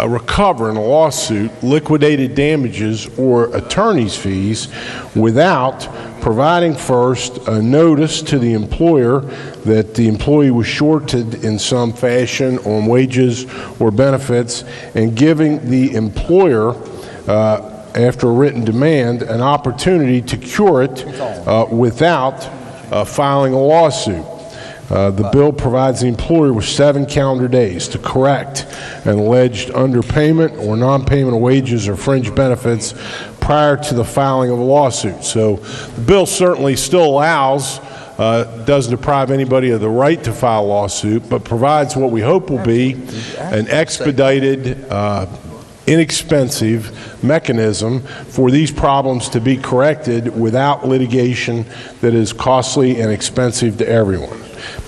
recover in a lawsuit liquidated damages or attorney's fees without providing first a notice to the employer that the employee was shorted in some fashion on wages or benefits, and giving the employer after a written demand an opportunity to cure it without filing a lawsuit. The bill provides the employer with 7 calendar days to correct an alleged underpayment or non-payment of wages or fringe benefits prior to the filing of a lawsuit. So the bill certainly still allows, doesn't deprive anybody of the right to file a lawsuit, but provides what we hope will be an expedited, inexpensive mechanism for these problems to be corrected without litigation that is costly and expensive to everyone.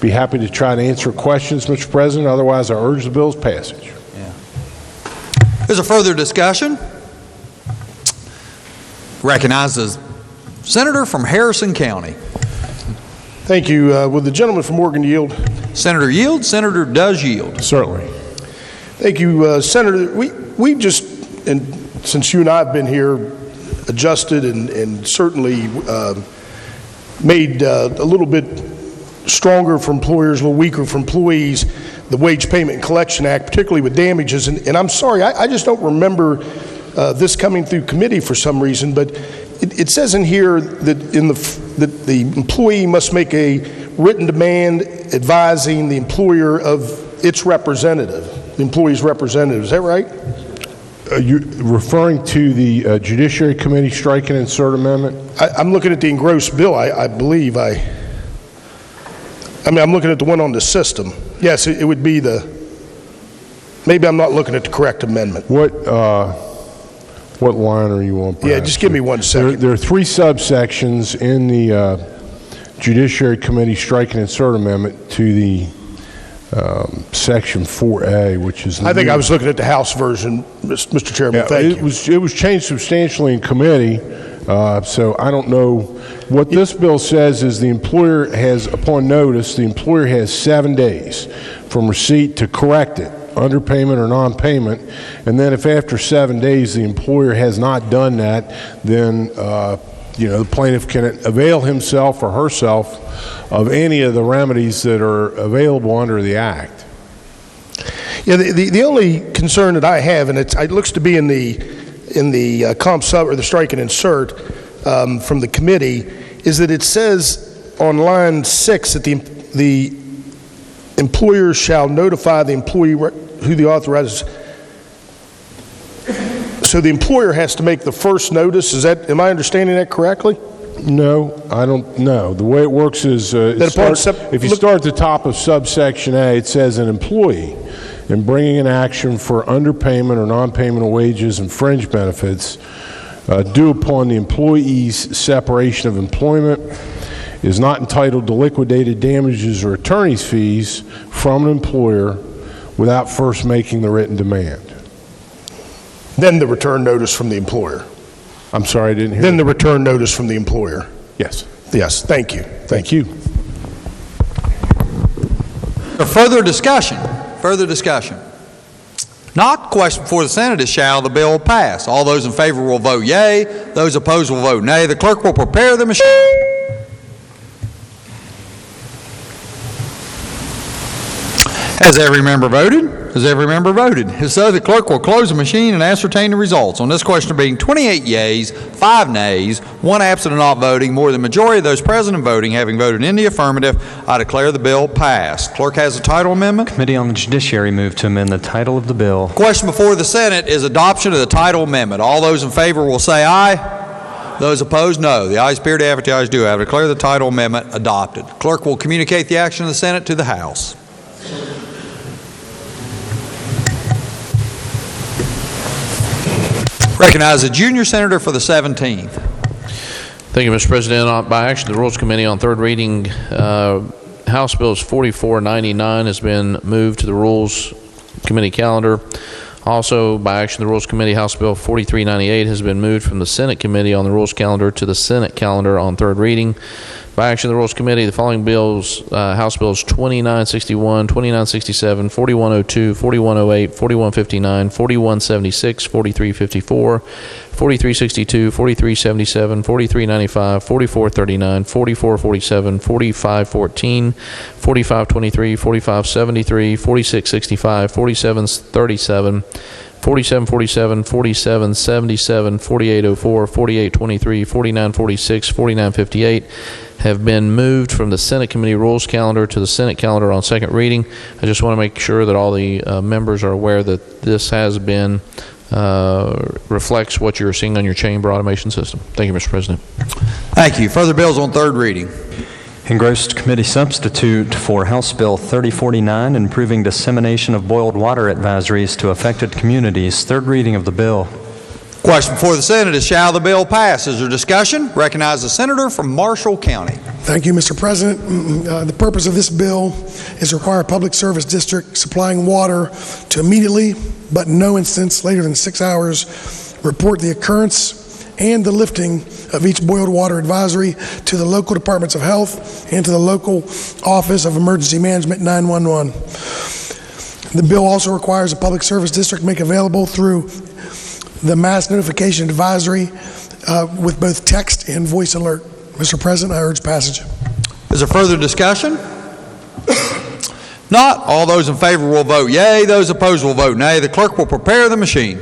Be happy to try to answer questions, Mr. President. Otherwise, I urge the bill's passage. Is there further discussion? Recognize the senator from Harrison County. Thank you. Will the gentleman from Morgan yield? Senator yield. Senator does yield. Certainly. Thank you, Senator. We've just, and since you and I have been here, adjusted and certainly made a little bit stronger for employers, a little weaker for employees, the Wage Payment and Collection Act, particularly with damages. And I'm sorry, I just don't remember this coming through committee for some reason, but it says in here that that the employee must make a written demand advising the employer of its representative, the employee's representative. Is that right? Are you referring to the Judiciary Committee strike and insert amendment? I'm looking at the engrossed bill, I believe. I mean, I'm looking at the one on the system. Yes, it would be the, maybe I'm not looking at the correct amendment. What line are you on? Yeah, just give me 1 second. There are 3 subsections in the Judiciary Committee strike and insert amendment to the Section 4A, which is... I think I was looking at the House version, Mr. Chairman. Yeah, thank you. It was changed substantially in committee, so I don't know. What this bill says is the employer has, upon notice, the employer has 7 days from receipt to correct it, underpayment or non-payment, and then if after 7 days the employer has not done that, then the plaintiff can avail himself or herself of any of the remedies that are available under the Act. Yeah, the only concern that I have, and it looks to be in the comp sub or the strike and insert from the committee, is that it says on line 6 that the employer shall notify the employee who the authorizes. So the employer has to make the first notice. Am I understanding that correctly? No, I don't know. The way it works is if you start at the top of subsection A, it says an employee in bringing an action for underpayment or non-payment of wages and fringe benefits due upon the employee's separation of employment is not entitled to liquidated damages or attorney's fees from an employer without first making the written demand. Then the return notice from the employer. I'm sorry, I didn't hear. Then the return notice from the employer. Yes. Yes, thank you. Thank you. Further discussion? Further discussion? Not. Question before the Senate is, shall the bill pass? All those in favor will vote yea. Those opposed will vote nay. The clerk will prepare the machine. Has every member voted? Has every member voted? If so, the clerk will close the machine and ascertain the results. On this question being 28 yeas, 5 nays, 1 absent and not voting, more than the majority of those present and voting having voted in the affirmative, I declare the bill passed. Clerk has a title amendment. Committee on the Judiciary moved to amend the title of the bill. Question before the Senate is adoption of the title amendment. All those in favor will say aye. Those opposed, no. The ayes appear to have it, the ayes do have it. Declare the title amendment adopted. Clerk will communicate the action of the Senate to the House. Recognize the junior senator for the 17th. Thank you, Mr. President. By action of the Rules Committee on third reading, House Bill 4499 has been moved to the Rules Committee calendar. Also, by action of the Rules Committee, House Bill 4398 has been moved from the Senate Committee on the Rules calendar to the Senate calendar on third reading. By action of the Rules Committee, the following bills, House Bills 2961, 2967, 4102, 4108, 4159, 4176, 4354, 4362, 4377, 4395, 4439, 4447, 4514, 4523, 4573, 4665, 4737, 4747, 4777, 4804, 4823, 4946, 4958 have been moved from the Senate Committee Rules calendar to the Senate calendar on second reading. I just want to make sure that all the members are aware that this has been reflects what you're seeing on your chamber automation system. Thank you, Mr. President. Thank you. Further bills on third reading. Engrossed committee substitute for House Bill 3049, improving dissemination of boiled water advisories to affected communities. Third reading of the bill. Question before the Senate is, shall the bill pass? Is there discussion? Recognize the senator from Marshall County. Thank you, Mr. President. The purpose of this bill is to require a public service district supplying water to immediately, but in no instance later than 6 hours, report the occurrence and the lifting of each boiled water advisory to the local departments of health and to the local Office of Emergency Management 911. The bill also requires a public service district make available through the mass notification advisory with both text and voice alert. Mr. President, I urge passage. Is there further discussion? Not. All those in favor will vote yea. Those opposed will vote nay. The clerk will prepare the machine.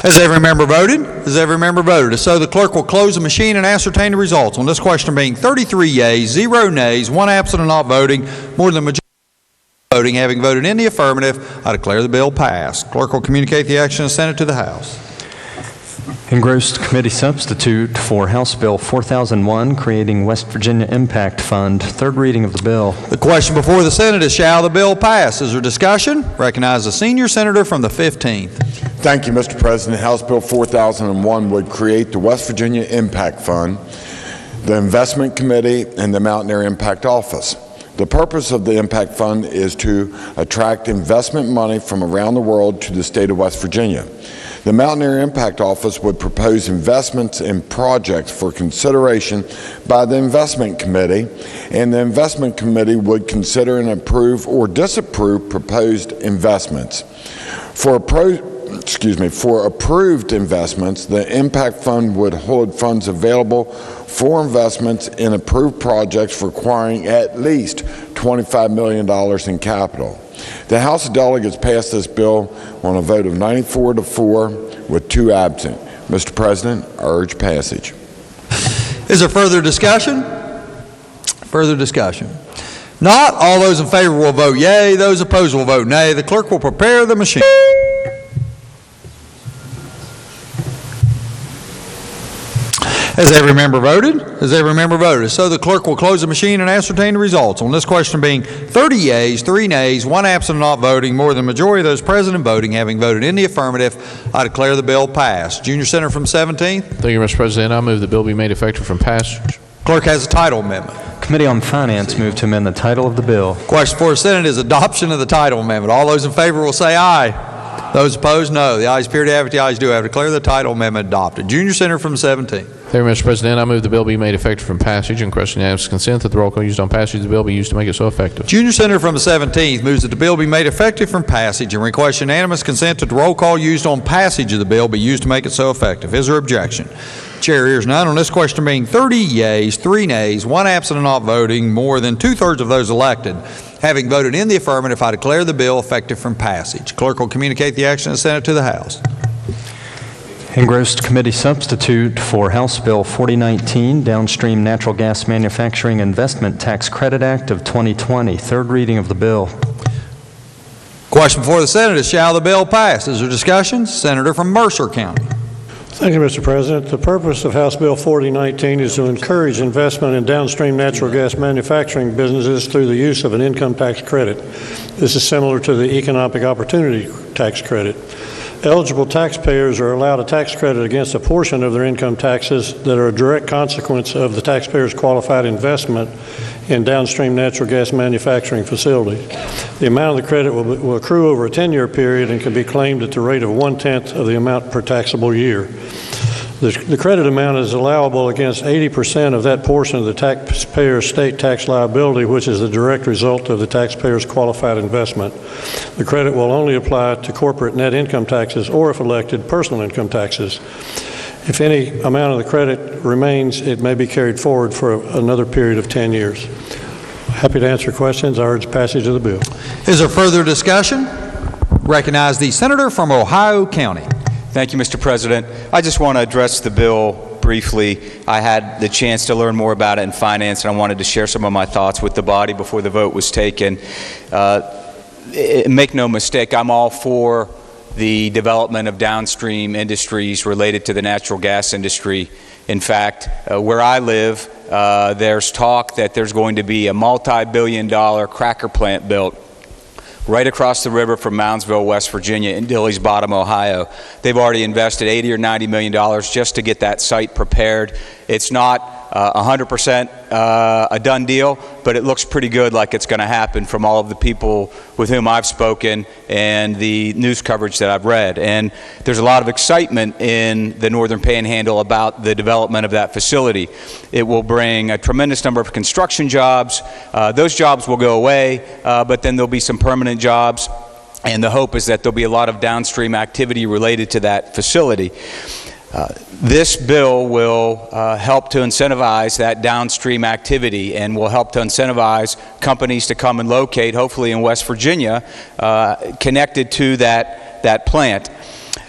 Has every member voted? Has every member voted? If so, the clerk will close the machine and ascertain the results. On this question being 33 yeas, 0 nays, 1 absent and not voting, more than the majority voting having voted in the affirmative, I declare the bill passed. Clerk will communicate the action of the Senate to the House. Engrossed committee substitute for House Bill 4001, creating West Virginia Impact Fund. Third reading of the bill. The question before the Senate is, shall the bill pass? Is there discussion? Recognize the senior senator from the 15th. Thank you, Mr. President. House Bill 4001 would create the West Virginia Impact Fund, the Investment Committee, and the Mountain Area Impact Office. The purpose of the Impact Fund is to attract investment money from around the world to the state of West Virginia. The Mountain Area Impact Office would propose investments in projects for consideration by the Investment Committee, and the Investment Committee would consider and approve or disapprove proposed investments. For approved investments, the Impact Fund would hold funds available for investments in approved projects requiring at least $25 million in capital. The House of Delegates passed this bill on a vote of 94 to 4 with 2 absent. Mr. President, I urge passage. Is there further discussion? Further discussion? Not, all those in favor will vote yea, those opposed will vote nay. The clerk will prepare the machine. Has every member voted? Has every member voted? So the clerk will close the machine and ascertain the results. On this question being 30 yeas, 3 nays, 1 absent and not voting, more than the majority of those present and voting having voted in the affirmative, I declare the bill passed. Junior Senator from 17th. Thank you, Mr. President. I move the bill be made effective from passage. Clerk has a title amendment. Committee on Finance move to amend the title of the bill. Question for the Senate is adoption of the title amendment. All those in favor will say aye. Those opposed, no. The ayes appear to have it. The ayes do have it. Declare the title amendment adopted. Junior Senator from 17th. Thank you, Mr. President. I move the bill be made effective from passage and question unanimous consent that the roll call used on passage of the bill be used to make it so effective. Junior Senator from the 17th moves that the bill be made effective from passage and requests unanimous consent that the roll call used on passage of the bill be used to make it so effective. Is there objection? Chair hears none. On this question being 30 yeas, 3 nays, 1 absent and not voting, more than 2/3 of those elected having voted in the affirmative, I declare the bill effective from passage. Clerk will communicate the action of the Senate to the House. Engrossed committee substitute for House Bill 4019, Downstream Natural Gas Manufacturing Investment Tax Credit Act of 2020. Third reading of the bill. Question before the Senate is, shall the bill pass? Is there discussion? Senator from Mercer County. Thank you, Mr. President. The purpose of House Bill 4019 is to encourage investment in downstream natural gas manufacturing businesses through the use of an income tax credit. This is similar to the economic opportunity tax credit. Eligible taxpayers are allowed a tax credit against a portion of their income taxes that are a direct consequence of the taxpayer's qualified investment in downstream natural gas manufacturing facilities. The amount of the credit will accrue over a 10-year period and can be claimed at the rate of 1/10 of the amount per taxable year. The credit amount is allowable against 80% of that portion of the taxpayer's state tax liability, which is the direct result of the taxpayer's qualified investment. The credit will only apply to corporate net income taxes or, if elected, personal income taxes. If any amount of the credit remains, it may be carried forward for another period of 10 years. Happy to answer questions. I urge passage of the bill. Is there further discussion? Recognize the Senator from Ohio County. Thank you, Mr. President. I just want to address the bill briefly. I had the chance to learn more about it in finance, and I wanted to share some of my thoughts with the body before the vote was taken. Make no mistake, I'm all for the development of downstream industries related to the natural gas industry. In fact, where I live, there's talk that there's going to be a multi-billion-dollar cracker plant built right across the river from Moundsville, West Virginia, in Dilly's Bottom, Ohio. They've already invested $80 or $90 million just to get that site prepared. It's not 100% a done deal, but it looks pretty good, like it's going to happen from all of the people with whom I've spoken and the news coverage that I've read. And there's a lot of excitement in the Northern Panhandle about the development of that facility. It will bring a tremendous number of construction jobs. Those jobs will go away, but then there'll be some permanent jobs, and the hope is that there'll be a lot of downstream activity related to that facility. This bill will help to incentivize that downstream activity and will help to incentivize companies to come and locate, hopefully in West Virginia, connected to that plant.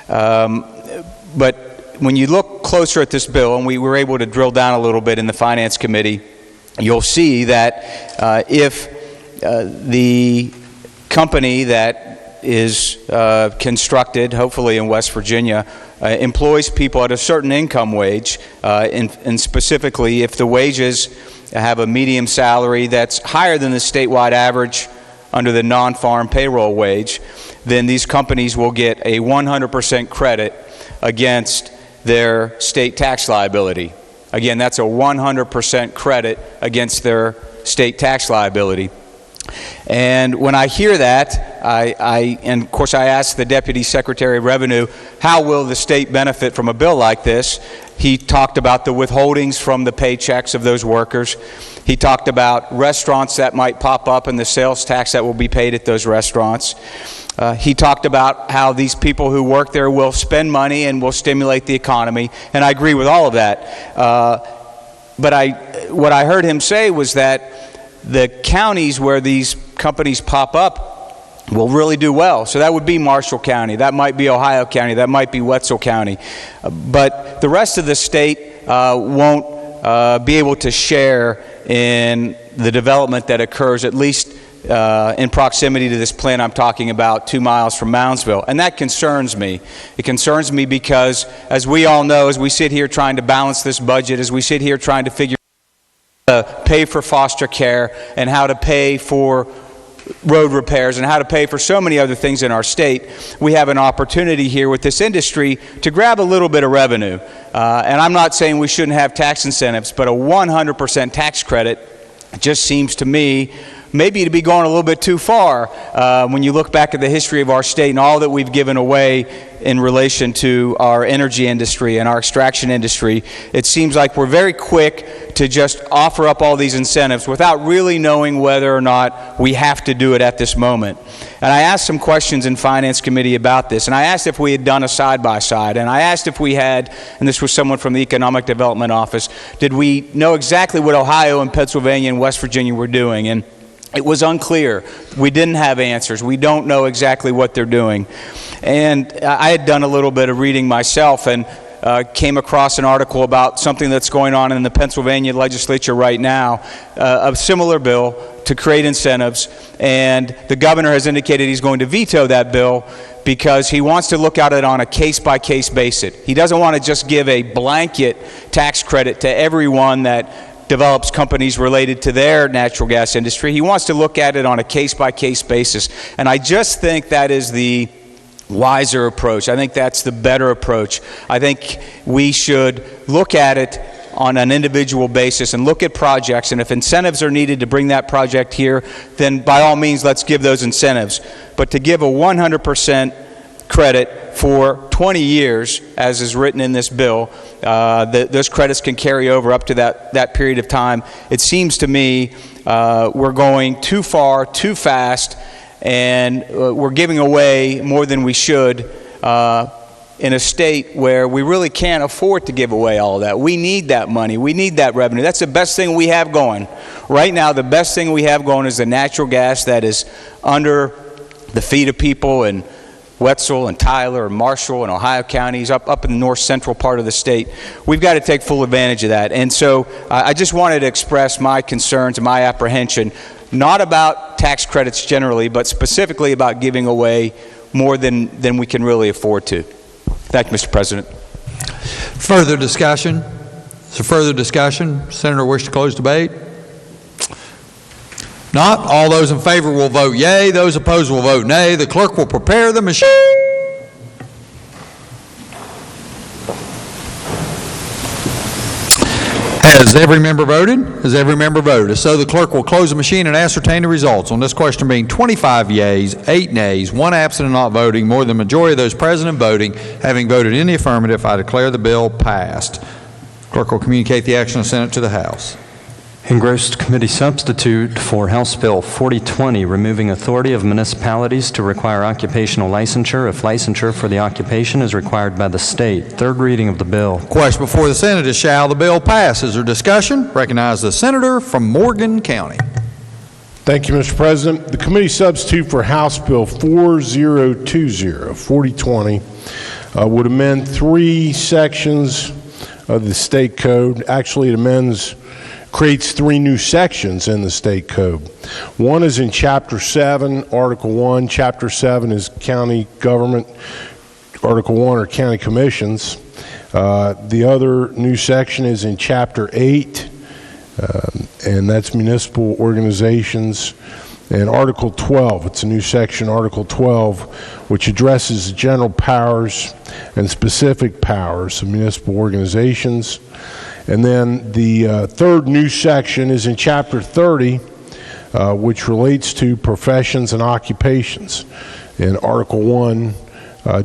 But when you look closer at this bill, and we were able to drill down a little bit in the Finance Committee, you'll see that if the company that is constructed, hopefully in West Virginia, employs people at a certain income wage, and specifically if the wages have a median salary that's higher than the statewide average under the non-farm payroll wage, then these companies will get a 100% credit against their state tax liability. Again, that's a 100% credit against their state tax liability. And when I hear that, and of course I asked the Deputy Secretary of Revenue, how will the state benefit from a bill like this? He talked about the withholdings from the paychecks of those workers. He talked about restaurants that might pop up and the sales tax that will be paid at those restaurants. He talked about how these people who work there will spend money and will stimulate the economy, and I agree with all of that. But what I heard him say was that the counties where these companies pop up will really do well. So that would be Marshall County, that might be Ohio County, that might be Wetzel County. But the rest of the state won't be able to share in the development that occurs, at least in proximity to this plant I'm talking about, 2 miles from Moundsville. And that concerns me. It concerns me because, as we all know, as we sit here trying to balance this budget, as we sit here trying to figure out how to pay for foster care and how to pay for road repairs and how to pay for so many other things in our state, we have an opportunity here with this industry to grab a little bit of revenue. And I'm not saying we shouldn't have tax incentives, but a 100% tax credit just seems to me maybe to be going a little bit too far when you look back at the history of our state and all that we've given away in relation to our energy industry and our extraction industry. It seems like we're very quick to just offer up all these incentives without really knowing whether or not we have to do it at this moment. And I asked some questions in Finance Committee about this, and I asked if we had done a side-by-side, and I asked if we had, and this was someone from the Economic Development Office, did we know exactly what Ohio and Pennsylvania and West Virginia were doing? And it was unclear. We didn't have answers. We don't know exactly what they're doing. And I had done a little bit of reading myself and came across an article about something that's going on in the Pennsylvania legislature right now, a similar bill to create incentives, and the governor has indicated he's going to veto that bill because he wants to look at it on a case-by-case basis. He doesn't want to just give a blanket tax credit to everyone that develops companies related to their natural gas industry. He wants to look at it on a case-by-case basis. And I just think that is the wiser approach. I think that's the better approach. I think we should look at it on an individual basis and look at projects, and if incentives are needed to bring that project here, then by all means let's give those incentives. But to give a 100% credit for 20 years, as is written in this bill, those credits can carry over up to that period of time. It seems to me we're going too far, too fast, and we're giving away more than we should in a state where we really can't afford to give away all of that. We need that money. We need that revenue. That's the best thing we have going. Right now, the best thing we have going is the natural gas that is under the feet of people in Wetzel and Tyler and Marshall and Ohio counties, up in the north central part of the state. We've got to take full advantage of that. And so I just wanted to express my concerns and my apprehension, not about tax credits generally, but specifically about giving away more than we can really afford to. Thank you, Mr. President. Further discussion? Is there further discussion? Senator wish to close debate? Not. All those in favor will vote yea. Those opposed will vote nay. The clerk will prepare the machine. Has every member voted? Has every member voted? If so, the clerk will close the machine and ascertain the results. On this question being 25 yeas, 8 nays, 1 absent and not voting, more than the majority of those present and voting, having voted in the affirmative, I declare the bill passed. Clerk will communicate the action of the Senate to the House. Engrossed committee substitute for House Bill 4020, removing authority of municipalities to require occupational licensure if licensure for the occupation is required by the state. Third reading of the bill. Question before the Senate is, shall the bill pass? Is there discussion? Recognize the senator from Morgan County. Thank you, Mr. President. The committee substitute for House Bill 4020 would amend 3 sections of the state code. Actually, it creates 3 new sections in the state code. One is in Chapter 7, Article 1. Chapter 7 is county government. Article 1 are county commissions. The other new section is in Chapter 8, and that's municipal organizations. And Article 12, it's a new section, Article 12, which addresses the general powers and specific powers of municipal organizations. And then the third new section is in Chapter 30, which relates to professions and occupations. In Article 1,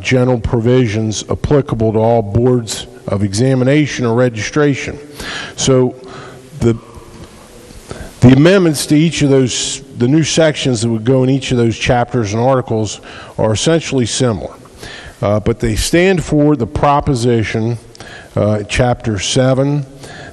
general provisions applicable to all boards of examination or registration. So the amendments to each of those, the new sections that would go in each of those chapters and articles are essentially similar. But they stand for the proposition, Chapter 7,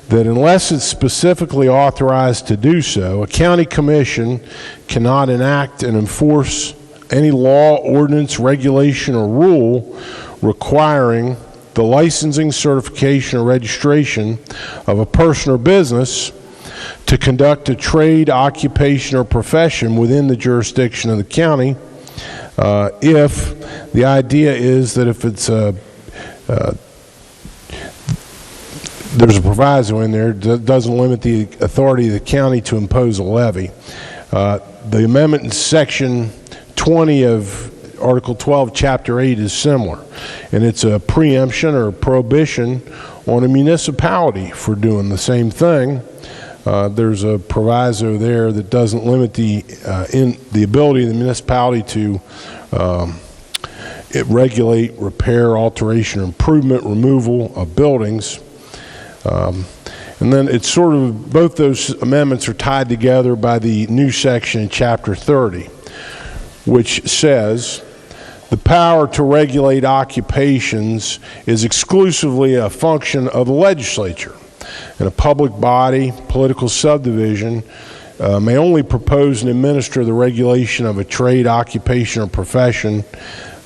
that unless it's specifically authorized to do so, a county commission cannot enact and enforce any law, ordinance, regulation, or rule requiring the licensing, certification, or registration of a person or business to conduct a trade, occupation, or profession within the jurisdiction of the county, if the idea is that if it's there's a proviso in there that doesn't limit the authority of the county to impose a levy. The amendment in Section 20 of Article 12, Chapter 8 is similar, and it's a preemption or prohibition on a municipality for doing the same thing. There's a proviso there that doesn't limit the ability of the municipality to regulate, repair, alteration, improvement, removal of buildings. And then it's sort of, both those amendments are tied together by the new section in Chapter 30, which says the power to regulate occupations is exclusively a function of the legislature, and a public body, political subdivision, may only propose and administer the regulation of a trade, occupation, or profession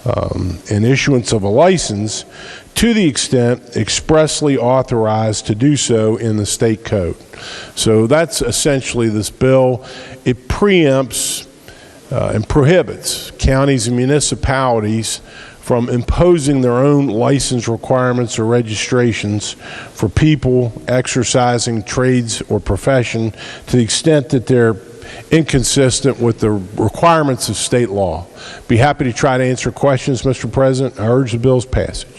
and issuance of a license to the extent expressly authorized to do so in the state code. So that's essentially this bill. It preempts and prohibits counties and municipalities from imposing their own license requirements or registrations for people exercising trades or profession to the extent that they're inconsistent with the requirements of state law. Be happy to try to answer questions, Mr. President. I urge the bill's passage.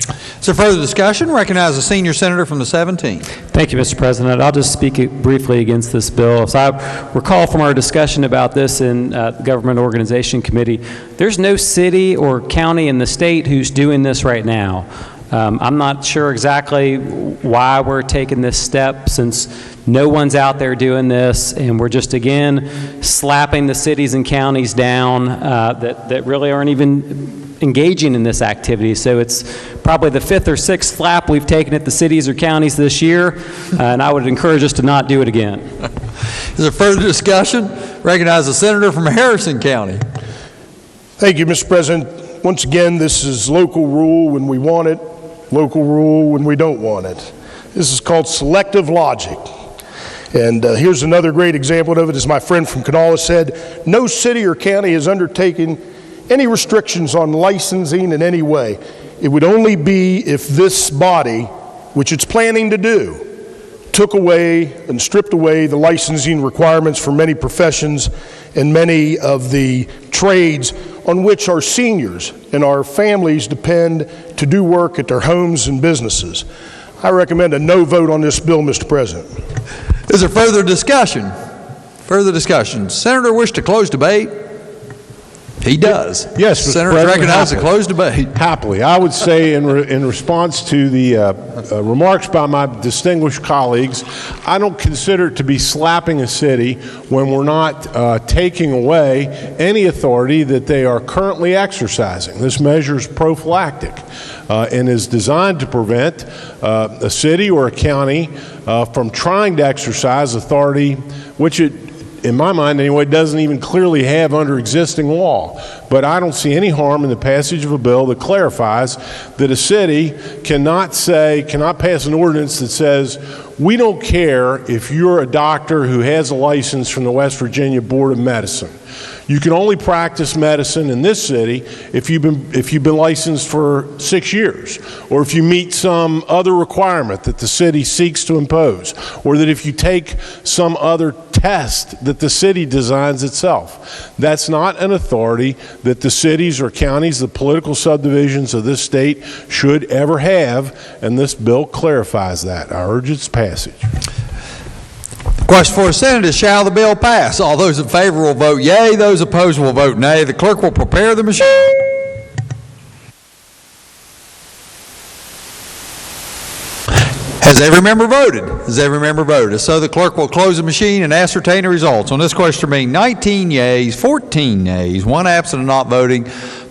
Is there further discussion? Recognize the senior senator from the 17th. Thank you, Mr. President. I'll just speak briefly against this bill. As I recall from our discussion about this in the Government Organization Committee, there's no city or county in the state who's doing this right now. I'm not sure exactly why we're taking this step, since no one's out there doing this, and we're just, again, slapping the cities and counties down that really aren't even engaging in this activity. So it's probably the 5th or 6th slap we've taken at the cities or counties this year, and I would encourage us to not do it again. Is there further discussion? Recognize the senator from Harrison County. Thank you, Mr. President. Once again, this is local rule when we want it, local rule when we don't want it. This is called selective logic. And here's another great example of it. As my friend from Kanawha said, no city or county has undertaken any restrictions on licensing in any way. It would only be if this body, which it's planning to do, took away and stripped away the licensing requirements for many professions and many of the trades on which our seniors and our families depend to do work at their homes and businesses. I recommend a no vote on this bill, Mr. President. Is there further discussion? Further discussion. Senator wish to close debate? He does. Yes, Mr. Senator President, recognizes a closed debate. Happily. I would say in response to the remarks by my distinguished colleagues, I don't consider it to be slapping a city when we're not taking away any authority that they are currently exercising. This measure is prophylactic and is designed to prevent a city or a county from trying to exercise authority which it, in my mind anyway, doesn't even clearly have under existing law. But I don't see any harm in the passage of a bill that clarifies that a city cannot pass an ordinance that says, we don't care if you're a doctor who has a license from the West Virginia Board of Medicine. You can only practice medicine in this city if you've been licensed for 6 years, or if you meet some other requirement that the city seeks to impose, or that if you take some other test that the city designs itself. That's not an authority that the cities or counties, the political subdivisions of this state should ever have, and this bill clarifies that. I urge its passage. Question for the Senate is, shall the bill pass? All those in favor will vote yea. Those opposed will vote nay. The clerk will prepare the machine. Has every member voted? Has every member voted? So the clerk will close the machine and ascertain the results. On this question being 19 yeas, 14 nays, 1 absent and not voting,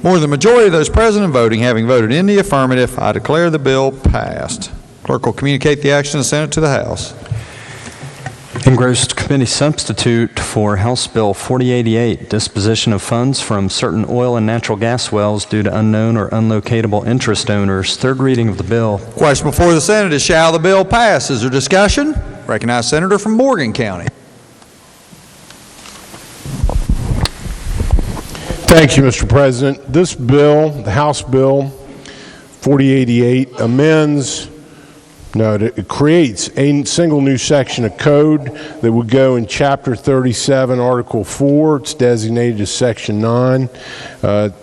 more than the majority of those present and voting having voted in the affirmative, I declare the bill passed. Clerk will communicate the action of the Senate to the House. Engrossed committee substitute for House Bill 4088, disposition of funds from certain oil and natural gas wells due to unknown or unlocatable interest owners. Third reading of the bill. Question before the Senate is, shall the bill pass? Is there discussion? Recognize Senator from Morgan County. Thank you, Mr. President. This bill, the House Bill 4088, it creates a single new section of code that would go in Chapter 37, Article 4. It's designated as Section 9.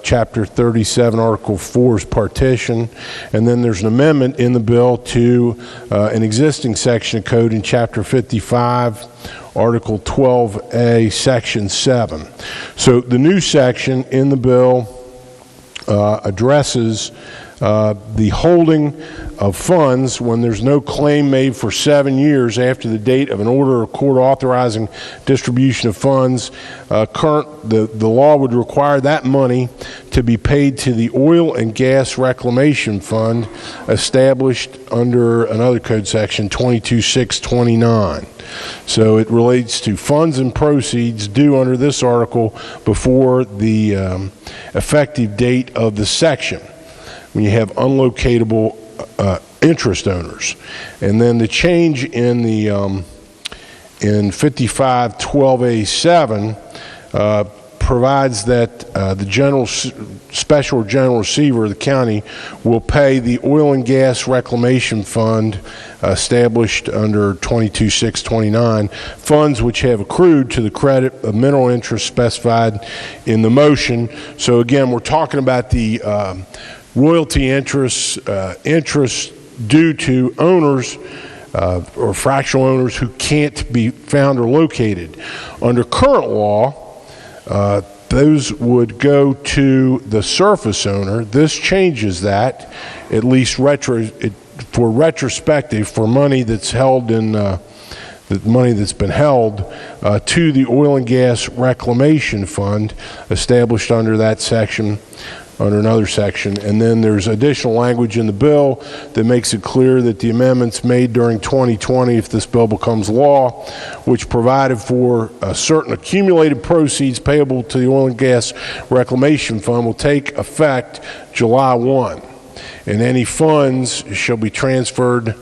Chapter 37, Article 4 is partition. And then there's an amendment in the bill to an existing section of code in Chapter 55, Article 12A, Section 7. So the new section in the bill addresses the holding of funds when there's no claim made for 7 years after the date of an order of court authorizing distribution of funds. The law would require that money to be paid to the Oil and Gas Reclamation Fund established under another code section, 22629. So it relates to funds and proceeds due under this article before the effective date of the section, when you have unlocatable interest owners. And then the change in the in 5512A7 provides that the special general receiver of the county will pay the Oil and Gas Reclamation Fund established under 22629, funds which have accrued to the credit of mineral interest specified in the motion. So again, we're talking about the royalty interest due to owners or fractional owners who can't be found or located. Under current law, those would go to the surface owner. This changes that, at least for retrospective, for money that's held in the money that's been held to the Oil and Gas Reclamation Fund established under that section, under another section. And then there's additional language in the bill that makes it clear that the amendments made during 2020, if this bill becomes law, which provided for certain accumulated proceeds payable to the Oil and Gas Reclamation Fund, will take effect July 1. And any funds shall be transferred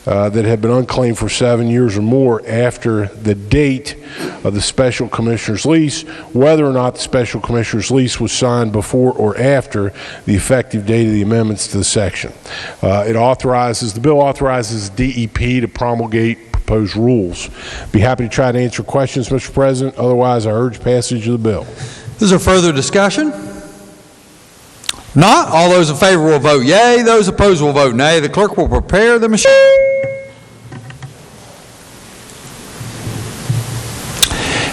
that have been unclaimed for 7 years or more after the date of the special commissioner's lease, whether or not the special commissioner's lease was signed before or after the effective date of the amendments to the section. The bill authorizes DEP to promulgate proposed rules. Be happy to try to answer questions, Mr. President. Otherwise, I urge passage of the bill. Is there further discussion? Not. All those in favor will vote yea. Those opposed will vote nay. The clerk will prepare the machine.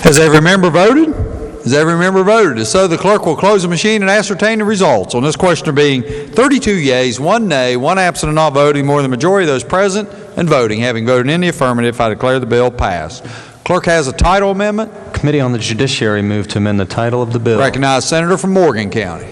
Has every member voted? Has every member voted? If so, the clerk will close the machine and ascertain the results. On this question there being 32 yeas, 1 nay, 1 absent and not voting, more than the majority of those present and voting. Having voted in the affirmative, I declare the bill passed. Clerk has a title amendment. Committee on the Judiciary move to amend the title of the bill. Recognize Senator from Morgan County.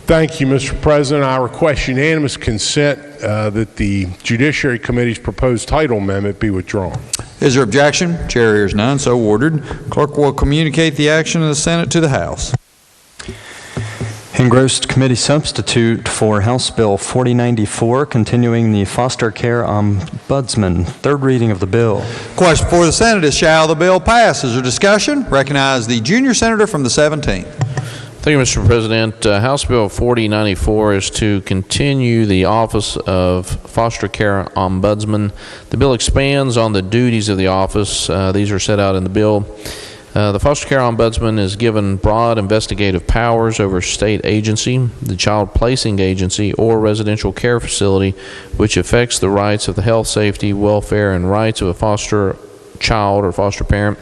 Thank you, Mr. President. I request unanimous consent that the Judiciary Committee's proposed title amendment be withdrawn. Is there objection? Chair hears none, so ordered. Clerk will communicate the action of the Senate to the House. Engrossed committee substitute for House Bill 4094, continuing the foster care ombudsman. Third reading of the bill. Question before the Senate is, shall the bill pass? Is there discussion? Recognize the junior senator from the 17th. Thank you, Mr. President. House Bill 4094 is to continue the Office of Foster Care Ombudsman. The bill expands on the duties of the office. These are set out in the bill. The Foster Care Ombudsman is given broad investigative powers over state agency, the child placing agency, or residential care facility, which affects the rights of the health, safety, welfare, and rights of a foster child or foster parent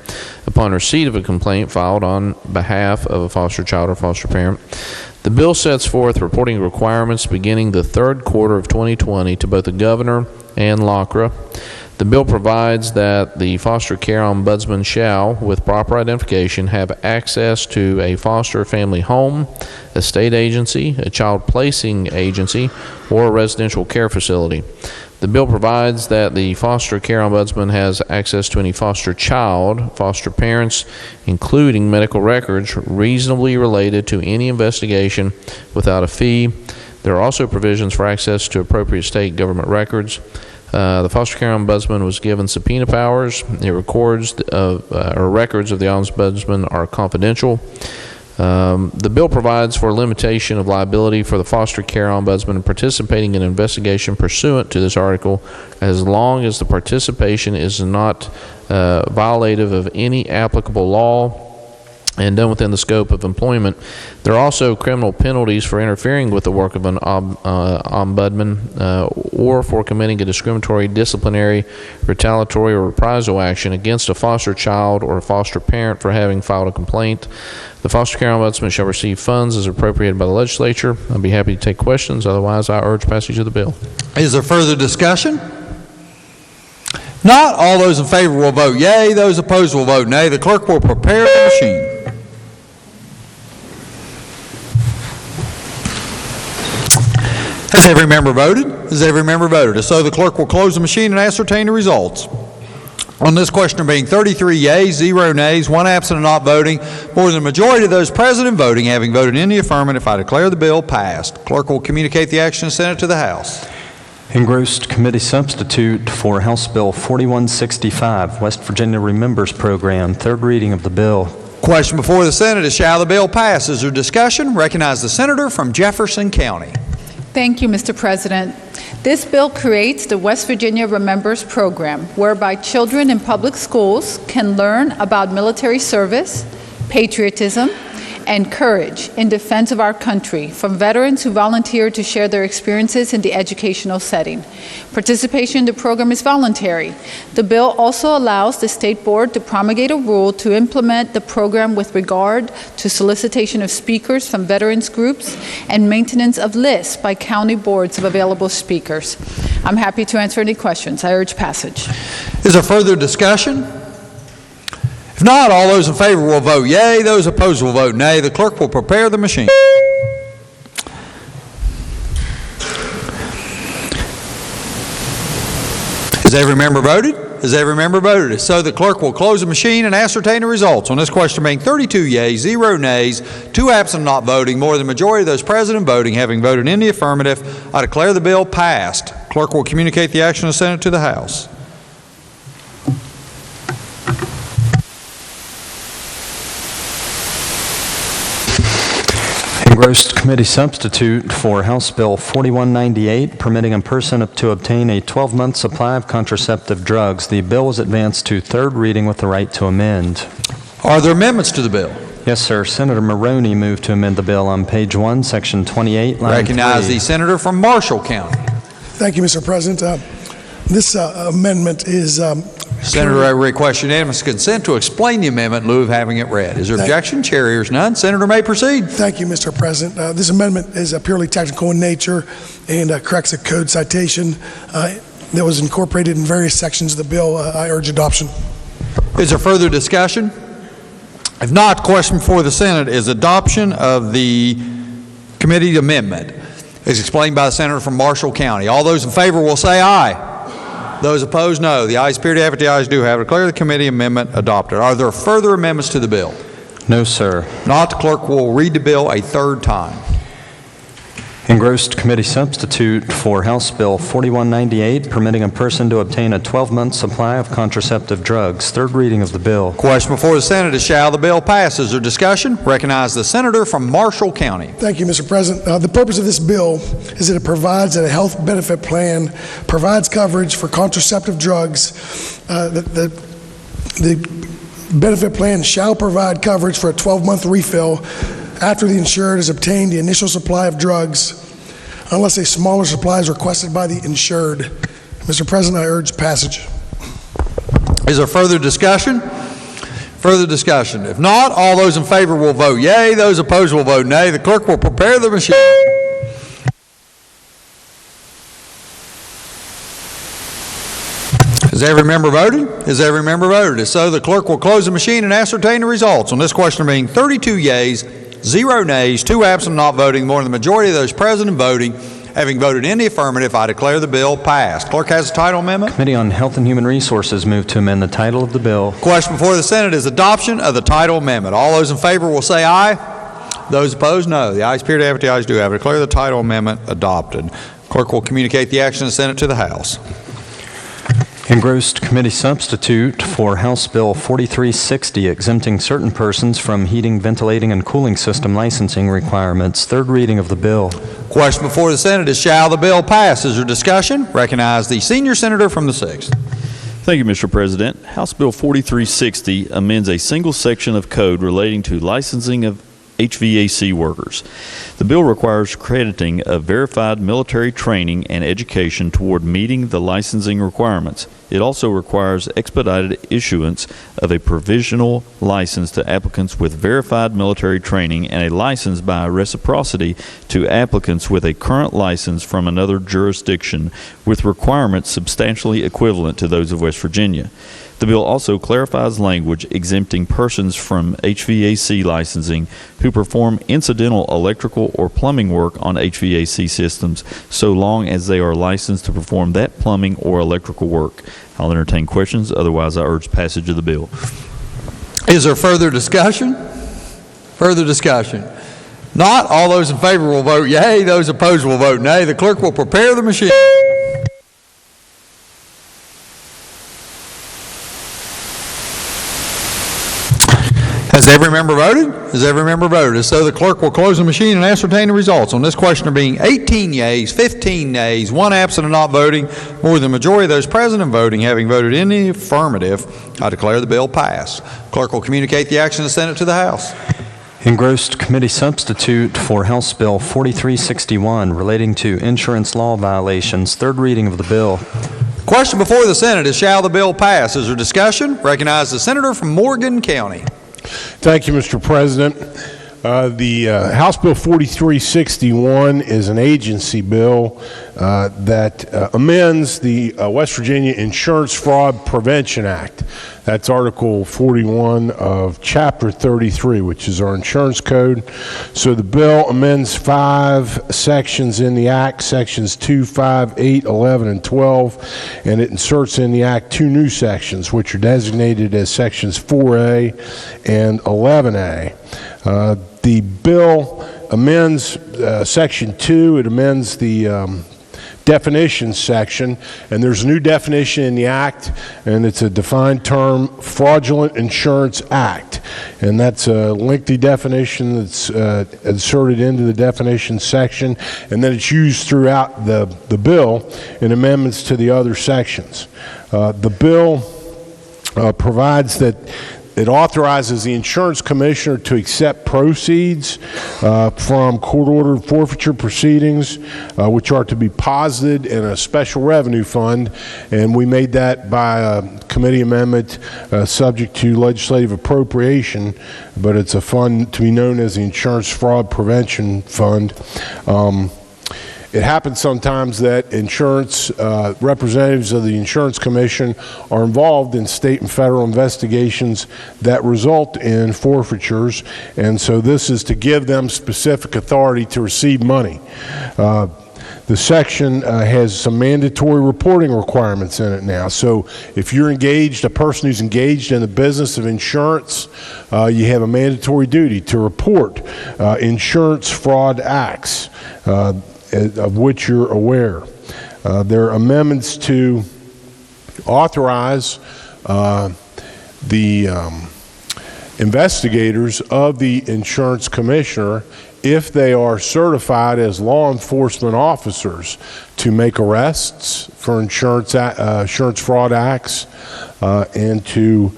upon receipt of a complaint filed on behalf of a foster child or foster parent. The bill sets forth reporting requirements beginning the third quarter of 2020 to both the governor and LACRA. The bill provides that the foster care ombudsman shall, with proper identification, have access to a foster family home, a state agency, a child placing agency, or a residential care facility. The bill provides that the foster care ombudsman has access to any foster child, foster parents, including medical records reasonably related to any investigation without a fee. There are also provisions for access to appropriate state government records. The foster care ombudsman was given subpoena powers. The records of the ombudsman are confidential. The bill provides for a limitation of liability for the foster care ombudsman participating in an investigation pursuant to this article, as long as the participation is not violative of any applicable law and done within the scope of employment. There are also criminal penalties for interfering with the work of an ombudsman or for committing a discriminatory, disciplinary, retaliatory, or reprisal action against a foster child or a foster parent for having filed a complaint. The foster care ombudsman shall receive funds as appropriated by the legislature. I'd be happy to take questions. Otherwise, I urge passage of the bill. Is there further discussion? Not all those in favor will vote yea. Those opposed will vote nay. The clerk will prepare the machine. Has every member voted? Has every member voted? If so, the clerk will close the machine and ascertain the results. On this question, there being 33 yeas, 0 nays, 1 absent and not voting, more than the majority of those present and voting having voted in the affirmative, I declare the bill passed. Clerk will communicate the action and send it to the House. Engrossed committee substitute for House Bill 4165, West Virginia Remembers Program, third reading of the bill. Question before the Senate is, shall the bill pass? Is there discussion? Recognize the senator from Jefferson County. Thank you, Mr. President. This bill creates the West Virginia Remembers Program, whereby children in public schools can learn about military service, patriotism, and courage in defense of our country from veterans who volunteer to share their experiences in the educational setting. Participation in the program is voluntary. The bill also allows the State Board to promulgate a rule to implement the program with regard to solicitation of speakers from veterans groups and maintenance of lists by county boards of available speakers. I'm happy to answer any questions. I urge passage. Is there further discussion? If not, all those in favor will vote yea. Those opposed will vote nay. The clerk will prepare the machine. Has every member voted? Has every member voted? If so, the clerk will close the machine and ascertain the results. On this question being 32 yeas, 0 nays, 2 absent and not voting, more than the majority of those present and voting having voted in the affirmative, I declare the bill passed. Clerk will communicate the action and send it to the House. Engrossed committee substitute for House Bill 4198, permitting a person to obtain a 12-month supply of contraceptive drugs. The bill was advanced to third reading with the right to amend. Are there amendments to the bill? Yes, sir. Senator Maroney moved to amend the bill on page 1, section 28, line 3. Recognize the senator from Marshall County. Thank you, Mr. President. This amendment is... Senator, I request unanimous consent to explain the amendment in lieu of having it read. Is there objection? Chair hears none. Senator may proceed. Thank you, Mr. President. This amendment is purely technical in nature and corrects a code citation that was incorporated in various sections of the bill. I urge adoption. Is there further discussion? If not, the question before the Senate is adoption of the committee amendment as explained by the senator from Marshall County. All those in favor will say aye. Those opposed, no. The ayes appear to have it. The ayes do have it. Declare the committee amendment adopted. Are there further amendments to the bill? No, sir. Not, the clerk will read the bill a third time. Engrossed committee substitute for House Bill 4198, permitting a person to obtain a 12-month supply of contraceptive drugs. Third reading of the bill. Question before the Senate is, shall the bill pass? Is there discussion? Recognize the senator from Marshall County. Thank you, Mr. President. The purpose of this bill is that it provides that a health benefit plan provides coverage for contraceptive drugs. The benefit plan shall provide coverage for a 12-month refill after the insured has obtained the initial supply of drugs, unless a smaller supply is requested by the insured. Mr. President, I urge passage. Is there further discussion? Further discussion. If not, all those in favor will vote yea. Those opposed will vote nay. The clerk will prepare the machine. Has every member voted? Has every member voted? If so, the clerk will close the machine and ascertain the results. On this question being 32 yeas, 0 nays, 2 absent not voting, more than the majority of those present and voting Having voted in the affirmative, I declare the bill passed. Clerk has the title amendment. Committee on Health and Human Resources move to amend the title of the bill. Question before the Senate is adoption of the title amendment. All those in favor will say aye. Those opposed, no. The ayes appear to have it, the ayes do have it. Declare the title amendment adopted. Clerk will communicate the action of the Senate to the House. Engrossed committee substitute for House Bill 4360, exempting certain persons from heating, ventilating, and cooling system licensing requirements. Third reading of the bill. Question before the Senate is, shall the bill pass? Is there discussion? Recognize the senior senator from the 6th. Thank you, Mr. President. House Bill 4360 amends a single section of code relating to licensing of HVAC workers. The bill requires crediting of verified military training and education toward meeting the licensing requirements. It also requires expedited issuance of a provisional license to applicants with verified military training and a license by reciprocity to applicants with a current license from another jurisdiction with requirements substantially equivalent to those of West Virginia. The bill also clarifies language exempting persons from HVAC licensing who perform incidental electrical or plumbing work on HVAC systems so long as they are licensed to perform that plumbing or electrical work. I'll entertain questions. Otherwise, I urge passage of the bill. Is there further discussion? Further discussion? Not. All those in favor will vote yea. Those opposed will vote nay. The clerk will prepare the machine. Has every member voted? Has every member voted? If so, the clerk will close the machine and ascertain the results. On this question, there being 18 yeas, 15 nays, 1 absent and not voting, more than the majority of those present and voting having voted in the affirmative, I declare the bill passed. Clerk will communicate the action of the Senate to the House. Engrossed committee substitute for House Bill 4361 relating to insurance law violations. Third reading of the bill. Question before the Senate is, shall the bill pass? Is there discussion? Recognize the senator from Morgan County. Thank you, Mr. President. The House Bill 4361 is an agency bill that amends the West Virginia Insurance Fraud Prevention Act. That's Article 41 of Chapter 33, which is our insurance code. So the bill amends 5 sections in the Act, Sections 2, 5, 8, 11, and 12, and it inserts in the Act 2 new sections, which are designated as Sections 4A and 11A. The bill amends Section 2. It amends the definitions section, and there's a new definition in the Act, and it's a defined term, Fraudulent Insurance Act. And that's a lengthy definition that's inserted into the definition section, and then it's used throughout the bill in amendments to the other sections. The bill provides that it authorizes the insurance commissioner to accept proceeds from court-ordered forfeiture proceedings, which are to be posited in a special revenue fund, and we made that by a committee amendment subject to legislative appropriation, but it's a fund to be known as the Insurance Fraud Prevention Fund. It happens sometimes that insurance representatives of the Insurance Commission are involved in state and federal investigations that result in forfeitures, and so this is to give them specific authority to receive money. The section has some mandatory reporting requirements in it now. So if you're engaged, a person who's engaged in the business of insurance, you have a mandatory duty to report insurance fraud acts of which you're aware. There are amendments to authorize the investigators of the insurance commissioner, if they are certified as law enforcement officers, to make arrests for insurance fraud acts and to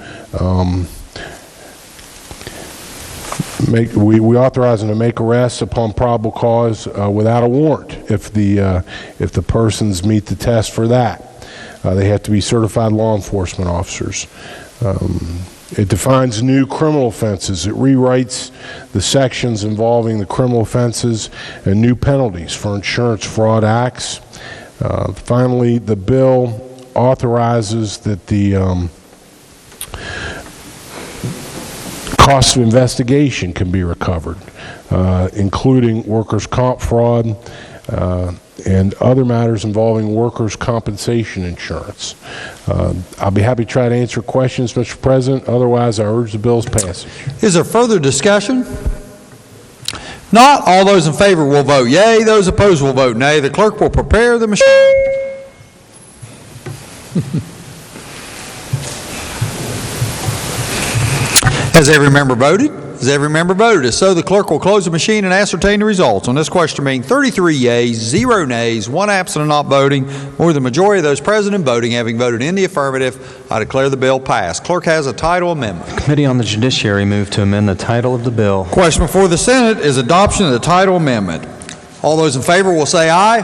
we authorize them to make arrests upon probable cause without a warrant if the persons meet the test for that. They have to be certified law enforcement officers. It defines new criminal offenses. It rewrites the sections involving the criminal offenses and new penalties for insurance fraud acts. Finally, the bill authorizes that the cost of investigation can be recovered, including workers' comp fraud and other matters involving workers' compensation insurance. I'll be happy to try to answer questions, Mr. President. Otherwise, I urge the bill's passage. Is there further discussion? Not, all those in favor will vote yea. Those opposed will vote nay. The clerk will prepare the machine. Has every member voted? Has every member voted? If so, the clerk will close the machine and ascertain the results. On this question being 33 yeas, 0 nays, 1 absent and not voting, more than the majority of those present and voting having voted in the affirmative, I declare the bill passed. Clerk has a title amendment. Committee on the Judiciary moved to amend the title of the bill. Question before the Senate is adoption of the title amendment. All those in favor will say aye.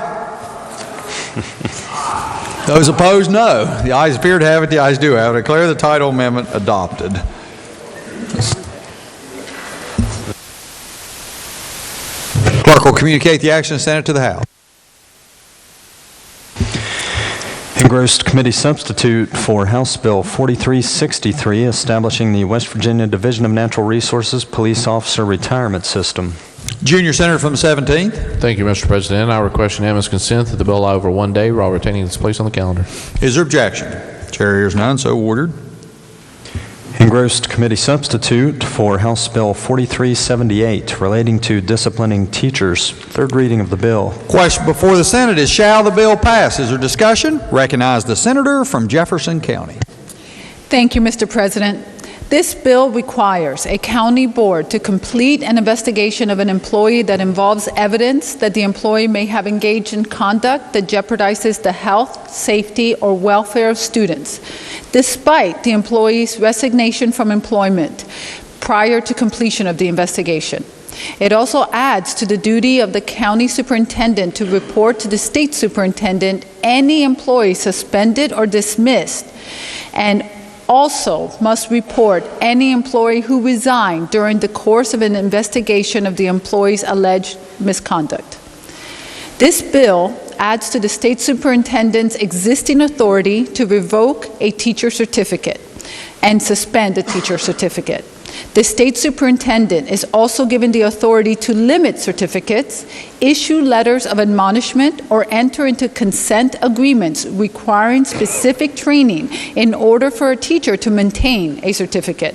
Those opposed, no. The ayes appear to have it. The ayes do have it. I declare the title amendment adopted. Clerk will communicate the action of the Senate to the House. Engrossed committee substitute for House Bill 4363, establishing the West Virginia Division of Natural Resources Police Officer Retirement System. Junior Senator from the 17th. Thank you, Mr. President. I request unanimous consent that the bill lie over one day while retaining its place on the calendar. Is there objection? Chair hears none, so ordered. Engrossed committee substitute for House Bill 4378, relating to disciplining teachers. Third reading of the bill. Question before the Senate is, shall the bill pass? Is there discussion? Recognize the senator from Jefferson County. Thank you, Mr. President. This bill requires a county board to complete an investigation of an employee that involves evidence that the employee may have engaged in conduct that jeopardizes the health, safety, or welfare of students, despite the employee's resignation from employment prior to completion of the investigation. It also adds to the duty of the county superintendent to report to the state superintendent any employee suspended or dismissed, and also must report any employee who resigned during the course of an investigation of the employee's alleged misconduct. This bill adds to the state superintendent's existing authority to revoke a teacher certificate and suspend a teacher certificate. The state superintendent is also given the authority to limit certificates, issue letters of admonishment, or enter into consent agreements requiring specific training in order for a teacher to maintain a certificate.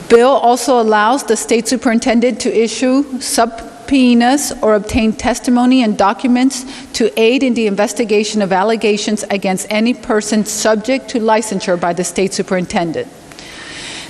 Bill also allows the state superintendent to issue subpoenas or obtain testimony and documents to aid in the investigation of allegations against any person subject to licensure by the state superintendent.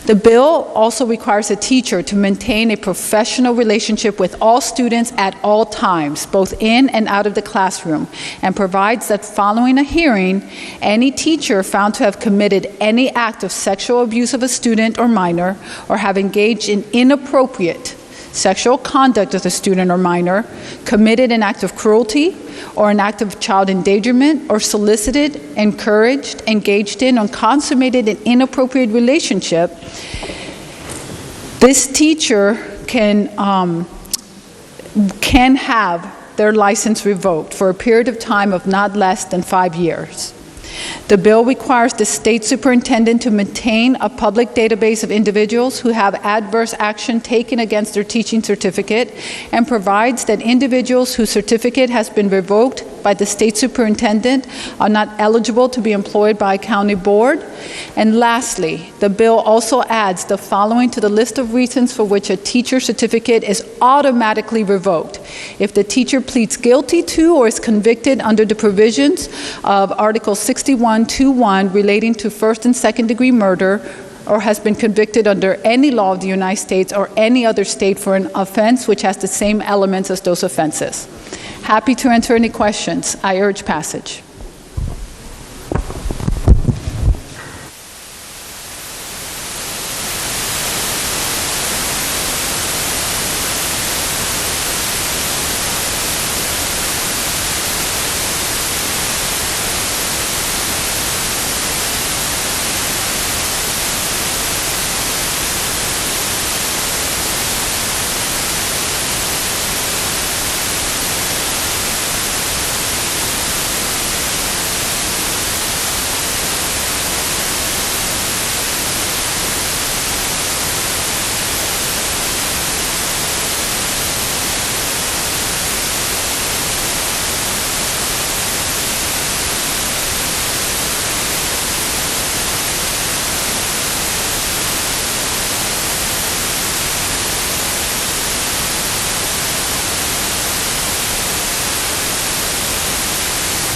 The bill also requires a teacher to maintain a professional relationship with all students at all times, both in and out of the classroom, and provides that following a hearing, any teacher found to have committed any act of sexual abuse of a student or minor, or have engaged in inappropriate sexual conduct with a student or minor, committed an act of cruelty, or an act of child endangerment, or solicited, encouraged, engaged in, or consummated an inappropriate relationship, this teacher can have their license revoked for a period of time of not less than 5 years. The bill requires the state superintendent to maintain a public database of individuals who have adverse action taken against their teaching certificate, and provides that individuals whose certificate has been revoked by the state superintendent are not eligible to be employed by a county board. And lastly, the bill also adds the following to the list of reasons for which a teacher certificate is automatically revoked: if the teacher pleads guilty to or is convicted under the provisions of Article 61(2)(1) relating to first and second degree murder, or has been convicted under any law of the United States or any other state for an offense which has the same elements as those offenses. Happy to answer any questions. I urge passage.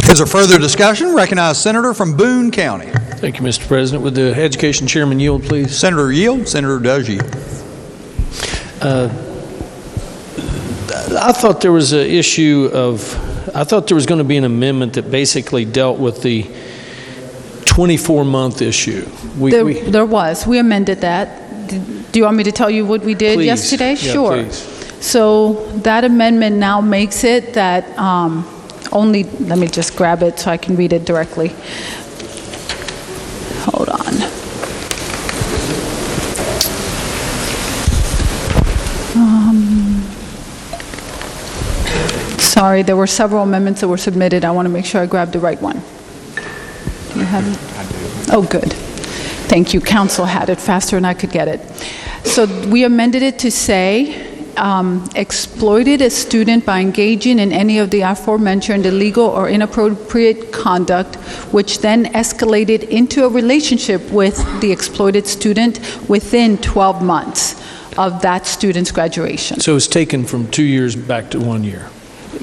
Is there further discussion? Recognize Senator from Boone County. Thank you, Mr. President. Would the Education Chairman yield, please? Senator yield. Senator does yield. I thought there was an issue I thought there was going to be an amendment that basically dealt with the 24-month issue. There was. We amended that. Do you want me to tell you what we did Please. yesterday? Yeah, Sure. please. So that amendment now makes it that only, let me just grab it so I can read it directly. Hold on. Sorry, there were several amendments that were submitted. I want to make sure I grab the right one. Do you have it? I do. Oh, good. Thank you. Council had it faster than I could get it. So we amended it to say, exploited a student by engaging in any of the aforementioned illegal or inappropriate conduct, which then escalated into a relationship with the exploited student within 12 months of that student's graduation. So it's taken from 2 years back to 1 year.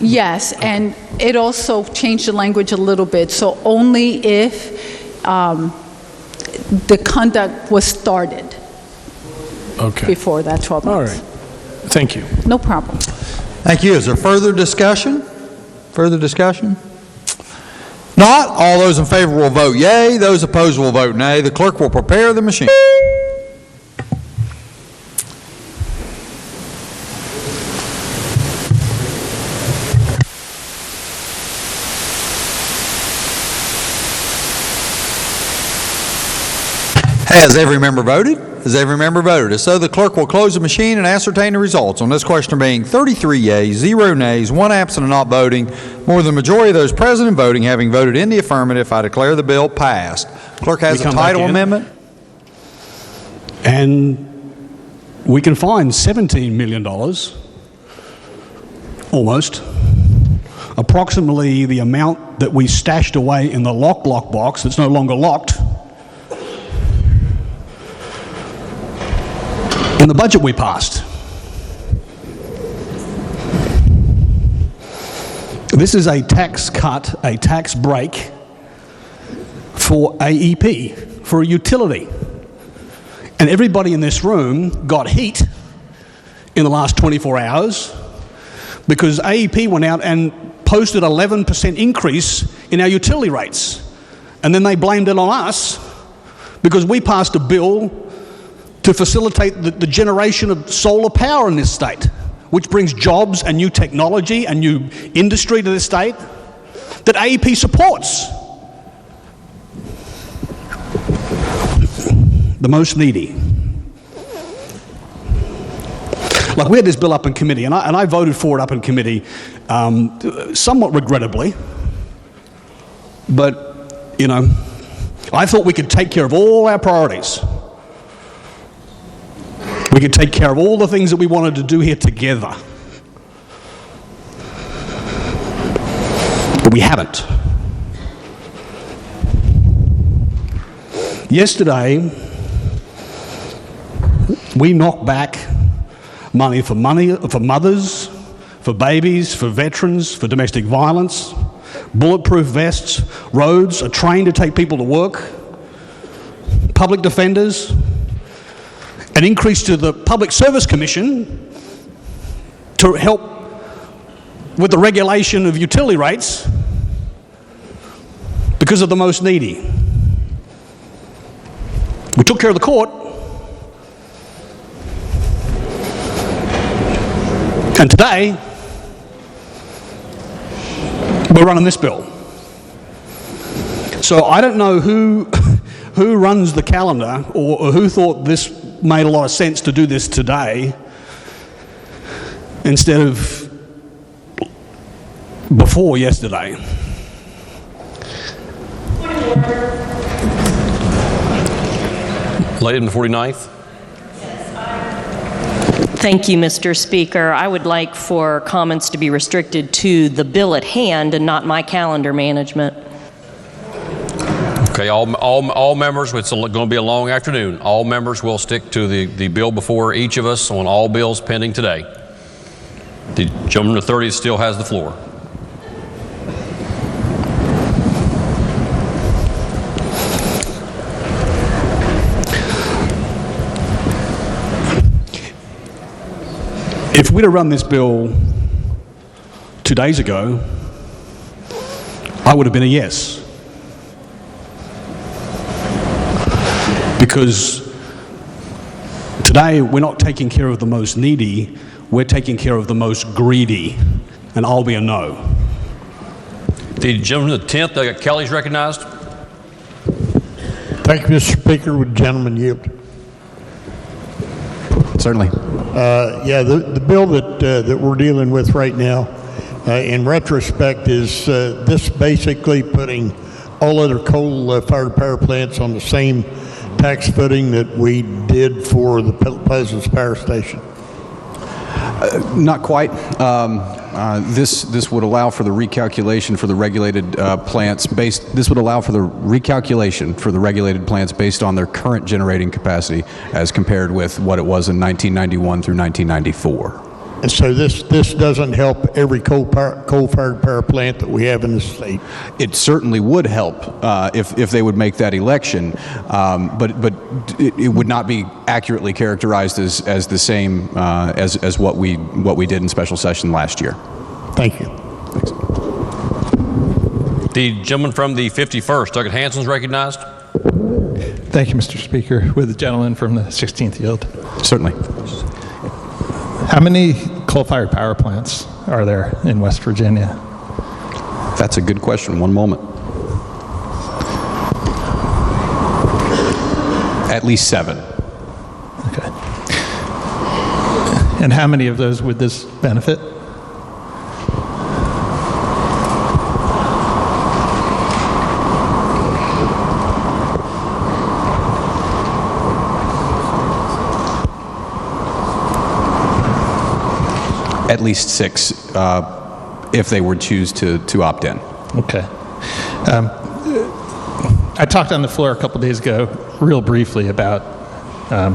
Yes, and it also changed the language a little bit. So only if the conduct was started before that 12 months. All right. Thank you. No problem. Thank you. Is there further discussion? Further discussion? Not. All those in favor will vote yea. Those opposed will vote nay. The clerk will prepare the machine. Has every member voted? Has every member voted? If so, the clerk will close the machine and ascertain the results. On this question being 33 yeas, 0 nays, 1 absent and not voting, more than the majority of those present and voting having voted in the affirmative, I declare the bill passed. Clerk has a title amendment. And we can find $17 million, almost, approximately the amount that we stashed away in the lock box that's no longer locked, in the budget we passed. This is a tax cut, a tax break for AEP, for a utility. And everybody in this room got heat in the last 24 hours because AEP went out and posted 11% increase in our utility rates. And then they blamed it on us because we passed a bill to facilitate the generation of solar power in this state, which brings jobs and new technology and new industry to this state that AEP supports. The most needy. Like, we had this bill up in committee, and I voted for it up in committee somewhat regrettably, but, you know, I thought we could take care of all our priorities. We could take care of all the things that we wanted to do here together. But we haven't. Yesterday, we knocked back money for mothers, for babies, for veterans, for domestic violence, bulletproof vests, roads, a train to take people to work, public defenders, an increase to the Public Service Commission to help with the regulation of utility rates because of the most needy. We took care of the court, and today we're running this bill. So I don't know who runs the calendar or who thought this made a lot of sense to do this today instead of before yesterday. Item 49th. Thank you, Mr. Speaker. I would like for comments to be restricted to the bill at hand and not my calendar management. Okay, all members, it's going to be a long afternoon. All members will stick to the bill before each of us on all bills pending today. The gentleman to 30 still has the floor. If we'd have run this bill 2 days ago, I would have been a yes. Because today we're not taking care of the most needy, we're taking care of the most greedy, and I'll be a no. The gentleman to the 10th, Kelly's recognized. Thank you, Mr. Speaker. Would the gentleman yield? Certainly. Yeah, the bill that we're dealing with right now, in retrospect, is this basically putting all other coal-fired power plants on the same tax footing that we did for the Pleasants Power Station? Not quite. This would allow for the recalculation for the regulated plants based. This would allow for the recalculation for the regulated plants based on their current generating capacity, as compared with what it was in 1991 through 1994. And so this doesn't help every coal-fired power plant that we have in the state. It certainly would help if they would make that election, but it would not be accurately characterized as the same as what we did in special session last year. Thank you. Thanks. The gentleman from the 51st, Doug Hansen's recognized. Thank you, Mr. Speaker. With the gentleman from the 16th yield. Certainly. How many coal-fired power plants are there in West Virginia? That's a good question. One moment. At least 7. Okay. And how many of those would this benefit? At least 6, if they would choose to opt in. Okay. I talked on the floor a couple days ago, real briefly, about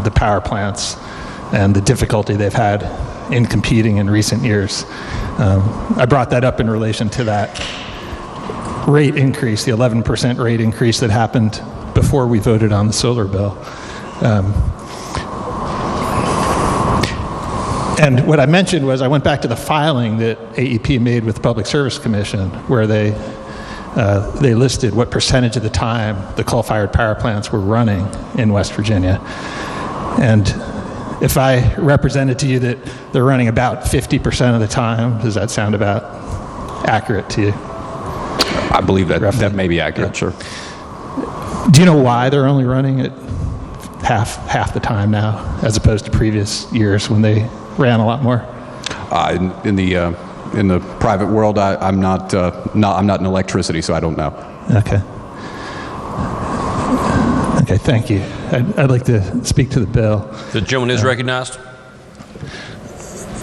the power plants and the difficulty they've had in competing in recent years. I brought that up in relation to that rate increase, the 11% rate increase that happened before we voted on the solar bill. And what I mentioned was I went back to the filing that AEP made with the Public Service Commission, where they listed what percentage of the time the coal-fired power plants were running in West Virginia. And if I represented to you that they're running about 50% of the time, does that sound about accurate to you? I believe that may be accurate, sure. Do you know why they're only running it half the time now, as opposed to previous years when they ran a lot more? In the private world, I'm not in electricity, so I don't know. Okay. Okay, thank you. I'd like to speak to the bill. The gentleman is recognized.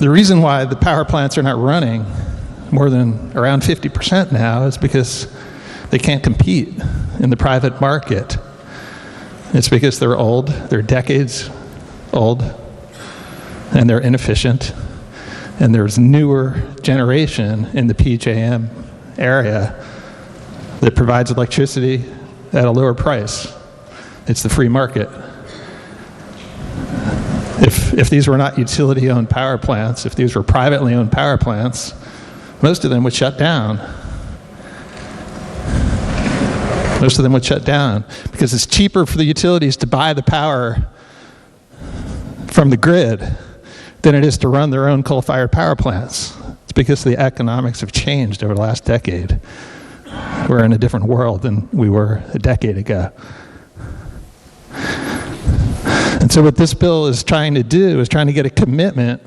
The reason why the power plants are not running more than around 50% now is because they can't compete in the private market. It's because they're old, they're decades old, and they're inefficient, and there's newer generation in the PJM area that provides electricity at a lower price. It's the free market. If these were not utility-owned power plants, if these were privately owned power plants, most of them would shut down. Most of them would shut down because it's cheaper for the utilities to buy the power from the grid than it is to run their own coal-fired power plants. It's because the economics have changed over the last decade. We're in a different world than we were a decade ago. And so what this bill is trying to do is trying to get a commitment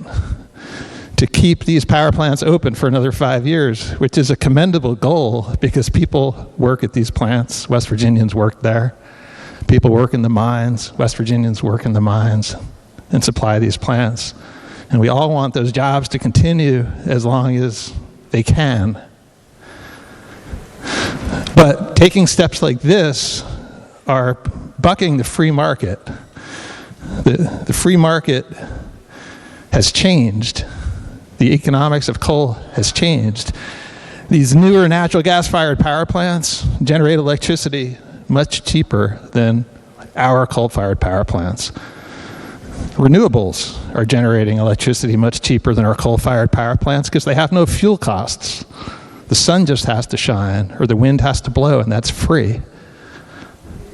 to keep these power plants open for another 5 years, which is a commendable goal because people work at these plants. West Virginians work there. People work in the mines. West Virginians work in the mines and supply these plants. And we all want those jobs to continue as long as they can. But taking steps like this are bucking the free market. The free market has changed. The economics of coal has changed. These newer natural gas-fired power plants generate electricity much cheaper than our coal-fired power plants. Renewables are generating electricity much cheaper than our coal-fired power plants because they have no fuel costs. The sun just has to shine or the wind has to blow, and that's free.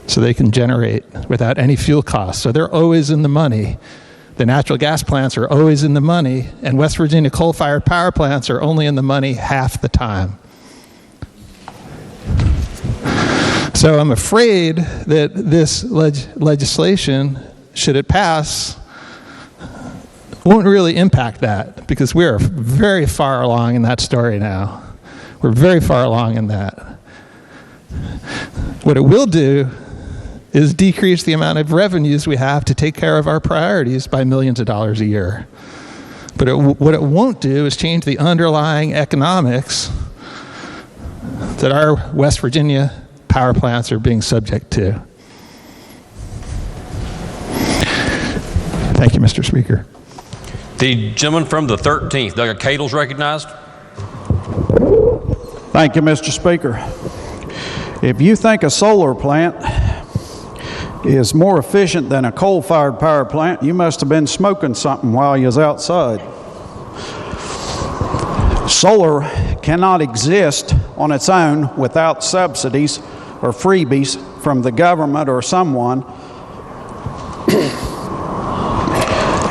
So they can generate without any fuel costs. So they're always in the money. The natural gas plants are always in the money, and West Virginia coal-fired power plants are only in the money half the time. So I'm afraid that this legislation, should it pass, won't really impact that, because we are very far along in that story now. We're very far along in that. What it will do is decrease the amount of revenues we have to take care of our priorities by millions of dollars a year. But what it won't do is change the underlying economics that our West Virginia power plants are being subject to. Thank you, Mr. Speaker. The gentleman from the 13th, Doug Cadle's recognized. Thank you, Mr. Speaker. If you think a solar plant is more efficient than a coal-fired power plant, you must have been smoking something while you was outside. Solar cannot exist on its own without subsidies or freebies from the government or someone.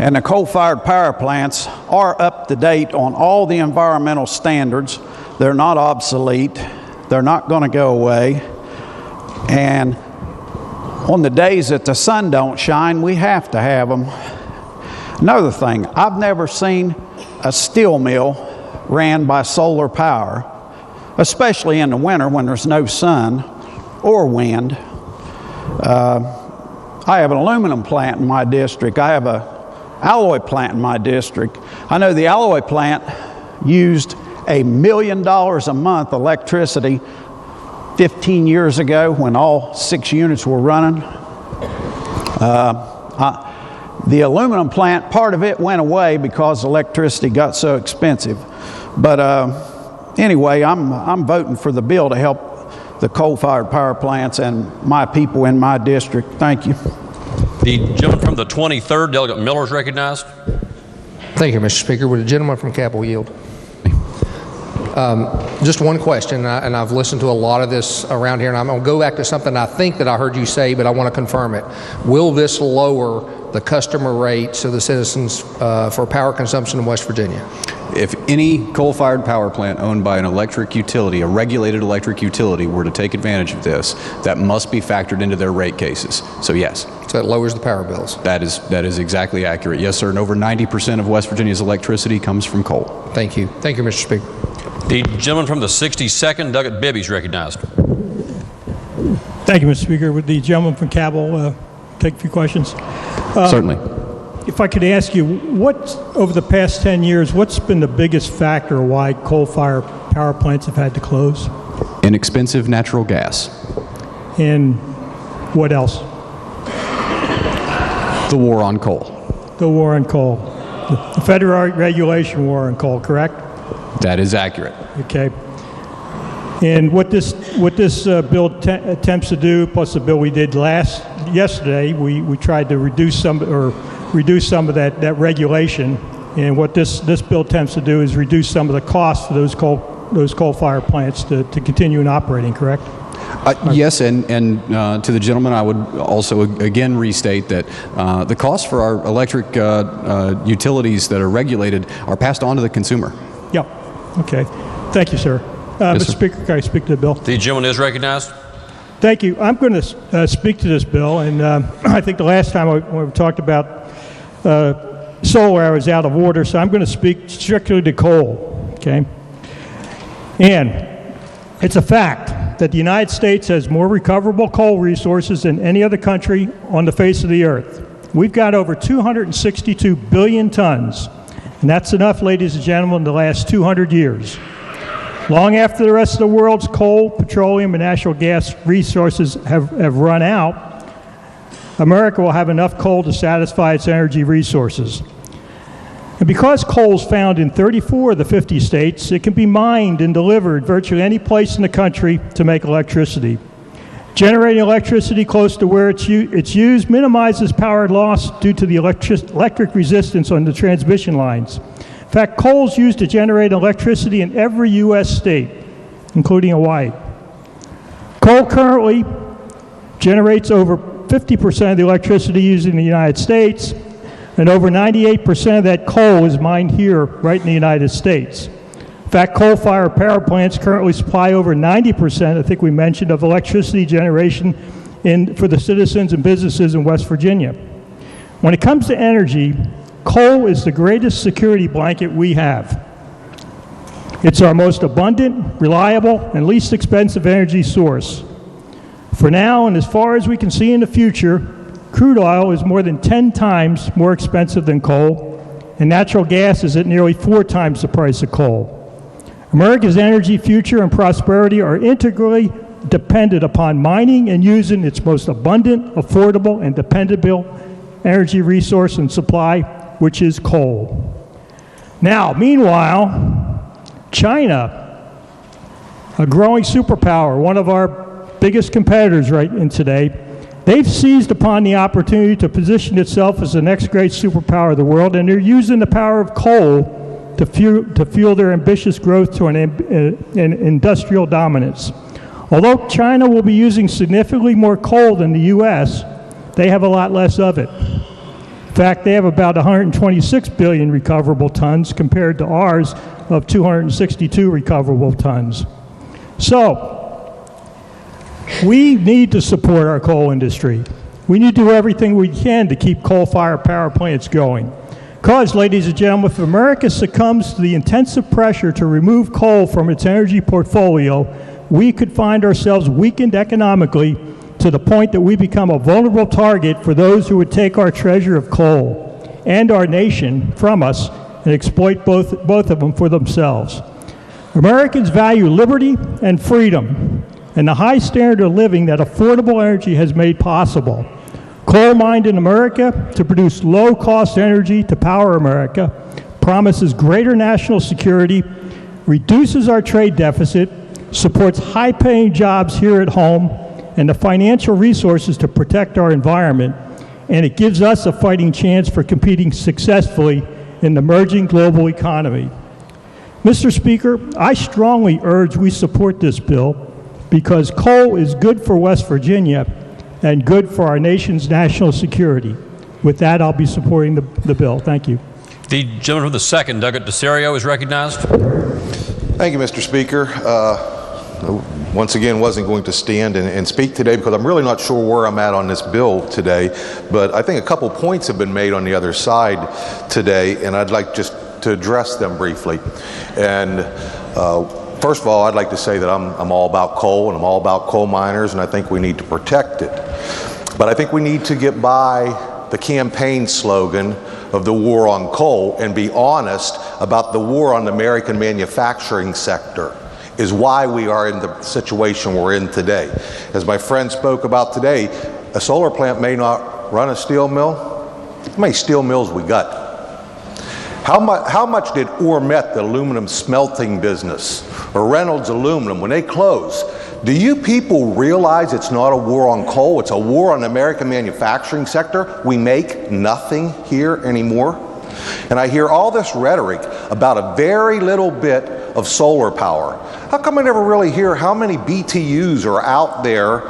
And the coal-fired power plants are up to date on all the environmental standards. They're not obsolete. They're not going to go away. And on the days that the sun don't shine, we have to have them. Another thing, I've never seen a steel mill ran by solar power, especially in the winter when there's no sun or wind. I have an aluminum plant in my district. I have a alloy plant in my district. I know the alloy plant used $1 million a month electricity 15 years ago when all 6 units were running. The aluminum plant, part of it went away because electricity got so expensive. But anyway, I'm voting for the bill to help the coal-fired power plants and my people in my district. Thank you. The gentleman from the 23rd, Delegate Miller, is recognized. Thank you, Mr. Speaker. Would the gentleman from Capitol yield? Just one question, and I've listened to a lot of this around here, and I'm going to go back to something I think that I heard you say, but I want to confirm it. Will this lower the customer rates of the citizens for power consumption in West Virginia? If any coal-fired power plant owned by an electric utility, a regulated electric utility, were to take advantage of this, that must be factored into their rate cases. So yes. So it lowers the power bills? That is exactly accurate. Yes, sir, and over 90% of West Virginia's electricity comes from coal. Thank you. Thank you, Mr. Speaker. The gentleman from the 62nd, Douglas Bibby, is recognized. Thank you, Mr. Speaker. Would the gentleman from Cabell take a few questions? Certainly. If I could ask you, over the past 10 years, what's been the biggest factor why coal-fired power plants have had to close? Inexpensive natural gas. And what else? The war on coal. The war on coal. The federal regulation war on coal, correct? That is accurate. Okay. And what this bill attempts to do, plus the bill we did yesterday, we tried to reduce some of that regulation. And what this bill attempts to do is reduce some of the costs for those coal-fired plants to continue in operating, correct? Yes, and to the gentleman, I would also again restate that the costs for our electric utilities that are regulated are passed on to the consumer. Yep. Okay. Thank you, sir. Yes, Mr. Speaker, can I speak to the bill? The gentleman is recognized. Thank you. I'm going to speak to this bill, and I think the last time when we talked about solar, I was out of order, so I'm going to speak strictly to coal, okay? And it's a fact that the United States has more recoverable coal resources than any other country on the face of the earth. We've got over 262 billion tons, and that's enough, ladies and gentlemen, in the last 200 years. Long after the rest of the world's coal, petroleum, and natural gas resources have run out, America will have enough coal to satisfy its energy resources. And because coal is found in 34 of the 50 states, it can be mined and delivered virtually any place in the country to make electricity. Generating electricity close to where it's used minimizes power loss due to the electric resistance on the transmission lines. In fact, coal is used to generate electricity in every U.S. state, including Hawaii. Coal currently generates over 50% of the electricity used in the United States, and over 98% of that coal is mined here, right in the United States. In fact, coal-fired power plants currently supply over 90%, I think we mentioned, of electricity generation for the citizens and businesses in West Virginia. When it comes to energy, coal is the greatest security blanket we have. It's our most abundant, reliable, and least expensive energy source. For now, and as far as we can see in the future, crude oil is more than 10 times more expensive than coal, and natural gas is at nearly 4 times the price of coal. America's energy future and prosperity are integrally dependent upon mining and using its most abundant, affordable, and dependable energy resource and supply, which is coal. Now, meanwhile, China, a growing superpower, one of our biggest competitors right in today, they've seized upon the opportunity to position itself as the next great superpower of the world, and they're using the power of coal to fuel their ambitious growth to an industrial dominance. Although China will be using significantly more coal than the U.S., they have a lot less of it. In fact, they have about 126 billion recoverable tons compared to ours of 262 recoverable tons. So, we need to support our coal industry. We need to do everything we can to keep coal-fired power plants going. Because, ladies and gentlemen, if America succumbs to the intensive pressure to remove coal from its energy portfolio, we could find ourselves weakened economically to the point that we become a vulnerable target for those who would take our treasure of coal and our nation from us and exploit both of them for themselves. Americans value liberty and freedom and the high standard of living that affordable energy has made possible. Coal mined in America to produce low-cost energy to power America promises greater national security, reduces our trade deficit, supports high-paying jobs here at home, and the financial resources to protect our environment, and it gives us a fighting chance for competing successfully in the emerging global economy. Mr. Speaker, I strongly urge we support this bill because coal is good for West Virginia and good for our nation's national security. With that, I'll be supporting the bill. Thank you. The gentleman from the 2nd, Douglas DeSerio, is recognized. Thank you, Mr. Speaker. Once again, wasn't going to stand and speak today because I'm really not sure where I'm at on this bill today, but I think a couple points have been made on the other side today, and I'd like just to address them briefly. And first of all, I'd like to say that I'm all about coal, and I'm all about coal miners, and I think we need to protect it. But I think we need to get by the campaign slogan of the war on coal and be honest about the war on the American manufacturing sector is why we are in the situation we're in today. As my friend spoke about today, a solar plant may not run a steel mill. How many steel mills we got? How much did Ormet, the aluminum smelting business, or Reynolds Aluminum, when they closed, do you people realize it's not a war on coal, it's a war on the American manufacturing sector? We make nothing here anymore. And I hear all this rhetoric about a very little bit of solar power. How come I never really hear how many BTUs are out there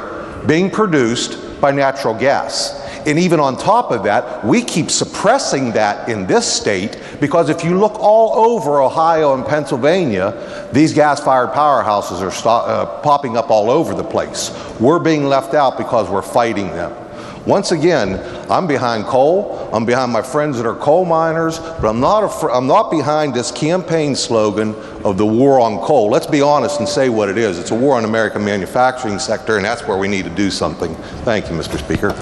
being produced by natural gas? And even on top of that, we keep suppressing that in this state because if you look all over Ohio and Pennsylvania, these gas-fired powerhouses are popping up all over the place. We're being left out because we're fighting them. Once again, I'm behind coal. I'm behind my friends that are coal miners, but I'm not behind this campaign slogan of the war on coal. Let's be honest and say what it is. It's a war on the American manufacturing sector, and that's where we need to do something. Thank you, Mr. Speaker.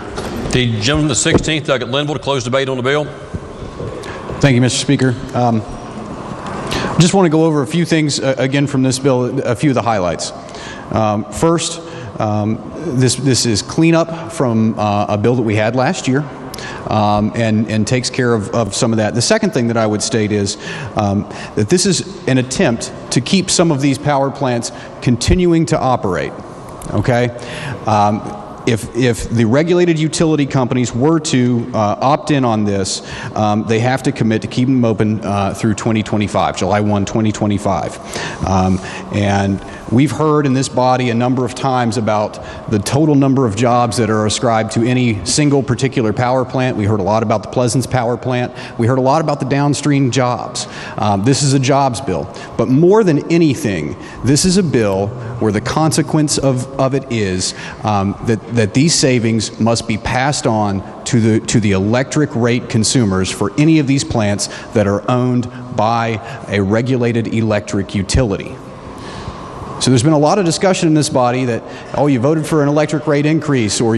The gentleman from the 16th, Douglas Linville, to close debate on the bill. Thank you, Mr. Speaker. Just want to go over a few things again from this bill, a few of the highlights. First, this is cleanup from a bill that we had last year and takes care of some of that. The second thing that I would state is that this is an attempt to keep some of these power plants continuing to operate. okay? If the regulated utility companies were to opt in on this, they have to commit to keeping them open through 2025, July 1, 2025. And we've heard in this body a number of times about the total number of jobs that are ascribed to any single particular power plant. We heard a lot about the Pleasance power plant. We heard a lot about the downstream jobs. This is a jobs bill. But more than anything, this is a bill where the consequence of it is that these savings must be passed on to the electric rate consumers for any of these plants that are owned by a regulated electric utility. So there's been a lot of discussion in this body that, oh, you voted for an electric rate increase or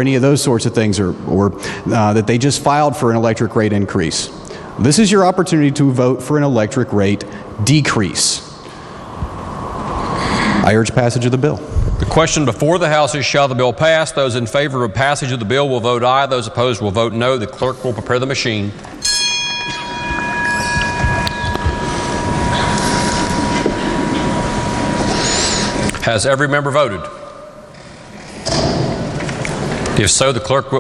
any of those sorts of things, or that they just filed for an electric rate increase. This is your opportunity to vote for an electric rate decrease. I urge passage of the bill. The question before the House is, shall the bill pass? Those in favor of passage of the bill will vote aye. Those opposed will vote no. The clerk will prepare the machine. Has every member voted? If so, the clerk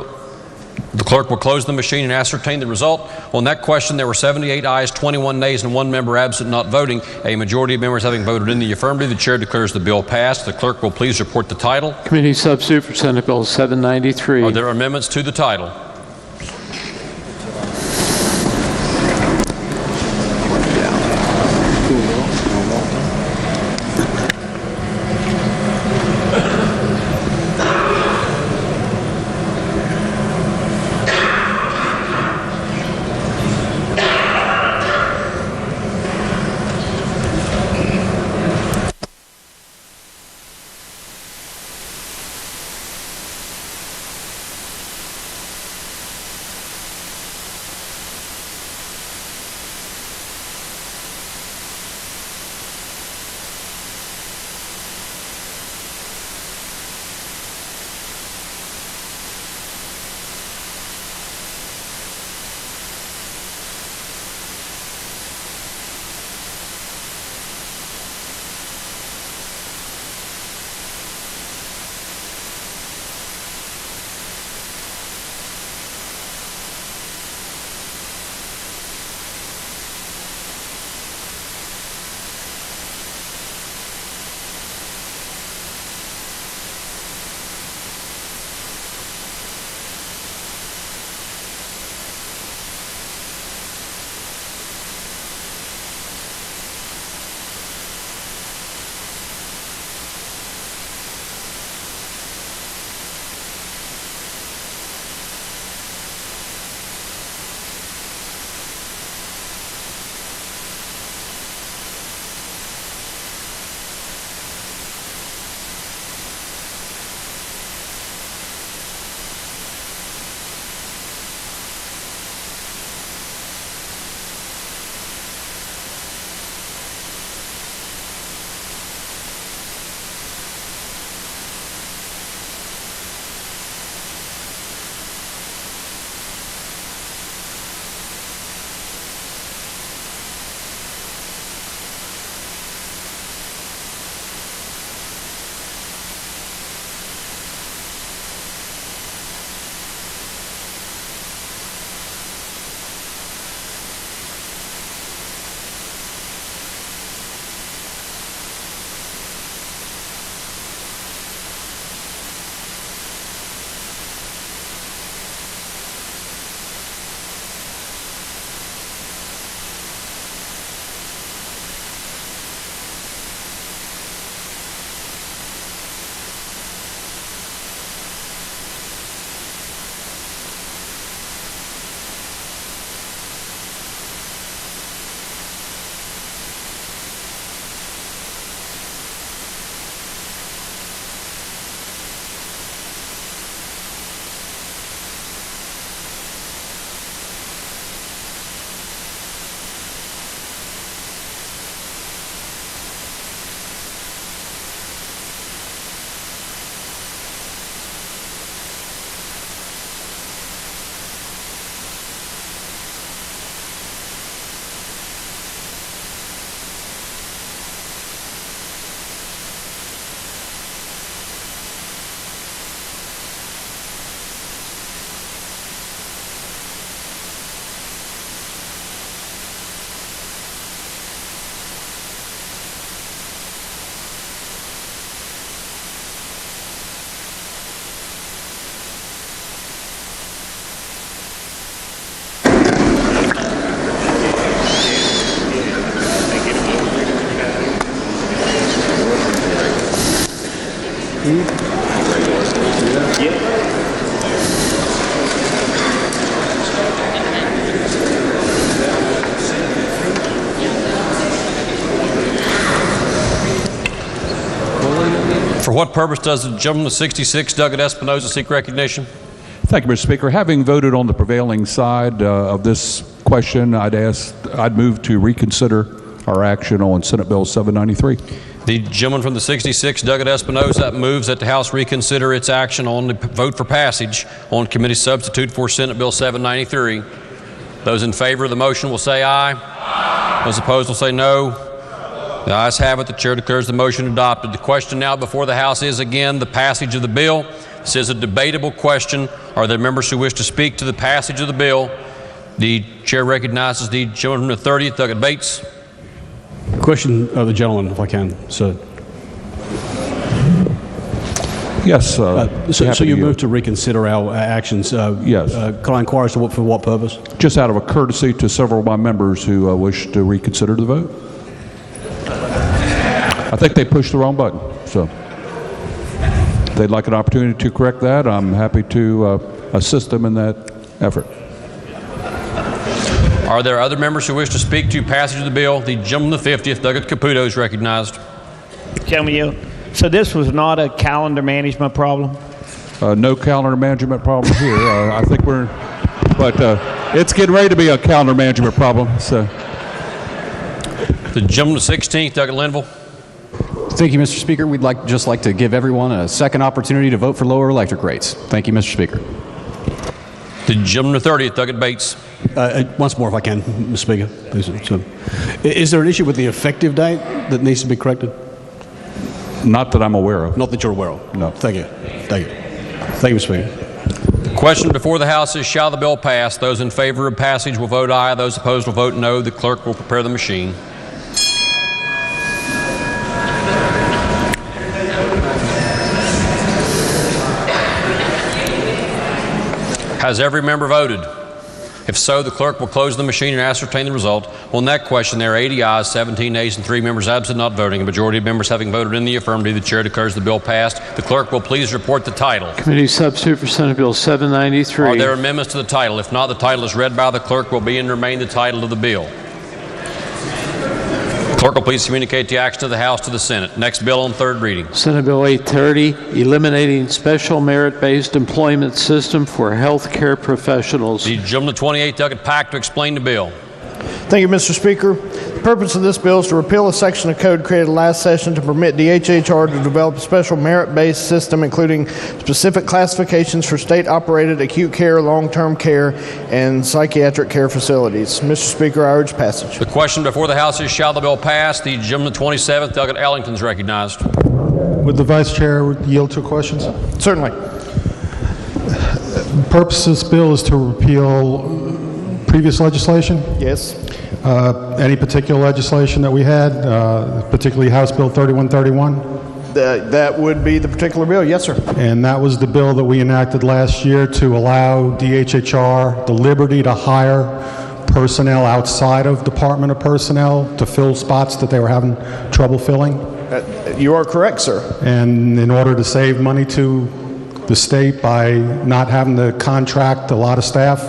will close the machine and ascertain the result. On that question, there were 78 ayes, 21 nays, and 1 member absent not voting. A majority of members having voted in the affirmative, the chair declares the bill passed. The clerk will please report the title. Committee Substitute for Senate Bill 793. Are there amendments to the title? For what purpose does the gentleman with 66, Douglas Espinoza, seek recognition? Thank you, Mr. Speaker. Having voted on the prevailing side of this question, I'd move to reconsider our action on Senate Bill 793. The gentleman from the 66, Douglas Espinoza, moves that the House reconsider its action on the vote for passage on committee substitute for Senate Bill 793. Those in favor of the motion will say aye. Aye. Those opposed will say no. The ayes have it. The chair declares the motion adopted. The question now before the House is again the passage of the bill. This is a debatable question. Are there members who wish to speak to the passage of the bill? The chair recognizes the gentleman from the 30th, Douglas Bates. Question of the gentleman, if I can, sir. Yes. So you move to reconsider our actions. Yes. Can I inquire as to for what purpose? Just out of a courtesy to several of my members who wish to reconsider the vote. I think they pushed the wrong button, so if they'd like an opportunity to correct that, I'm happy to assist them in that effort. Are there other members who wish to speak to passage of the bill? The gentleman from the 50th, Douglas Caputo, is recognized. So this was not a calendar management problem? No calendar management problem here. I think but it's getting ready to be a calendar management problem. So, the gentleman from the 16th, Douglas Linville. Thank you, Mr. Speaker. We'd just like to give everyone a second opportunity to vote for lower electric rates. Thank you, Mr. Speaker. The gentleman from the 30th, Douglas Bates. Once more, if I can, Mr. Speaker. Please. So, is there an issue with the effective date that needs to be corrected? Not that I'm aware of. Not that you're aware of? No. Thank you. Thank you. Thank you, Mr. Speaker. The question before the House is, shall the bill pass? Those in favor of passage will vote aye. Those opposed will vote no. The clerk will prepare the machine. Has every member voted? If so, the clerk will close the machine and ascertain the result. On that question, there are 80 ayes, 17 nays, and 3 members absent not voting. A majority of members having voted in the affirmative, the chair declares the bill passed. The clerk will please report the title. Committee substitute for Senate Bill 793. Are there amendments to the title? If not, the title is read by the clerk will be and remain the title of the bill. Clerk will please communicate the action of the House to the Senate. Next bill on third reading. Senate Bill 830, eliminating special merit-based employment system for health care professionals. The gentleman 28th, Douglas Pack, to explain the bill. Thank you, Mr. Speaker. The purpose of this bill is to repeal a section of code created last session to permit DHHR to develop a special merit-based system including specific classifications for state-operated acute care, long-term care, and psychiatric care facilities. Mr. Speaker, I urge passage. The question before the House is, shall the bill pass? The gentleman 27th, Douglas Ellington, is recognized. Would the Vice Chair yield to questions? Certainly. The purpose of this bill is to repeal previous legislation? Yes. Any particular legislation that we had, particularly House Bill 3131? That would be the particular bill, yes, sir. And that was the bill that we enacted last year to allow DHHR the liberty to hire personnel outside of Department of Personnel to fill spots that they were having trouble filling. You are correct, sir. And in order to save money to the state by not having to contract a lot of staff?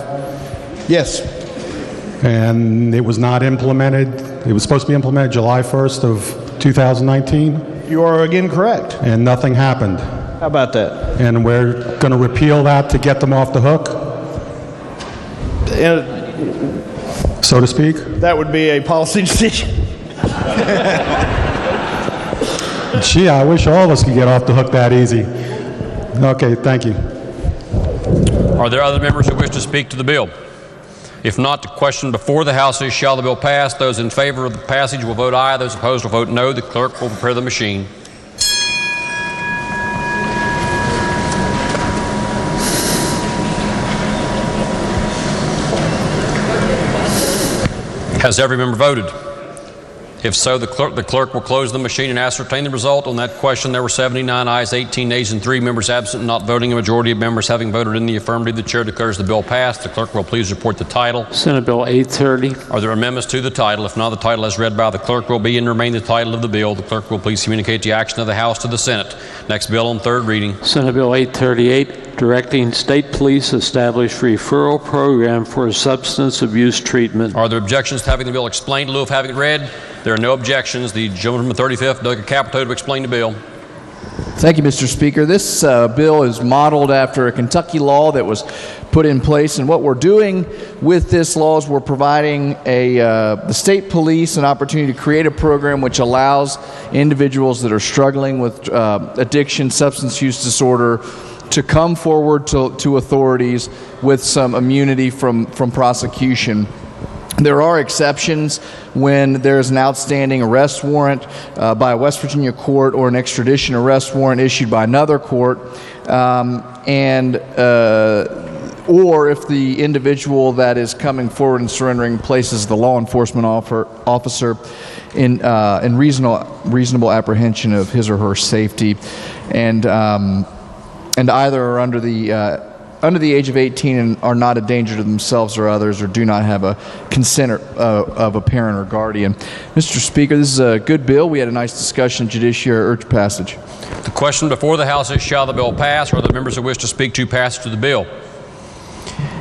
Yes. And it was not implemented. It was supposed to be implemented July 1st of 2019. You are again correct. And nothing happened. How about that? And we're going to repeal that to get them off the hook, so to speak. That would be a policy decision. Gee, I wish all of us could get off the hook that easy. Okay, thank you. Are there other members who wish to speak to the bill? If not, the question before the House is, shall the bill pass? Those in favor of the passage will vote aye. Those opposed will vote no. The clerk will prepare the machine. Has every member voted? If so, the clerk will close the machine and ascertain the result. On that question, there were 79 ayes, 18 nays, and 3 members absent not voting. A majority of members having voted in the affirmative, the chair declares the bill passed. The clerk will please report the title. Senate Bill 830. Are there amendments to the title? If not, the title as read by the clerk will be and remain the title of the bill. The clerk will please communicate the action of the House to the Senate. Next bill on third reading. Senate Bill 838, directing state police establish referral program for substance abuse treatment. Are there objections to having the bill explained in lieu of having it read? There are no objections. The gentleman from the 35th, Douglas Caputo, to explain the bill. Thank you, Mr. Speaker. This bill is modeled after a Kentucky law that was put in place, and what we're doing with this law is we're providing the state police an opportunity to create a program which allows individuals that are struggling with addiction, substance use disorder, to come forward to authorities with some immunity from prosecution. There are exceptions when there's an outstanding arrest warrant by a West Virginia court or an extradition arrest warrant issued by another court, or if the individual that is coming forward and surrendering places the law enforcement officer in reasonable apprehension of his or her safety, and either are under the age of 18 and are not a danger to themselves or others, or do not have a consent of a parent or guardian. Mr. Speaker, this is a good bill. We had a nice discussion. Judiciary urge passage. The question before the House is, shall the bill pass? Or are there members who wish to speak to passage of the bill?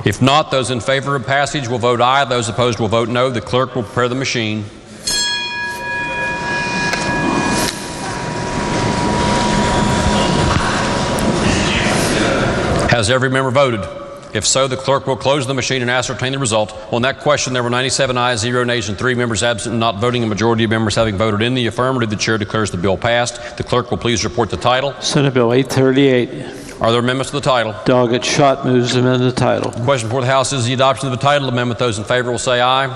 If not, those in favor of passage will vote aye. Those opposed will vote no. The clerk will prepare the machine. Has every member voted? If so, the clerk will close the machine and ascertain the result. On that question, there were 97 ayes, 0 nays, and 3 members absent and not voting. A majority of members having voted in the affirmative, the chair declares the bill passed. The clerk will please report the title. Senate Bill 838. Are there amendments to the title? Delegate Schott moves to amend the title. The question before the House is the adoption of the title amendment. Those in favor will say aye.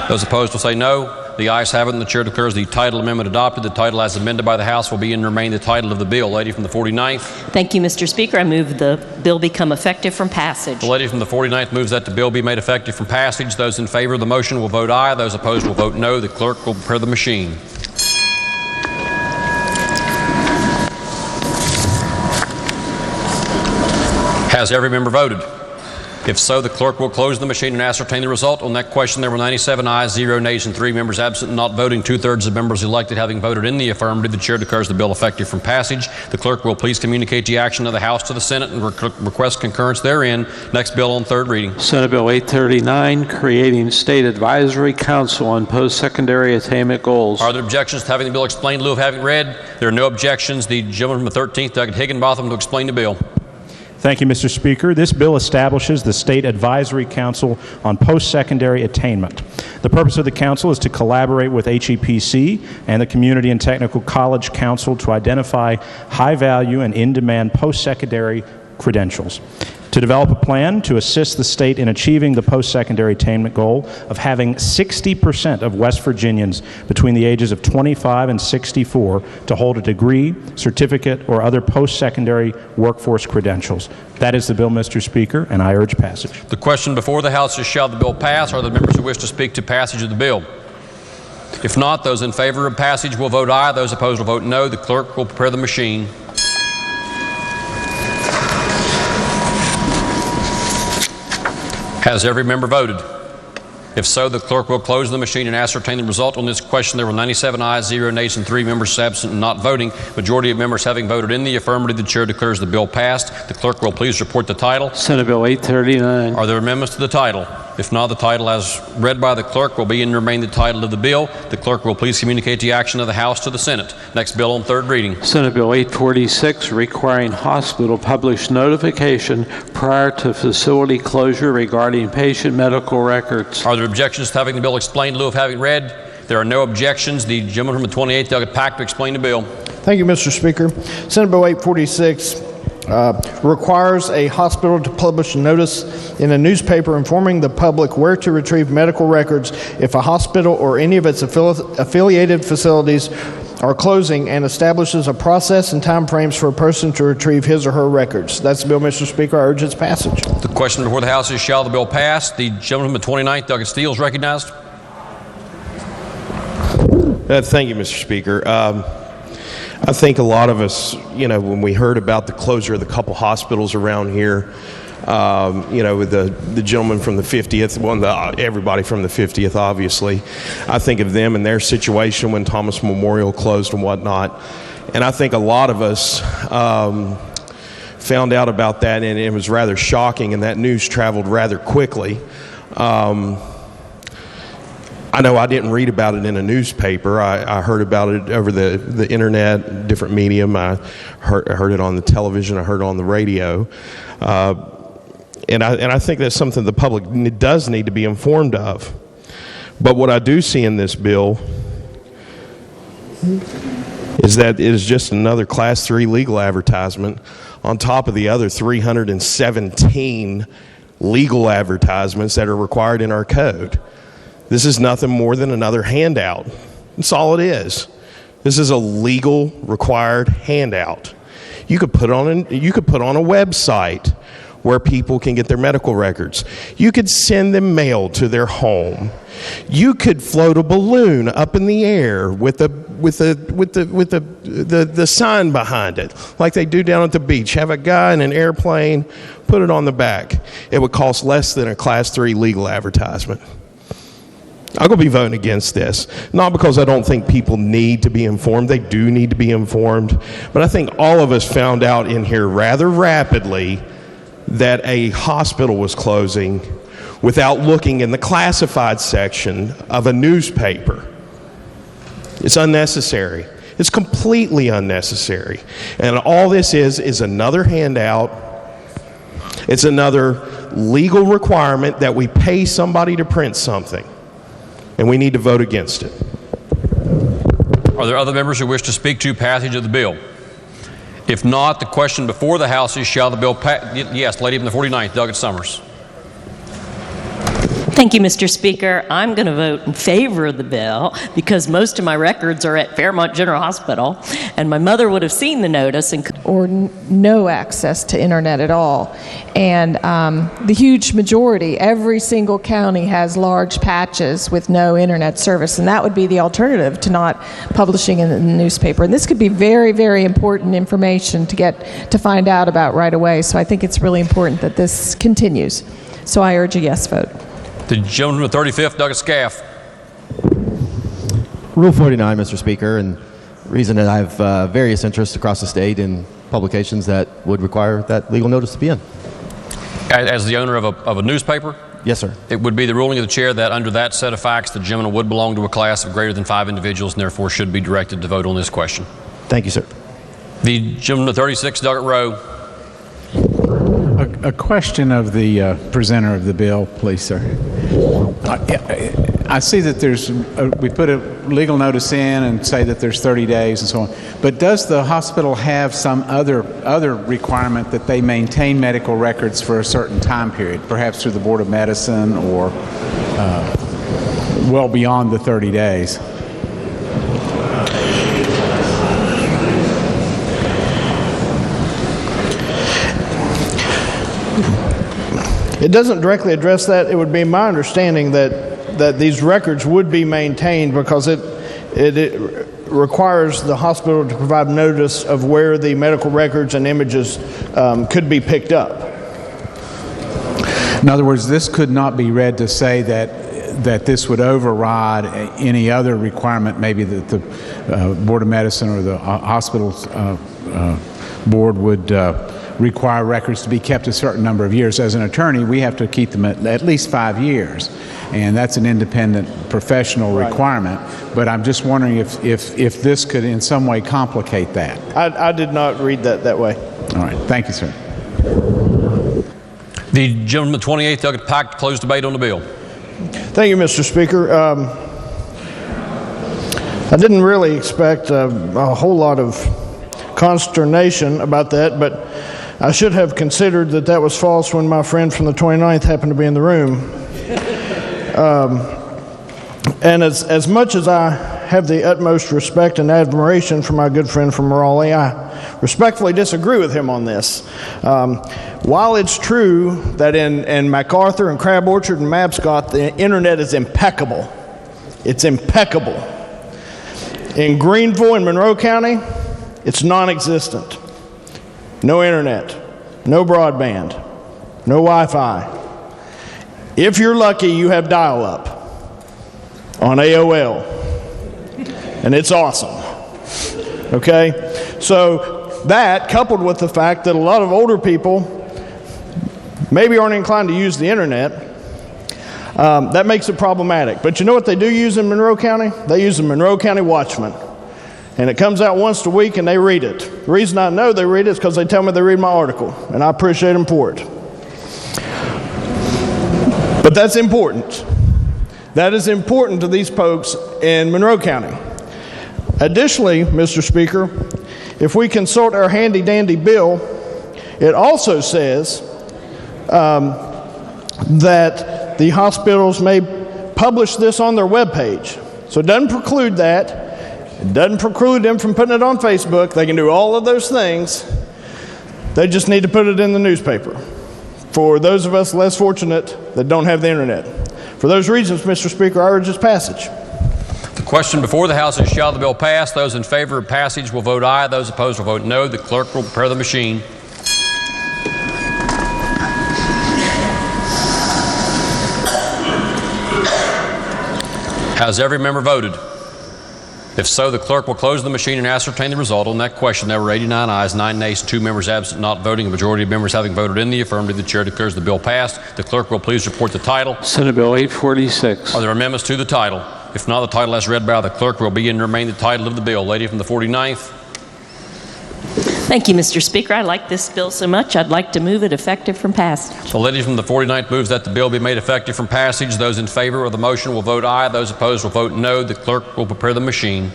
Those opposed will say no. The ayes have it, and the chair declares the title amendment adopted. The title as amended by the House will be and remain the title of the bill. Lady from the 49th. Thank you, Mr. Speaker. I move the bill become effective from passage. The lady from the 49th moves that the bill be made effective from passage. Those in favor of the motion will vote aye. Those opposed will vote no. The clerk will prepare the machine. Has every member voted? If so, the clerk will close the machine and ascertain the result. On that question, there were 97 ayes, 0 nays, and 3 members absent and not voting. 2/3 of members elected having voted in the affirmative. The chair declares the bill effective from passage. The clerk will please communicate the action of the House to the Senate and request concurrence therein. Next bill on third reading. Senate Bill 839, creating State Advisory Council on Post-Secondary Attainment Goals. Are there objections to having the bill explained in lieu of having read? There are no objections. The gentleman from the 13th, Doug Higginbotham, to explain the bill. Thank you, Mr. Speaker. This bill establishes the State Advisory Council on Post-Secondary Attainment. The purpose of the council is to collaborate with HEPC and the Community and Technical College Council to identify high-value and in-demand post-secondary credentials, to develop a plan to assist the state in achieving the post-secondary attainment goal of having 60% of West Virginians between the ages of 25 and 64 to hold a degree, certificate, or other post-secondary workforce credentials. That is the bill, Mr. Speaker, and I urge passage. The question before the House is, shall the bill pass? Are there members who wish to speak to passage of the bill? If not, those in favor of passage will vote aye. Those opposed will vote no. The clerk will prepare the machine. Has every member voted? If so, the clerk will close the machine and ascertain the result. On this question, there were 97 ayes, 0 nays, and 3 members absent and not voting. Majority of members having voted in the affirmative, the chair declares the bill passed. The clerk will please report the title. Senate Bill 839. Are there amendments to the title? If not, the title as read by the clerk will be and remain the title of the bill. The clerk will please communicate the action of the House to the Senate. Next bill on third reading. Senate Bill 846, requiring hospital publish notification prior to facility closure regarding patient medical records. Are there objections to having the bill explained in lieu of having read? There are no objections. The gentleman from the 28th, Doug Pack, to explain the bill. Thank you, Mr. Speaker. Senate Bill 846 requires a hospital to publish a notice in a newspaper informing the public where to retrieve medical records if a hospital or any of its affiliated facilities are closing, and establishes a process and time frames for a person to retrieve his or her records. That's the bill, Mr. Speaker. I urge its passage. The question before the House is, shall the bill pass? The gentleman from the 29th, Doug Steele, is recognized. Thank you, Mr. Speaker. I think a lot of us, when we heard about the closure of the couple hospitals around here, with the gentleman from the 50th, everybody from the 50th, obviously, I think of them and their situation when Thomas Memorial closed and whatnot. And I think a lot of us found out about that, and it was rather shocking, and that news traveled rather quickly. I I know I didn't read about it in a newspaper. I heard about it over the internet, different medium. I heard it on the television. I heard it on the radio. And I think that's something the public does need to be informed of. But what I do see in this bill is that it is just another Class 3 legal advertisement on top of the other 317 legal advertisements that are required in our code. This is nothing more than another handout. That's all it is. This is a legal required handout. You could put on a website where people can get their medical records. You could send them mail to their home. You could float a balloon up in the air with the sign behind it, like they do down at the beach. Have a guy in an airplane, put it on the back. It would cost less than a Class 3 legal advertisement. I'm going to be voting against this, not because I don't think people need to be informed. They do need to be informed. But I think all of us found out in here rather rapidly that a hospital was closing without looking in the classified section of a newspaper. It's unnecessary. It's completely unnecessary. And all this is another handout. It's another legal requirement that we pay somebody to print something. And we need to vote against it. Are there other members who wish to speak to passage of the bill? If not, the question before the House is, shall the bill pass? Yes, lady from the 49th, Doggett Summers. Thank you, Mr. Speaker. I'm going to vote in favor of the bill because most of my records are at Fairmont General Hospital, and my mother would have seen the notice or no access to internet at all. And the huge majority, every single county has large patches with no internet service, and that would be the alternative to not publishing in the newspaper. And this could be very, very important information to find out about right away. So I think it's really important that this continues. So I urge a yes vote. The gentleman with 35th, Doggett Scaff. Rule 49, Mr. Speaker, and the reason that I have various interests across the state in publications that would require that legal notice to be in. As the owner of a newspaper? Yes, sir. It would be the ruling of the chair that under that set of facts, the gentleman would belong to a class of greater than 5 individuals and therefore should be directed to vote on this question. Thank you, sir. The gentleman with 36, Doggett Rowe. A question of the presenter of the bill, please, sir. I see that we put a legal notice in and say that there's 30 days and so on, but does the hospital have some other requirement that they maintain medical records for a certain time period, perhaps through the Board of Medicine or well beyond the 30 days? It doesn't directly address that. It would be my understanding that these records would be maintained because it requires the hospital to provide notice of where the medical records and images could be picked up. In other words, this could not be read to say that this would override any other requirement, maybe that the Board of Medicine or the hospital board would require records to be kept a certain number of years. As an attorney, we have to keep them at least 5 years, and that's an independent professional requirement. But I'm just wondering if this could in some way complicate that. I did not read that way. All right. Thank you, sir. The gentleman 28th, Doggett Pike, to close debate on the bill. Thank you, Mr. Speaker. I didn't really expect a whole lot of consternation about that, but I should have considered that was false when my friend from the 29th happened to be in the room. And as much as I have the utmost respect and admiration for my good friend from Raleigh, I respectfully disagree with him on this. While it's true that in MacArthur and Crab Orchard and Mabscott, the internet is impeccable. It's impeccable. In Greenville and Monroe County, it's non-existent. No internet, no broadband, no Wi-Fi. If you're lucky, you have dial-up on AOL, and it's awesome. Okay? So that, coupled with the fact that a lot of older people maybe aren't inclined to use the internet, That makes it problematic. But you know what they do use in Monroe County? They use the Monroe County Watchman. And it comes out once a week and they read it. The reason I know they read it is because they tell me they read my article. And I appreciate them for it. But that's important. That is important to these folks in Monroe County. Additionally, Mr. Speaker, if we consult our handy-dandy bill, it also says that the hospitals may publish this on their webpage. So it doesn't preclude that. It doesn't preclude them from putting it on Facebook. They can do all of those things. They just need to put it in the newspaper for those of us less fortunate that don't have the internet. For those reasons, Mr. Speaker, I urge its passage. The question before the House is, shall the bill pass? Those in favor of passage will vote aye. Those opposed will vote no. The clerk will prepare the machine. Has every member voted? If so, the clerk will close the machine and ascertain the result. On that question, there were 89 ayes, 9 nays, 2 members absent, not voting. A majority of members having voted in the affirmative, the chair declares the bill passed. The clerk will please report the title. Senate Bill 846. Are there amendments to the title? If not, the title as read by the clerk will be and remain the title of the bill. Lady from the 49th. Thank you, Mr. Speaker. I like this bill so much, I'd like to move it effective from passage. The lady from the 49th moves that the bill be made effective from passage. Those in favor of the motion will vote aye. Those opposed will vote no. The clerk will prepare the machine.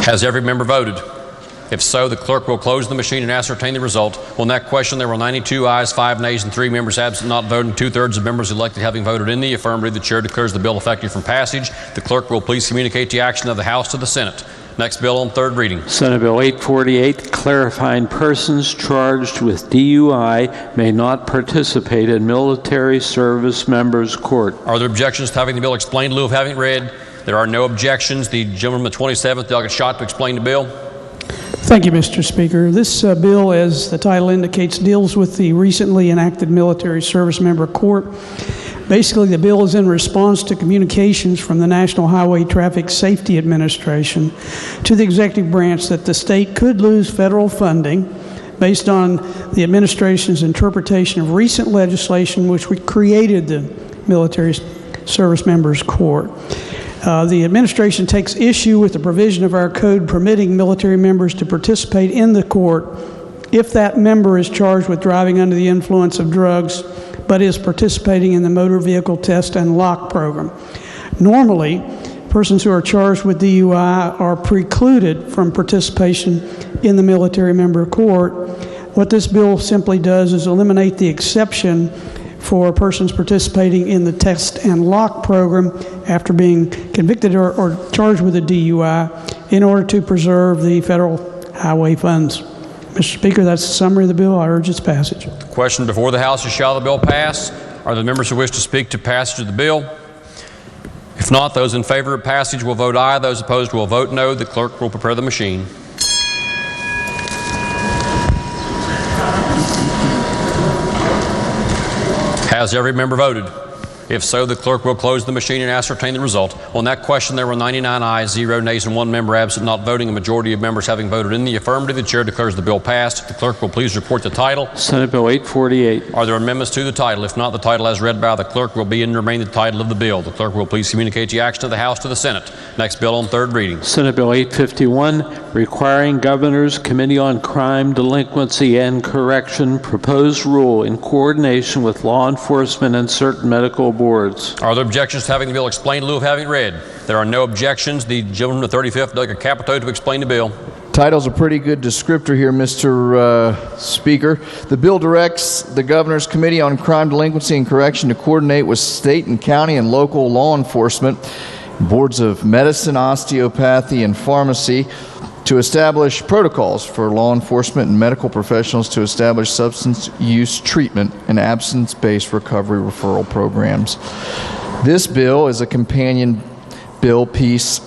Has every member voted? If so, the clerk will close the machine and ascertain the result. On that question, there were 92 ayes, 5 nays, and 3 members absent, not voting. 2/3 of members elected having voted in the affirmative. The chair declares the bill effective from passage. The clerk will please communicate the action of the House to the Senate. Next bill on third reading. Senate Bill 848, clarifying persons charged with DUI may not participate in military service members' court. Are there objections to having the bill explained in lieu of having it read? There are no objections. The gentleman from the 27th, Delegate Schott, to explain the bill. Thank you, Mr. Speaker. This bill, as the title indicates, deals with the recently enacted Military Service Member Court. Basically, the bill is in response to communications from the National Highway Traffic Safety Administration to the executive branch that the state could lose federal funding based on the administration's interpretation of recent legislation which created the Military Service Members Court. The administration takes issue with the provision of our code permitting military members to participate in the court if that member is charged with driving under the influence of drugs but is participating in the motor vehicle test and lock program. Normally, persons who are charged with DUI are precluded from participation in the military member court. What this bill simply does is eliminate the exception for persons participating in the test and lock program after being convicted or charged with a DUI in order to preserve the federal highway funds. Mr. Speaker, that's the summary of the bill. I urge its passage. The question before the House is, shall the bill pass? Are there members who wish to speak to passage of the bill? If not, those in favor of passage will vote aye. Those opposed will vote no. The clerk will prepare the machine. Has every member voted? If so, the clerk will close the machine and ascertain the result. On that question, there were 99 ayes, 0 nays, and 1 member absent, not voting. A majority of members having voted in the affirmative. The chair declares the bill passed. The clerk will please report the title. Senate Bill 848. Are there amendments to the title? If not, the title as read by the clerk will be and remain the title of the bill. The clerk will please communicate the action of the House to the Senate. Next bill on third reading. Senate Bill 851, requiring Governor's Committee on Crime, Delinquency, and Correction proposed rule in coordination with law enforcement and certain medical boards. Are there objections to having the bill explained in lieu of having it read? There are no objections. The gentleman from the 35th, Delegate Capito, to explain the bill. Title's a pretty good descriptor here, Mr. Speaker. The bill directs the Governor's Committee on Crime, Delinquency, and Correction to coordinate with state and county and local law enforcement, boards of medicine, osteopathy, and pharmacy to establish protocols for law enforcement and medical professionals to establish substance use treatment and absence-based recovery referral programs. This bill is a companion bill piece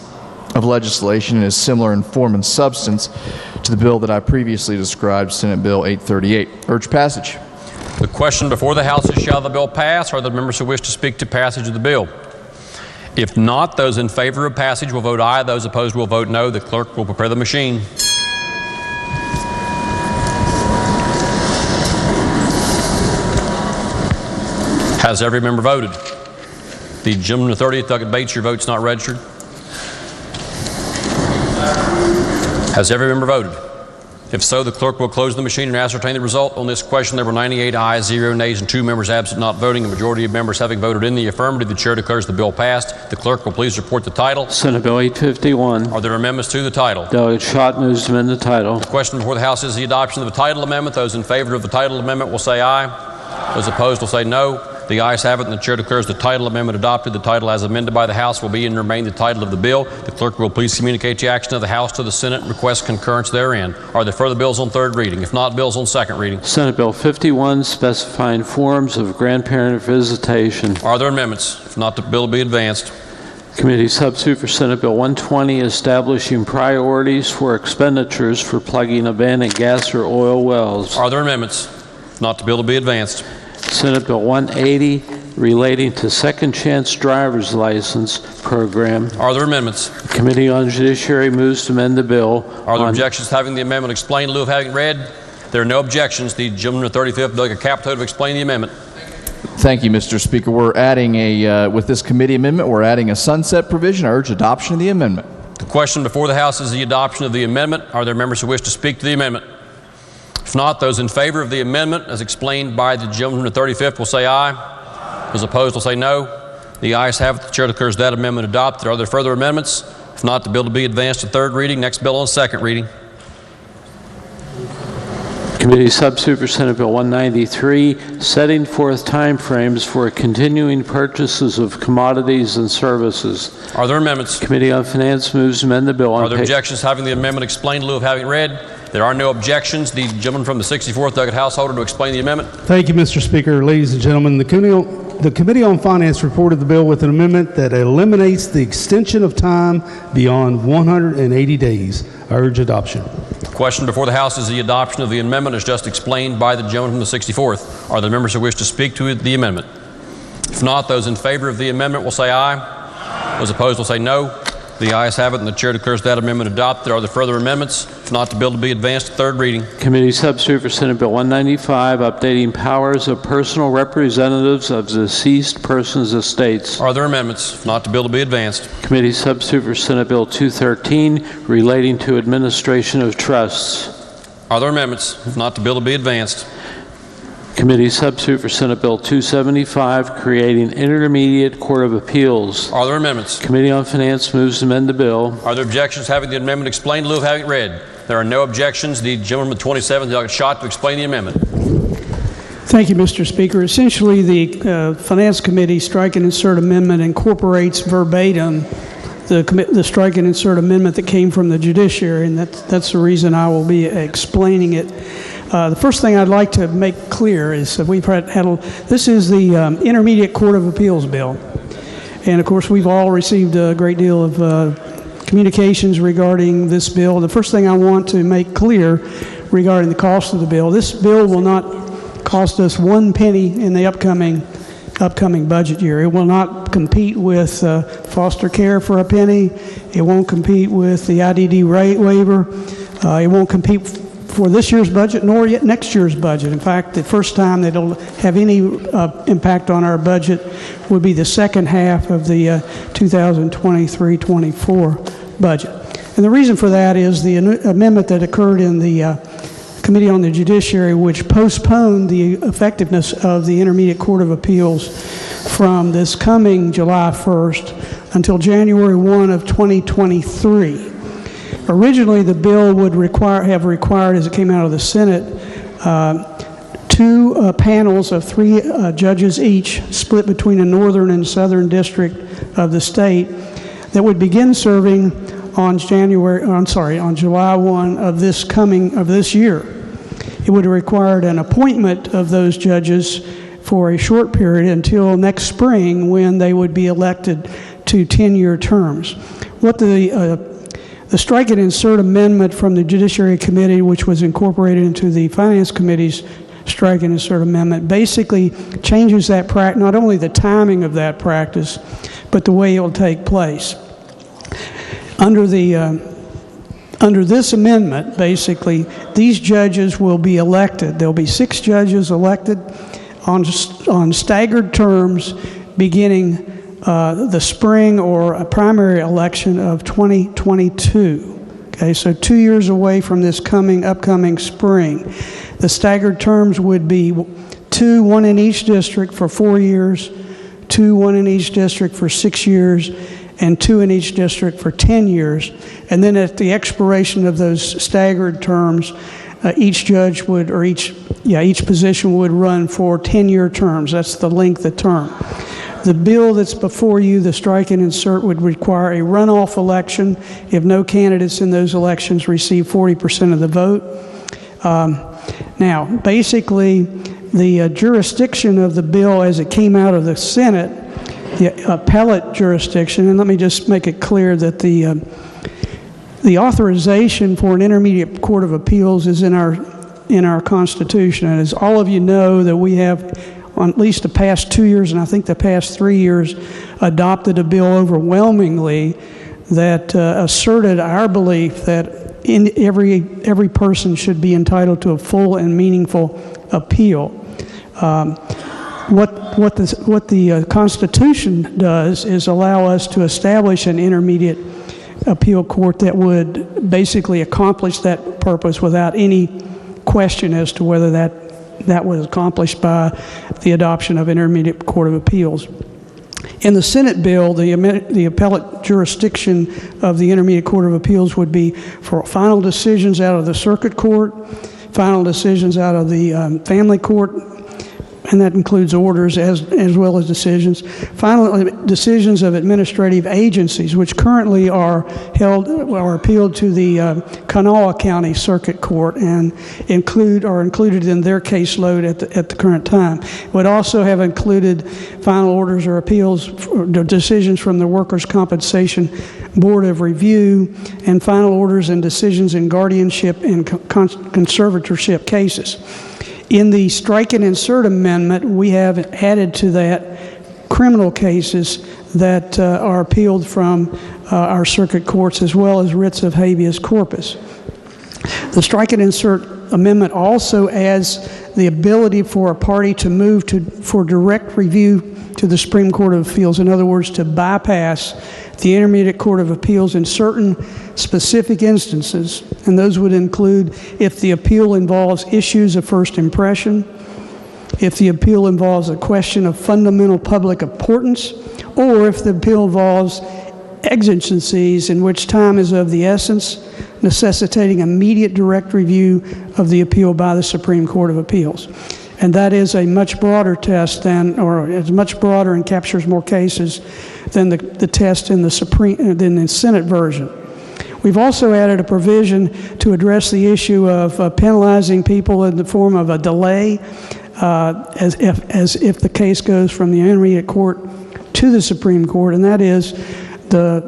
of legislation and is similar in form and substance to the bill that I previously described, Senate Bill 838. Urge passage. The question before the House is, shall the bill pass? Are there members who wish to speak to passage of the bill? If not, those in favor of passage will vote aye. Those opposed will vote no. The clerk will prepare the machine. Has every member voted? The gentleman in the 30th, Douglas Bates, your vote's not registered. Has every member voted? If so, the clerk will close the machine and ascertain the result. On this question, there were 98 ayes, 0 nays, and 2 members absent not voting. A majority of members having voted in the affirmative, the chair declares the bill passed. The clerk will please report the title. Senate Bill 851. Are there amendments to the title? Delegate Schott moves to amend the title. The question before the House is the adoption of the title amendment. Those in favor of the title amendment will say aye. Those opposed will say no. The ayes have it, and the chair declares the title amendment adopted. The title as amended by the House will be and remain the title of the bill. The clerk will please communicate the action of the House to the Senate and request concurrence therein. Are there further bills on third reading? If not, bills on second reading. Senate Bill 51, specifying forms of grandparent visitation. Are there amendments? If not, the bill will be advanced. Committee substitute for Senate Bill 120, establishing priorities for expenditures for plugging abandoned gas or oil wells. Are there amendments? If not, the bill will be advanced. Senate Bill 180, relating to Second Chance Driver's License Program. Are there amendments? The Committee on Judiciary moves to amend the bill. Are there objections to having the amendment explained in lieu of having it read? There are no objections. The gentleman in the 35th, Delegate Capito, to explain the amendment. Thank you, Mr. Speaker. We're adding with this committee amendment, we're adding a sunset provision. I urge adoption of the amendment. The question before the House is the adoption of the amendment. Are there members who wish to speak to the amendment? If not, those in favor of the amendment as explained by the gentleman in the 35th will say aye. Those opposed will say no. The ayes have it. The chair declares that amendment adopted. Are there further amendments? If not, the bill will be advanced to third reading. Next bill on second reading. Committee substitute for Senate Bill 193, setting forth timeframes for continuing purchases of commodities and services. Are there amendments? Committee on Finance moves to amend the bill. Are there objections to having the amendment explained in lieu of having it read? There are no objections. The gentleman from the 64th, Douglas Householder, to explain the amendment. Thank you, Mr. Speaker. Ladies and gentlemen, the Committee on Finance reported the bill with an amendment that eliminates the extension of time beyond 180 days. I urge adoption. The question before the House is the adoption of the amendment as just explained by the gentleman from the 64th. Are there members who wish to speak to the amendment? If not, those in favor of the amendment will say aye. Those opposed will say no. The ayes have it, and the chair declares that amendment adopted. Are there further amendments? If not, the bill will be advanced to third reading. Committee substitute for Senate Bill 195, updating powers of personal representatives of deceased persons' estates. Are there amendments? If not, the bill will be advanced. Committee substitute for Senate Bill 213, relating to administration of trusts. Are there amendments? If not, the bill will be advanced. Committee substitute for Senate Bill 275, creating Intermediate Court of Appeals. Are there amendments? Committee on Finance moves to amend the bill. Are there objections to having the amendment explained in lieu of having it read? There are no objections. The gentleman from the 27th, Delegate Schott, to explain the amendment. Thank you, Mr. Speaker. Essentially, the Finance Committee strike and insert amendment incorporates verbatim the strike and insert amendment that came from the judiciary, and that's the reason I will be explaining it. The first thing I'd like to make clear is that this is the Intermediate Court of Appeals bill. And of course, we've all received a great deal of communications regarding this bill. The first thing I want to make clear regarding the cost of the bill, this bill will not cost us 1 penny in the upcoming budget year. It will not compete with foster care for a penny. It won't compete with the IDD rate waiver. It won't compete for this year's budget nor yet next year's budget. In fact, the first time that it'll have any impact on our budget would be the second half of the 2023-24 budget. And the reason for that is the amendment that occurred in the Committee on the Judiciary, which postponed the effectiveness of the Intermediate Court of Appeals from this coming July 1st until January 1 of 2023. Originally, the bill would have required, as it came out of the Senate, 2 panels of 3 judges each, split between a northern and southern district of the state, that would begin serving on July 1 of this year. It would have required an appointment of those judges for a short period until next spring, when they would be elected to 10-year terms. What the strike and insert amendment from the Judiciary Committee, which was incorporated into the Finance Committee's strike and insert amendment, basically changes that practice, not only the timing of that practice, but the way it will take place. Under this amendment, basically, these judges will be elected. There'll be 6 judges elected on staggered terms beginning the spring or a primary election of 2022. Okay, so 2 years away from this upcoming spring. The staggered terms would be 2, 1 in each district for 4 years, 2, 1 in each district for 6 years, and 2 in each district for 10 years. And then at the expiration of those staggered terms, each judge would, or each position would run for 10-year terms. That's the length of term. The bill that's before you, the strike and insert, would require a runoff election if no candidates in those elections receive 40% of the vote. Now, basically, the jurisdiction of the bill as it came out of the Senate, the appellate jurisdiction, and let me just make it clear that the authorization for an intermediate court of appeals is in our Constitution. And as all of you know, that we have, on at least the past 2 years, and I think the past 3 years, adopted a bill overwhelmingly that asserted our belief that every person should be entitled to a full and meaningful appeal. What the Constitution does is allow us to establish an intermediate appeal court that would basically accomplish that purpose without any question as to whether that was accomplished by the adoption of intermediate court of appeals. In the Senate bill, the appellate jurisdiction of the intermediate court of appeals would be for final decisions out of the circuit court, final decisions out of the family court, and that includes orders as well as decisions. Finally, decisions of administrative agencies, which currently are appealed to the Kanawha County Circuit Court and are included in their caseload at the current time. Would also have included final orders or appeals, decisions from the Workers' Compensation Board of Review, and final orders and decisions in guardianship and conservatorship cases. In the strike and insert amendment, we have added to that criminal cases that are appealed from our circuit courts, as well as writs of habeas corpus. The strike and insert amendment also adds the ability for a party to move for direct review to the Supreme Court of Appeals. In other words, to bypass the Intermediate Court of Appeals in certain specific instances, and those would include if the appeal involves issues of first impression, if the appeal involves a question of fundamental public importance, or if the appeal involves exigencies in which time is of the essence, necessitating immediate direct review of the appeal by the Supreme Court of Appeals. And that is a much broader test it's much broader and captures more cases than the test in than the Senate version. We've also added a provision to address the issue of penalizing people in the form of a delay, as if the case goes from the intermediate court to the Supreme Court, and that is the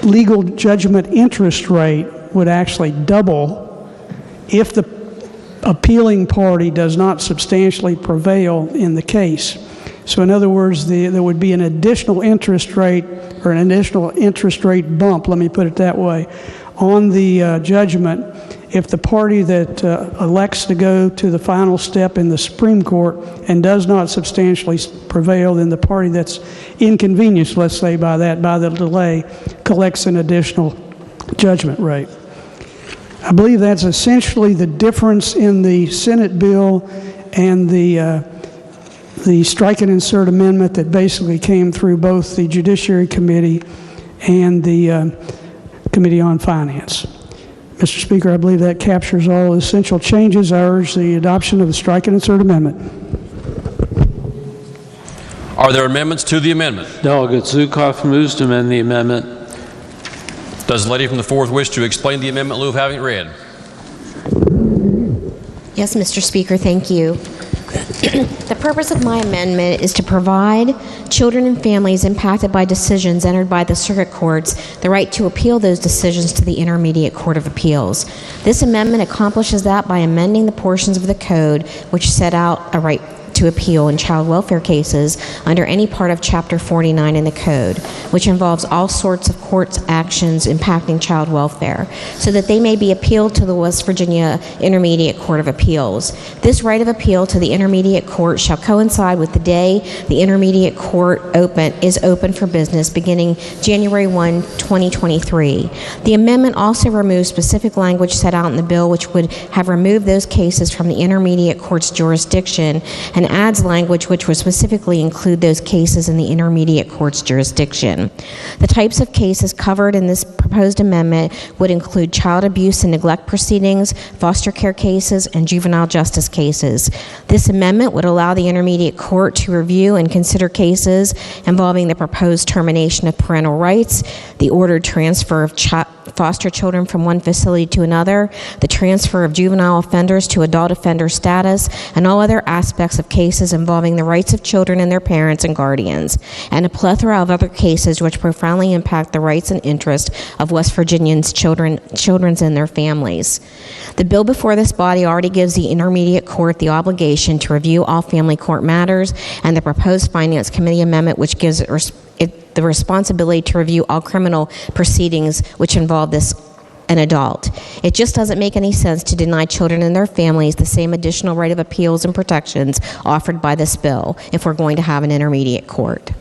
legal judgment interest rate would actually double if the appealing party does not substantially prevail in the case. So in other words, there would be an additional interest rate, or an additional interest rate bump, let me put it that way, on the judgment if the party that elects to go to the final step in the Supreme Court and does not substantially prevail, then the party that's inconvenienced, let's say, by the delay, collects an additional judgment rate. I believe that's essentially the difference in the Senate bill and the strike and insert amendment that basically came through both the Judiciary Committee and the Committee on Finance. Mr. Speaker, I believe that captures all essential changes. I urge the adoption of the strike and insert amendment. Are there amendments to the amendment? Delegate Zukoff moves to amend the amendment. Does the lady from the 4th wish to explain the amendment in lieu of having it read? Yes, Mr. Speaker, thank you. The purpose of my amendment is to provide children and families impacted by decisions entered by the circuit courts the right to appeal those decisions to the Intermediate Court of Appeals. This amendment accomplishes that by amending the portions of the code which set out a right to to appeal in child welfare cases under any part of Chapter 49 in the Code, which involves all sorts of courts actions impacting child welfare, so that they may be appealed to the West Virginia Intermediate Court of Appeals. This right of appeal to the Intermediate Court shall coincide with the day the Intermediate Court is open for business beginning January 1, 2023. The amendment also removes specific language set out in the bill which would have removed those cases from the Intermediate Court's jurisdiction and adds language which would specifically include those cases in the Intermediate Court's jurisdiction. The types of cases covered in this proposed amendment would include child abuse and neglect proceedings, foster care cases, and juvenile justice cases. This amendment would allow the Intermediate Court to review and consider cases involving the proposed termination of parental rights, the ordered transfer of foster children from one facility to another, the transfer of juvenile offenders to adult offender status, and all other aspects of cases involving the rights of children and their parents and guardians, and a plethora of other cases which profoundly impact the rights and interests of West Virginians' children and their families. The bill before this body already gives the Intermediate Court the obligation to review all family court matters, and the proposed Finance Committee amendment, which gives it the responsibility to review all criminal proceedings which involve an adult. It just doesn't make any sense to deny children and their families the same additional right of appeals and protections offered by this bill if we're going to have an intermediate court.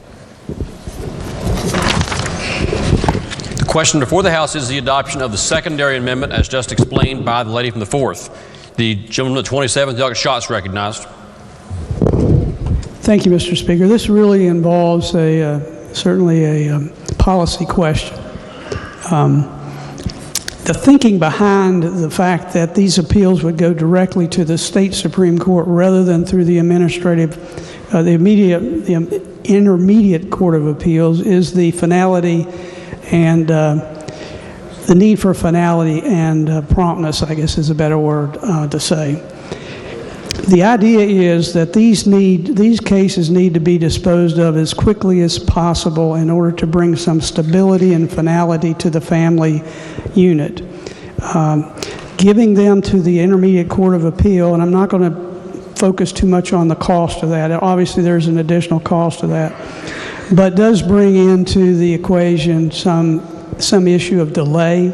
The question before the House is the adoption of the secondary amendment as just explained by the lady from the 4th. The gentleman at 27th, Dr. Schatz, recognized. Thank you, Mr. Speaker. This really involves certainly a policy question. The thinking behind the fact that these appeals would go directly to the state Supreme Court rather than through the Intermediate Court of Appeals is the finality and the need for finality and promptness, I guess is a better word to say. The idea is that these cases need to be disposed of as quickly as possible in order to bring some stability and finality to the family unit. Giving them to the Intermediate Court of Appeal, and I'm not going to focus too much on the cost of that. Obviously, there's an additional cost to that, but does bring into the equation some issue of delay.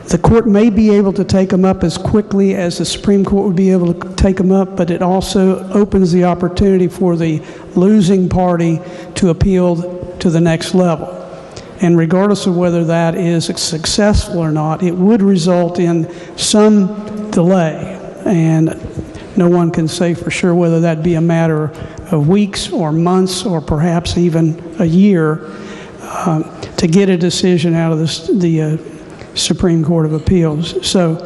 The court may be able to take them up as quickly as the Supreme Court would be able to take them up, but it also opens the opportunity for the losing party to appeal to the next level. And regardless of whether that is successful or not, it would result in some delay. And no one can say for sure whether that be a matter of weeks or months or perhaps even a year to get a decision out of the Supreme Court of Appeals. So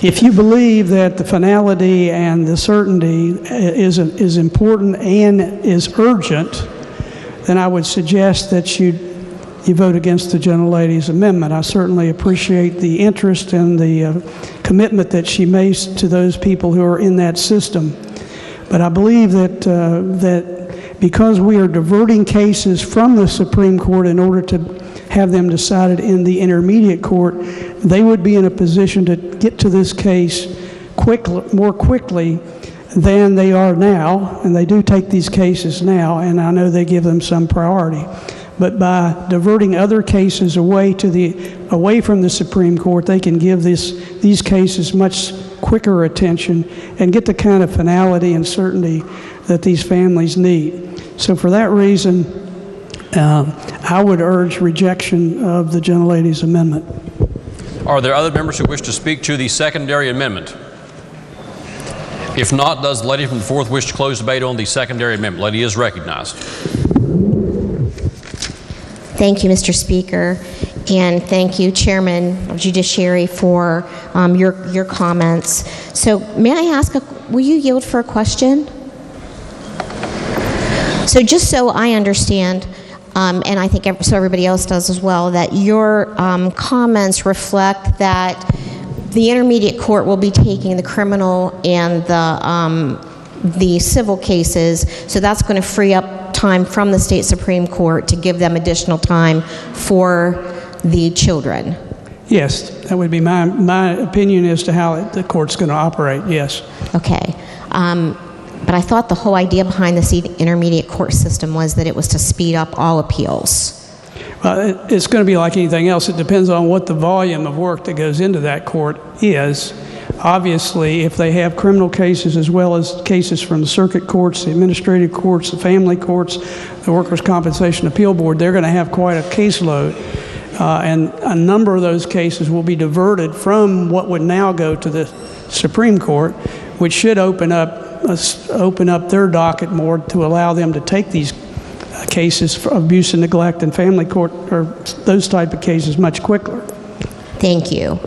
if you believe that the finality and the certainty is important and is urgent, then I would suggest that you vote against the gentlelady's amendment. I certainly appreciate the interest and the commitment that she makes to those people who are in that system. But I believe that because we are diverting cases from the Supreme Court in order to have them decided in the Intermediate Court, they would be in a position to get to this case more quickly than they are now, and they do take these cases now, and I know they give them some priority. But by diverting other cases away from the Supreme Court, they can give these cases much quicker attention and get the kind of finality and certainty that these families need. So for that reason, I would urge rejection of the gentlelady's amendment. Are there other members who wish to speak to the secondary amendment? If not, does the lady from the 4th wish to close debate on the secondary amendment? Lady is recognized. Thank you, Mr. Speaker, and thank you, Chairman of Judiciary, for your comments. So may I ask, will you yield for a question? So just so I understand, and I think so everybody else does as well, that your comments reflect that the Intermediate Court will be taking the criminal and the civil cases, so that's going to free up time from the state Supreme Court to give them additional time for the children. Yes, that would be my opinion as to how the court's going to operate, yes. Okay. But I thought the whole idea behind this intermediate court system was that it was to speed up all appeals. It's going to be like anything else. It depends on what the volume of work that goes into that court is. Obviously, if they have criminal cases as well as cases from the circuit courts, the administrative courts, the family courts, the Workers' Compensation Appeal Board, they're going to have quite a caseload. And a number of those cases will be diverted from what would now go to the Supreme Court, which should open up their docket more to allow them to take these cases for abuse and neglect and family court, or those type of cases, much quicker. Thank you.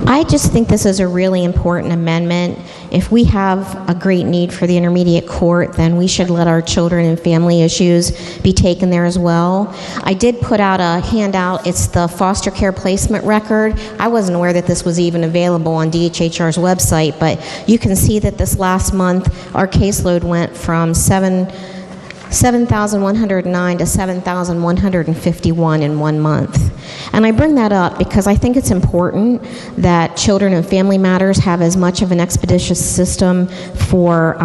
I just think this is a really important amendment. If we have a great need for the intermediate court, then we should let our children and family issues be taken there as well. I did put out a handout. It's the foster care placement record. I wasn't aware that this was even available on DHHR's website, but you can see that this last month our caseload went from 7,109 to 7,151 in 1 month. And I bring that up because I think it's important that children and family matters have as much of an expeditious system for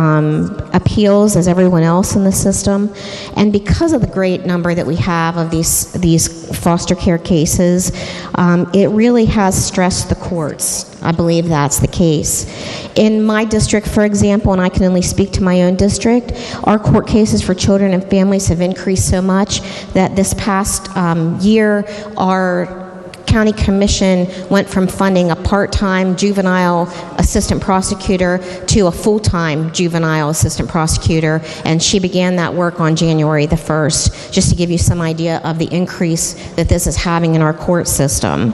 appeals as everyone else in the system. And because of the great number that we have of these foster care cases, it really has stressed the courts. I believe that's the case. In my district, for example, and I can only speak to my own district, our court cases for children and families have increased so much that this past year, our county commission went from funding a part-time juvenile assistant prosecutor to a full-time juvenile assistant prosecutor, and she began that work on January the 1st, just to give you some idea of the increase that this is having in our court system.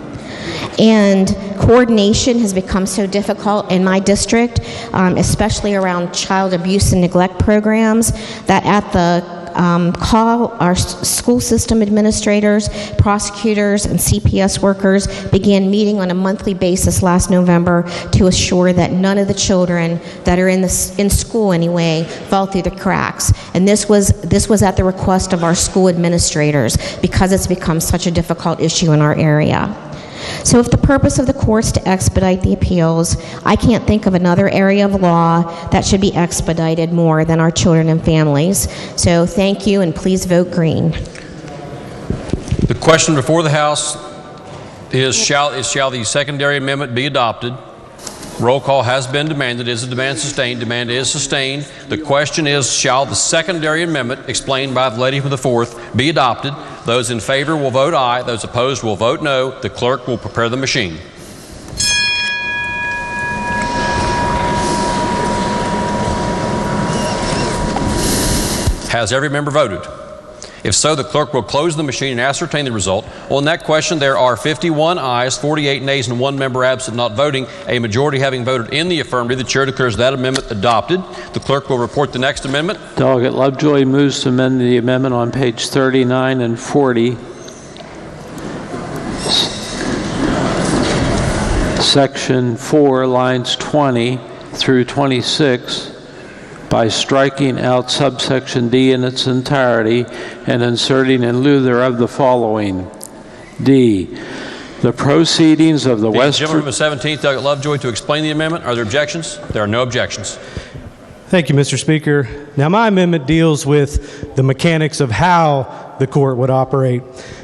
And coordination has become so difficult in my district, especially around child abuse and neglect programs, that at the call, our school system administrators, prosecutors, and CPS workers began meeting on a monthly basis last November to assure that none of the children that are in school anyway fell through the cracks. And this was at the request of our school administrators because it's become such a difficult issue in our area. So if the purpose of the courts to expedite the appeals, I can't think of another area of law that should be expedited more than our children and families. So thank you, and please vote green. The question before the House is shall the secondary amendment be adopted? Roll call has been demanded. Is the demand sustained? Demand is sustained. The question is, shall the secondary amendment explained by the lady from the 4th be adopted? Those in favor will vote aye. Those opposed will vote no. The clerk will prepare the machine. Has every member voted? If so, the clerk will close the machine and ascertain the result. On that question, there are 51 ayes, 48 nays, and 1 member absent not voting. A majority having voted in the affirmative, the chair declares that amendment adopted. The clerk will report the next amendment. Delegate Lovejoy moves to amend the amendment on page 39 and 40. Section 4, lines 20 through 26. By striking out subsection D in its entirety and inserting in lieu thereof the following. D. The proceedings of the West... Gentleman from the 17th, Delegate Lovejoy, to explain the amendment. Are there objections? There are no objections. Thank you, Mr. Speaker. Now, my amendment deals with the mechanics of how the court would operate.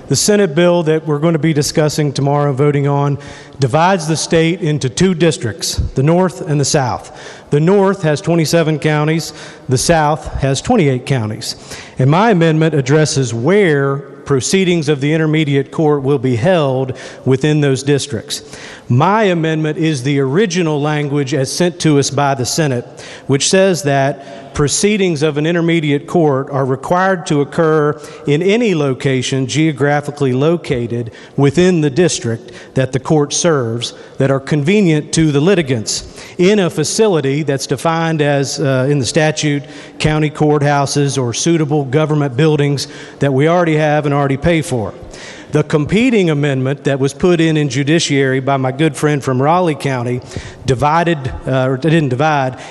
The Senate bill that we're going to be discussing tomorrow and voting on divides the state into 2 districts, the North and the South. The North has 27 counties, the South has 28 counties. And my amendment addresses where proceedings of the intermediate court will be held within those districts. My amendment is the original language as sent to us by the Senate, which says that proceedings of an intermediate court are required to occur in any location geographically located within the district that the court serves that are convenient to the litigants in a facility that's defined as, in the statute, county courthouses or suitable government buildings that we already have and already pay for. The competing amendment that was put in judiciary by my good friend from Raleigh County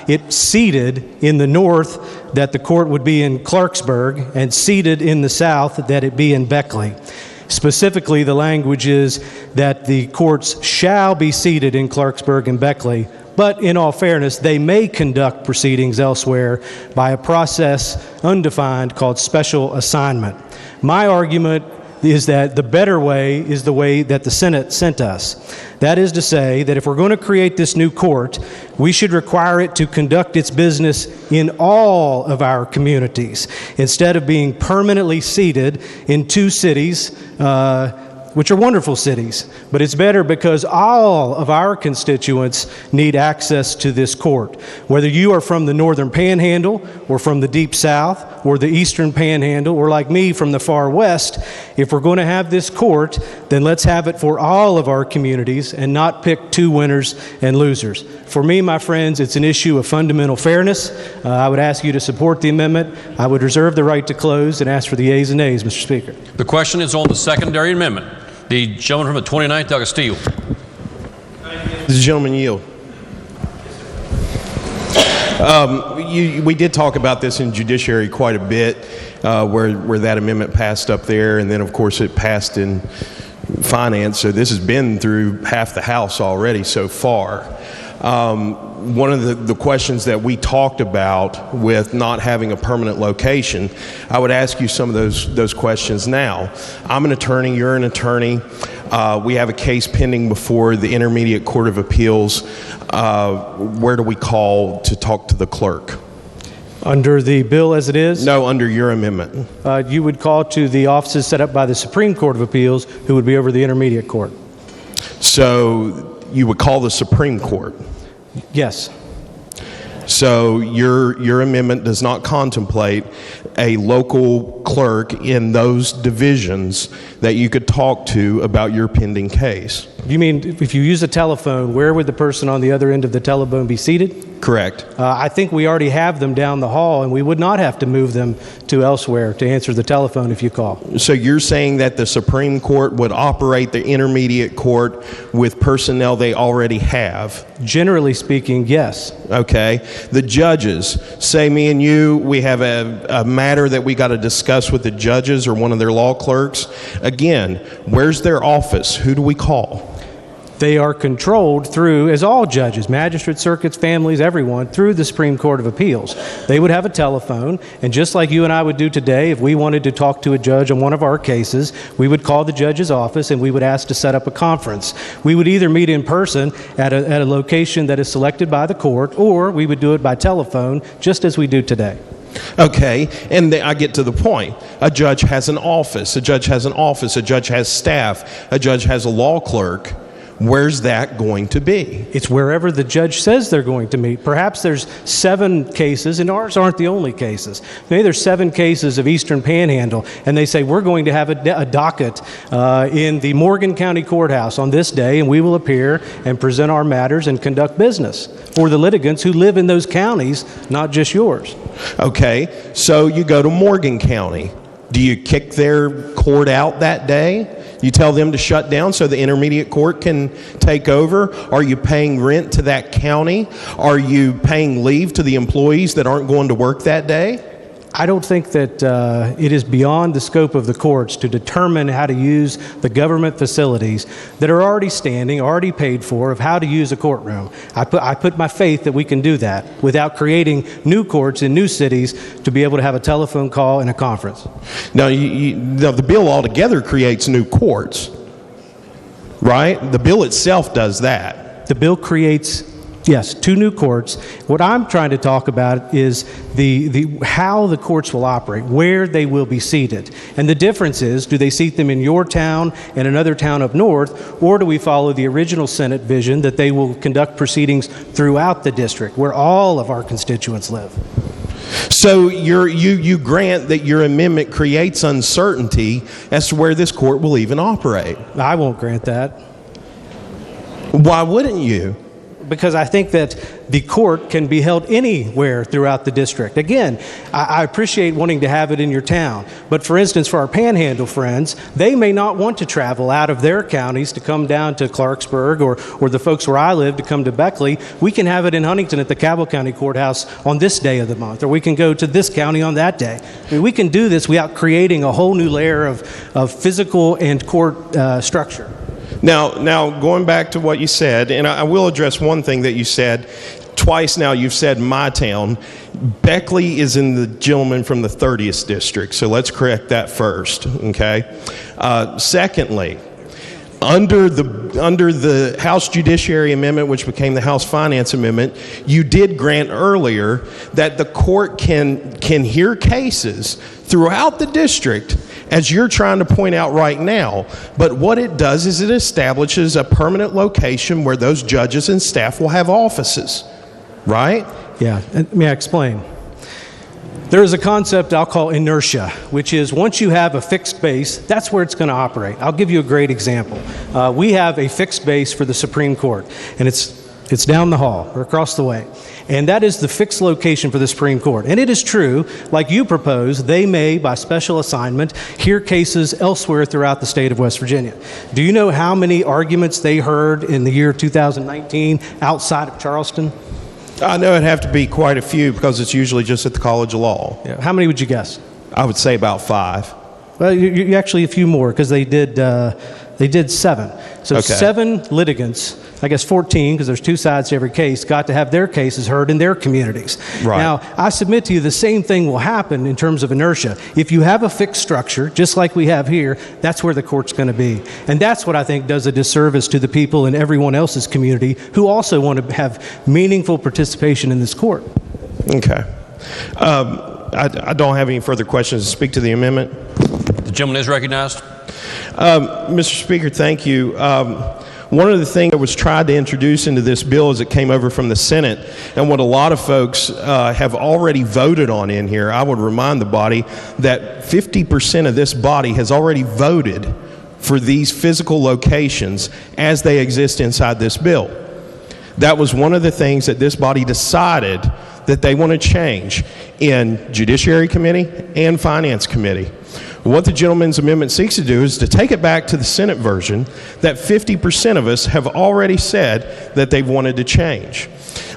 it ceded in the north that the court would be in Clarksburg and ceded in the south that it be in Beckley. Specifically, the language is that the courts shall be seated in Clarksburg and Beckley, But in all fairness, they may conduct proceedings elsewhere by a process undefined called special assignment. My argument is that the better way is the way that the Senate sent us. That is to say that if we're going to create this new court, we should require it to conduct its business in all of our communities instead of being permanently seated in 2 cities, which are wonderful cities, but it's better because all of our constituents need access to this court. Whether you are from the northern panhandle or from the deep south or the eastern panhandle or like me from the far west, if we're going to have this court, then let's have it for all of our communities and not pick 2 winners and losers. For me, my friends, it's an issue of fundamental fairness. I would ask you to support the amendment. I would reserve the right to close and ask for the yeas and nays, Mr. Speaker. The question is on the secondary amendment. The gentleman from the 29th, Doug Steele. Does the gentleman yield? We did talk about this in judiciary quite a bit, where that amendment passed up there, and then of course it passed in finance. So this has been through half the House already so far. One of the questions that we talked about with not having a permanent location, I would ask you some of those questions now. I'm an attorney, you're an attorney. We have a case pending before the Intermediate Court of Appeals. Where do we call to talk to the clerk? Under the bill as it is? No, under your amendment. You would call to the offices set up by the Supreme Court of Appeals, who would be over the Intermediate Court. So you would call the Supreme Court? Yes. So your amendment does not contemplate a local clerk in those divisions that you could talk to about your pending case? You mean if you use a telephone, where would the person on the other end of the telephone be seated? Correct. I think we already have them down the hall, and we would not have to move them to elsewhere to answer the telephone if you call. So you're saying that the Supreme Court would operate the Intermediate Court with personnel they already have? Generally speaking, yes. Okay. The judges, say me and you, we have a matter that we got to discuss with the judges or one of their law clerks. Again, where's their office? Who do we call? They are controlled through, as all judges, magistrates, circuits, families, everyone, through the Supreme Court of Appeals. They would have a telephone, and just like you and I would do today, if we wanted to talk to a judge on one of our cases, we would call the judge's office and we would ask to set up a conference. We would either meet in person at a location that is selected by the court, or we would do it by telephone, just as we do today. Okay, and I get to the point. A judge has an office, a judge has an office, a judge has staff, a judge has a law clerk. Where's that going to be? It's wherever the judge says they're going to meet. Perhaps there's 7 cases, and ours aren't the only cases. Maybe there's 7 cases of Eastern Panhandle, and they say, we're going to have a docket in the Morgan County Courthouse on this day, and we will appear and present our matters and conduct business for the litigants who live in those counties, not just yours. Okay, so you go to Morgan County. Do you kick their court out that day? You tell them to shut down so the Intermediate Court can take over? Are you paying rent to that county? Are you paying leave to the employees that aren't going to work that day? I don't think that it is beyond the scope of the courts to determine how to use the government facilities that are already standing, already paid for, of how to use a courtroom. I put my faith that we can do that without creating new courts in new cities to be able to have a telephone call and a conference. Now, the bill altogether creates new courts, right? The bill itself does that. The bill creates, yes, 2 new courts. What I'm trying to talk about is how the courts will operate, where they will be seated. And the difference is, do they seat them in your town and another town up north, or do we follow the original Senate vision that they will conduct proceedings throughout the district where all of our constituents live? So you grant that your amendment creates uncertainty as to where this court will even operate. I won't grant that. Why wouldn't you? Because I think that the court can be held anywhere throughout the district. Again, I appreciate wanting to have it in your town. But for instance, for our Panhandle friends, they may not want to travel out of their counties to come down to Clarksburg, or the folks where I live to come to Beckley. We can have it in Huntington at the Cabell County Courthouse on this day of the month, or we can go to this county on that day. I mean, we can do this without creating a whole new layer of physical and court structure. Now, going back to what you said, and I will address one thing that you said. Twice now you've said my town. Beckley is in the gentleman from the 30th district, so let's correct that first, okay? Secondly, under the House Judiciary Amendment, which became the House Finance Amendment, you did grant earlier that the court can hear cases throughout the district, as you're trying to point out right now. But what it does is it establishes a permanent location where those judges and staff will have offices, right? Yeah, and may I explain? There is a concept I'll call inertia, which is once you have a fixed base, that's where it's going to operate. I'll give you a great example. We have a fixed base for the Supreme Court, and it's down the hall or across the way. And that is the fixed location for the Supreme Court. And it is true, like you propose, they may, by special assignment, hear cases elsewhere throughout the state of West Virginia. Do you know how many arguments they heard in the year 2019 outside of Charleston? I know it'd have to be quite a few because it's usually just at the College of Law. Yeah. How many would you guess? I would say about 5. Well, you actually a few more because they did 7. So Okay. 7 litigants, I guess 14 because there's 2 sides to every case, got to have their cases heard in their communities. Right. Now, I submit to you the same thing will happen in terms of inertia. If you have a fixed structure, just like we have here, that's where the court's going to be. And that's what I think does a disservice to the people in everyone else's community who also want to have meaningful participation in this court. Okay. I don't have any further questions to speak to the amendment. The gentleman is recognized. Mr. Speaker, thank you. One of the things that was tried to introduce into this bill as it came over from the Senate, and what a lot of folks have already voted on in here, I would remind the body that 50% of this body has already voted for these physical locations as they exist inside this bill. That was one of the things that this body decided that they want to change in Judiciary Committee and Finance Committee. What the gentleman's amendment seeks to do is to take it back to the Senate version that 50% of us have already said that they've wanted to change.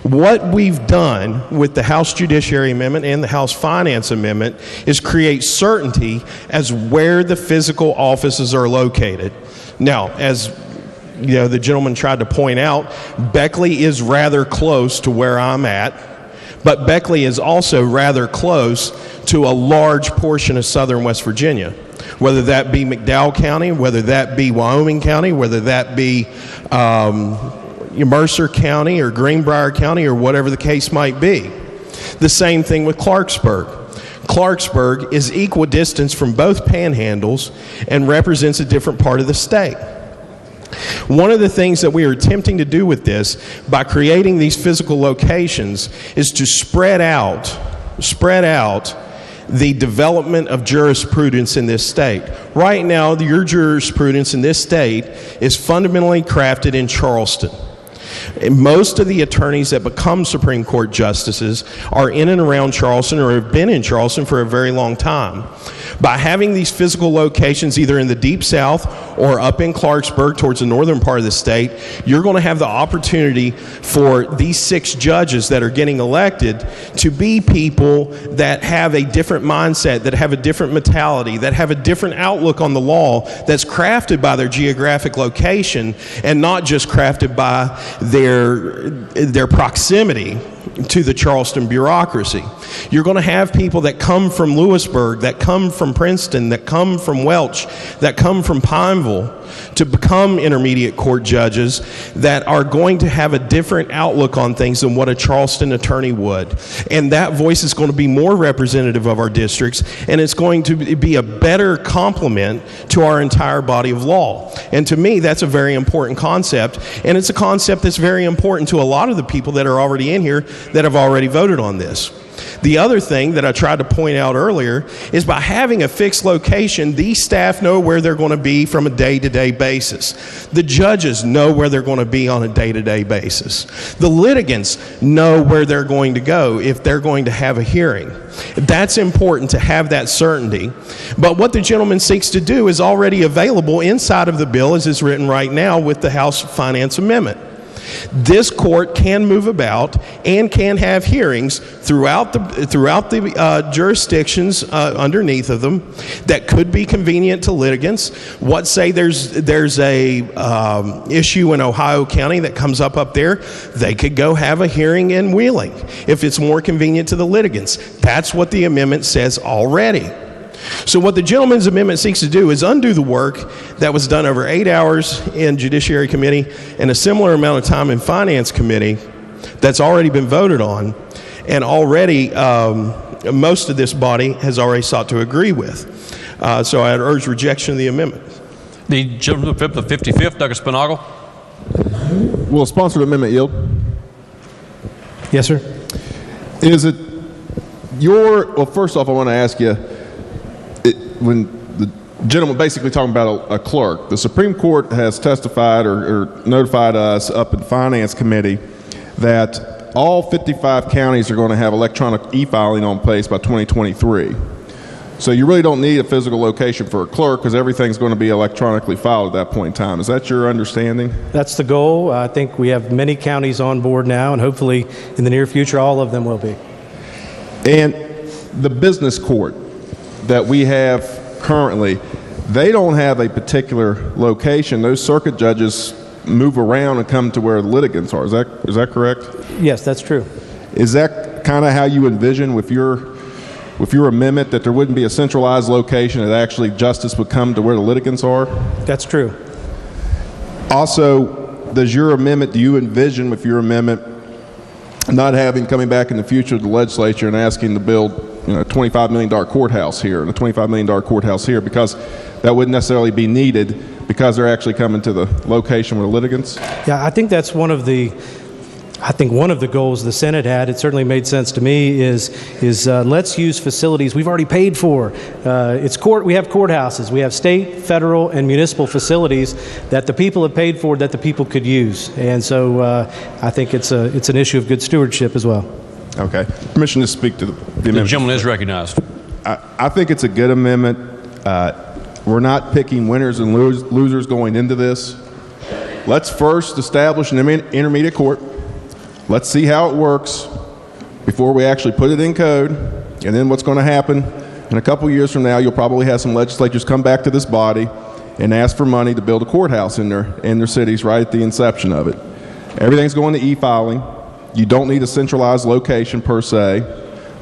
What we've done with the House Judiciary Amendment and the House Finance Amendment is create certainty as where the physical offices are located. Now, as you know, the gentleman tried to point out, Beckley is rather close to where I'm at, but Beckley is also rather close to a large portion of southern West Virginia, whether that be McDowell County, whether that be Wyoming County, whether that be Mercer County or Greenbrier County or whatever the case might be. The same thing with Clarksburg. Clarksburg is equidistant from both panhandles and represents a different part of the state. One of the things that we are attempting to do with this by creating these physical locations is to spread out the development of jurisprudence in this state. Right now, your jurisprudence in this state is fundamentally crafted in Charleston. And most of the attorneys that become Supreme Court justices are in and around Charleston or have been in Charleston for a very long time. By having these physical locations either in the Deep South or up in Clarksburg towards the northern part of the state, you're going to have the opportunity for these 6 judges that are getting elected to be people that have a different mindset, that have a different mentality, that have a different outlook on the law that's crafted by their geographic location and not just crafted by their proximity to the Charleston bureaucracy. You're going to have people that come from Lewisburg, that come from Princeton, that come from Welch, that come from Pineville to become intermediate court judges that are going to have a different outlook on things than what a Charleston attorney would. And that voice is going to be more representative of our districts, and it's going to be a better complement to our entire body of law. And to me, that's a very important concept, and it's a concept that's very important to a lot of the people that are already in here that have already voted on this. The other thing that I tried to point out earlier is by having a fixed location, these staff know where they're going to be from a day-to-day basis. The judges know where they're going to be on a day-to-day basis. The litigants know where they're going to go if they're going to have a hearing. That's important to have that certainty. But what the gentleman seeks to do is already available inside of the bill as it's written right now with the House Finance Amendment. This court can move about and can have hearings throughout the jurisdictions underneath of them that could be convenient to litigants. What say there's a issue in Ohio County that comes up there, they could go have a hearing in Wheeling if it's more convenient to the litigants. That's what the amendment says already. So what the gentleman's amendment seeks to do is undo the work that was done over 8 hours in Judiciary Committee and a similar amount of time in Finance Committee that's already been voted on, and already most of this body has already sought to agree with. So I'd urge rejection of the amendment. The gentleman from the 55th, Douglas Spinagle. Will the sponsored amendment yield? Yes, sir. Is it well, first off, I want to ask you, when the gentleman basically talking about a clerk, the Supreme Court has testified or notified us up in Finance Committee that all 55 counties are going to have electronic e-filing on place by 2023. So you really don't need a physical location for a clerk because everything's going to be electronically filed at that point in time. Is that your understanding? That's the goal. I think we have many counties on board now, and hopefully in the near future all of them will be. And the business court that we have currently, they don't have a particular location. Those circuit judges move around and come to where the litigants are. Is that correct? Yes, that's true. Is that kind of how you envision with your amendment, that there wouldn't be a centralized location, that actually justice would come to where the litigants are? That's true. Also, do you envision with your amendment not coming back in the future to the legislature and asking to build a $25 million courthouse here and a $25 million courthouse here, because that wouldn't necessarily be needed because they're actually coming to the location with the litigants? Yeah, I think that's one of the goals the Senate had. It certainly made sense to me. Is let's use facilities we've already paid for. We have courthouses, we have state, federal, and municipal facilities that the people have paid for that the people could use, and so I think it's an issue of good stewardship as well. Okay, permission to speak to the amendment. The gentleman is recognized. I think it's a good amendment. We're not picking winners and losers going into this. Let's first establish an intermediate court. Let's see how it works before we actually put it in code. And then what's going to happen in a couple years from now, you'll probably have some legislatures come back to this body and ask for money to build a courthouse in their cities right at the inception of it. Everything's going to e-filing. You don't need a centralized location per se.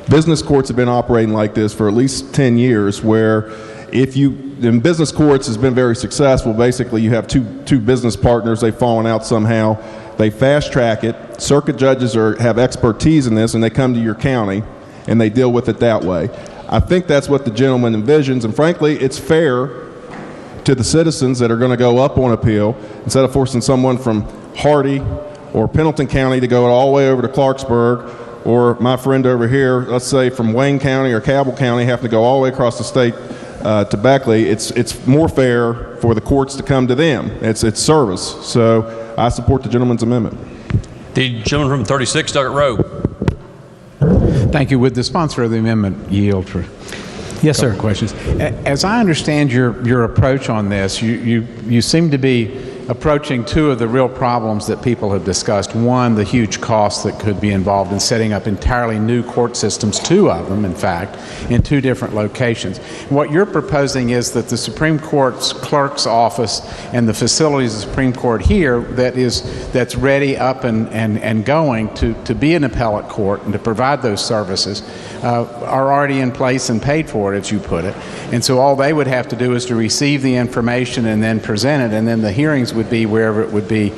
Business courts have been operating like this for at least 10 years, where in business courts has been very successful. Basically, you have two business partners, they've fallen out somehow. They fast track it. Circuit judges have expertise in this, and they come to your county and they deal with it that way. I think that's what the gentleman envisions, and frankly, it's fair to the citizens that are going to go up on appeal, instead of forcing someone from Hardy or Pendleton County to go all the way over to Clarksburg, or my friend over here, let's say from Wayne County or Cabell County, having to go all the way across the state to Beckley. It's more fair for the courts to come to them. It's service. So I support the gentleman's amendment. The gentleman from 36, Douglas Rowe. Thank you. Would the sponsor of the amendment yield for yes, sir. questions? As I understand your approach on this, you seem to be approaching two of the real problems that people have discussed. One, the huge costs that could be involved in setting up entirely new court systems, two of them, in fact, in two different locations. What you're proposing is that the Supreme Court's clerk's office and the facilities of the Supreme Court here that's ready, up and going to be an appellate court and to provide those services are already in place and paid for, as you put it. And so all they would have to do is to receive the information and then present it, and then the hearings would be wherever it would be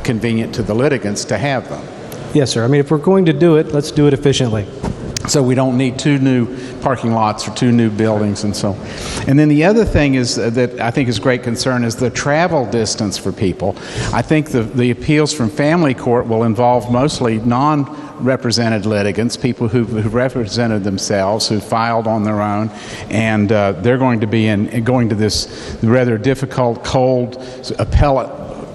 convenient to the litigants to have them. Yes, sir. I mean, if we're going to do it, let's do it efficiently. So we don't need two new parking lots or two new buildings and so on. And then the other thing is that I think is great concern is the travel distance for people. I think the appeals from family court will involve mostly non-represented litigants, people who've represented themselves, who filed on their own, and they're going to be going to this rather difficult, cold appellate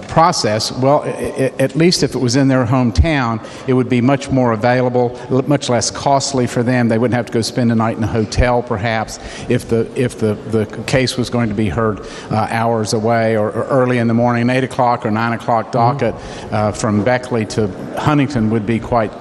process, well, at least if it was in their hometown, it would be much more available, much less costly for them. They wouldn't have to go spend a night in a hotel, perhaps, if the case was going to be heard hours away or early in the morning. An 8 o'clock or 9 o'clock docket from Beckley to Huntington would be quite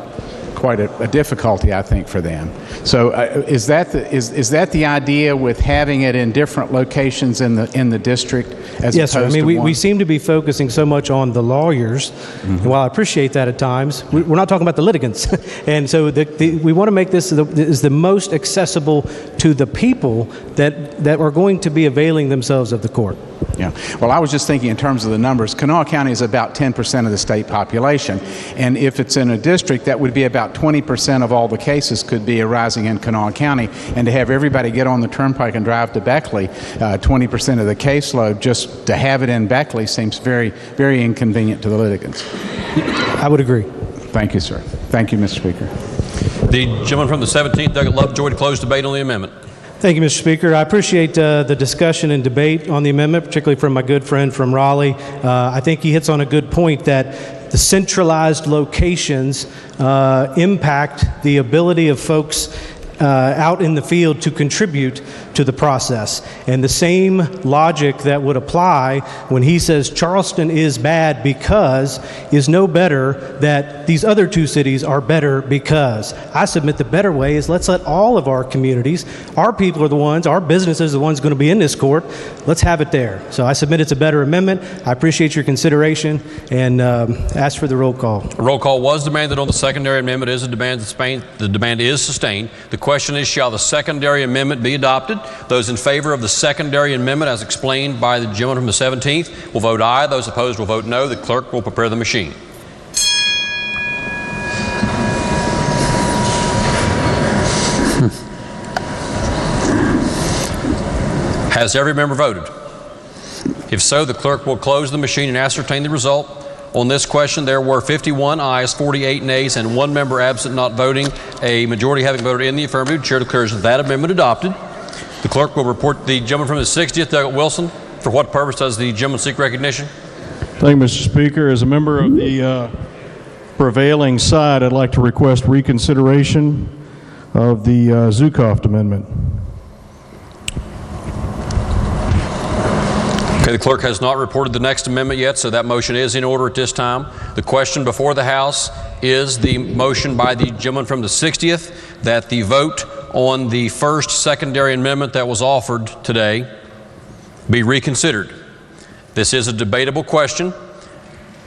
a difficulty, I think, for them. So is that the idea with having it in different locations in the district as Yes, sir. I opposed mean, to one? we seem to be focusing so much on the lawyers, and while I appreciate that at times, we're not talking about the litigants. And so we want to make this the most accessible to the people that are going to be availing themselves of the court. Yeah. Well, I was just thinking in terms of the numbers. Kanawha County is about 10% of the state population. And if it's in a district, that would be about 20% of all the cases could be arising in Kanawha County. And to have everybody get on the turnpike and drive to Beckley, 20% of the caseload, just to have it in Beckley seems very, very inconvenient to the litigants. I would agree. Thank you, sir. Thank you, Mr. Speaker. The gentleman from the 17th, Douglas Lovejoy, to close debate on the amendment. Thank you, Mr. Speaker. I appreciate the discussion and debate on the amendment, particularly from my good friend from Raleigh. I think he hits on a good point that the centralized locations impact the ability of folks out in the field to contribute to the process. And the same logic that would apply when he says Charleston is bad because is no better that these other two cities are better because. I submit the better way is let's let all of our communities, our people are the ones, our businesses are the ones going to be in this court. Let's have it there. So I submit it's a better amendment. I appreciate your consideration and ask for the roll call. A roll call was demanded on the secondary amendment. The demand is sustained. The question is, shall the secondary amendment be adopted? Those in favor of the secondary amendment as explained by the gentleman from the 17th will vote aye. Those opposed will vote no. The clerk will prepare the machine. Has every member voted? If so, the clerk will close the machine and ascertain the result. On this question, there were 51 ayes, 48 nays, and 1 member absent not voting. A majority having voted in the affirmative, the chair declares that amendment adopted. The clerk will report the gentleman from the 60th, Douglas Wilson. For what purpose does the gentleman seek recognition? Thank you, Mr. Speaker. As a member of the prevailing side, I'd like to request reconsideration of the Zukoff amendment. Okay, the clerk has not reported the next amendment yet, so that motion is in order at this time. The question before the House is the motion by the gentleman from the 60th that the vote on the first secondary amendment that was offered today be reconsidered. This is a debatable question.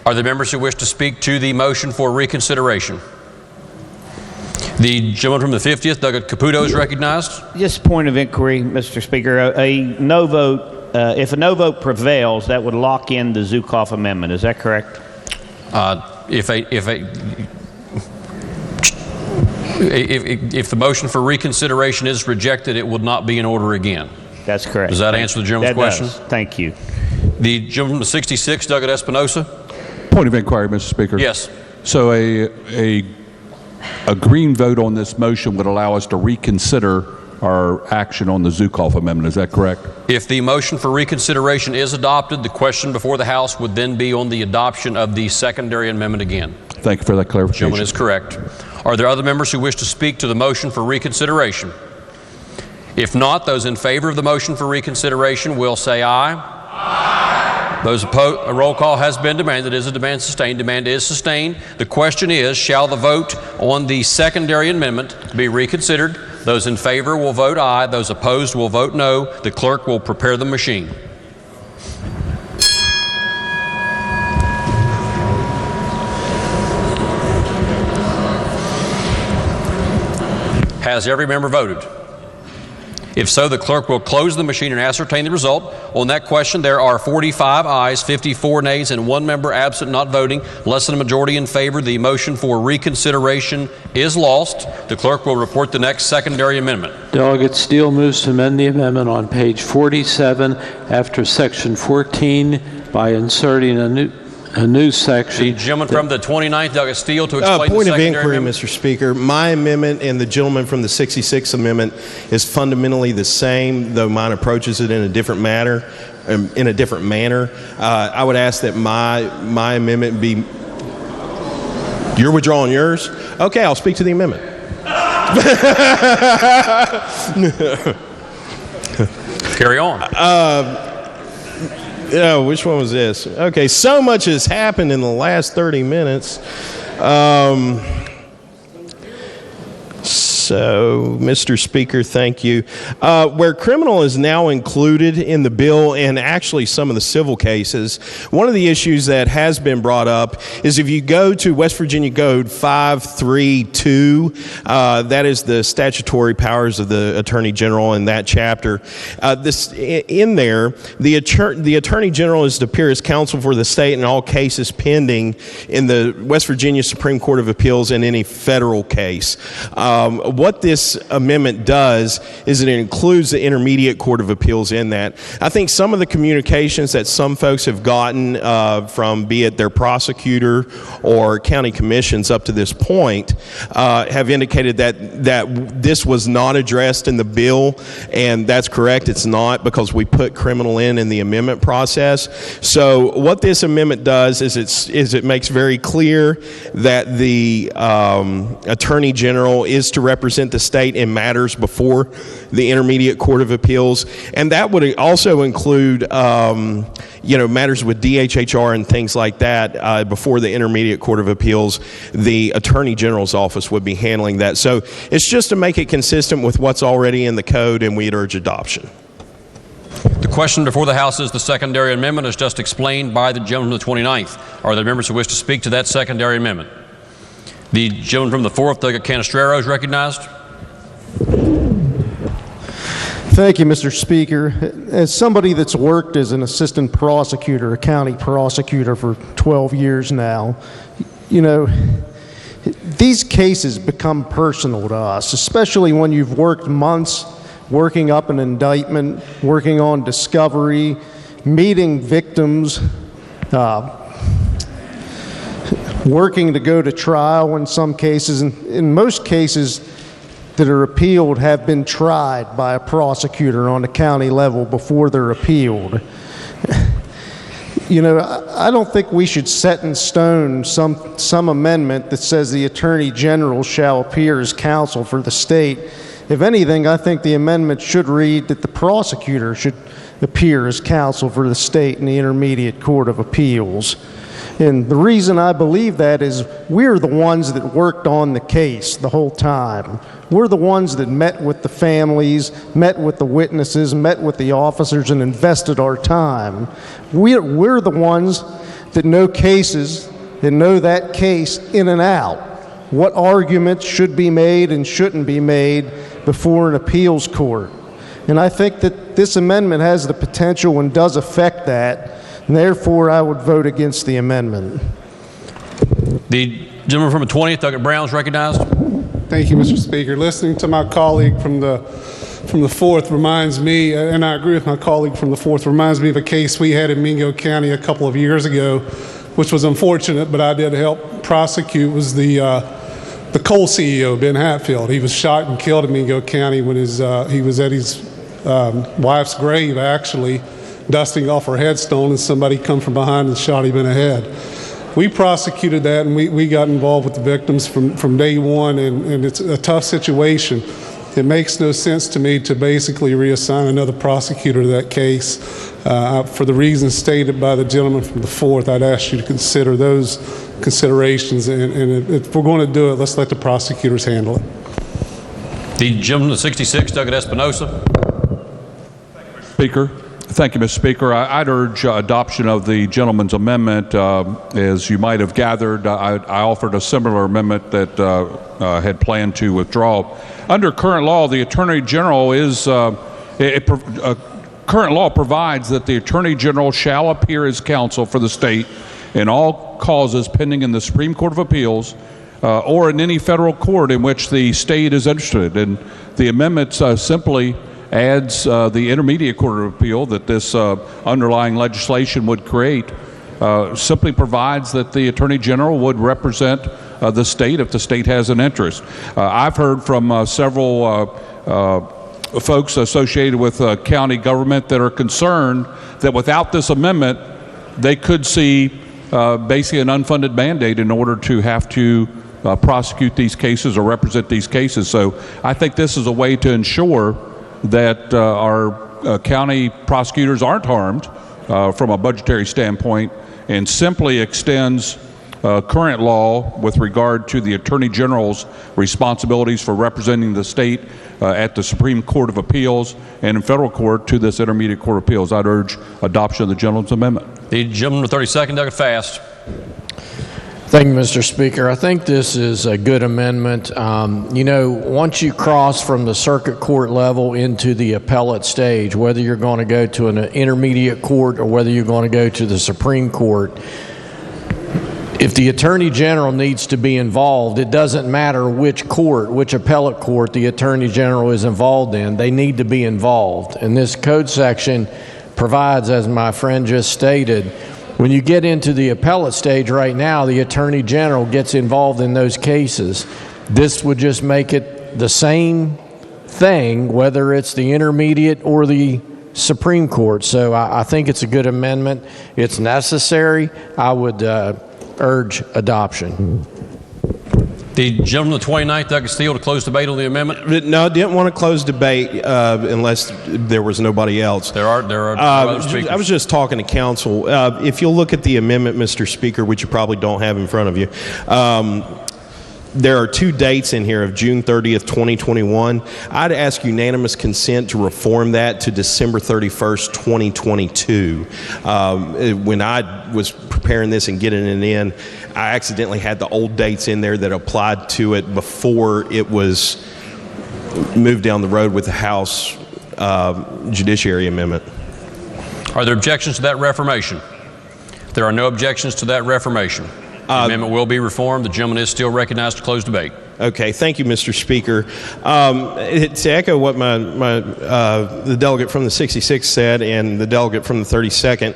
Are there members who wish to speak to the motion for reconsideration? The gentleman from the 50th, Douglas Caputo, is recognized. Just point of inquiry, Mr. Speaker. A no vote. If a no vote prevails, that would lock in the Zukoff amendment. Is that correct? If the motion for reconsideration is rejected, it would not be in order again. That's correct. Does that answer the gentleman's question? Does. Thank you. The gentleman from the 66, Douglas Espinosa. Point of inquiry, Mr. Speaker. Yes. So a green vote on this motion would allow us to reconsider our action on the Zukoff amendment. Is that correct? If the motion for reconsideration is adopted, the question before the House would then be on the adoption of the secondary amendment again. Thank you for that clarification. Gentleman is correct. Are there other members who wish to speak to the motion for reconsideration? If not, those in favor of the motion for reconsideration will say aye. Aye. Those opposed, a roll call has been demanded. Is a demand sustained? Demand is sustained. The question is, shall the vote on the secondary amendment be reconsidered? Those in favor will vote aye. Those opposed will vote no. The clerk will prepare the machine. Has every member voted? If so, the clerk will close the machine and ascertain the result. On that question, there are 45 ayes, 54 nays, and 1 member absent not voting. Less than a majority in favor. The motion for reconsideration is lost. The clerk will report the next secondary amendment. Delegate Steele moves to amend the amendment on page 47 after section 14 by inserting a new section. The gentleman from the 29th, Douglas Steele, to explain Point the of secondary inquiry, amendment. Mr. Speaker. My amendment and the gentleman from the 66th amendment is fundamentally the same, though mine approaches it in a different manner. in a different manner. I would ask that my amendment be. You're withdrawing yours? Okay, I'll speak to the amendment. Carry on. Which one was this? Okay, so much has happened in the last 30 minutes. So, Mr. Speaker, thank you. Where criminal is now included in the bill and actually some of the civil cases, one of the issues that has been brought up is if you go to West Virginia Code 532, that is the statutory powers of the Attorney General in that chapter. In there, the Attorney General is to appear as counsel for the state in all cases pending in the West Virginia Supreme Court of Appeals and any federal case. What this amendment does is it includes the Intermediate Court of Appeals in that. I think some of the communications that some folks have gotten from be it their prosecutor or county commissions up to this point have indicated that this was not addressed in the bill, and that's correct. It's not, because we put criminal in the amendment process. So what this amendment does is it makes very clear that the Attorney General is to represent the state in matters before the Intermediate Court of Appeals, and that would also include matters with DHHR and things like that before the Intermediate Court of Appeals. The Attorney General's office would be handling that. So it's just to make it consistent with what's already in the code, and we'd urge adoption. The question before the House is the secondary amendment as just explained by the gentleman from the 29th. Are there members who wish to speak to that secondary amendment? The gentleman from the 4th, Doug Canestraro, is recognized. Thank you, Mr. Speaker. As somebody that's worked as an assistant prosecutor, a county prosecutor for 12 years now, these cases become personal to us, especially when you've worked months working up an indictment, working on discovery, meeting victims, working to go to trial in some cases. And in most cases that are appealed have been tried by a prosecutor on the county level before they're appealed. I don't think we should set in stone some amendment that says the Attorney General shall appear as counsel for the state. If anything, I think the amendment should read that the prosecutor should appear as counsel for the state in the Intermediate Court of Appeals. And the reason I believe that is we're the ones that worked on the case the whole time. We're the ones that met with the families, met with the witnesses, met with the officers, and invested our time. We're the ones that know cases, that know that case in and out. What arguments should be made and shouldn't be made before an appeals court. And I think that this amendment has the potential and does affect that. And therefore, I would vote against the amendment. The gentleman from the 20th, Doug Brown, is recognized. Thank you, Mr. Speaker. Listening to my colleague from the 4th reminds me, and I agree with my colleague from the 4th, reminds me of a case we had in Mingo County a couple of years ago, which was unfortunate, but I did help prosecute. Was the coal CEO, Ben Hatfield. He was shot and killed in Mingo County when he was at his wife's grave, actually, dusting off her headstone, and somebody come from behind and shot him in the head. We prosecuted that, and we got involved with the victims from day one, and it's a tough situation. It makes no sense to me to basically reassign another prosecutor to that case. For the reasons stated by the gentleman from the 4th, I'd ask you to consider those considerations, and if we're going to do it, let's let the prosecutors handle it. The gentleman from the 66, Doug Espinosa. Speaker. Thank you, Mr. Speaker. I'd urge adoption of the gentleman's amendment. As you might have gathered, I offered a similar amendment that had planned to withdraw. Under current law, the Attorney General current law provides that the Attorney General shall appear as counsel for the state in all causes pending in the Supreme Court of Appeals or in any federal court in which the state is interested. And the amendment simply adds the Intermediate Court of Appeal that this underlying legislation would create, simply provides that the Attorney General would represent the state if the state has an interest. I've heard from several folks associated with county government that are concerned that without this amendment, they could see basically an unfunded mandate in order to have to prosecute these cases or represent these cases. So I think this is a way to ensure that our county prosecutors aren't harmed from a budgetary standpoint, and simply extends current law with regard to the Attorney General's responsibilities for representing the state at the Supreme Court of Appeals and in federal court to this Intermediate Court of Appeals. I'd urge adoption of the gentleman's amendment. The gentleman with 32nd, Doug Fast. Thank you, Mr. Speaker. I think this is a good amendment. You know, once you cross from the circuit court level into the appellate stage, whether you're going to go to an intermediate court or whether you're going to go to the Supreme Court, if the Attorney General needs to be involved, it doesn't matter which court, which appellate court the Attorney General is involved in, they need to be involved. And this code section provides, as my friend just stated, when you get into the appellate stage right now, the Attorney General gets involved in those cases. This would just make it the same thing, whether it's the intermediate or the Supreme Court. So I think it's a good amendment. It's necessary. I would urge adoption. The gentleman with 29th, Doug Steele, to close debate on the amendment. No, I didn't want to close debate unless there was nobody else. There are other speakers. I was just talking to counsel. If you'll look at the amendment, Mr. Speaker, which you probably don't have in front of you, there are two dates in here of June 30th, 2021. I'd ask unanimous consent to reform that to December 31st, 2022. When I was preparing this and getting it in, I accidentally had the old dates in there that applied to it before it was moved down the road with the House Judiciary Amendment. Are there objections to that reformation? There are no objections to that reformation. The amendment will be reformed. The gentleman is still recognized to close debate. Okay, thank you, Mr. Speaker. To echo what the delegate from the 66th said and the delegate from the 32nd,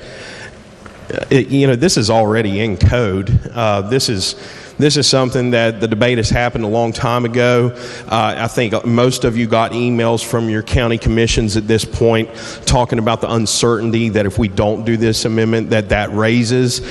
this is already in code. This is something that the debate has happened a long time ago. I think most of you got emails from your county commissions at this point talking about the uncertainty that if we don't do this amendment that raises.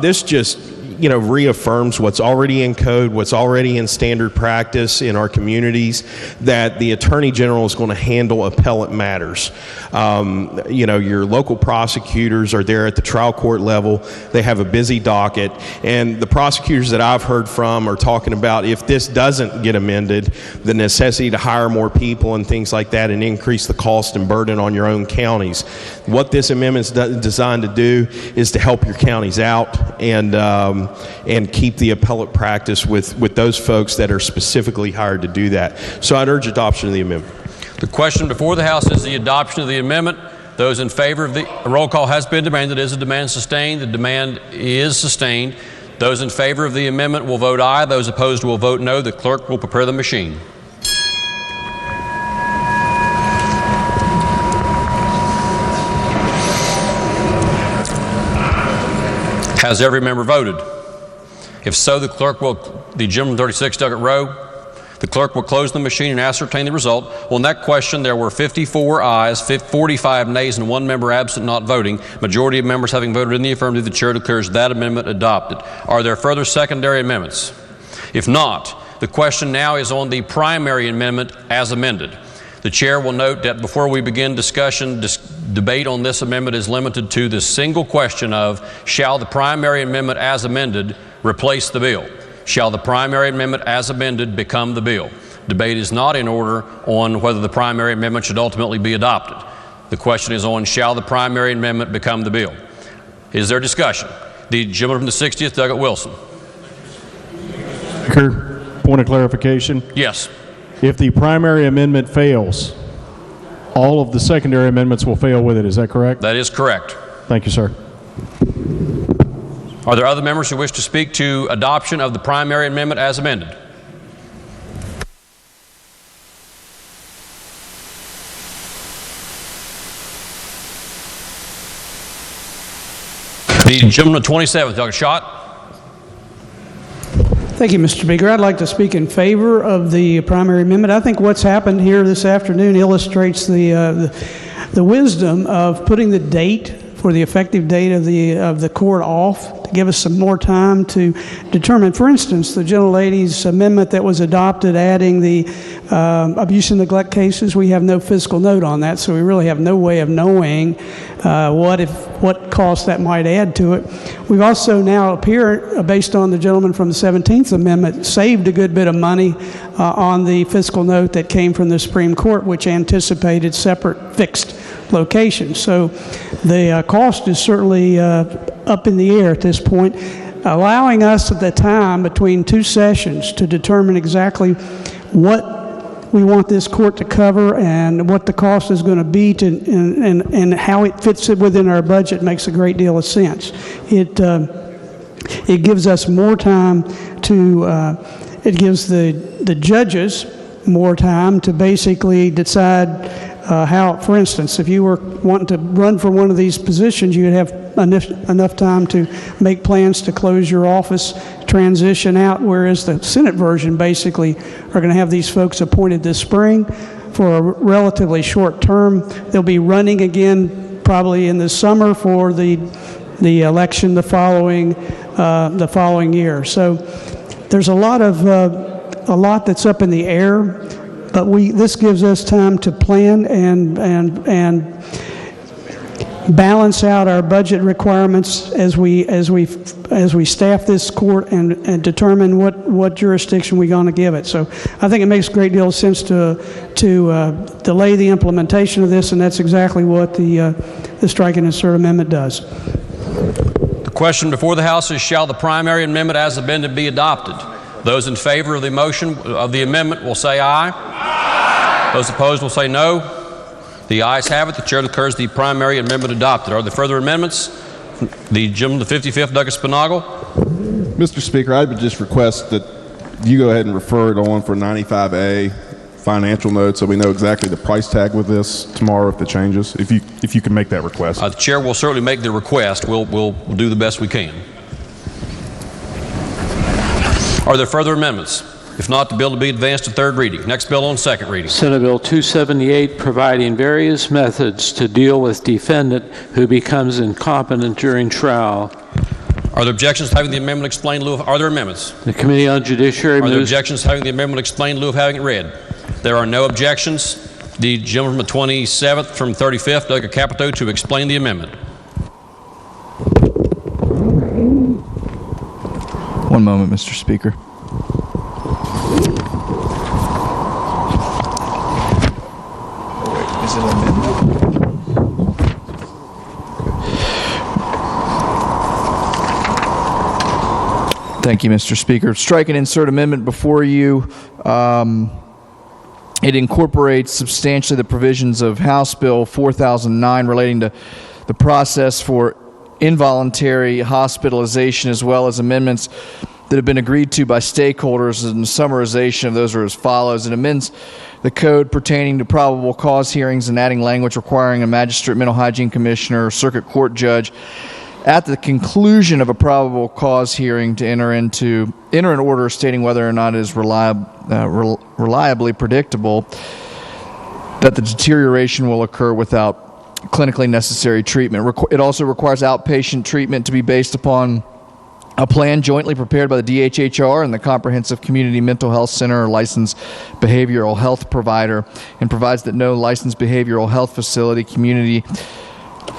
This just reaffirms what's already in code, what's already in standard practice in our communities, that the Attorney General is going to handle appellate matters. Your local prosecutors are there at the trial court level. They have a busy docket, and the prosecutors that I've heard from are talking about, if this doesn't get amended, the necessity to hire more people and things like that and increase the cost and burden on your own counties. What this amendment is designed to do is to help your counties out and keep the appellate practice with those folks that are specifically hired to do that. So I'd urge adoption of the amendment. The question before the House is the adoption of the amendment. Those in favor of a roll call has been demanded. Is the demand sustained? The demand is sustained. Those in favor of the amendment will vote aye. Those opposed will vote no. The clerk will prepare the machine. Has every member voted? If so, the gentleman 36, Doug Rowe, the clerk will close the machine and ascertain the result. On that question, there were 54 ayes, 45 nays, and 1 member absent not voting. Majority of members having voted in the affirmative, the chair declares that amendment adopted. Are there further secondary amendments? If not, the question now is on the primary amendment as amended. The chair will note that before we begin debate on this amendment is limited to the single question of, shall the primary amendment as amended replace the bill? Shall the primary amendment as amended become the bill? Debate is not in order on whether the primary amendment should ultimately be adopted. The question is on, shall the primary amendment become the bill? Is there discussion? The gentleman from the 60th, Doug Wilson. Point of clarification. Yes. If the primary amendment fails, all of the secondary amendments will fail with it. Is that correct? That is correct. Thank you, sir. Are there other members who wish to speak to adoption of the primary amendment as amended? The gentleman of 27th, Dr. Schott. Thank you, Mr. Speaker. I'd like to speak in favor of the primary amendment. I think what's happened here this afternoon illustrates the wisdom of putting the date for the effective date of the court off to give us some more time to determine. For instance, the gentlelady's amendment that was adopted adding the abuse and neglect cases, we have no fiscal note on that, so we really have no way of knowing what cost that might add to it. We've also now based on the gentleman from the 17th Amendment, saved a good bit of money on the fiscal note that came from the Supreme Court, which anticipated separate fixed locations. So the cost is certainly up in the air at this point, allowing us at the time between two sessions to determine exactly what we want this court to cover and what the cost is going to be and how it fits within our budget makes a great deal of sense. It gives us more time to, it gives the judges more time to basically decide how, for instance, if you were wanting to run for one of these positions, you'd have enough time to make plans to close your office, transition out, whereas the Senate version basically are going to have these folks appointed this spring for a relatively short term. They'll be running again probably in the summer for the election the following year. So there's a lot that's up in the air. But this gives us time to plan and balance out our budget requirements as we staff this court and determine what jurisdiction we're going to give it. So I think it makes a great deal of sense to delay the implementation of this, and that's exactly what the Strike and Insert Amendment does. The question before the House is, shall the primary amendment as amended be adopted? Those in favor of the motion of the amendment will say aye. Aye. Those opposed will say no. The ayes have it. The chair declares the primary amendment adopted. Are there further amendments? The gentleman, the 55th, Douglas Spinagle. Mr. Speaker, I would just request that you go ahead and refer it on for 95A financial notes so we know exactly the price tag with this tomorrow if it changes. If you can make that request. The chair will certainly make the request. We'll do the best we can. Are there further amendments? If not, the bill to be advanced to third reading. Next bill on second reading. Senate Bill 278, providing various methods to deal with defendant who becomes incompetent during trial. Are there objections to having the amendment explained in lieu of? Are there amendments? The Committee on Judiciary Are there objections to having the amendment explained in lieu of having it read? There are no objections. The gentleman from the 27th from 35th, Doug Capito, to explain the amendment. One moment, Mr. Speaker. Is it an amendment? Thank you, Mr. Speaker. Strike and insert amendment before you. It incorporates substantially the provisions of House Bill 4009 relating to the process for involuntary hospitalization, as well as amendments that have been agreed to by stakeholders, and the summarization of those are as follows. It amends the code pertaining to probable cause hearings and adding language requiring a magistrate, mental hygiene commissioner, or circuit court judge at the conclusion of a probable cause hearing to enter an order stating whether or not it is reliably predictable that the deterioration will occur without clinically necessary treatment. It also requires outpatient treatment to be based upon a plan jointly prepared by the DHHR and the Comprehensive Community Mental Health Center or licensed behavioral health provider, and provides that no licensed behavioral health facility, community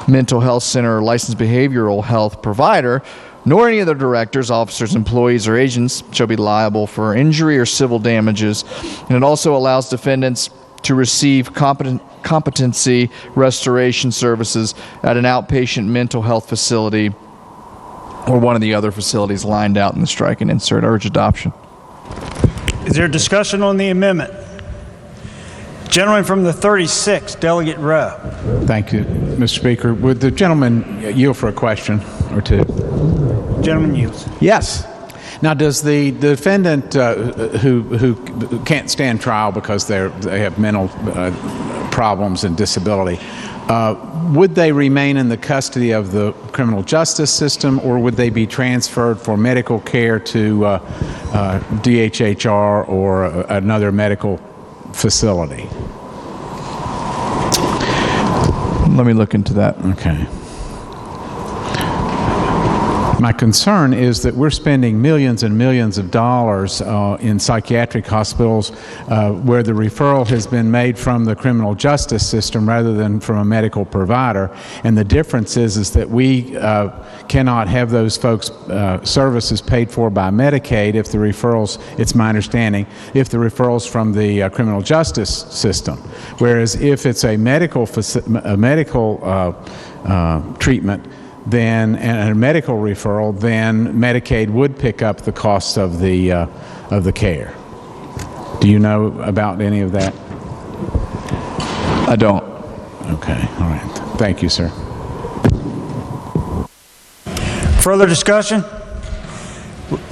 mental health center, or licensed behavioral health provider, nor any of their directors, officers, employees, or agents shall be liable for injury or civil damages. And it also allows defendants to receive competency restoration services at an outpatient mental health facility or one of the other facilities lined out in the strike and insert. Urge adoption. Is there discussion on the amendment? Gentleman from the 36th, Delegate Rowe. Thank you, Mr. Speaker. Would the gentleman yield for a question or two? Gentleman yields. Yes. Now, does the defendant who can't stand trial because they have mental problems and disability, would they remain in the custody of the criminal justice system, or would they be transferred for medical care to DHHR or another medical facility? Let me look into that. Okay. My concern is that we're spending millions and millions of dollars in psychiatric hospitals where the referral has been made from the criminal justice system rather than from a medical provider. And the difference is that we cannot have those folks' services paid for by Medicaid if the referrals, it's my understanding, if the referrals from the criminal justice system. Whereas if it's a medical treatment, then and a medical referral, then Medicaid would pick up the costs of the care. Do you know about any of that? I don't. Okay, all right. Thank you, sir. Further discussion?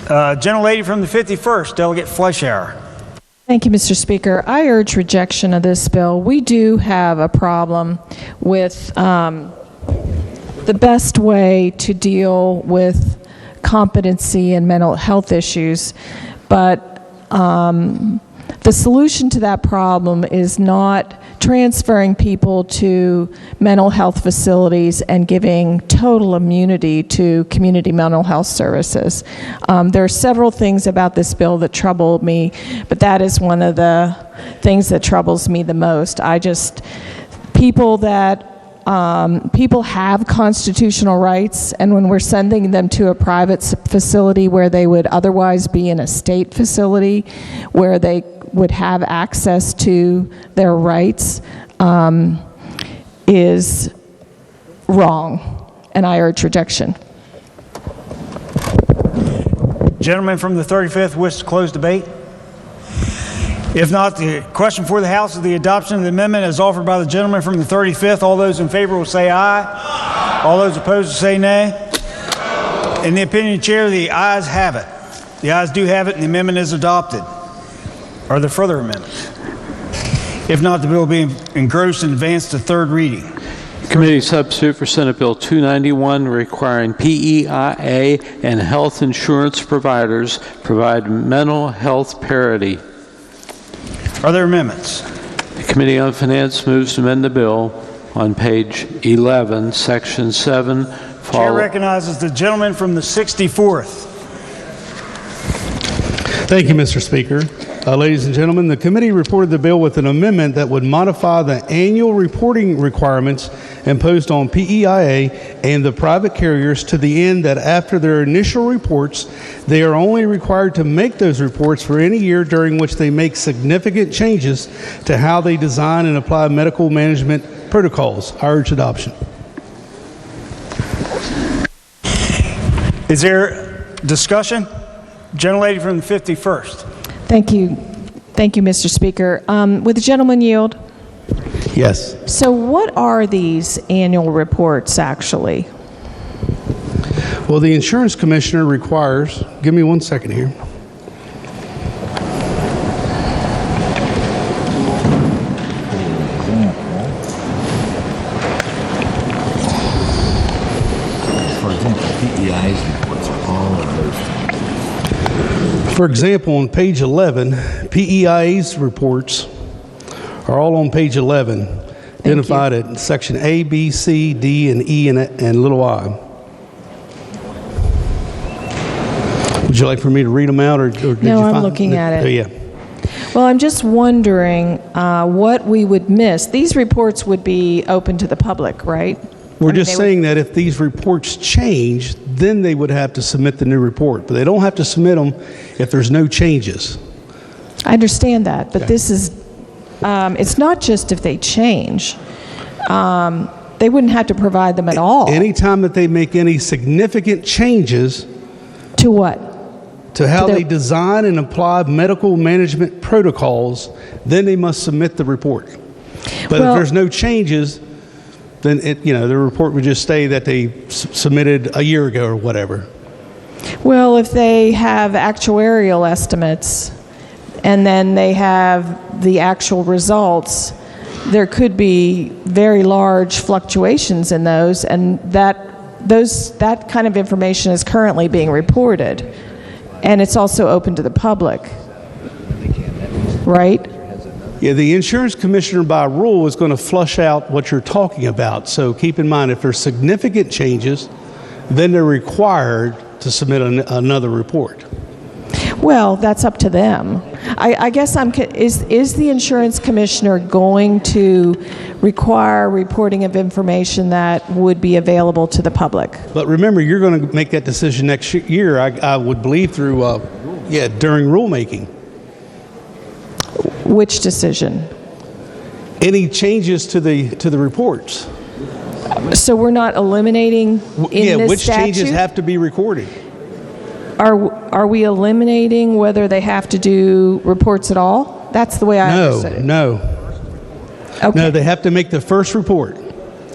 Gentlelady from the 51st, Delegate Fleischauer. Thank you, Mr. Speaker. I urge rejection of this bill. We do have a problem with the best way to deal with competency and mental health issues, but the solution to that problem is not transferring people to mental health facilities and giving total immunity to community mental health services. There are several things about this bill that trouble me, but that is one of the things that troubles me the most. People have constitutional rights, and when we're sending them to a private facility where they would otherwise be in a state facility where they would have access to their rights is wrong, and I urge rejection. Gentleman from the 35th wishes to close debate. If not, the question for the House is the adoption of the amendment as offered by the gentleman from the 35th. All those in favor will say aye. Aye. All those opposed will say nay. No. In the opinion of the chair, the ayes have it. The ayes do have it, and the amendment is adopted. Are there further amendments? If not, the bill will be engrossed and advanced to third reading. Committee substitute for Senate Bill 291 requiring PEIA and health insurance providers provide mental health parity. Are there amendments? The Committee on Finance moves to amend the bill on page 11, section 7. Chair recognizes the gentleman from the 64th. Thank you, Mr. Speaker. Ladies and gentlemen, the committee reported the bill with an amendment that would modify the annual reporting requirements imposed on PEIA and the private carriers to the end that after their initial reports, they are only required to make those reports for any year during which they make significant changes to how they design and apply medical management protocols. I urge adoption. Is there discussion? Gentlelady from the 51st. Thank you. Thank you, Mr. Speaker. Would the gentleman yield? Yes. So what are these annual reports actually? Well, the insurance commissioner requires, give me 1 second here. For example, PEI's reports are all of those things. For example, on page 11, PEIA's reports are all on page 11, identified at section A, B, C, D, and E, and little I. Would you like for me to read them out, or did you find? No, I'm looking at it. Oh, yeah. Well, I'm just wondering what we would miss. These reports would be open to the public, right? We're just saying that if these reports change, then they would have to submit the new report. But they don't have to submit them if there's no changes. I understand that, but this is, it's not just if they change. They wouldn't have to provide them at all. Anytime that they make any significant changes. To what? To how they design and apply medical management protocols, then they must submit the report. But if there's no changes, then the report would just say that they submitted a year ago or whatever. Well, if they have actuarial estimates and then they have the actual results, there could be very large fluctuations in those, and that kind of information is currently being reported, and it's also open to the public, right? Yeah, the insurance commissioner by rule is going to flush out what you're talking about. So keep in mind, if there's significant changes, then they're required to submit another report. Well, that's up to them. I guess is the insurance commissioner going to require reporting of information that would be available to the public? But remember, you're going to make that decision next year, I would believe, through, during rulemaking. Which decision? Any changes to the reports. So we're not eliminating in this which statute? changes have to be recorded. Are we eliminating whether they have to do reports at all? That's the way I understood it. No. Okay. No, they have to make the first report.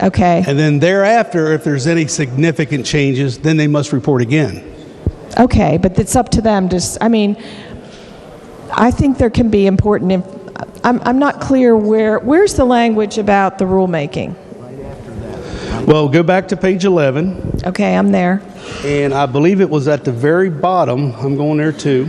Okay. And then thereafter, if there's any significant changes, then they must report again. Okay, but it's up to them to, I think there can be important, I'm not clear where's the language about the rulemaking? Well, go back to page 11. Okay, I'm there. And I believe it was at the very bottom. I'm going there too.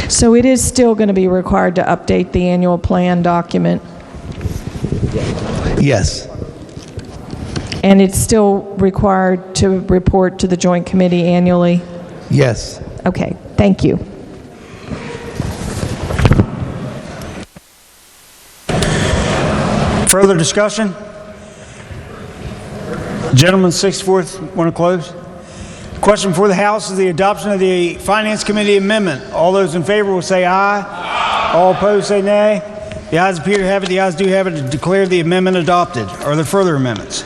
So it is still going to be required to update the annual plan document? Yes. And it's still required to report to the Joint Committee annually? Yes. Okay, thank you. Further discussion? Gentlemen, 6-4 want to close? Question for the House is the adoption of the Finance Committee amendment. All those in favor will say aye. Aye. All opposed say nay. The ayes appear to have it. The ayes do have it to declare the amendment adopted. Are there further amendments?